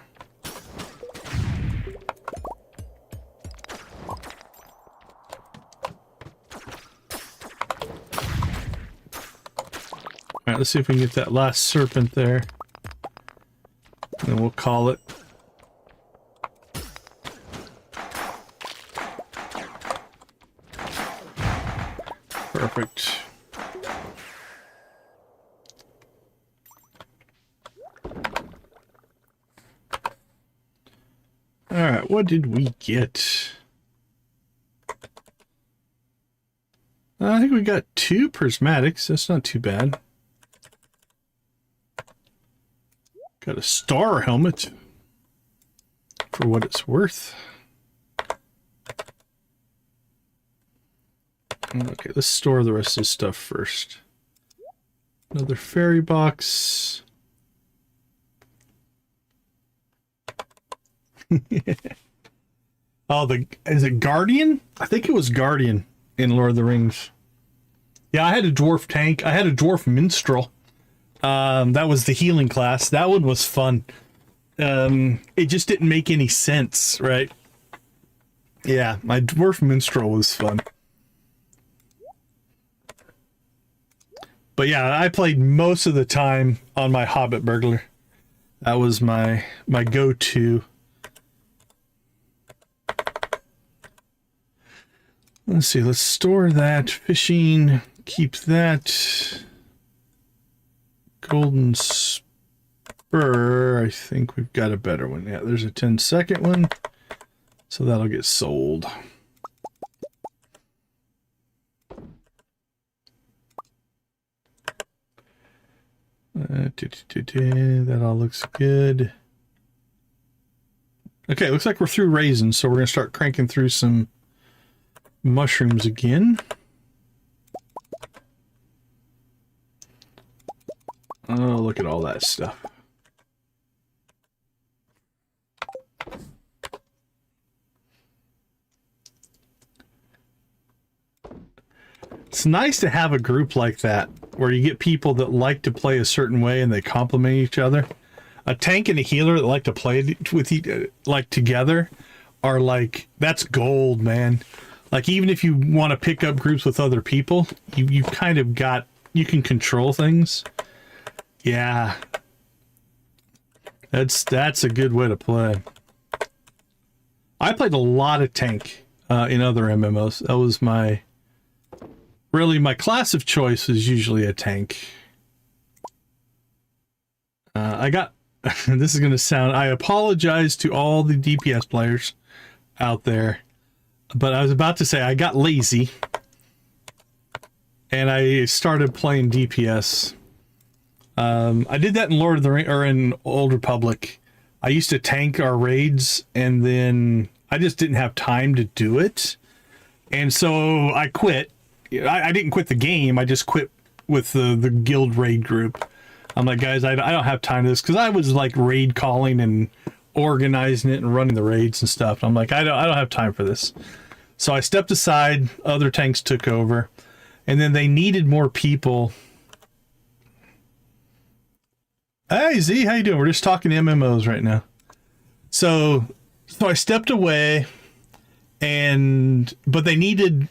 Alright, let's see if we can get that last serpent there. And then we'll call it. Perfect. Alright, what did we get? I think we got 2 prismatics. That's not too bad. Got a star helmet for what it's worth. Okay, let's store the rest of this stuff first. Another fairy box. Oh, is it Guardian? I think it was Guardian in Lord of the Rings. Yeah, I had a dwarf tank. I had a dwarf minstrel. That was the healing class. That one was fun. It just didn't make any sense, right? Yeah, my dwarf minstrel was fun. But yeah, I played most of the time on my hobbit burglar. That was my go-to. Let's see, let's store that. Fishing, keep that. Golden spur, I think we've got a better one. Yeah, there's a 10-second one. So that'll get sold. That all looks good. Okay, looks like we're through raisins, so we're going to start cranking through some mushrooms again. Oh, look at all that stuff. It's nice to have a group like that where you get people that like to play a certain way and they complement each other. A tank and a healer that like to play with like together are like, that's gold, man. Like, even if you want to pick up groups with other people, you kind of got, you can control things. Yeah. That's a good way to play. I played a lot of tank in other MMOs. That was my class of choice is usually a tank. I got, this is going to sound, I apologize to all the DPS players out there, but I was about to say I got lazy and I started playing DPS. I did that in Lord of the Rings, or in Old Republic. I used to tank our raids, and then I just didn't have time to do it. And so I quit. I didn't quit the game. I just quit with the guild raid group. I'm like, guys, I don't have time to this, because I was like raid calling and organizing it and running the raids and stuff. I'm like, I don't have time for this. So I stepped aside. Other tanks took over, and then they needed more people. Hey Z, how you doing? We're just talking MMOs right now. So I stepped away, but they needed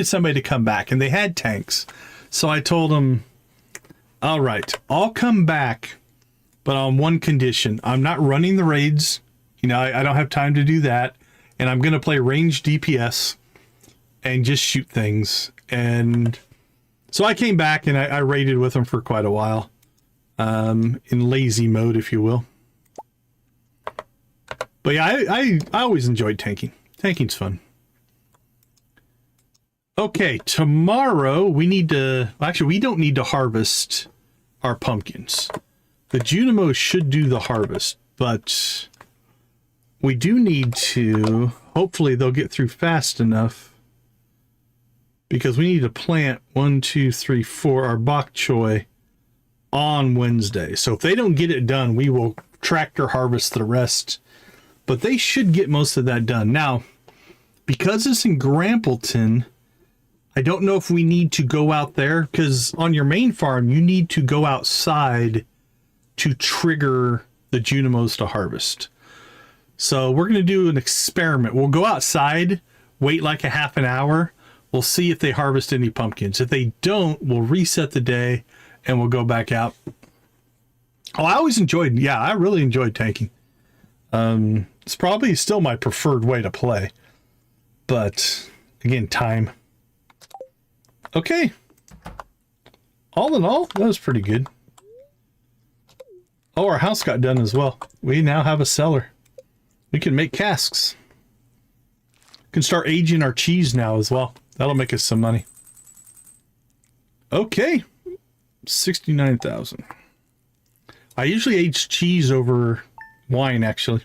somebody to come back, and they had tanks. So I told them, all right, I'll come back, but on one condition. I'm not running the raids. You know, I don't have time to do that. And I'm going to play ranged DPS and just shoot things. And so I came back and I raided with them for quite a while. In lazy mode, if you will. But yeah, I always enjoyed tanking. Tanking's fun. Okay, tomorrow we need to... Actually, we don't need to harvest our pumpkins. The Junimo should do the harvest, but we do need to... Hopefully they'll get through fast enough, because we need to plant 1, 2, 3, 4 our bok choy on Wednesday. So if they don't get it done, we will tractor harvest the rest. But they should get most of that done. Now, because it's in Grampleton, I don't know if we need to go out there, because on your main farm, you need to go outside to trigger the Junimos to harvest. So we're going to do an experiment. We'll go outside, wait like a half an hour. We'll see if they harvest any pumpkins. If they don't, we'll reset the day and we'll go back out. Oh, I always enjoyed, yeah, I really enjoyed tanking. It's probably still my preferred way to play. But, again, time. Okay. All in all, that was pretty good. Oh, our house got done as well. We now have a cellar. We can make casks. Can start aging our cheese now as well. That'll make us some money. Okay. 69,000. I usually age cheese over wine, actually.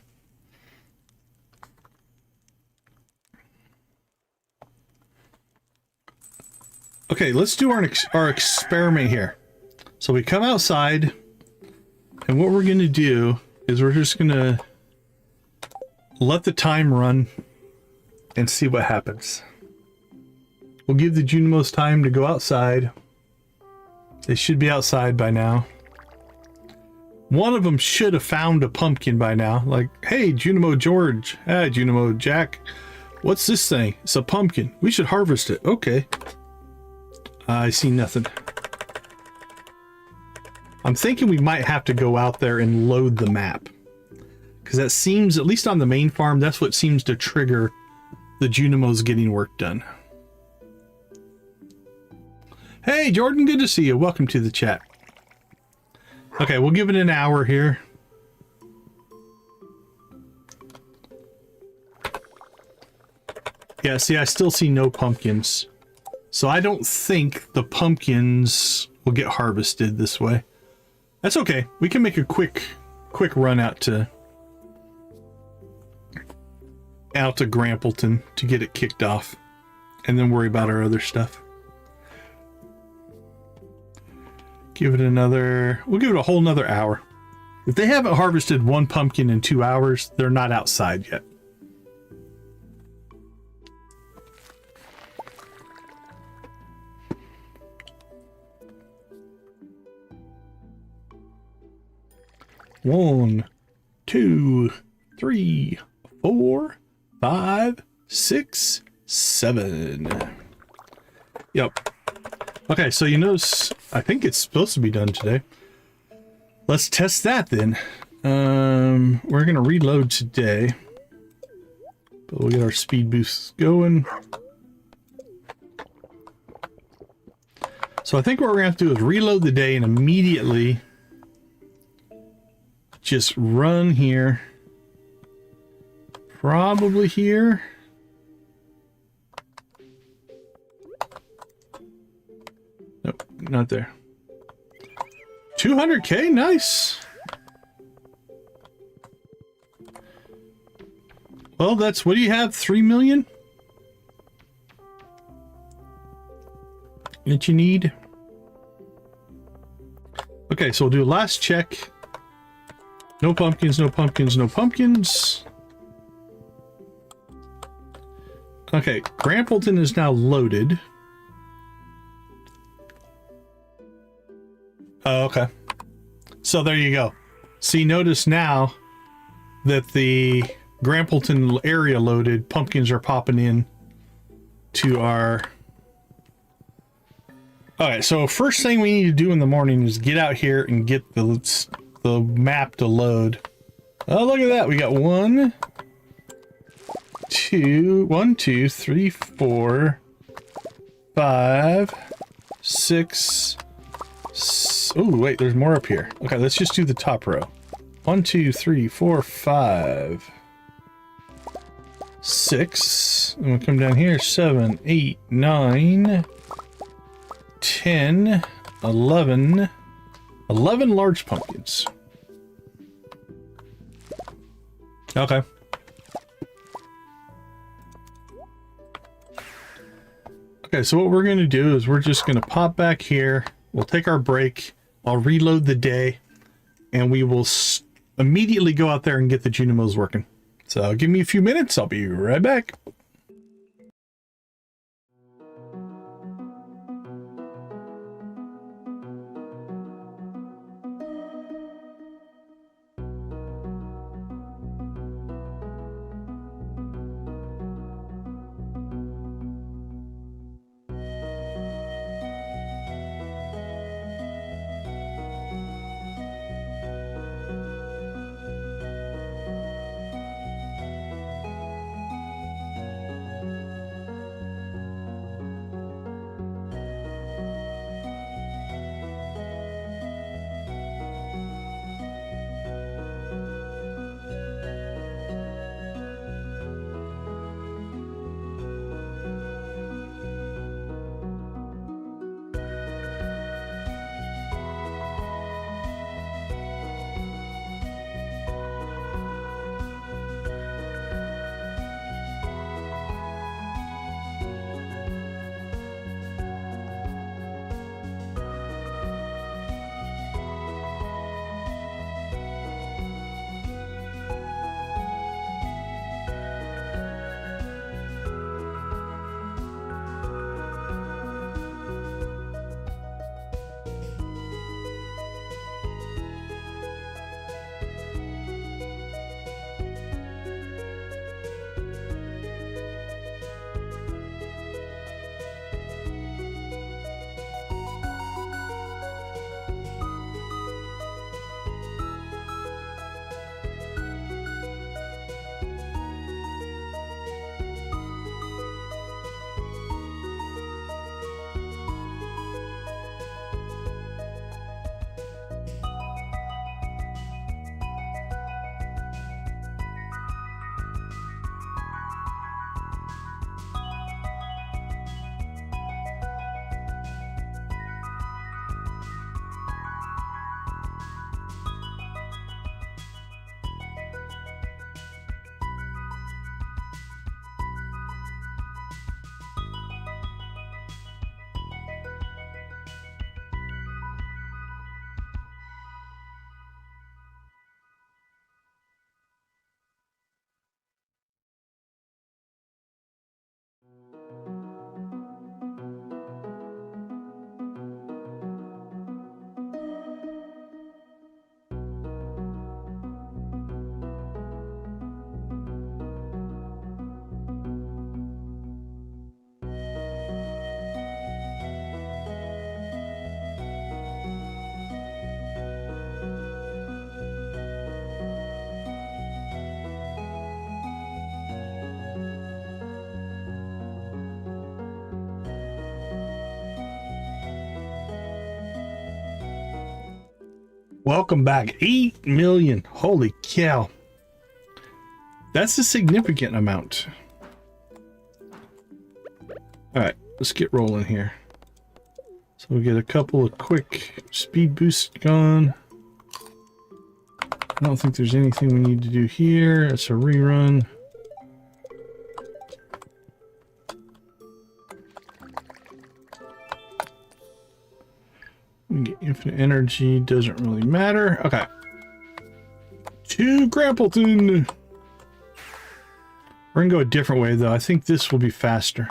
Okay, let's do our experiment here. So we come outside, and what we're going to do is we're just going to let the time run and see what happens. We'll give the Junimos time to go outside. They should be outside by now. One of them should have found a pumpkin by now. Like, hey, Junimo George. Hey, Junimo Jack. What's this thing? It's a pumpkin. We should harvest it. Okay. I see nothing. I'm thinking we might have to go out there and load the map. Because that seems, at least on the main farm, that's what seems to trigger the Junimos getting work done. Hey, Jordan, good to see you. Welcome to the chat. Okay, we'll give it an hour here. Yeah, see, I still see no pumpkins. So I don't think the pumpkins will get harvested this way. That's okay. We can make a quick run out to Grampleton to get it kicked off, and then worry about our other stuff. Give it another... We'll give it a whole nother hour. If they haven't harvested one pumpkin in 2 hours, they're not outside yet. 1, 2, 3, 4, 5, 6, 7. Yep. Okay, so you notice, I think it's supposed to be done today. Let's test that then. We're gonna reload today, but we'll get our speed boosts going. So I think what we're gonna have to do is reload the day and immediately just run here. Probably here. Nope, not there. 200K, nice. Well, that's, what do you have? 3 million? That you need? Okay, so we'll do a last check. No pumpkins, no pumpkins, no pumpkins. Okay, Grampleton is now loaded. Oh, okay. So there you go. See, notice now that the Grampleton area loaded, pumpkins are popping in to our... Alright, so first thing we need to do in the morning is get out here and get the map to load. Oh, look at that. We got 1, 2, 3, 4, 5, 6. Oh, wait, there's more up here. Okay, let's just do the top row. 1, 2, 3, 4, 5, 6. And we'll come down here. 7, 8, 9, 10, 11. 11 large pumpkins. Okay. Okay, so what we're going to do is we're just going to pop back here. We'll take our break. I'll reload the day. And we will immediately go out there and get the Junimos working. So give me a few minutes. I'll be right back. Welcome back. 8 million. Holy cow. That's a significant amount. Alright, let's get rolling here. So we get a couple of quick speed boosts going. I don't think there's anything we need to do here. It's a rerun. We get infinite energy, doesn't really matter. Okay. To Grappleton. We're gonna go a different way though. I think this will be faster.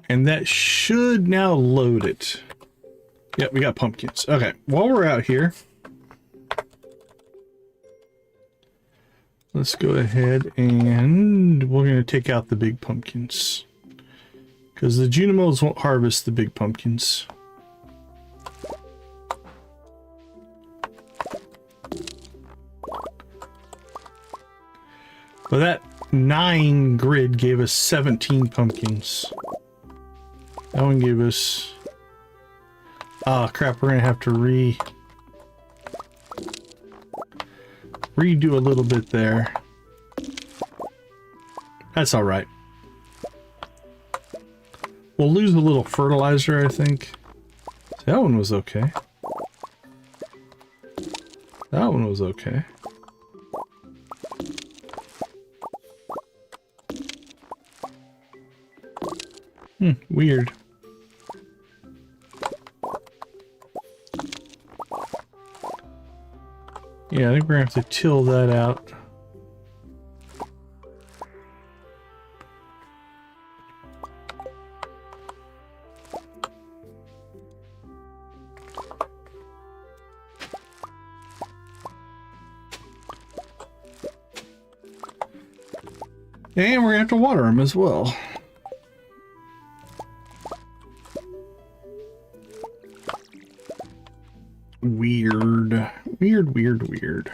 And that should now load it. Yep, we got pumpkins. Okay, while we're out here, let's go ahead and we're going to take out the big pumpkins. Because the Junimos won't harvest the big pumpkins. But that 9 grid gave us 17 pumpkins. That one gave us... Oh crap, we're gonna have to redo a little bit there. That's alright. We'll lose a little fertilizer, I think. That one was okay. That one was okay. Weird. Yeah, I think we're gonna have to till that out. And we're gonna have to water them as well. Weird. Weird, weird, weird.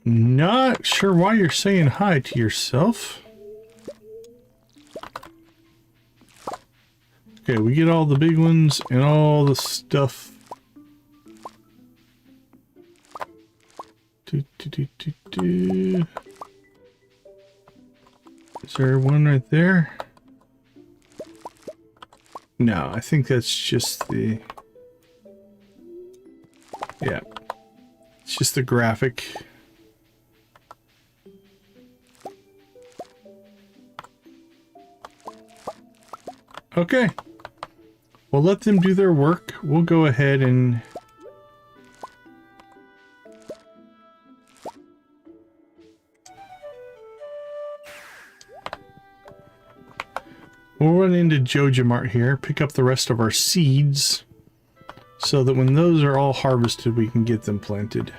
Not sure why you're saying hi to yourself. Okay, we get all the big ones and all the stuff. Is there one right there? No, I think that's just the... Yeah. It's just the graphic. Okay. We'll let them do their work. We'll go ahead and... We'll run into Joja Mart here, pick up the rest of our seeds, so that when those are all harvested, we can get them planted.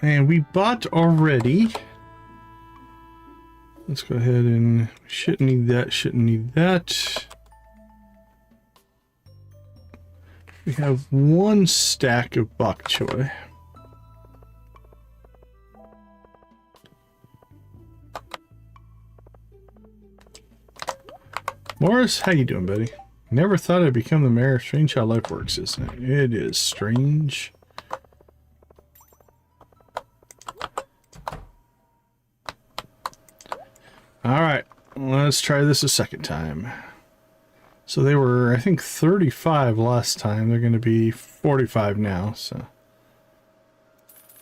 And we bought already. Let's go ahead and... Shouldn't need that, shouldn't need that. We have 1 stack of bok choy. Morris, how you doing, buddy? Never thought I'd become the mayor. Strange how life works, isn't it? It is strange. Alright, let's try this a second time. So they were, I think, 35 last time. They're going to be 45 now, so...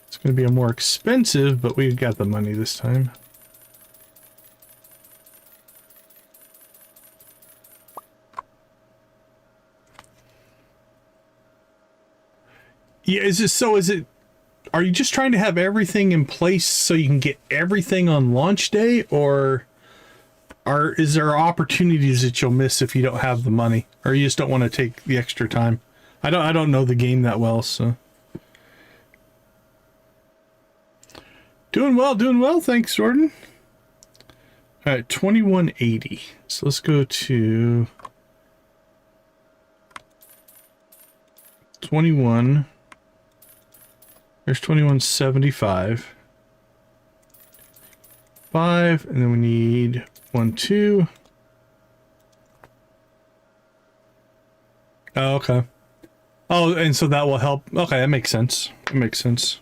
It's going to be a more expensive, but we've got the money this time. Yeah, are you just trying to have everything in place so you can get everything on launch day, or is there opportunities that you'll miss if you don't have the money, or you just don't want to take the extra time? I don't know the game that well, so. Doing well, thanks, Jordan. All right, 2180. So let's go to 21. There's 2175. 5, and then we need 1, 2. Oh, okay. Oh, and so that will help. Okay, that makes sense. That makes sense.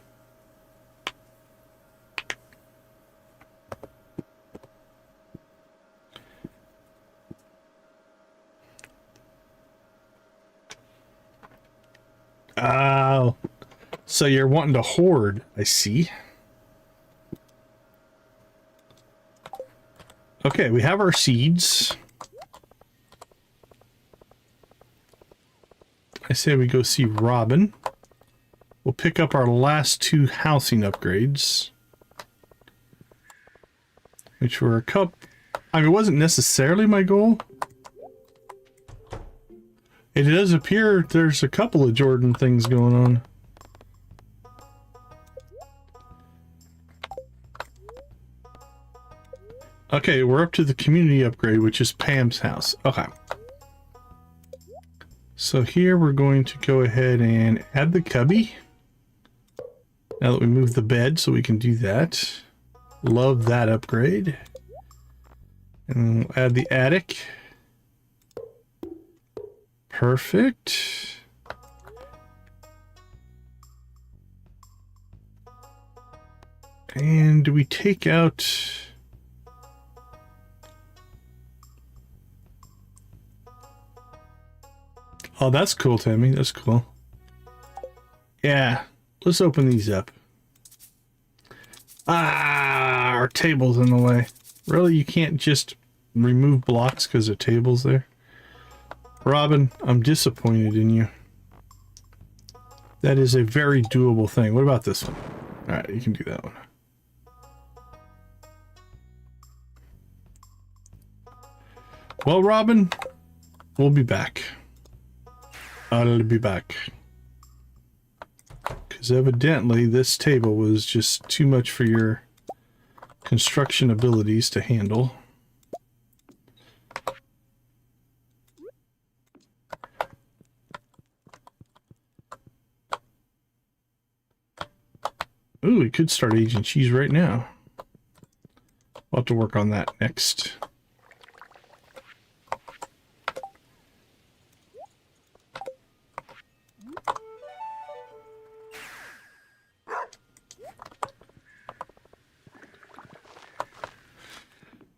Oh, so you're wanting to hoard, I see. Okay, we have our seeds. I say we go see Robin. We'll pick up our last 2 housing upgrades. Which were a couple... I mean, it wasn't necessarily my goal. It does appear there's a couple of Jordan things going on. Okay, we're up to the community upgrade, which is Pam's house. Okay. So here we're going to go ahead and add the cubby. Now that we moved the bed, so we can do that. Love that upgrade. And we'll add the attic. Perfect. And do we take out... Oh, that's cool, Tammy. That's cool. Yeah, let's open these up. Ah, our table's in the way. Really, you can't just remove blocks because the table's there? Robin, I'm disappointed in you. That is a very doable thing. What about this one? Alright, you can do that one. Well, Robin, we'll be back. I'll be back. Because evidently this table was just too much for your construction abilities to handle. Ooh, we could start aging cheese right now. We'll have to work on that next.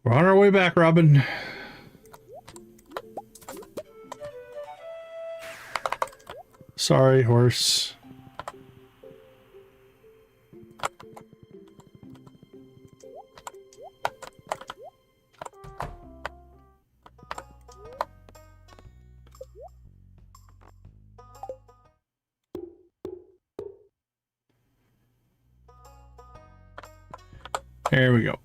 We're on our way back, Robin. Sorry, horse. There we go.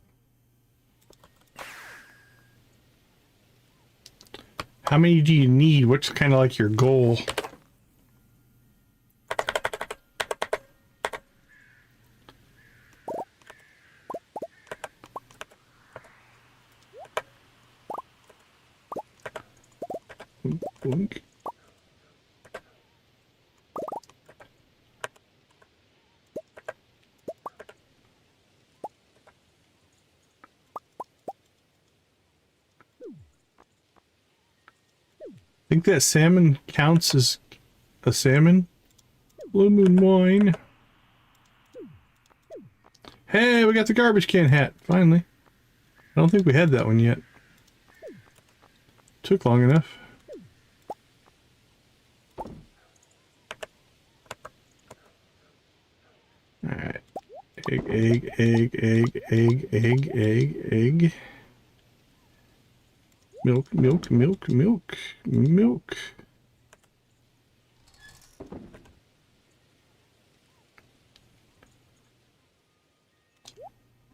How many do you need? What's kind of like your goal? Boink. I think that salmon counts as a salmon. Blue Moon wine. Hey, we got the garbage can hat, finally. I don't think we had that one yet. Took long enough. Alright. Egg, egg, egg, egg, egg, egg, egg. Milk, milk, milk, milk, milk.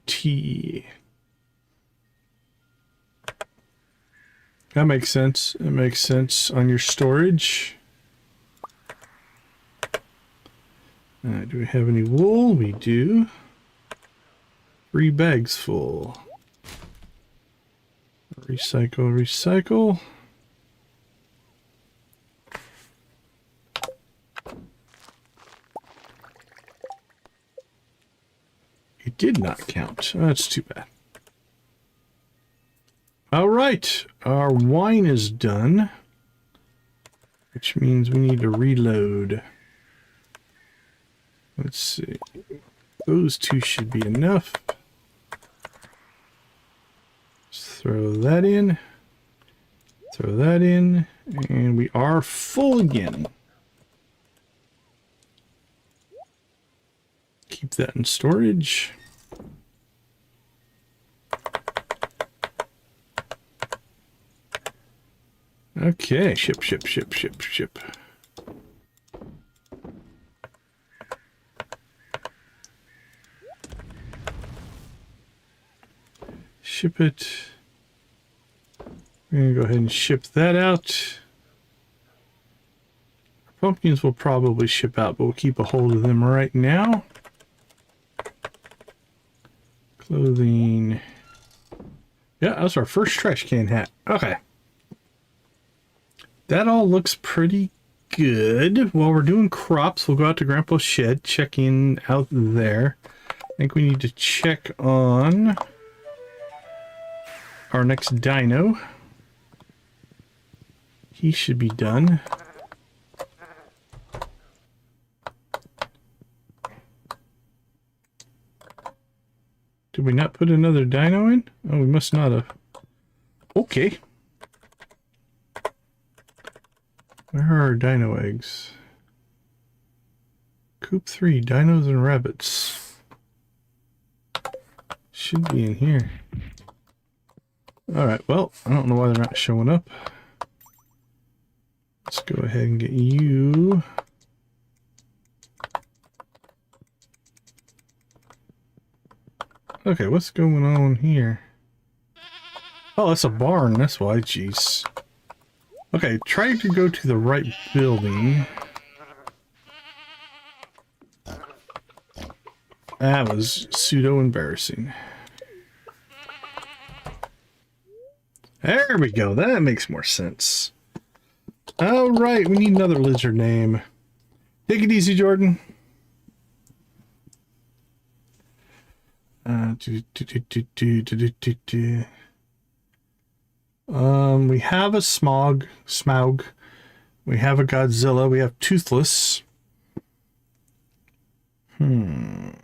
Tea. That makes sense. That makes sense on your storage. Do we have any wool? We do. 3 bags full. Recycle, recycle. did not count. That's too bad. All right, our wine is done, which means we need to reload. Let's see. Those two should be enough. Let's throw that in. Throw that in. And we are full again. Keep that in storage. Okay, ship. Ship it. We're gonna go ahead and ship that out. Our pumpkins will probably ship out, but we'll keep a hold of them right now. Clothing. Yeah, that's our first trash can hat. Okay. That all looks pretty good. While we're doing crops, we'll go out to Grandpa's shed, check in out there. I think we need to check on our next dino. He should be done. Did we not put another dino in? Oh, we must not have. Okay. Where are our dino eggs? Coop 3, dinos and rabbits. Should be in here. Alright, well, I don't know why they're not showing up. Let's go ahead and get you. Okay, what's going on here? Oh, that's a barn, that's why, jeez. Okay, trying to go to the right building. That was pseudo embarrassing. There we go, that makes more sense. Alright, we need another lizard name. Take it easy, Jordan. We have a Smaug. We have a Godzilla. We have Toothless. Trying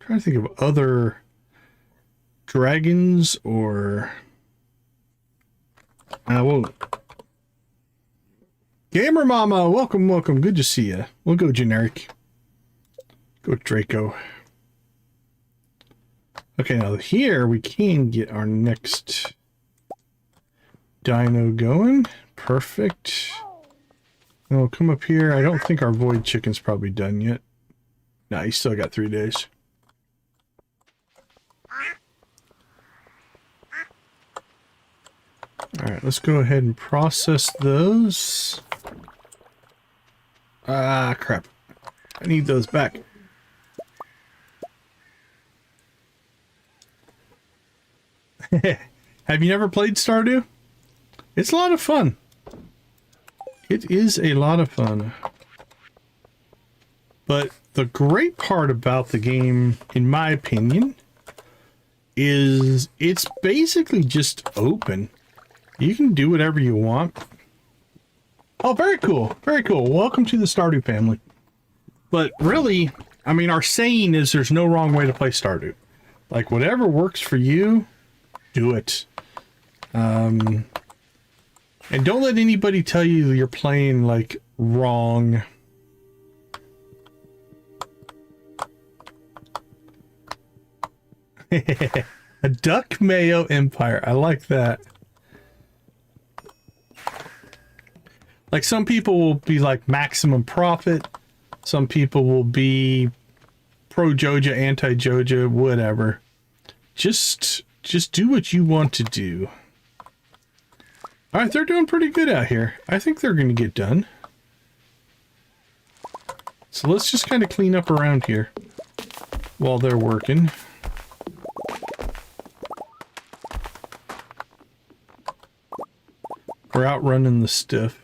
to think of other dragons or I won't. Gamer Mama, welcome. Good to see you. We'll go generic. Go Draco. Okay, now here we can get our next dino going. Perfect. And we'll come up here. I don't think our void chicken's probably done yet. Nah, he's still got 3 days. Alright, let's go ahead and process those. Ah, crap. I need those back. Have you never played Stardew? It's a lot of fun. It is a lot of fun. But the great part about the game, in my opinion, is it's basically just open. You can do whatever you want. Oh, very cool. Very cool. Welcome to the Stardew family. But really, I mean, our saying is there's no wrong way to play Stardew. Like, whatever works for you, do it. And don't let anybody tell you you're playing, like, wrong. A duck mayo empire. I like that. Like, some people will be like maximum profit. Some people will be pro Joja, anti Joja, whatever. Just do what you want to do. All right, they're doing pretty good out here. I think they're going to get done. So let's just kind of clean up around here while they're working. We're outrunning the stiff.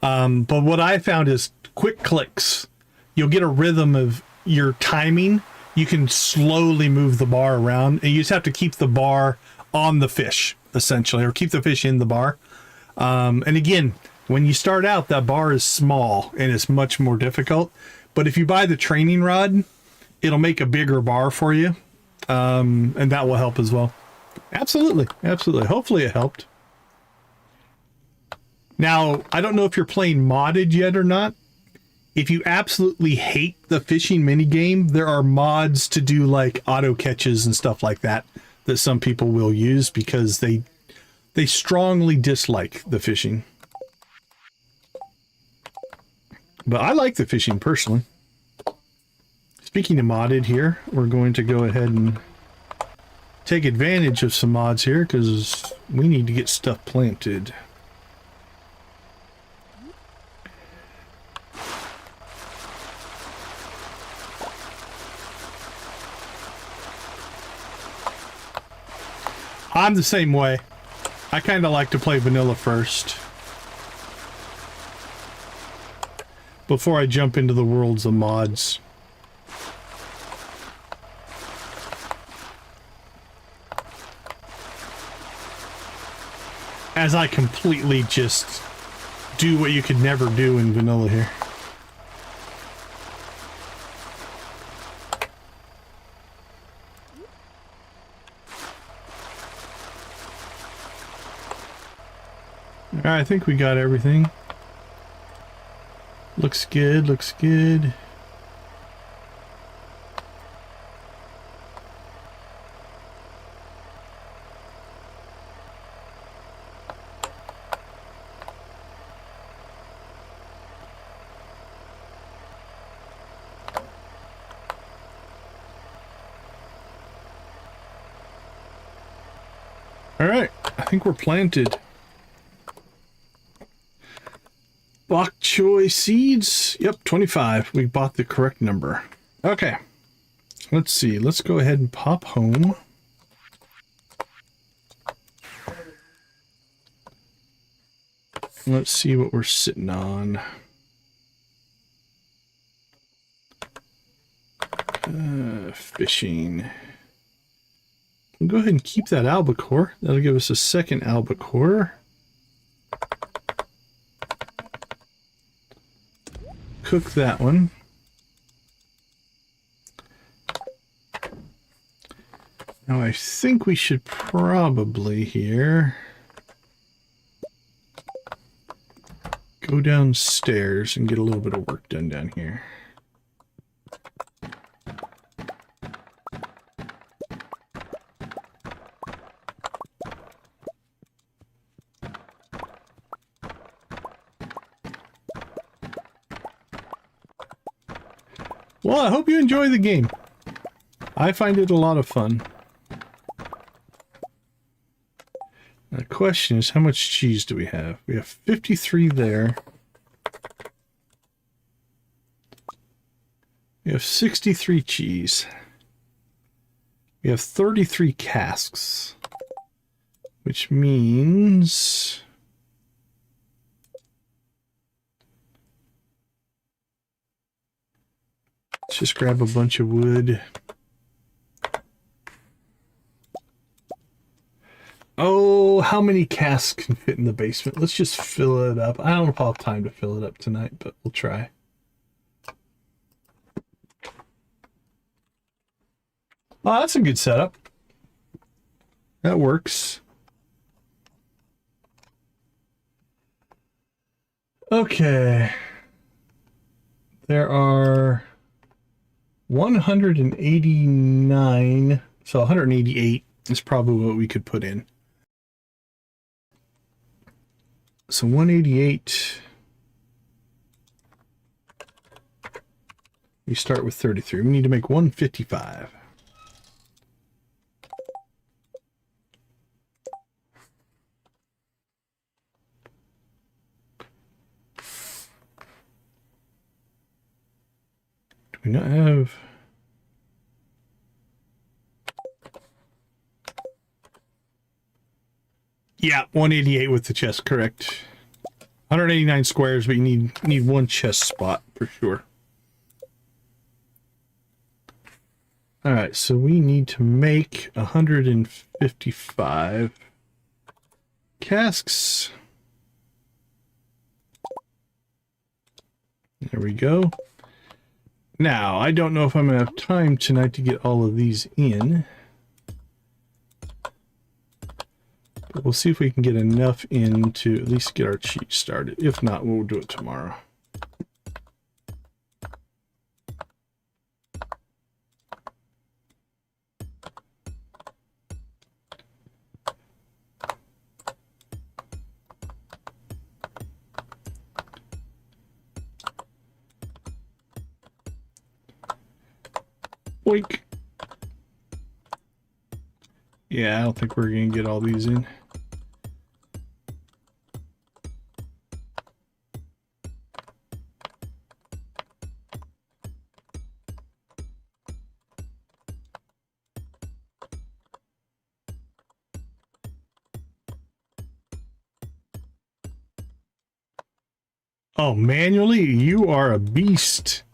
But what I found is quick clicks. You'll get a rhythm of your timing. You can slowly move the bar around, and you just have to keep the bar on the fish, essentially, or keep the fish in the bar. And again, when you start out, that bar is small and it's much more difficult. But if you buy the training rod, it'll make a bigger bar for you. And that will help as well. Absolutely. Absolutely. Hopefully it helped. Now, I don't know if you're playing modded yet or not. If you absolutely hate the fishing minigame, there are mods to do like auto catches and stuff like that some people will use because they strongly dislike the fishing. But I like the fishing personally. Speaking of modded here, we're going to go ahead and take advantage of some mods here because we need to get stuff planted. I'm the same way. I kind of like to play vanilla first before I jump into the worlds of mods. As I completely just do what you could never do in vanilla here. Alright, I think we got everything. Looks good, looks good. Alright, I think we're planted. Bok choy seeds. Yep, 25. We bought the correct number. Okay. Let's see. Let's go ahead and pop home. Let's see what we're sitting on. Fishing. We'll go ahead and keep that albacore. That'll give us a second albacore. Cook that one. Now I think we should probably here go downstairs and get a little bit of work done down here. Well, I hope you enjoy the game. I find it a lot of fun. The question is, how much cheese do we have? We have 53 there. We have 63 cheese. We have 33 casks. Which means... let's just grab a bunch of wood. Oh, how many casks can fit in the basement? Let's just fill it up. I don't know if I'll have time to fill it up tonight, but we'll try. Oh, that's a good setup. That works. Okay. There are 189, so 188 is probably what we could put in. So 188, we start with 33. We need to make 155. Do we not have... yeah, 188 with the chest, correct. 189 squares, but you need one chest spot for sure. All right, so we need to make 155 casks. There we go. Now, I don't know if I'm going to have time tonight to get all of these in. But we'll see if we can get enough in to at least get our cheese started. If not, we'll do it tomorrow. Boink. Yeah, I don't think we're going to get all these in. Oh, manually? You are a beast.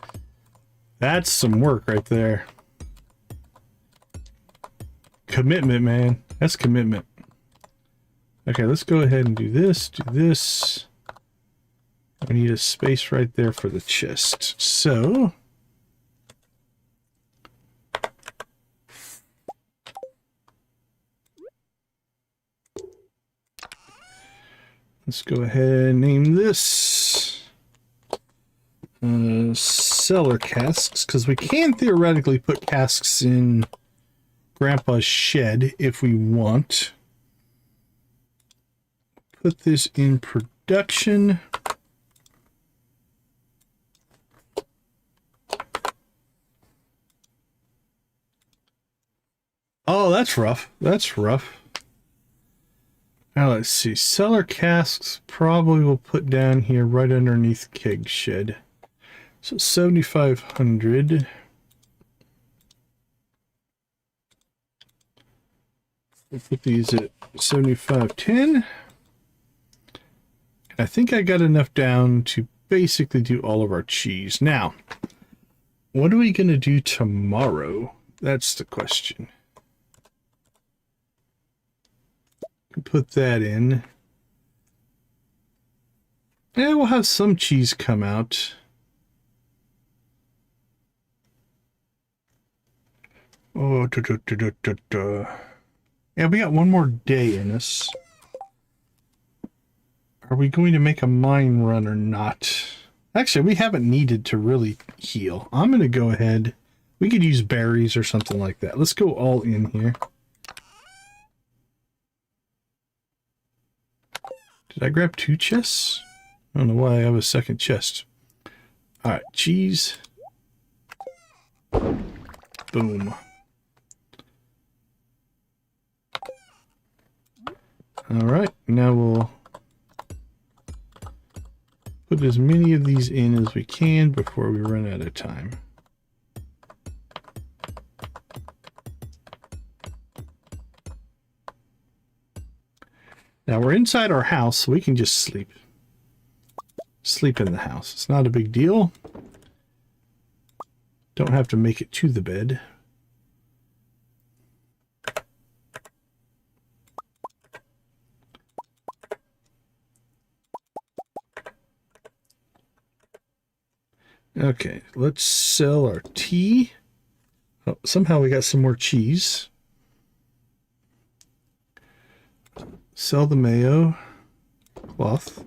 That's some work right there. Commitment, man. That's commitment. Okay, let's go ahead and do this. Do this. We need a space right there for the chest. So... let's go ahead and name this cellar casks, because we can theoretically put casks in Grandpa's shed if we want. Put this in production. Oh, that's rough. That's rough. Now let's see. Cellar casks probably will put down here right underneath keg shed. So 7,500. We'll put these at 7,510. And I think I got enough down to basically do all of our cheese. Now, what are we going to do tomorrow? That's the question. Put that in. Yeah, we'll have some cheese come out. Oh, yeah, we got one more day in us. Are we going to make a mine run or not? Actually, we haven't needed to really heal. I'm going to go ahead. We could use berries or something like that. Let's go all in here. Did I grab 2 chests? I don't know why I have a second chest. Alright, cheese. Boom. Alright, now we'll put as many of these in as we can before we run out of time. Now we're inside our house, so we can just sleep. Sleep in the house. It's not a big deal. Don't have to make it to the bed. Okay, let's sell our tea. Oh, somehow we got some more cheese. Sell the mayo. Cloth.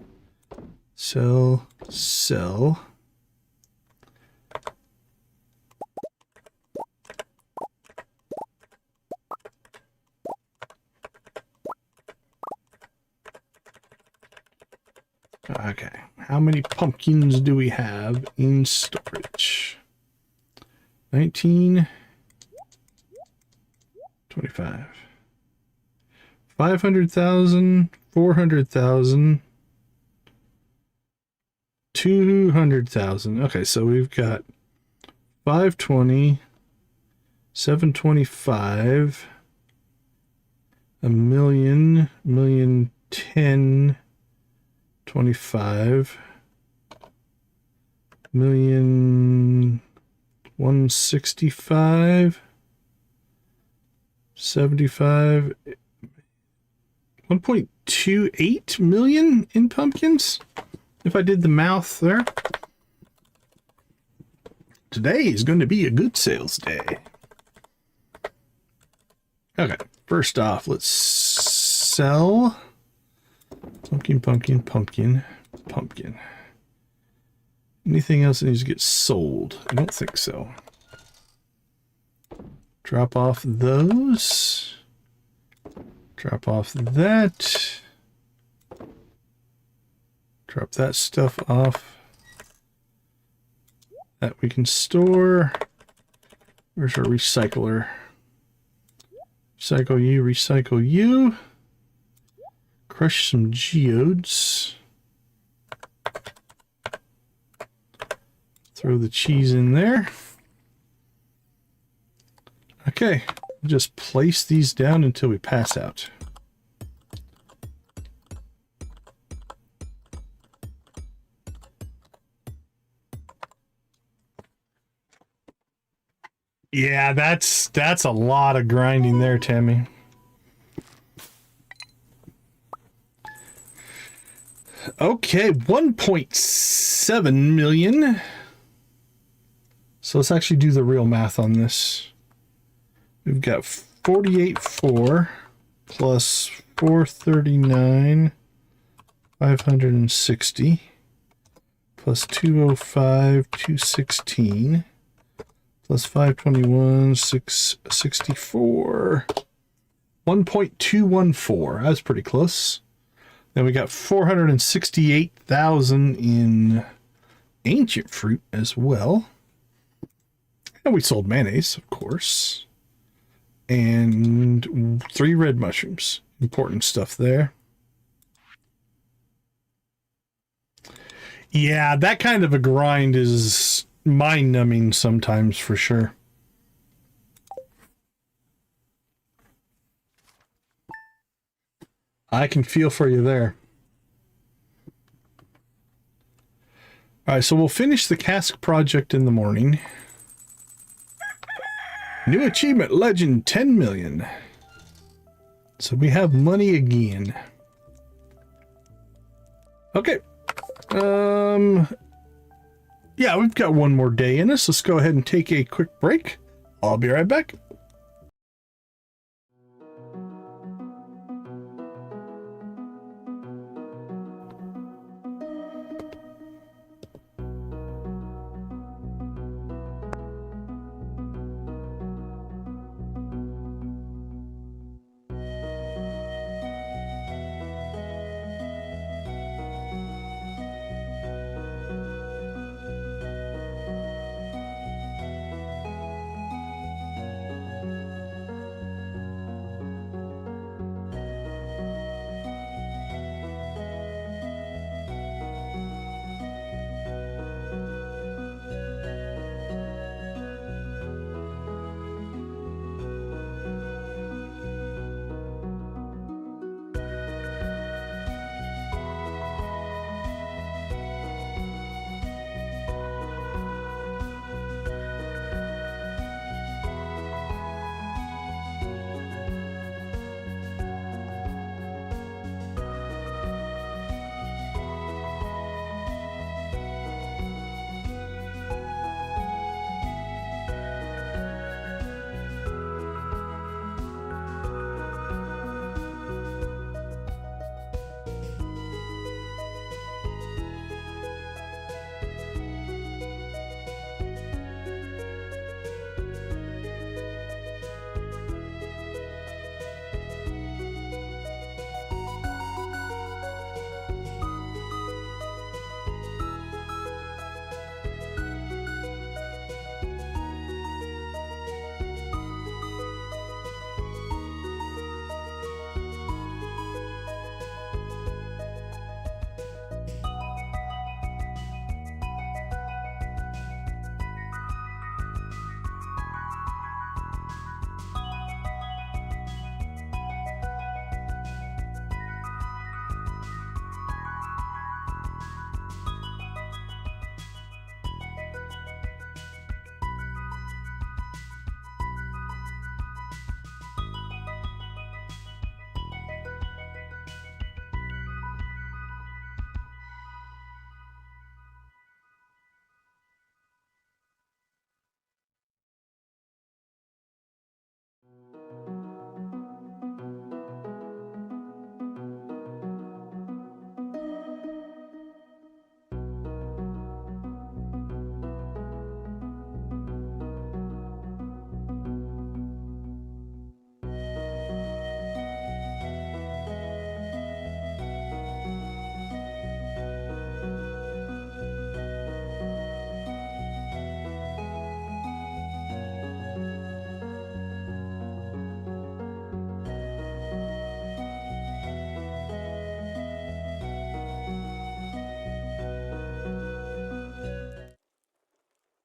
Sell. Okay, how many pumpkins do we have in storage? 19, 25, 500,000, 400,000, 200,000. Okay, so we've got 520, 725, a million, 10. 25 million 165 75 1.28 million in pumpkins, if I did the math there. Today is going to be a good sales day. Okay, first off, let's sell pumpkin, pumpkin, pumpkin, pumpkin. Anything else that needs to get sold? I don't think so. Drop off those. Drop off that. Drop that stuff off. That we can store. Where's our recycler? Recycle you, recycle you. Crush some geodes. Throw the cheese in there. Okay, just place these down until we pass out. Yeah, that's a lot of grinding there, Tammy. Okay, 1.7 million. So let's actually do the real math on this. We've got 48.4 plus 439, 560 plus 205, 216 plus 521, 664, 1.214. That's pretty close. Then we got 468,000 in ancient fruit as well. And we sold mayonnaise, of course. And 3 red mushrooms. Important stuff there. Yeah, that kind of a grind is mind-numbing sometimes, for sure. I can feel for you there. All right, so we'll finish the cask project in the morning. New achievement, legend, 10 million. So we have money again. Okay. Yeah, we've got one more day in us. Let's go ahead and take a quick break. I'll be right back.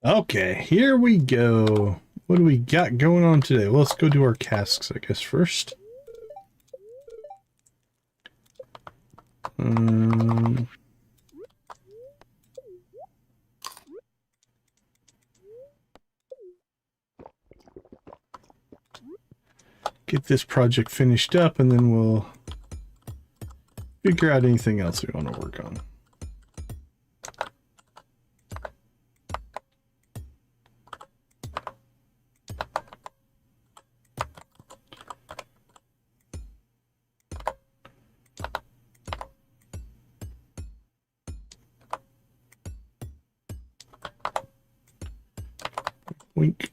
Okay, here we go. What do we got going on today? Well, let's go do our casks, I guess, first. Get this project finished up, and then we'll figure out anything else we want to work on. Wink.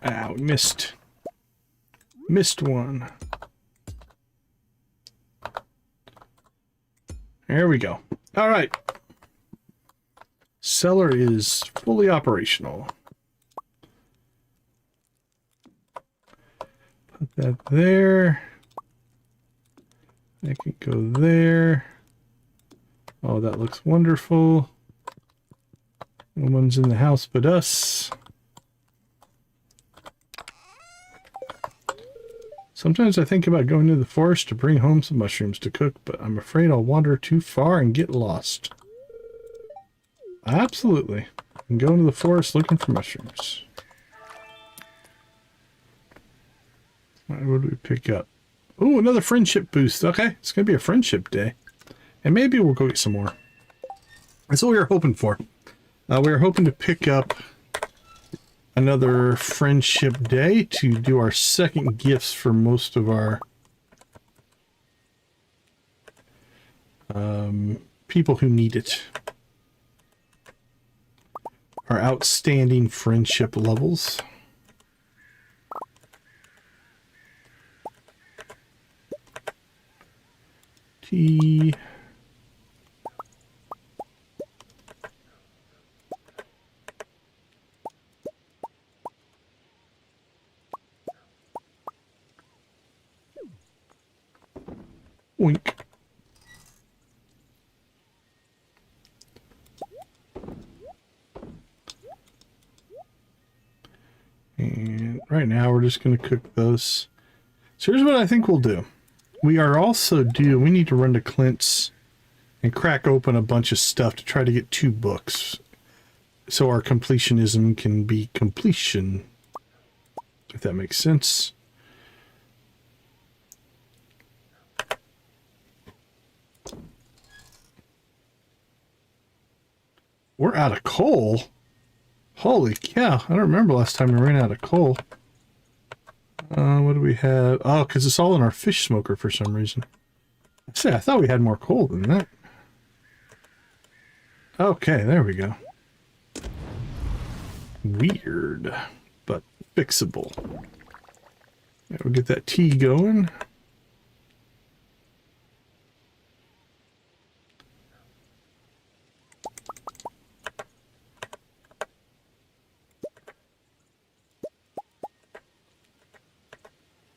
Ah, we missed. Missed one. There we go. All right. Cellar is fully operational. Put that there. That can go there. Oh, that looks wonderful. No one's in the house but us. Sometimes I think about going to the forest to bring home some mushrooms to cook, but I'm afraid I'll wander too far and get lost. Absolutely. I'm going to the forest looking for mushrooms. All right, what do we pick up? Oh, another friendship boost. Okay, it's going to be a friendship day. And maybe we'll go get some more. That's what we were hoping for. We were hoping to pick up another friendship day to do our second gifts for most of our people who need it. Our outstanding friendship levels. T. Wink. And right now we're just going to cook those. So here's what I think we'll do. We are also due, we need to run to Clint's and crack open a bunch of stuff to try to get 2 books. So our completionism can be completion. If that makes sense. We're out of coal. Holy cow. I don't remember last time we ran out of coal. What do we have? Oh, because it's all in our fish smoker for some reason. I thought we had more coal than that. Okay, there we go. Weird, but fixable. Yeah, we'll get that tea going.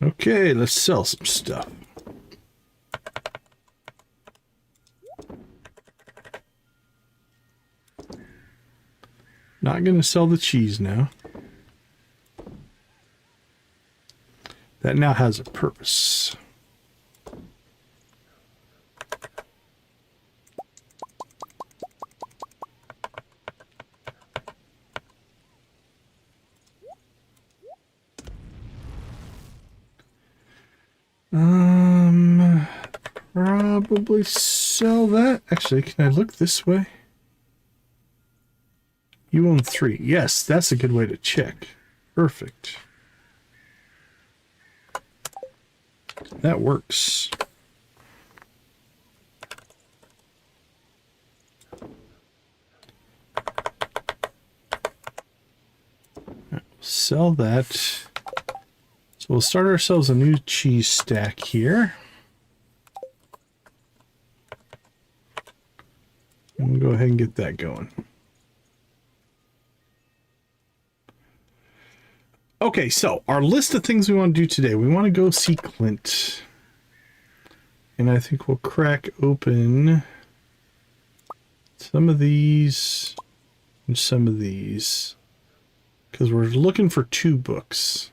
Okay, let's sell some stuff. Not going to sell the cheese now. That now has a purpose. Probably sell that. Actually, can I look this way? You own 3. Yes, that's a good way to check. Perfect. That works. Sell that. So we'll start ourselves a new cheese stack here. We'll go ahead and get that going. Okay, so our list of things we want to do today. We want to go see Clint. And I think we'll crack open some of these and some of these. Because we're looking for 2 books.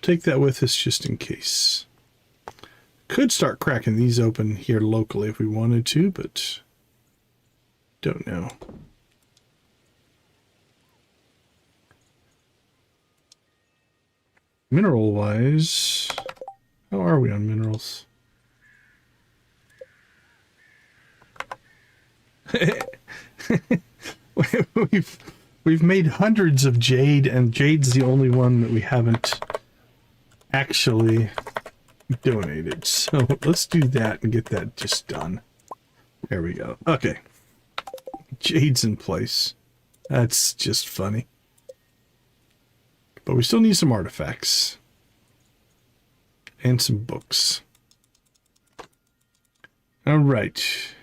Take that with us just in case. Could start cracking these open here locally if we wanted to, but don't know. Mineral wise, how are we on minerals? we've made hundreds of jade, and jade's the only one that we haven't actually donated. So let's do that and get that just done. There we go. Okay. Jade's in place. That's just funny. But we still need some artifacts. And some books. Alright.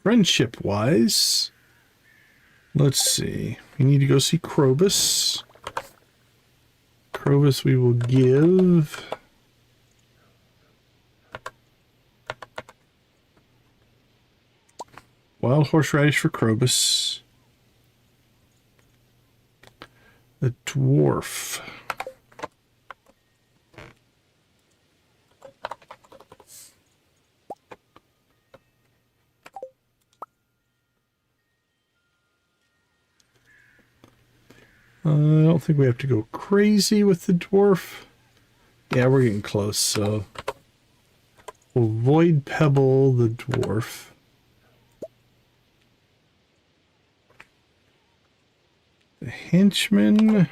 Friendship-wise, let's see. We need to go see Krobus. Krobus we will give... Wild horseradish for Krobus. The dwarf. I don't think we have to go crazy with the dwarf. Yeah, we're getting close, so we'll void pebble the dwarf. The henchman.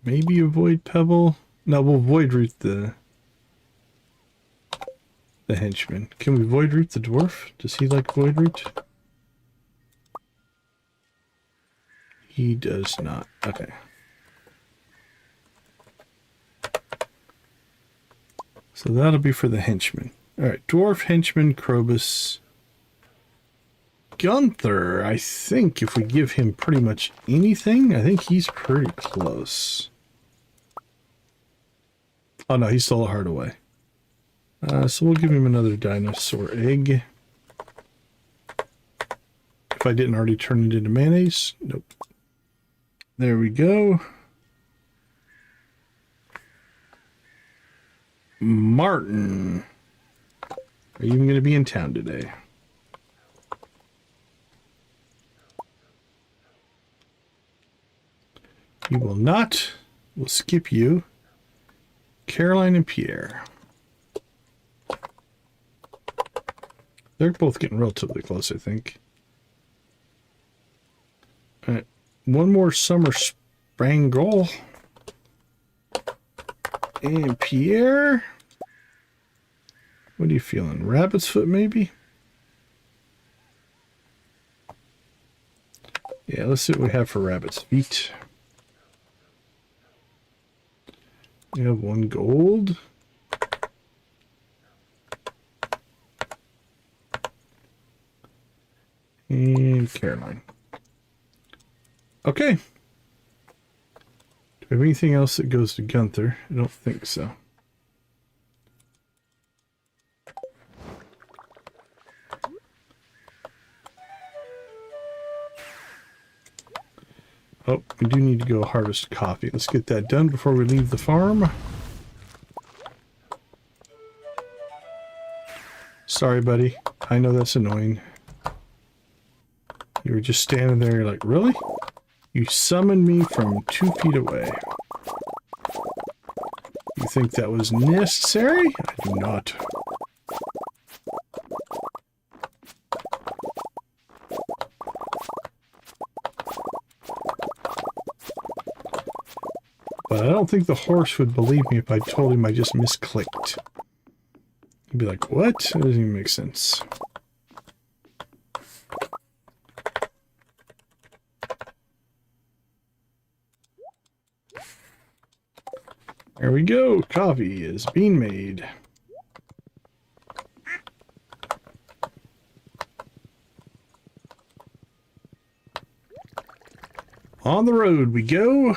Maybe avoid pebble. No, we'll void root the henchman. Can we void root the dwarf? Does he like void root? He does not. Okay. So that'll be for the henchman. Alright, dwarf, henchman, Krobus. Gunther, I think if we give him pretty much anything, I think he's pretty close. Oh no, he stole a heart away. So we'll give him another dinosaur egg. If I didn't already turn it into mayonnaise. Nope. There we go. Martin. Are you even going to be in town today? You will not. We'll skip you. Caroline and Pierre. They're both getting relatively close, I think. All right. One more summer Sprangle. And Pierre. What are you feeling? Rabbit's foot, maybe? Yeah, let's see what we have for rabbit's feet. We have 1 gold. And Caroline. Okay. Do we have anything else that goes to Gunther? I don't think so. Oh, we do need to go harvest coffee. Let's get that done before we leave the farm. Sorry, buddy. I know that's annoying. You were just standing there, you're like, really? You summoned me from 2 feet away. You think that was necessary? I do not. But I don't think the horse would believe me if I told him I just misclicked. He'd be like, what? That doesn't even make sense. There we go. Coffee is being made. On the road we go.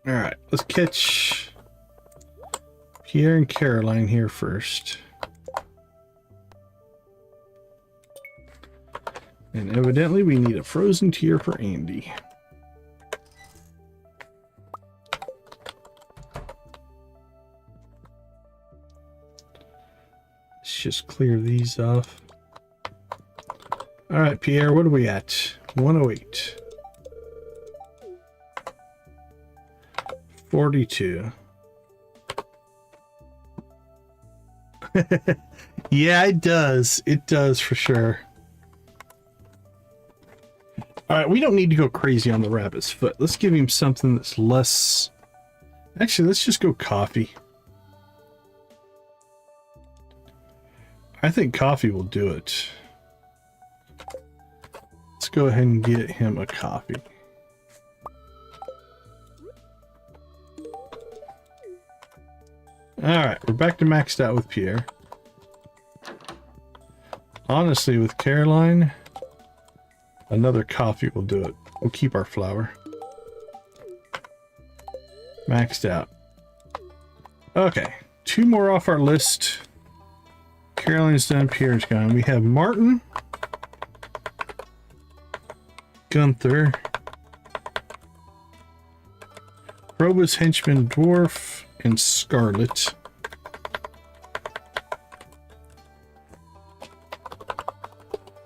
All right, let's catch Pierre and Caroline here first. And evidently we need a frozen tear for Andy. Let's just clear these off. All right, Pierre, what are we at? 108. 42. Yeah, it does. It does for sure. All right, we don't need to go crazy on the rabbit's foot. Let's give him something that's less... Actually, let's just go coffee. I think coffee will do it. Let's go ahead and get him a coffee. Alright, we're back to maxed out with Pierre. Honestly, with Caroline, another coffee will do it. We'll keep our flour. Maxed out. Okay, 2 more off our list. Caroline's done, Pierre's gone. We have Martin, Gunther, Proba's henchman Dwarf, and Scarlet.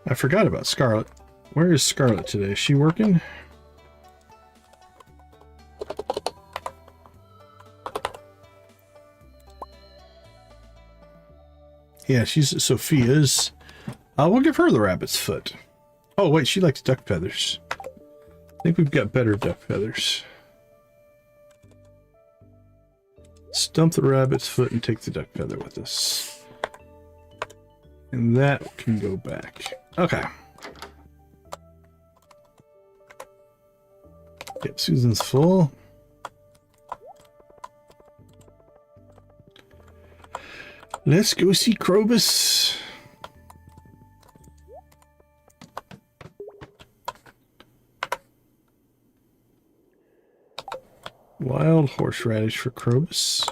I forgot about Scarlet. Where is Scarlet today? Is she working? Yeah, she's at Sophia's. We'll give her the rabbit's foot. Oh, wait, she likes duck feathers. I think we've got better duck feathers. Stump the rabbit's foot and take the duck feather with us. And that can go back. Okay. Yep, Susan's full. Let's go see Krobus. Wild horseradish for Krobus.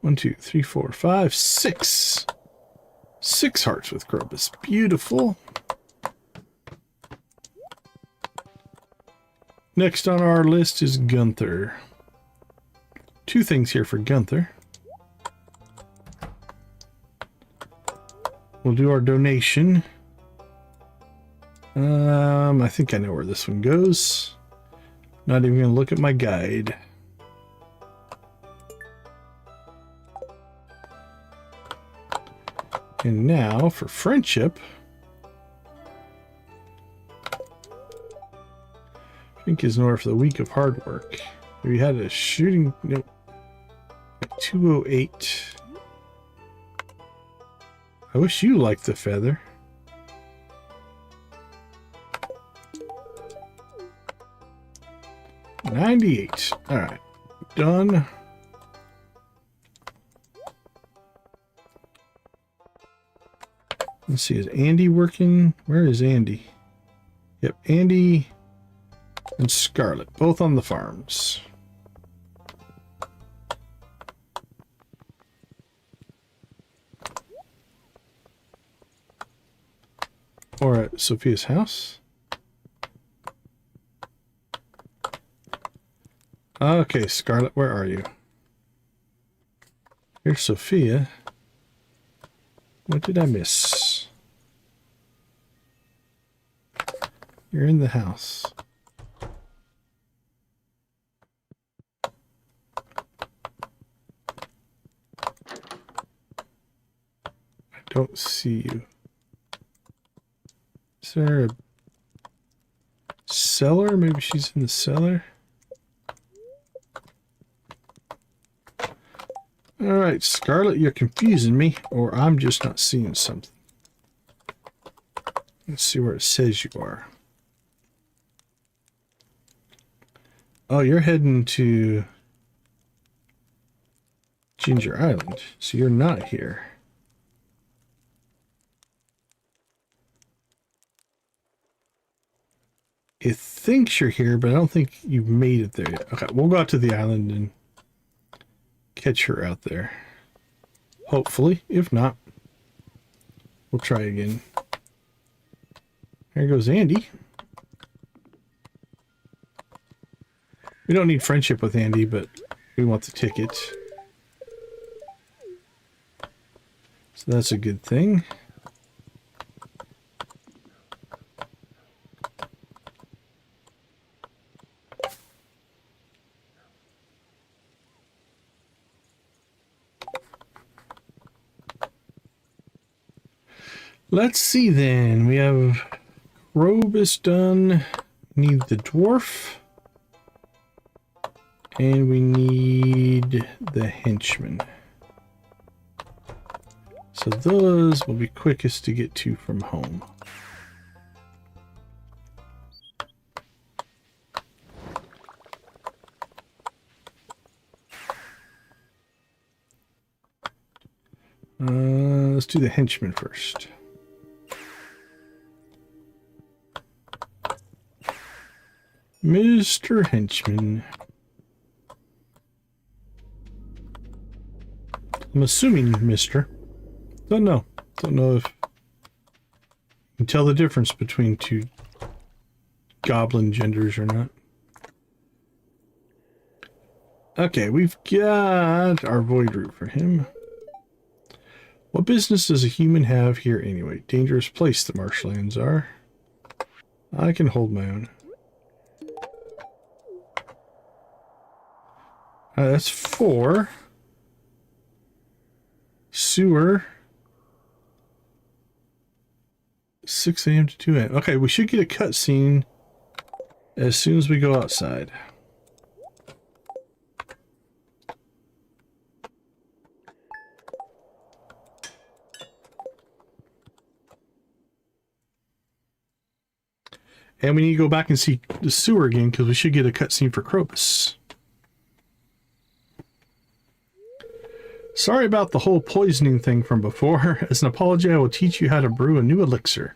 One, 2, 3, 4, 5, 6. 6 hearts with Krobus. Beautiful. Next on our list is Gunther. 2 things here for Gunther. We'll do our donation. I think I know where this one goes. Not even gonna look at my guide. And now for friendship. I think is in order for the week of hard work. We had a shooting, nope, 208. I wish you liked the feather. $98. All right, done. Let's see, is Andy working? Where is Andy? Yep, Andy and Scarlet, both on the farms. Or at Sophia's house. Okay, Scarlet, where are you? Here's Sophia. What did I miss? You're in the house. I don't see you. Is there a cellar? Maybe she's in the cellar. Alright, Scarlet, you're confusing me, or I'm just not seeing something. Let's see where it says you are. Oh, you're heading to Ginger Island. So you're not here. It thinks you're here, but I don't think you've made it there yet. Okay, we'll go out to the island and catch her out there. Hopefully. If not, we'll try again. There goes Andy. We don't need friendship with Andy, but we want the ticket. So that's a good thing. Let's see then. We have Robus done. Need the dwarf. And we need the henchman. So those will be quickest to get to from home. Let's do the henchman first. Mr. Henchman. I'm assuming Mr. Don't know. Don't know if you can tell the difference between two goblin genders or not. Okay, we've got our void root for him. What business does a human have here anyway? Dangerous place the marshlands are. I can hold my own. That's 4. Sewer. 6 a.m. to 2 a.m. Okay, we should get a cutscene as soon as we go outside. And we need to go back and see the sewer again because we should get a cutscene for Krobus. Sorry about the whole poisoning thing from before. As an apology, I will teach you how to brew a new elixir.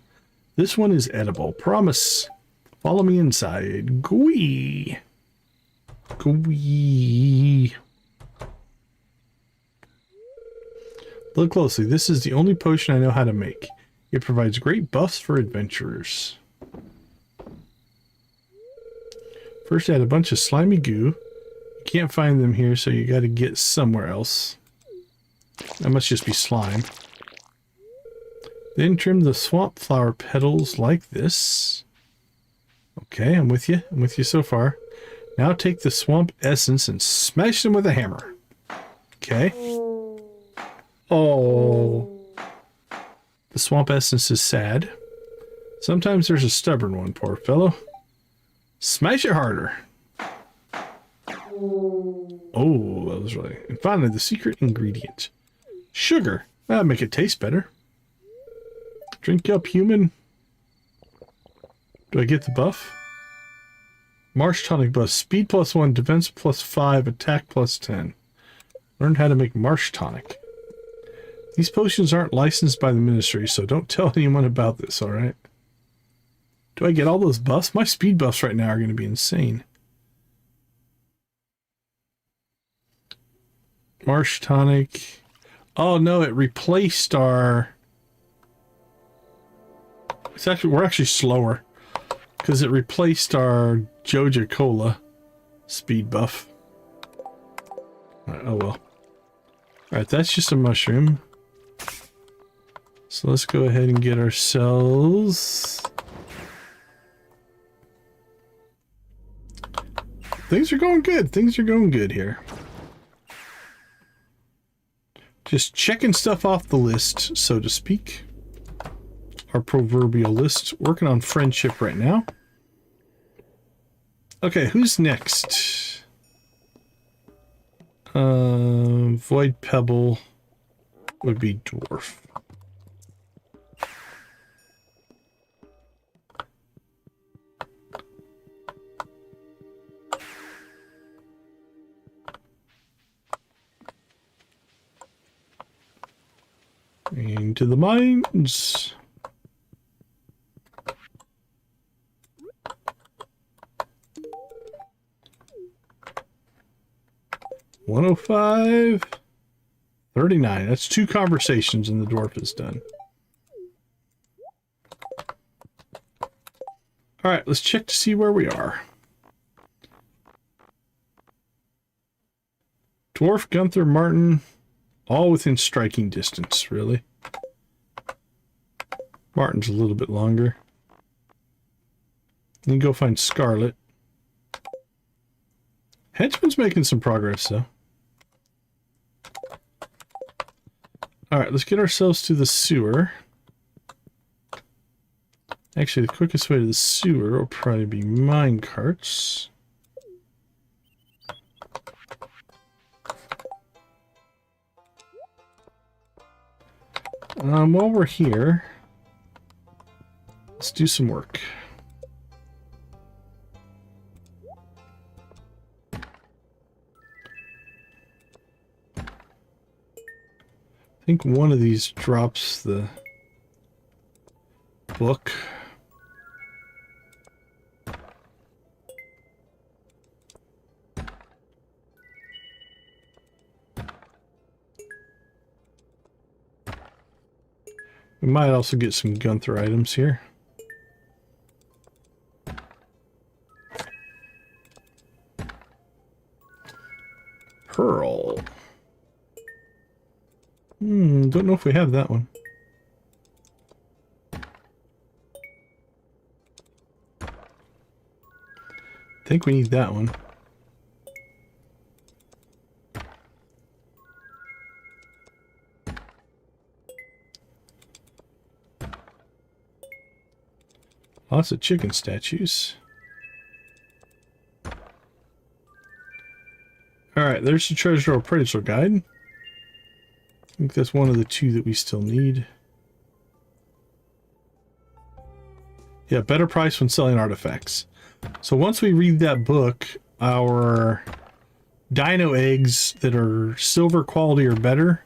This one is edible. Promise. Follow me inside. Gooey. Gooey. Look closely. This is the only potion I know how to make. It provides great buffs for adventurers. First, add a bunch of slimy goo. You can't find them here, so you got to get somewhere else. That must just be slime. Then trim the swamp flower petals like this. Okay, I'm with you. I'm with you so far. Now take the swamp essence and smash them with a hammer. Okay. Oh. The swamp essence is sad. Sometimes there's a stubborn one, poor fellow. Smash it harder. Oh, that was really... And finally, the secret ingredient. Sugar. That'll make it taste better. Drink up, human. Do I get the buff? Marsh tonic buff. Speed +1, defense +5, attack +10. Learn how to make marsh tonic. These potions aren't licensed by the ministry, so don't tell anyone about this, alright? Do I get all those buffs? My speed buffs right now are going to be insane. Marsh tonic. Oh no, it replaced our... We're actually slower. Because it replaced our Joja Cola speed buff. Right, oh well. Alright, that's just a mushroom. So let's go ahead and get ourselves... Things are going good. Things are going good here. Just checking stuff off the list, so to speak. Our proverbial list. Working on friendship right now. Okay, who's next? Void Pebble would be Dwarf. Into the mines. $105. 39. That's 2 conversations and the dwarf is done. Alright, let's check to see where we are. Dwarf, Gunther, Martin, all within striking distance, really. Martin's a little bit longer. You can go find Scarlet. Henchman's making some progress, though. Alright, let's get ourselves to the sewer. Actually, the quickest way to the sewer will probably be mine carts. While we're here, let's do some work. I think one of these drops the book. We might also get some Gunther items here. Pearl. Don't know if we have that one. I think we need that one. Lots of chicken statues. Alright, there's the treasure appraisal guide. I think that's one of the 2 that we still need. Yeah, better price when selling artifacts. So once we read that book, our dino eggs that are silver quality or better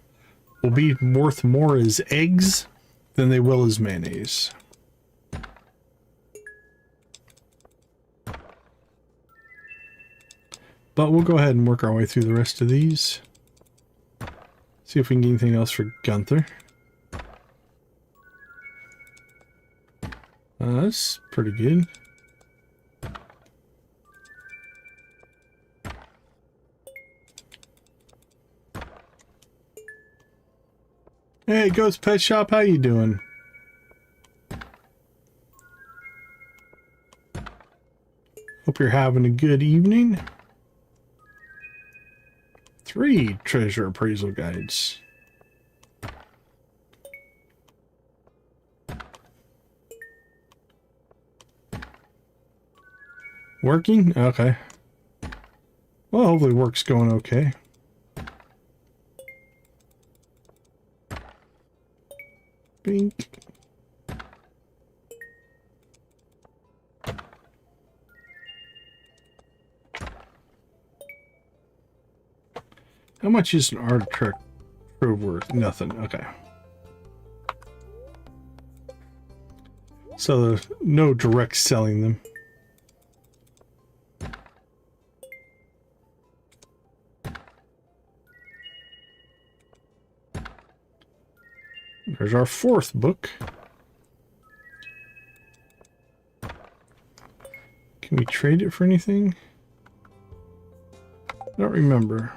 will be worth more as eggs than they will as mayonnaise. But we'll go ahead and work our way through the rest of these. See if we can get anything else for Gunther. That's pretty good. Hey, Ghost Pet Shop, how you doing? Hope you're having a good evening. 3 treasure appraisal guides. Working? Okay. Well, hopefully work's going okay. Bink. How much is an artifact worth? Nothing. Okay. So no direct selling them. There's our 4th book. Can we trade it for anything? I don't remember.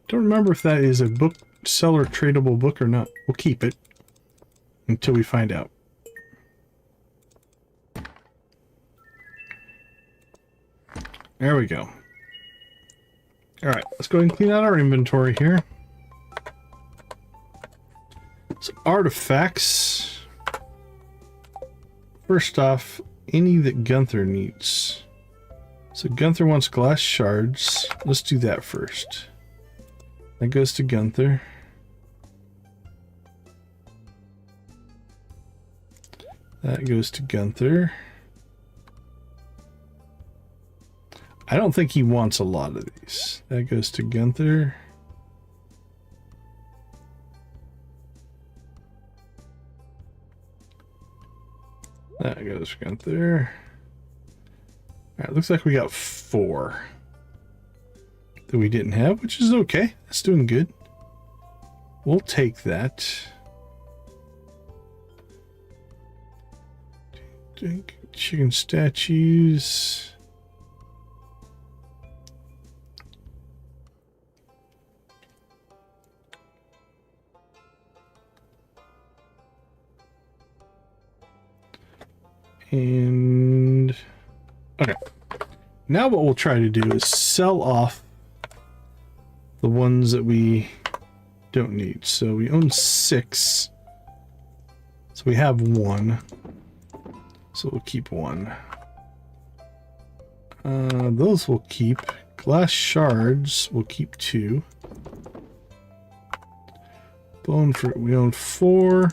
Don't remember if that is a bookseller tradable book or not. We'll keep it until we find out. There we go. Alright, let's go ahead and clean out our inventory here. So, artifacts. First off, any that Gunther needs. So Gunther wants glass shards. Let's do that first. That goes to Gunther. That goes to Gunther. I don't think he wants a lot of these. That goes to Gunther. That goes Gunther. Alright, looks like we got 4 that we didn't have, which is okay. That's doing good. We'll take that. Chicken statues. And okay, now what we'll try to do is sell off the ones that we don't need. So we own 6, so we have 1, so we'll keep 1. Those we'll keep. Glass shards we'll keep 2. Bone fruit we own 4.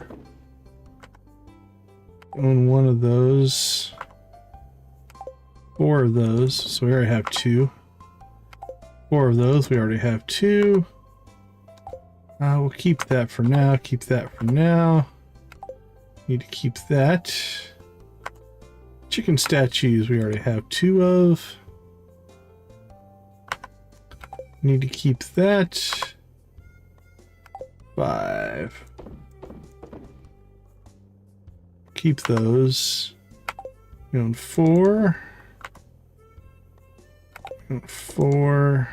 Own 1 of those. 4 of those, so we already have 2. 4 of those, we already have 2. We'll keep that for now. Keep that for now. Need to keep that. Chicken statues, we already have 2 of. Need to keep that. 5. Keep those. We own 4. We own 4.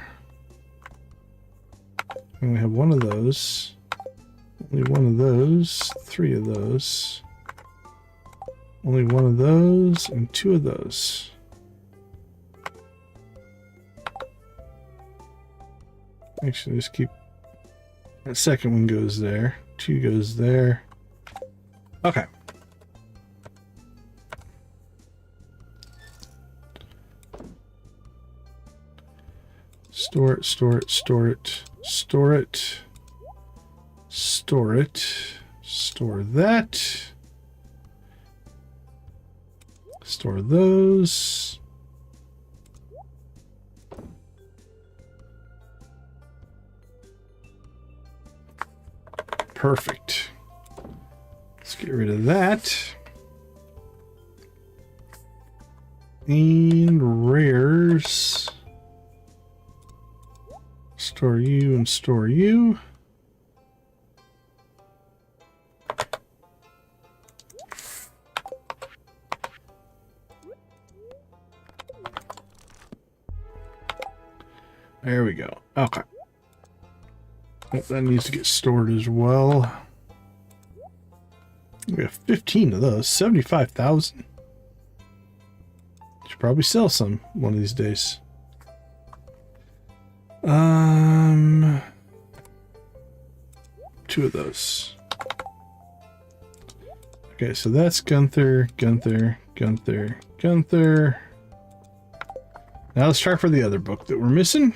And we have 1 of those. Only 1 of those. 3 of those. Only 1 of those and 2 of those. Actually, just keep that second one goes there. 2 goes there. Okay. Store it, store it, store it, store it, store it, store that, store those. Perfect. Let's get rid of that. And rares. Store you and store you. There we go. Okay. Oh, that needs to get stored as well. We have 15 of those. 75,000. Should probably sell some one of these days. 2 of those. Okay, so that's Gunther, Gunther, Gunther, Gunther. Now let's try for the other book that we're missing.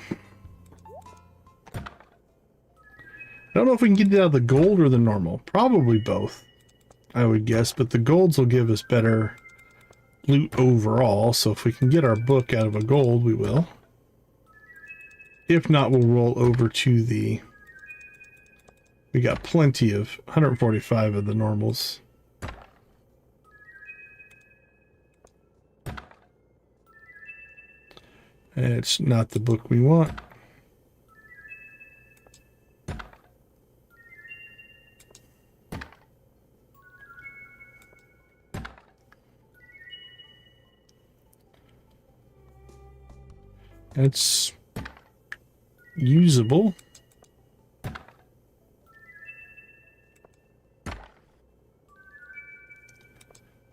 I don't know if we can get it out of the gold or the normal. Probably both, I would guess, but the golds will give us better loot overall, so if we can get our book out of a gold, we will. If not, we'll roll over to the... We got plenty of 145 of the normals. It's not the book we want. It's usable.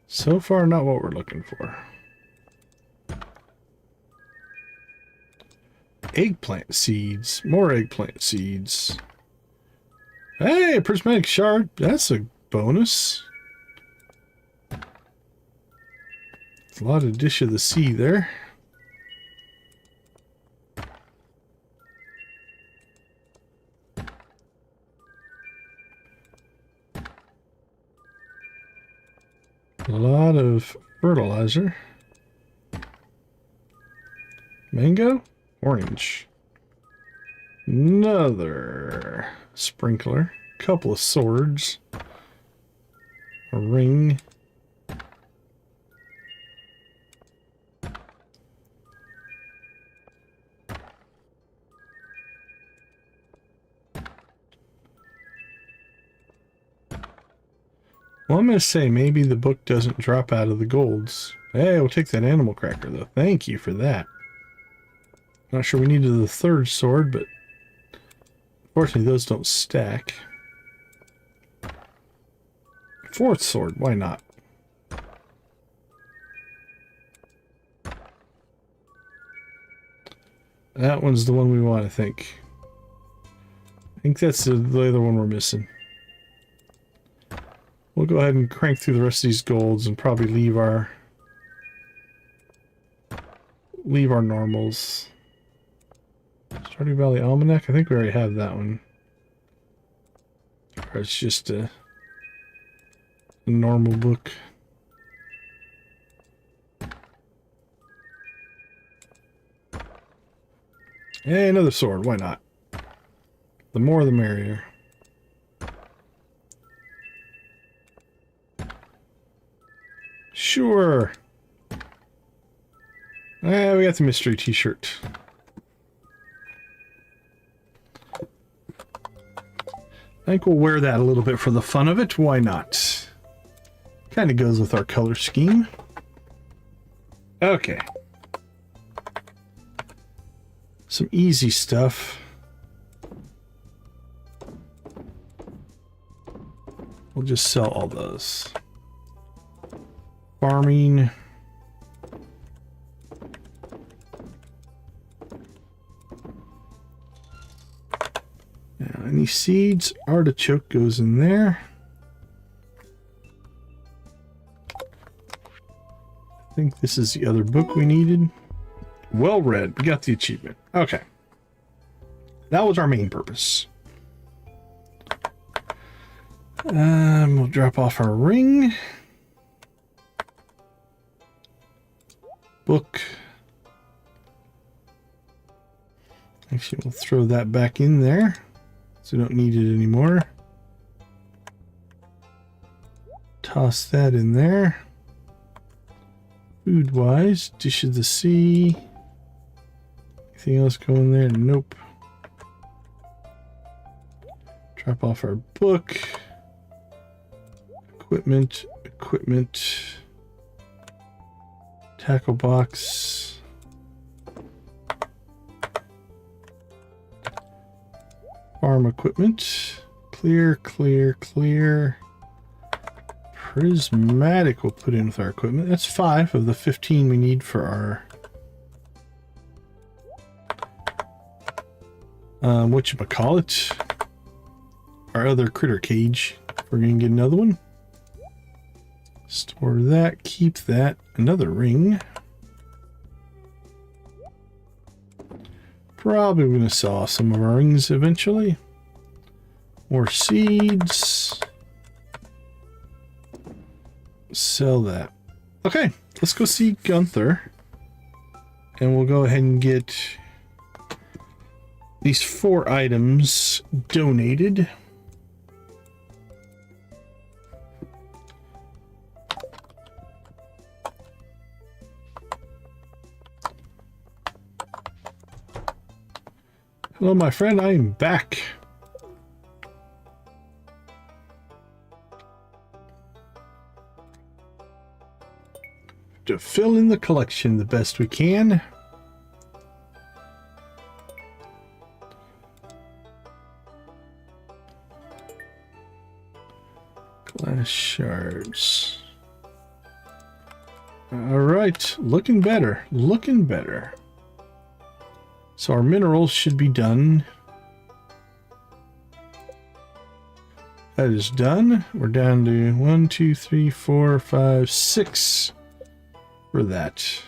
So far, not what we're looking for. Eggplant seeds. More eggplant seeds. Hey, prismatic shard. That's a bonus. It's a lot of dish of the sea there. A lot of fertilizer. Mango? Orange. Another sprinkler. Couple of swords. A ring. Well, I'm going to say maybe the book doesn't drop out of the golds. Hey, we'll take that animal cracker, though. Thank you for that. Not sure we needed the third sword, but unfortunately those don't stack. Fourth sword, why not? That one's the one we want, I think. I think that's the other one we're missing. We'll go ahead and crank through the rest of these golds and probably leave our normals. Stardew Valley Almanac? I think we already have that one. Or it's just a normal book. Hey, another sword. Why not? The more the merrier. Sure. We got the mystery t-shirt. I think we'll wear that a little bit for the fun of it. Why not? Kind of goes with our color scheme. Okay. Some easy stuff. We'll just sell all those. Farming. Now, any seeds? Artichoke goes in there. I think this is the other book we needed. Well read. We got the achievement. Okay. That was our main purpose. We'll drop off our ring. Book. Actually, we'll throw that back in there. So we don't need it anymore. Toss that in there. Food-wise, dish of the sea. Anything else go in there? Nope. Drop off our book. Equipment. Tackle box. Farm equipment. Clear. Prismatic we'll put in with our equipment. That's 5 of the 15 we need for our whatchamacallit, our other critter cage. We're gonna get another one. Store that, keep that. Another ring. Probably gonna sell off some of our rings eventually. More seeds. Sell that. Okay, let's go see Gunther. And we'll go ahead and get these 4 items donated. Hello, my friend, I am back. To fill in the collection the best we can. Glass shards. All right, looking better, looking better. So our minerals should be done. That is done. We're down to 1, 2, 3, 4, 5, 6 for that.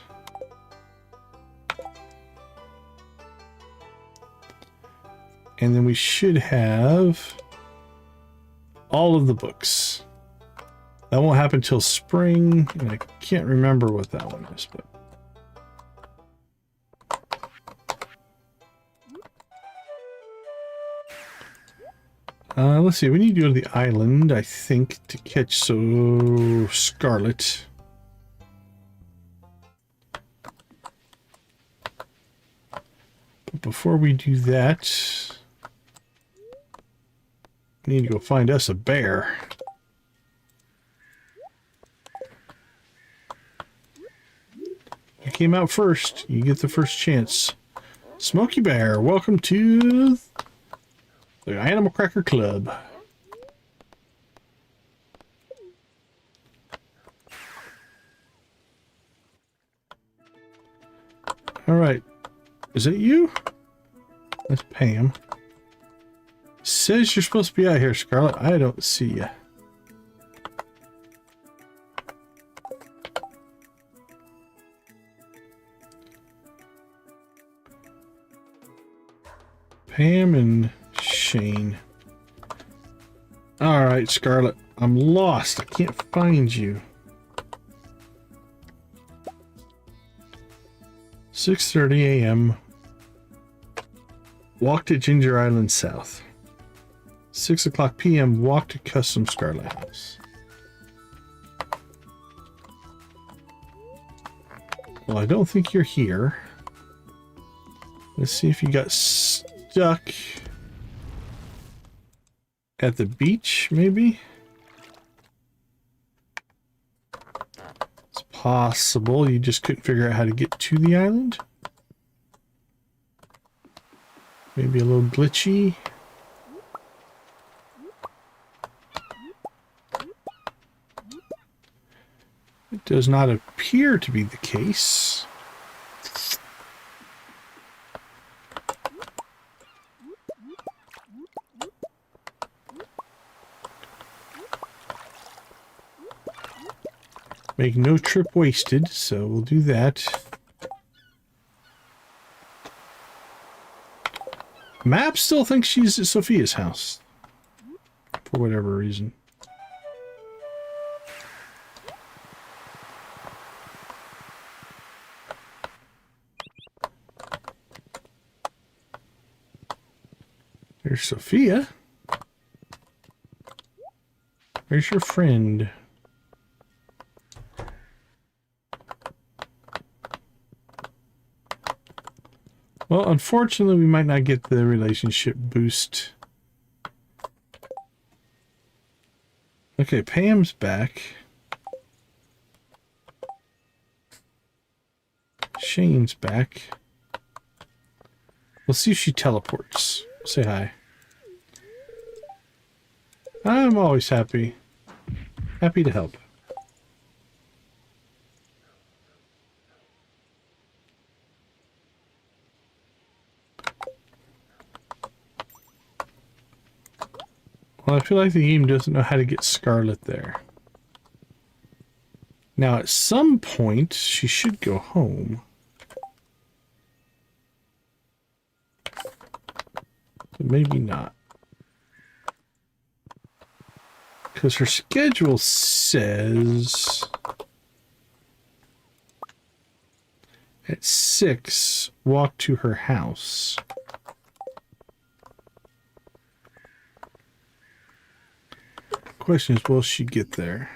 And then we should have all of the books. That won't happen till spring, and I can't remember what that one is, but let's see, we need to go to the island, I think, to catch Scarlet. But before we do that, we need to go find us a bear. came out first. You get the first chance. Smokey Bear, welcome to the Animal Cracker Club. All right. Is it you? That's Pam. Says you're supposed to be out here, Scarlet. I don't see you. Pam and Shane. All right, Scarlet. I'm lost. I can't find you. 6:30 a.m. Walk to Ginger Island South. 6 o'clock p.m. Walk to Custom Scarlet House. Well, I don't think you're here. Let's see if you got stuck at the beach, maybe? It's possible you just couldn't figure out how to get to the island. Maybe a little glitchy. It does not appear to be the case. Make no trip wasted, so we'll do that. Map still thinks she's at Sophia's house. For whatever reason. There's Sophia. Where's your friend? Well, unfortunately, we might not get the relationship boost. Okay, Pam's back. Shane's back. We'll see if she teleports. Say hi. I'm always happy. Happy to help. Well, I feel like the game doesn't know how to get Scarlet there. Now, at some point, she should go home. But maybe not. Because her schedule says at 6, walk to her house. Question is, will she get there?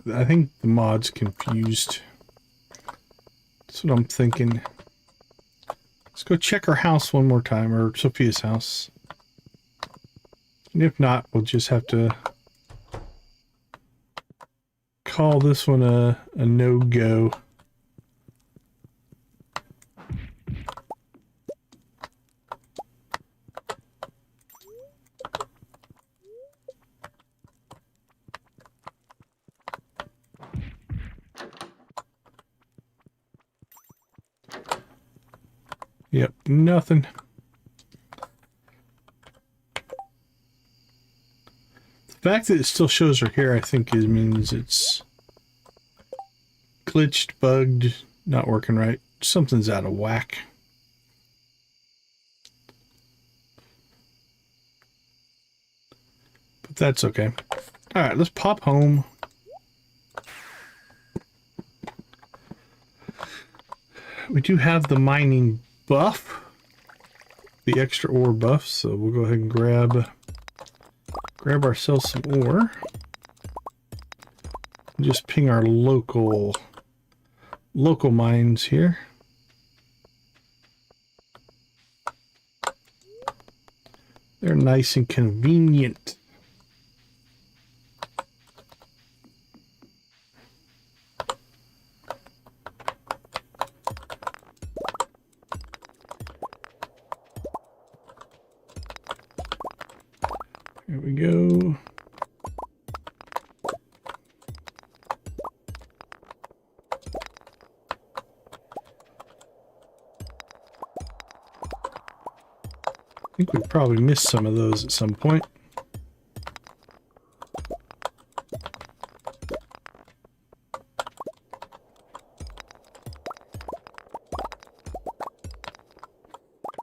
I think the mod's confused. That's what I'm thinking. Let's go check her house one more time, or Sophia's house. And if not, we'll just have to call this one a no-go. Yep, nothing. The fact that it still shows her here, I think, means it's glitched, bugged, not working right. Something's out of whack. But that's okay. Alright, let's pop home. We do have the mining buff, the extra ore buff, so we'll go ahead and grab grab ourselves some ore. Just ping our local mines here. They're nice and convenient. Here we go. I think we probably missed some of those at some point.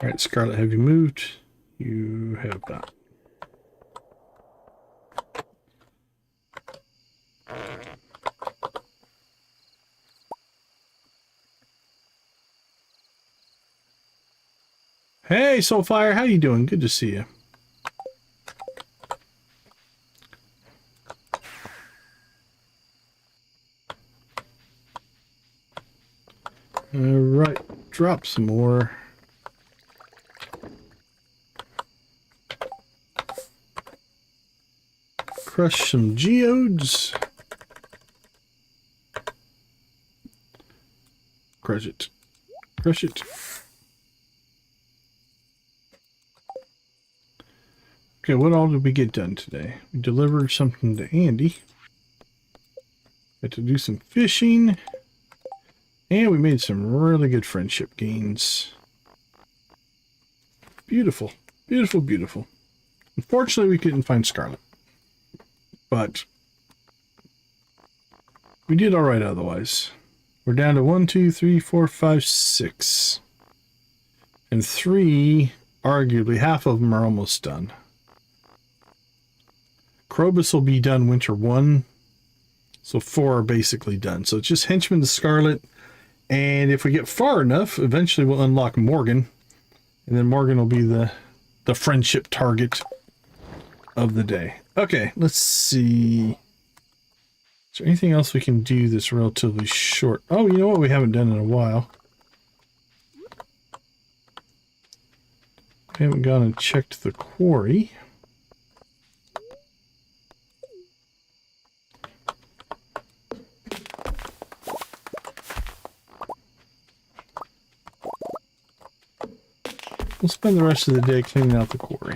All right, Scarlet, have you moved? You have not. Hey, Soulfire, how you doing? Good to see you. All right, drop some more. Crush some geodes. Crush it. Crush it. Okay, what all did we get done today? We delivered something to Andy. Had to do some fishing. And we made some really good friendship gains. Beautiful. Beautiful, beautiful. Unfortunately, we couldn't find Scarlet. But we did all right otherwise. We're down to 1, 2, 3, 4, 5, 6. And 3, arguably half of them are almost done. Krobus will be done winter 1. So 4 are basically done. So it's just Henchman to Scarlet. And if we get far enough, eventually we'll unlock Morgan. And then Morgan will be the friendship target of the day. Okay, let's see. Is there anything else we can do that's relatively short? Oh, you know what we haven't done in a while? We haven't gone and checked the quarry. We'll spend the rest of the day cleaning out the quarry.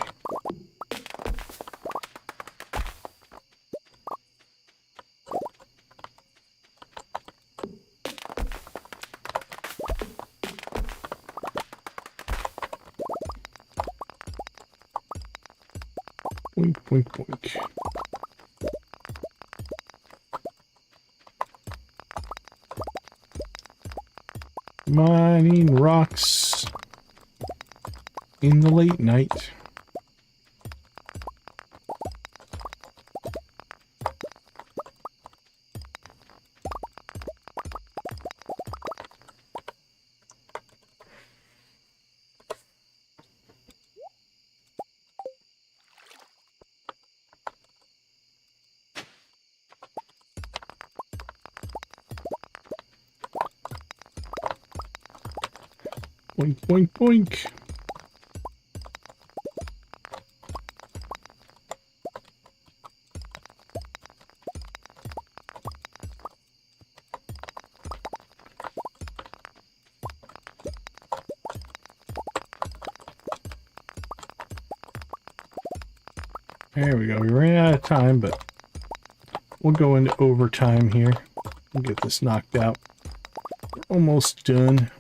Boink, boink, boink. Mining rocks in the late night. Boink, boink, boink. There we go. We ran out of time, but we'll go into overtime here. We'll get this knocked out. We're almost done.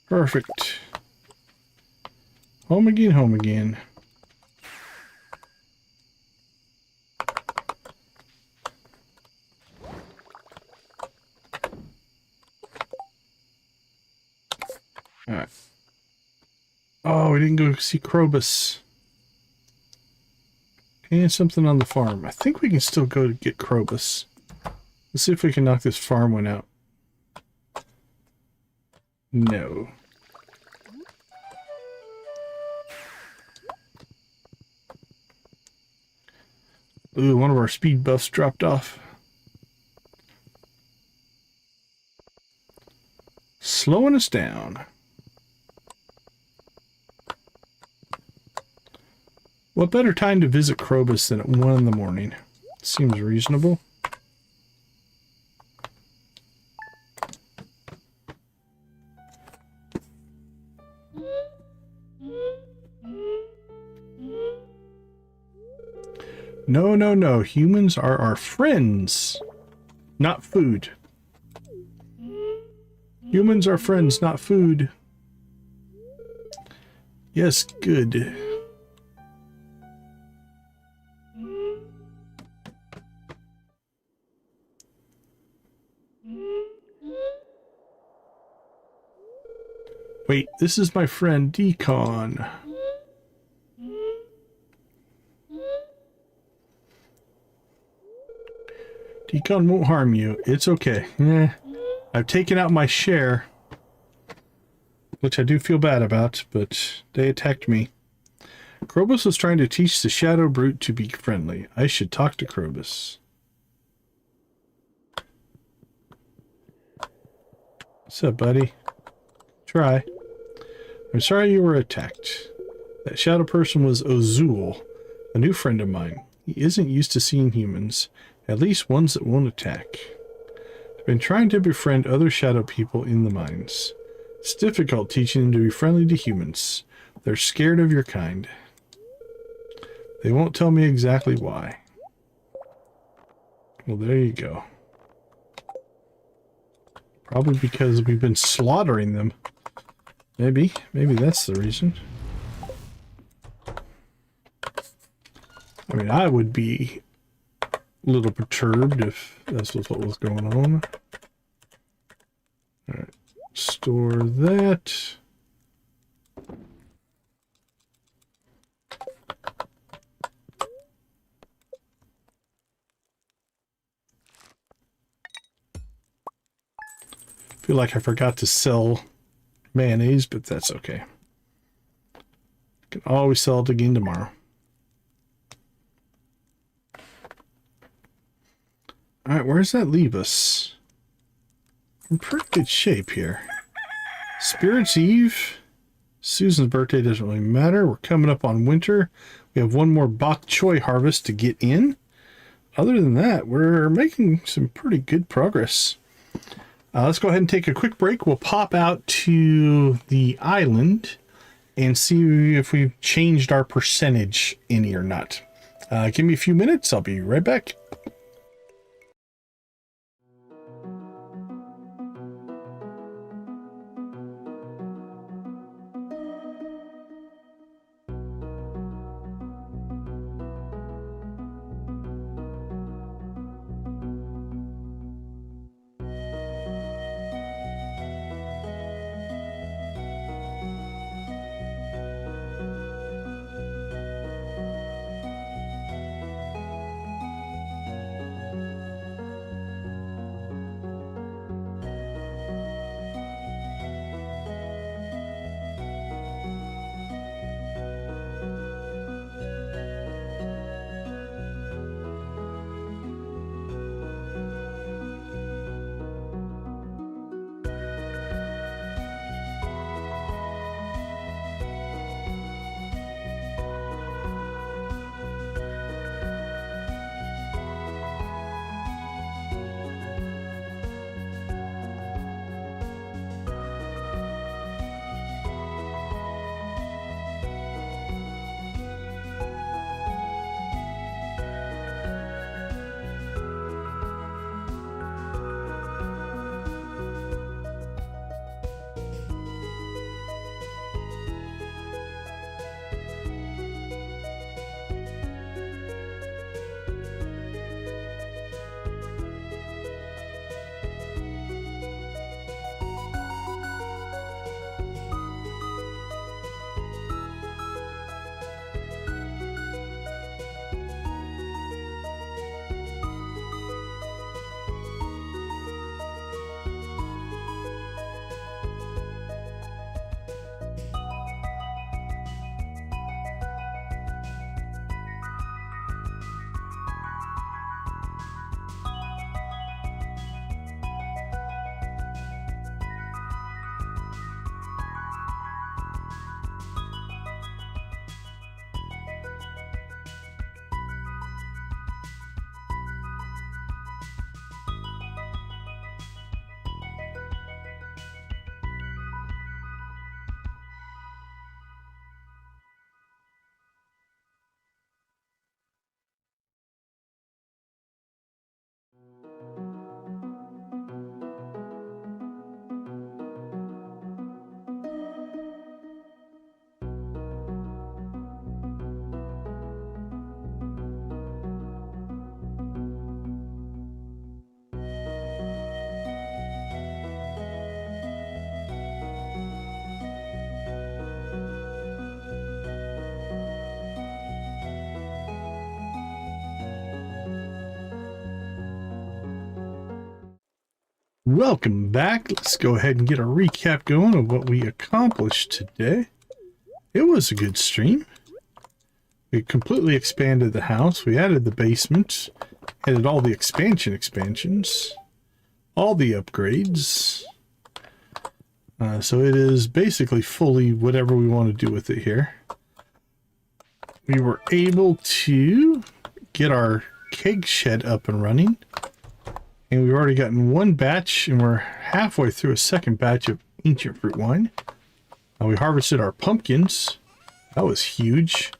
Perfect. Home again, home again. Alright. Oh, we didn't go see Krobus. And something on the farm. I think we can still go to get Krobus. Let's see if we can knock this farm one out. No. Ooh, one of our speed buffs dropped off. Slowing us down. What better time to visit Krobus than at 1 in the morning? Seems reasonable. No, no, no. Humans are our friends, not food. Humans are friends, not food. Yes, good. Wait, this is my friend Decon. Decon won't harm you. It's okay. I've taken out my share, which I do feel bad about, but they attacked me. Krobus was trying to teach the Shadow Brute to be friendly. I should talk to Krobus. What's up, buddy? Try. I'm sorry you were attacked. That shadow person was Ozul, a new friend of mine. He isn't used to seeing humans, at least ones that won't attack. I've been trying to befriend other shadow people in the mines. It's difficult teaching them to be friendly to humans. They're scared of your kind. They won't tell me exactly why. Well, there you go. Probably because we've been slaughtering them. Maybe that's the reason. I mean, I would be a little perturbed if that's what was going on. Alright, store that. Feel like I forgot to sell mayonnaise, but that's okay. Can always sell it again tomorrow. Alright, where does that leave us? In pretty good shape here. Spirit's Eve. Susan's birthday doesn't really matter. We're coming up on winter. We have one more bok choy harvest to get in. Other than that, we're making some pretty good progress. Let's go ahead and take a quick break. We'll pop out to the island and see if we've changed our percentage any or not. Give me a few minutes. I'll be right back. Welcome back. Let's go ahead and get a recap going of what we accomplished today. It was a good stream. We completely expanded the house. We added the basement, added all the expansions, all the upgrades. So it is basically fully whatever we want to do with it here. We were able to get our keg shed up and running. And we've already gotten one batch, and we're halfway through a second batch of ancient fruit wine. We harvested our pumpkins. That was huge.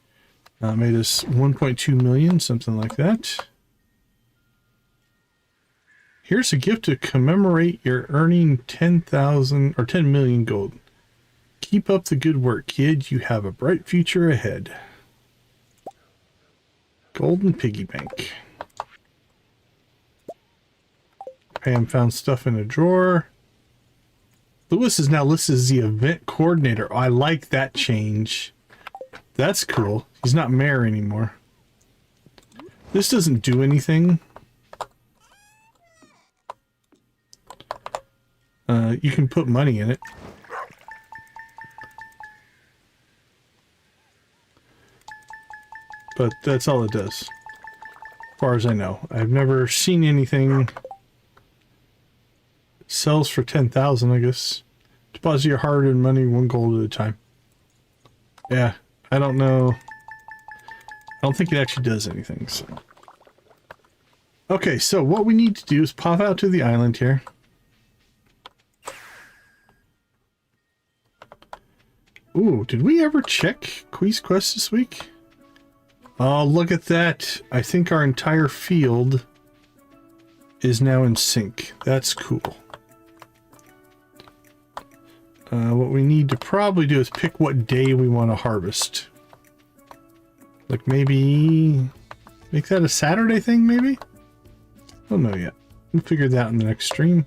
Made us 1.2 million, something like that. Here's a gift to commemorate your earning 10,000 or 10 million gold. Keep up the good work, kid. You have a bright future ahead. Golden piggy bank. Pam found stuff in a drawer. Lewis is now listed as the event coordinator. I like that change. That's cool. He's not mayor anymore. This doesn't do anything. You can put money in it. But that's all it does. As far as I know. I've never seen anything. Sells for 10,000, I guess. Deposit your hard-earned money 1 gold at a time. Yeah, I don't know. I don't think it actually does anything, so. Okay, so what we need to do is pop out to the island here. Ooh, did we ever check Quiz Quest this week? Oh, look at that. I think our entire field is now in sync. That's cool. What we need to probably do is pick what day we want to harvest. Like maybe make that a Saturday thing, maybe? I don't know yet. We'll figure that out in the next stream.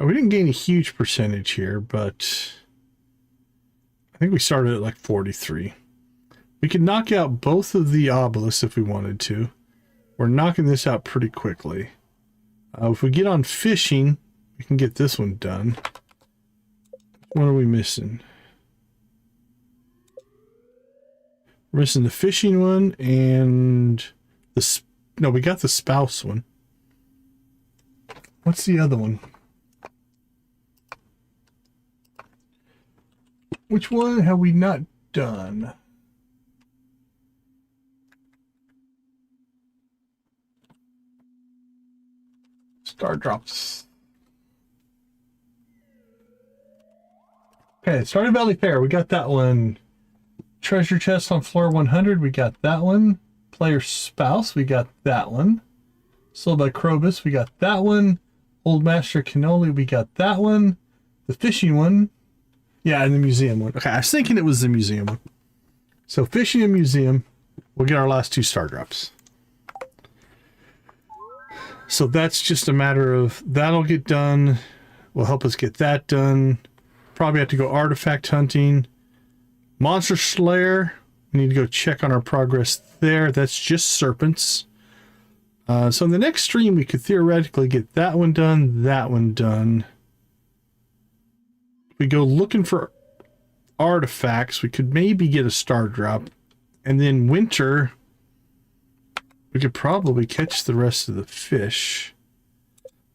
We didn't gain a huge percentage here, but I think we started at like 43. We could knock out both of the obelisks if we wanted to. We're knocking this out pretty quickly. If we get on fishing, we can get this one done. What are we missing? We're missing the fishing one and the... No, we got the spouse one. What's the other one? Which one have we not done? Star drops. Okay, Stardew Valley Fair. We got that one. Treasure chest on floor 100. We got that one. Player spouse. We got that one. Sold by Krobus. We got that one. Old Master Cannoli. We got that one. The fishing one. Yeah, and the museum one. Okay, I was thinking it was the museum one. So fishing and museum. We'll get our last 2 star drops. So that's just a matter of that'll get done. Will help us get that done. Probably have to go artifact hunting. Monster Slayer. We need to go check on our progress there. That's just serpents. So in the next stream, we could theoretically get that one done, that one done. We go looking for artifacts. We could maybe get a star drop. And then winter, we could probably catch the rest of the fish.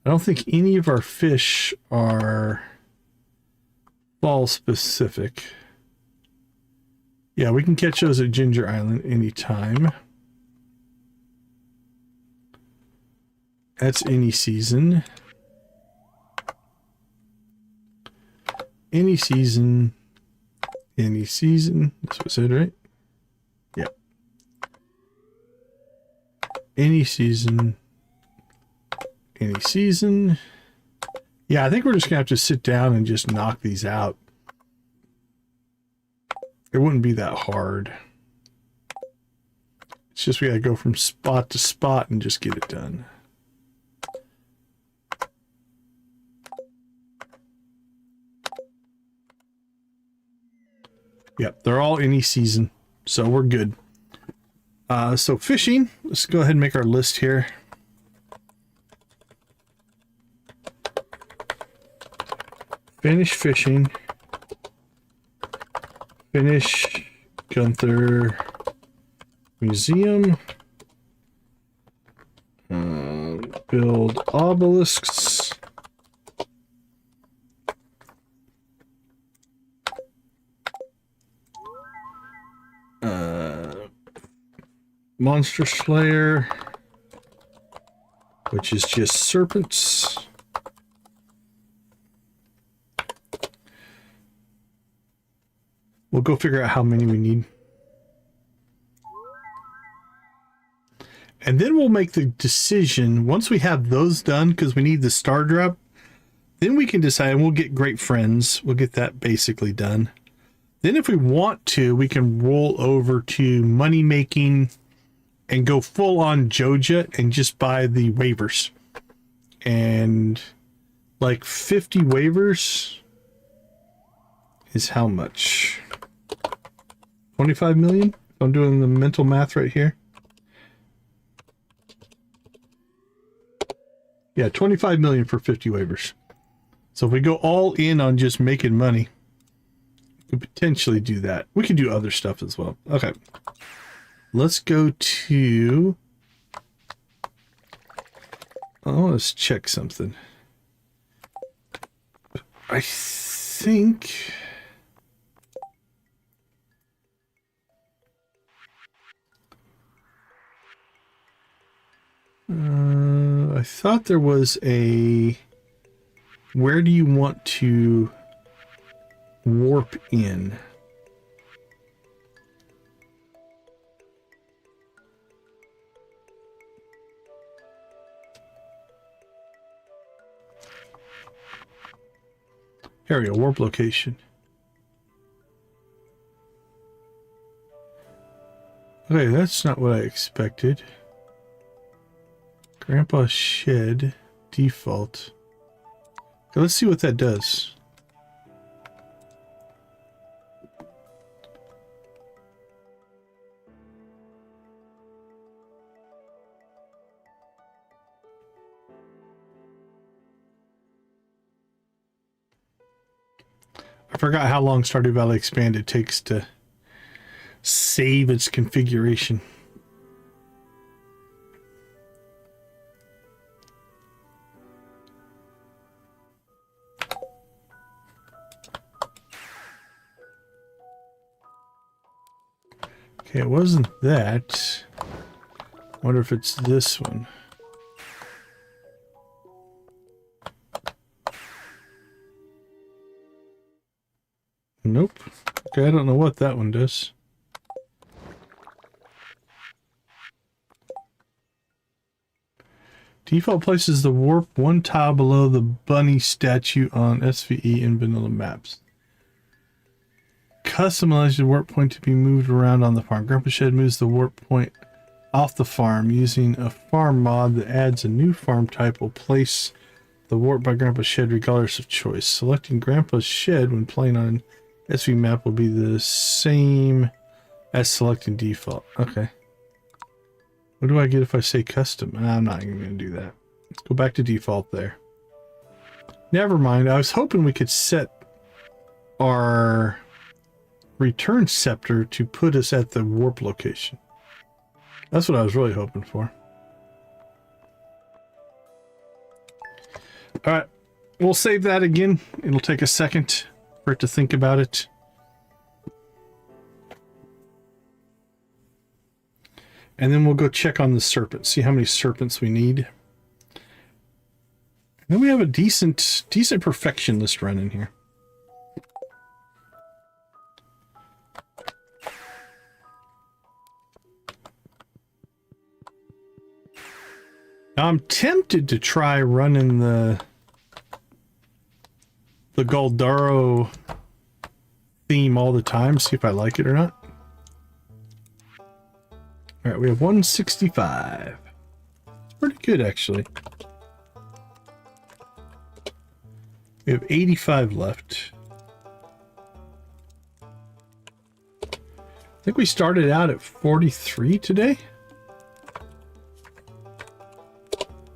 I don't think any of our fish are fall specific. Yeah, we can catch those at Ginger Island anytime. That's any season. Any season. Any season. That's what I said, right? Yeah. Any season. Any season. Yeah, I think we're just gonna have to sit down and just knock these out. It wouldn't be that hard. It's just we gotta go from spot to spot and just get it done. Yep, they're all any season, so we're good. So fishing, let's go ahead and make our list here. Finish fishing. Finish Gunther Museum. Build obelisks. Monster Slayer, which is just serpents. We'll go figure out how many we need. And then we'll make the decision once we have those done, because we need the star drop. Then we can decide, and we'll get great friends. We'll get that basically done. Then if we want to, we can roll over to money making and go full on Joja and just buy the waivers. And like 50 waivers is how much? 25 million? If I'm doing the mental math right here. Yeah, 25 million for 50 waivers. So if we go all in on just making money, we could potentially do that. We can do other stuff as well. Okay. Let's go to... Oh, let's check something. I think... I thought there was a... Where do you want to warp in? Here we go, warp location. Okay, that's not what I expected. Grandpa's shed, default. Okay, let's see what that does. I forgot how long Stardew Valley Expanded takes to save its configuration. Okay, it wasn't that. Wonder if it's this one. Nope. Okay, I don't know what that one does. Default places the warp one tile below the bunny statue on SVE in vanilla maps. Customize the warp point to be moved around on the farm. Grandpa Shed moves the warp point off the farm using a farm mod that adds a new farm type. Will place the warp by Grandpa Shed regardless of choice. Selecting Grandpa's Shed when playing on an SV map will be the same as selecting default. Okay. What do I get if I say custom? I'm not even going to do that. Let's go back to default there. Never mind. I was hoping we could set our return scepter to put us at the warp location. That's what I was really hoping for. Alright. We'll save that again. It'll take a second for it to think about it. And then we'll go check on the serpents, see how many serpents we need. And then we have a decent perfection list running here. Now I'm tempted to try running the Goldaro theme all the time, see if I like it or not. Alright, we have 165. It's pretty good, actually. We have 85 left. think we started out at 43 today.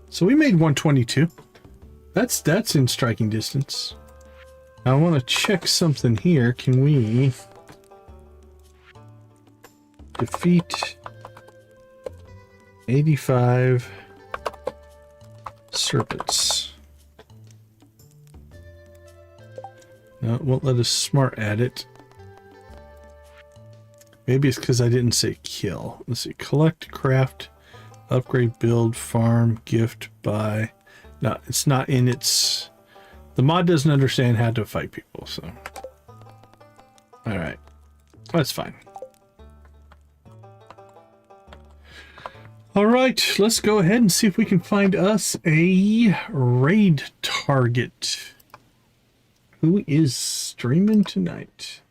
So we made 122. That's in striking distance. I want to check something here. Can we defeat 85 serpents? No, it won't let us smart at it. Maybe it's because I didn't say kill. Let's see. Collect, craft, upgrade, build, farm, gift, buy. No, it's not in its... The mod doesn't understand how to fight people, so... Alright. That's fine. Alright, let's go ahead and see if we can find us a raid target. Who is streaming tonight?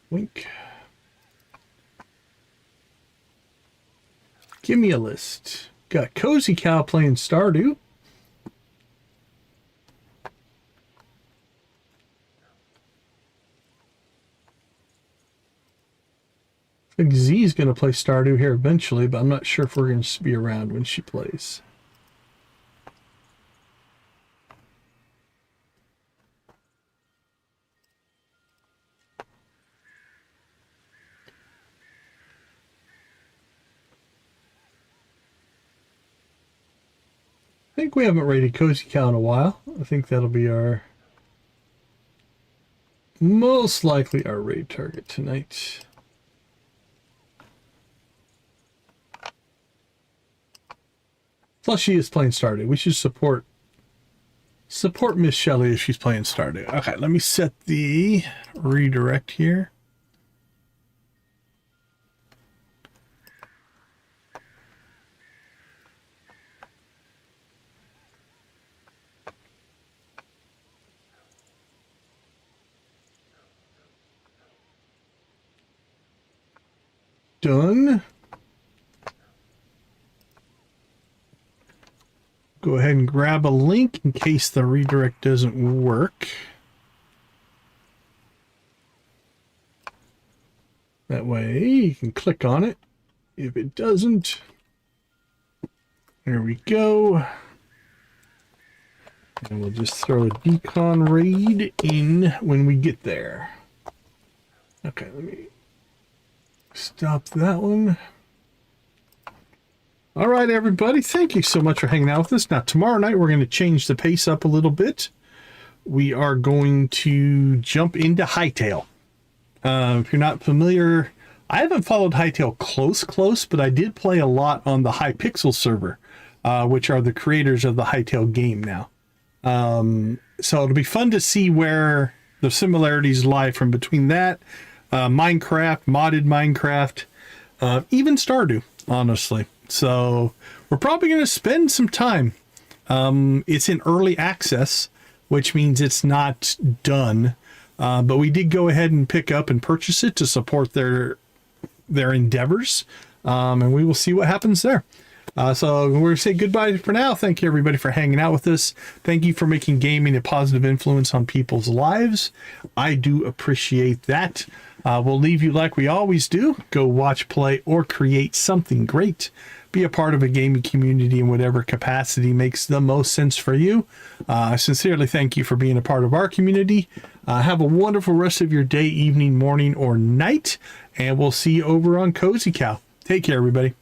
Wink. Give me a list. Got Cozy Cow playing Stardew. I think Z's going to play Stardew here eventually, but I'm not sure if we're going to be around when she plays. I think we haven't raided Cozy Cow in a while. I think that'll be our... most likely our raid target tonight. Plus she is playing Stardew. We should support Miss Shelley if she's playing Stardew. Okay, let me set the redirect here. Done. Go ahead and grab a link in case the redirect doesn't work. That way you can click on it. If it doesn't, there we go. And we'll just throw a decon raid in when we get there. Okay, let me stop that one. All right, everybody. Thank you so much for hanging out with us. Now, tomorrow night, we're going to change the pace up a little bit. We are going to jump into Hightail. If you're not familiar, I haven't followed Hightail close, but I did play a lot on the Hypixel server, which are the creators of the Hightail game now. So it'll be fun to see where the similarities lie from between that, Minecraft, modded Minecraft, even Stardew, honestly. So we're probably going to spend some time. It's in early access, which means it's not done. But we did go ahead and pick up and purchase it to support their endeavors. And we will see what happens there. So we're going to say goodbye for now. Thank you, everybody, for hanging out with us. Thank you for making gaming a positive influence on people's lives. I do appreciate that. We'll leave you like we always do. Go watch, play, or create something great. Be a part of a gaming community in whatever capacity makes the most sense for you. I sincerely thank you for being a part of our community. Have a wonderful rest of your day, evening, morning, or night. And we'll see you over on Cozy Cow. Take care, everybody.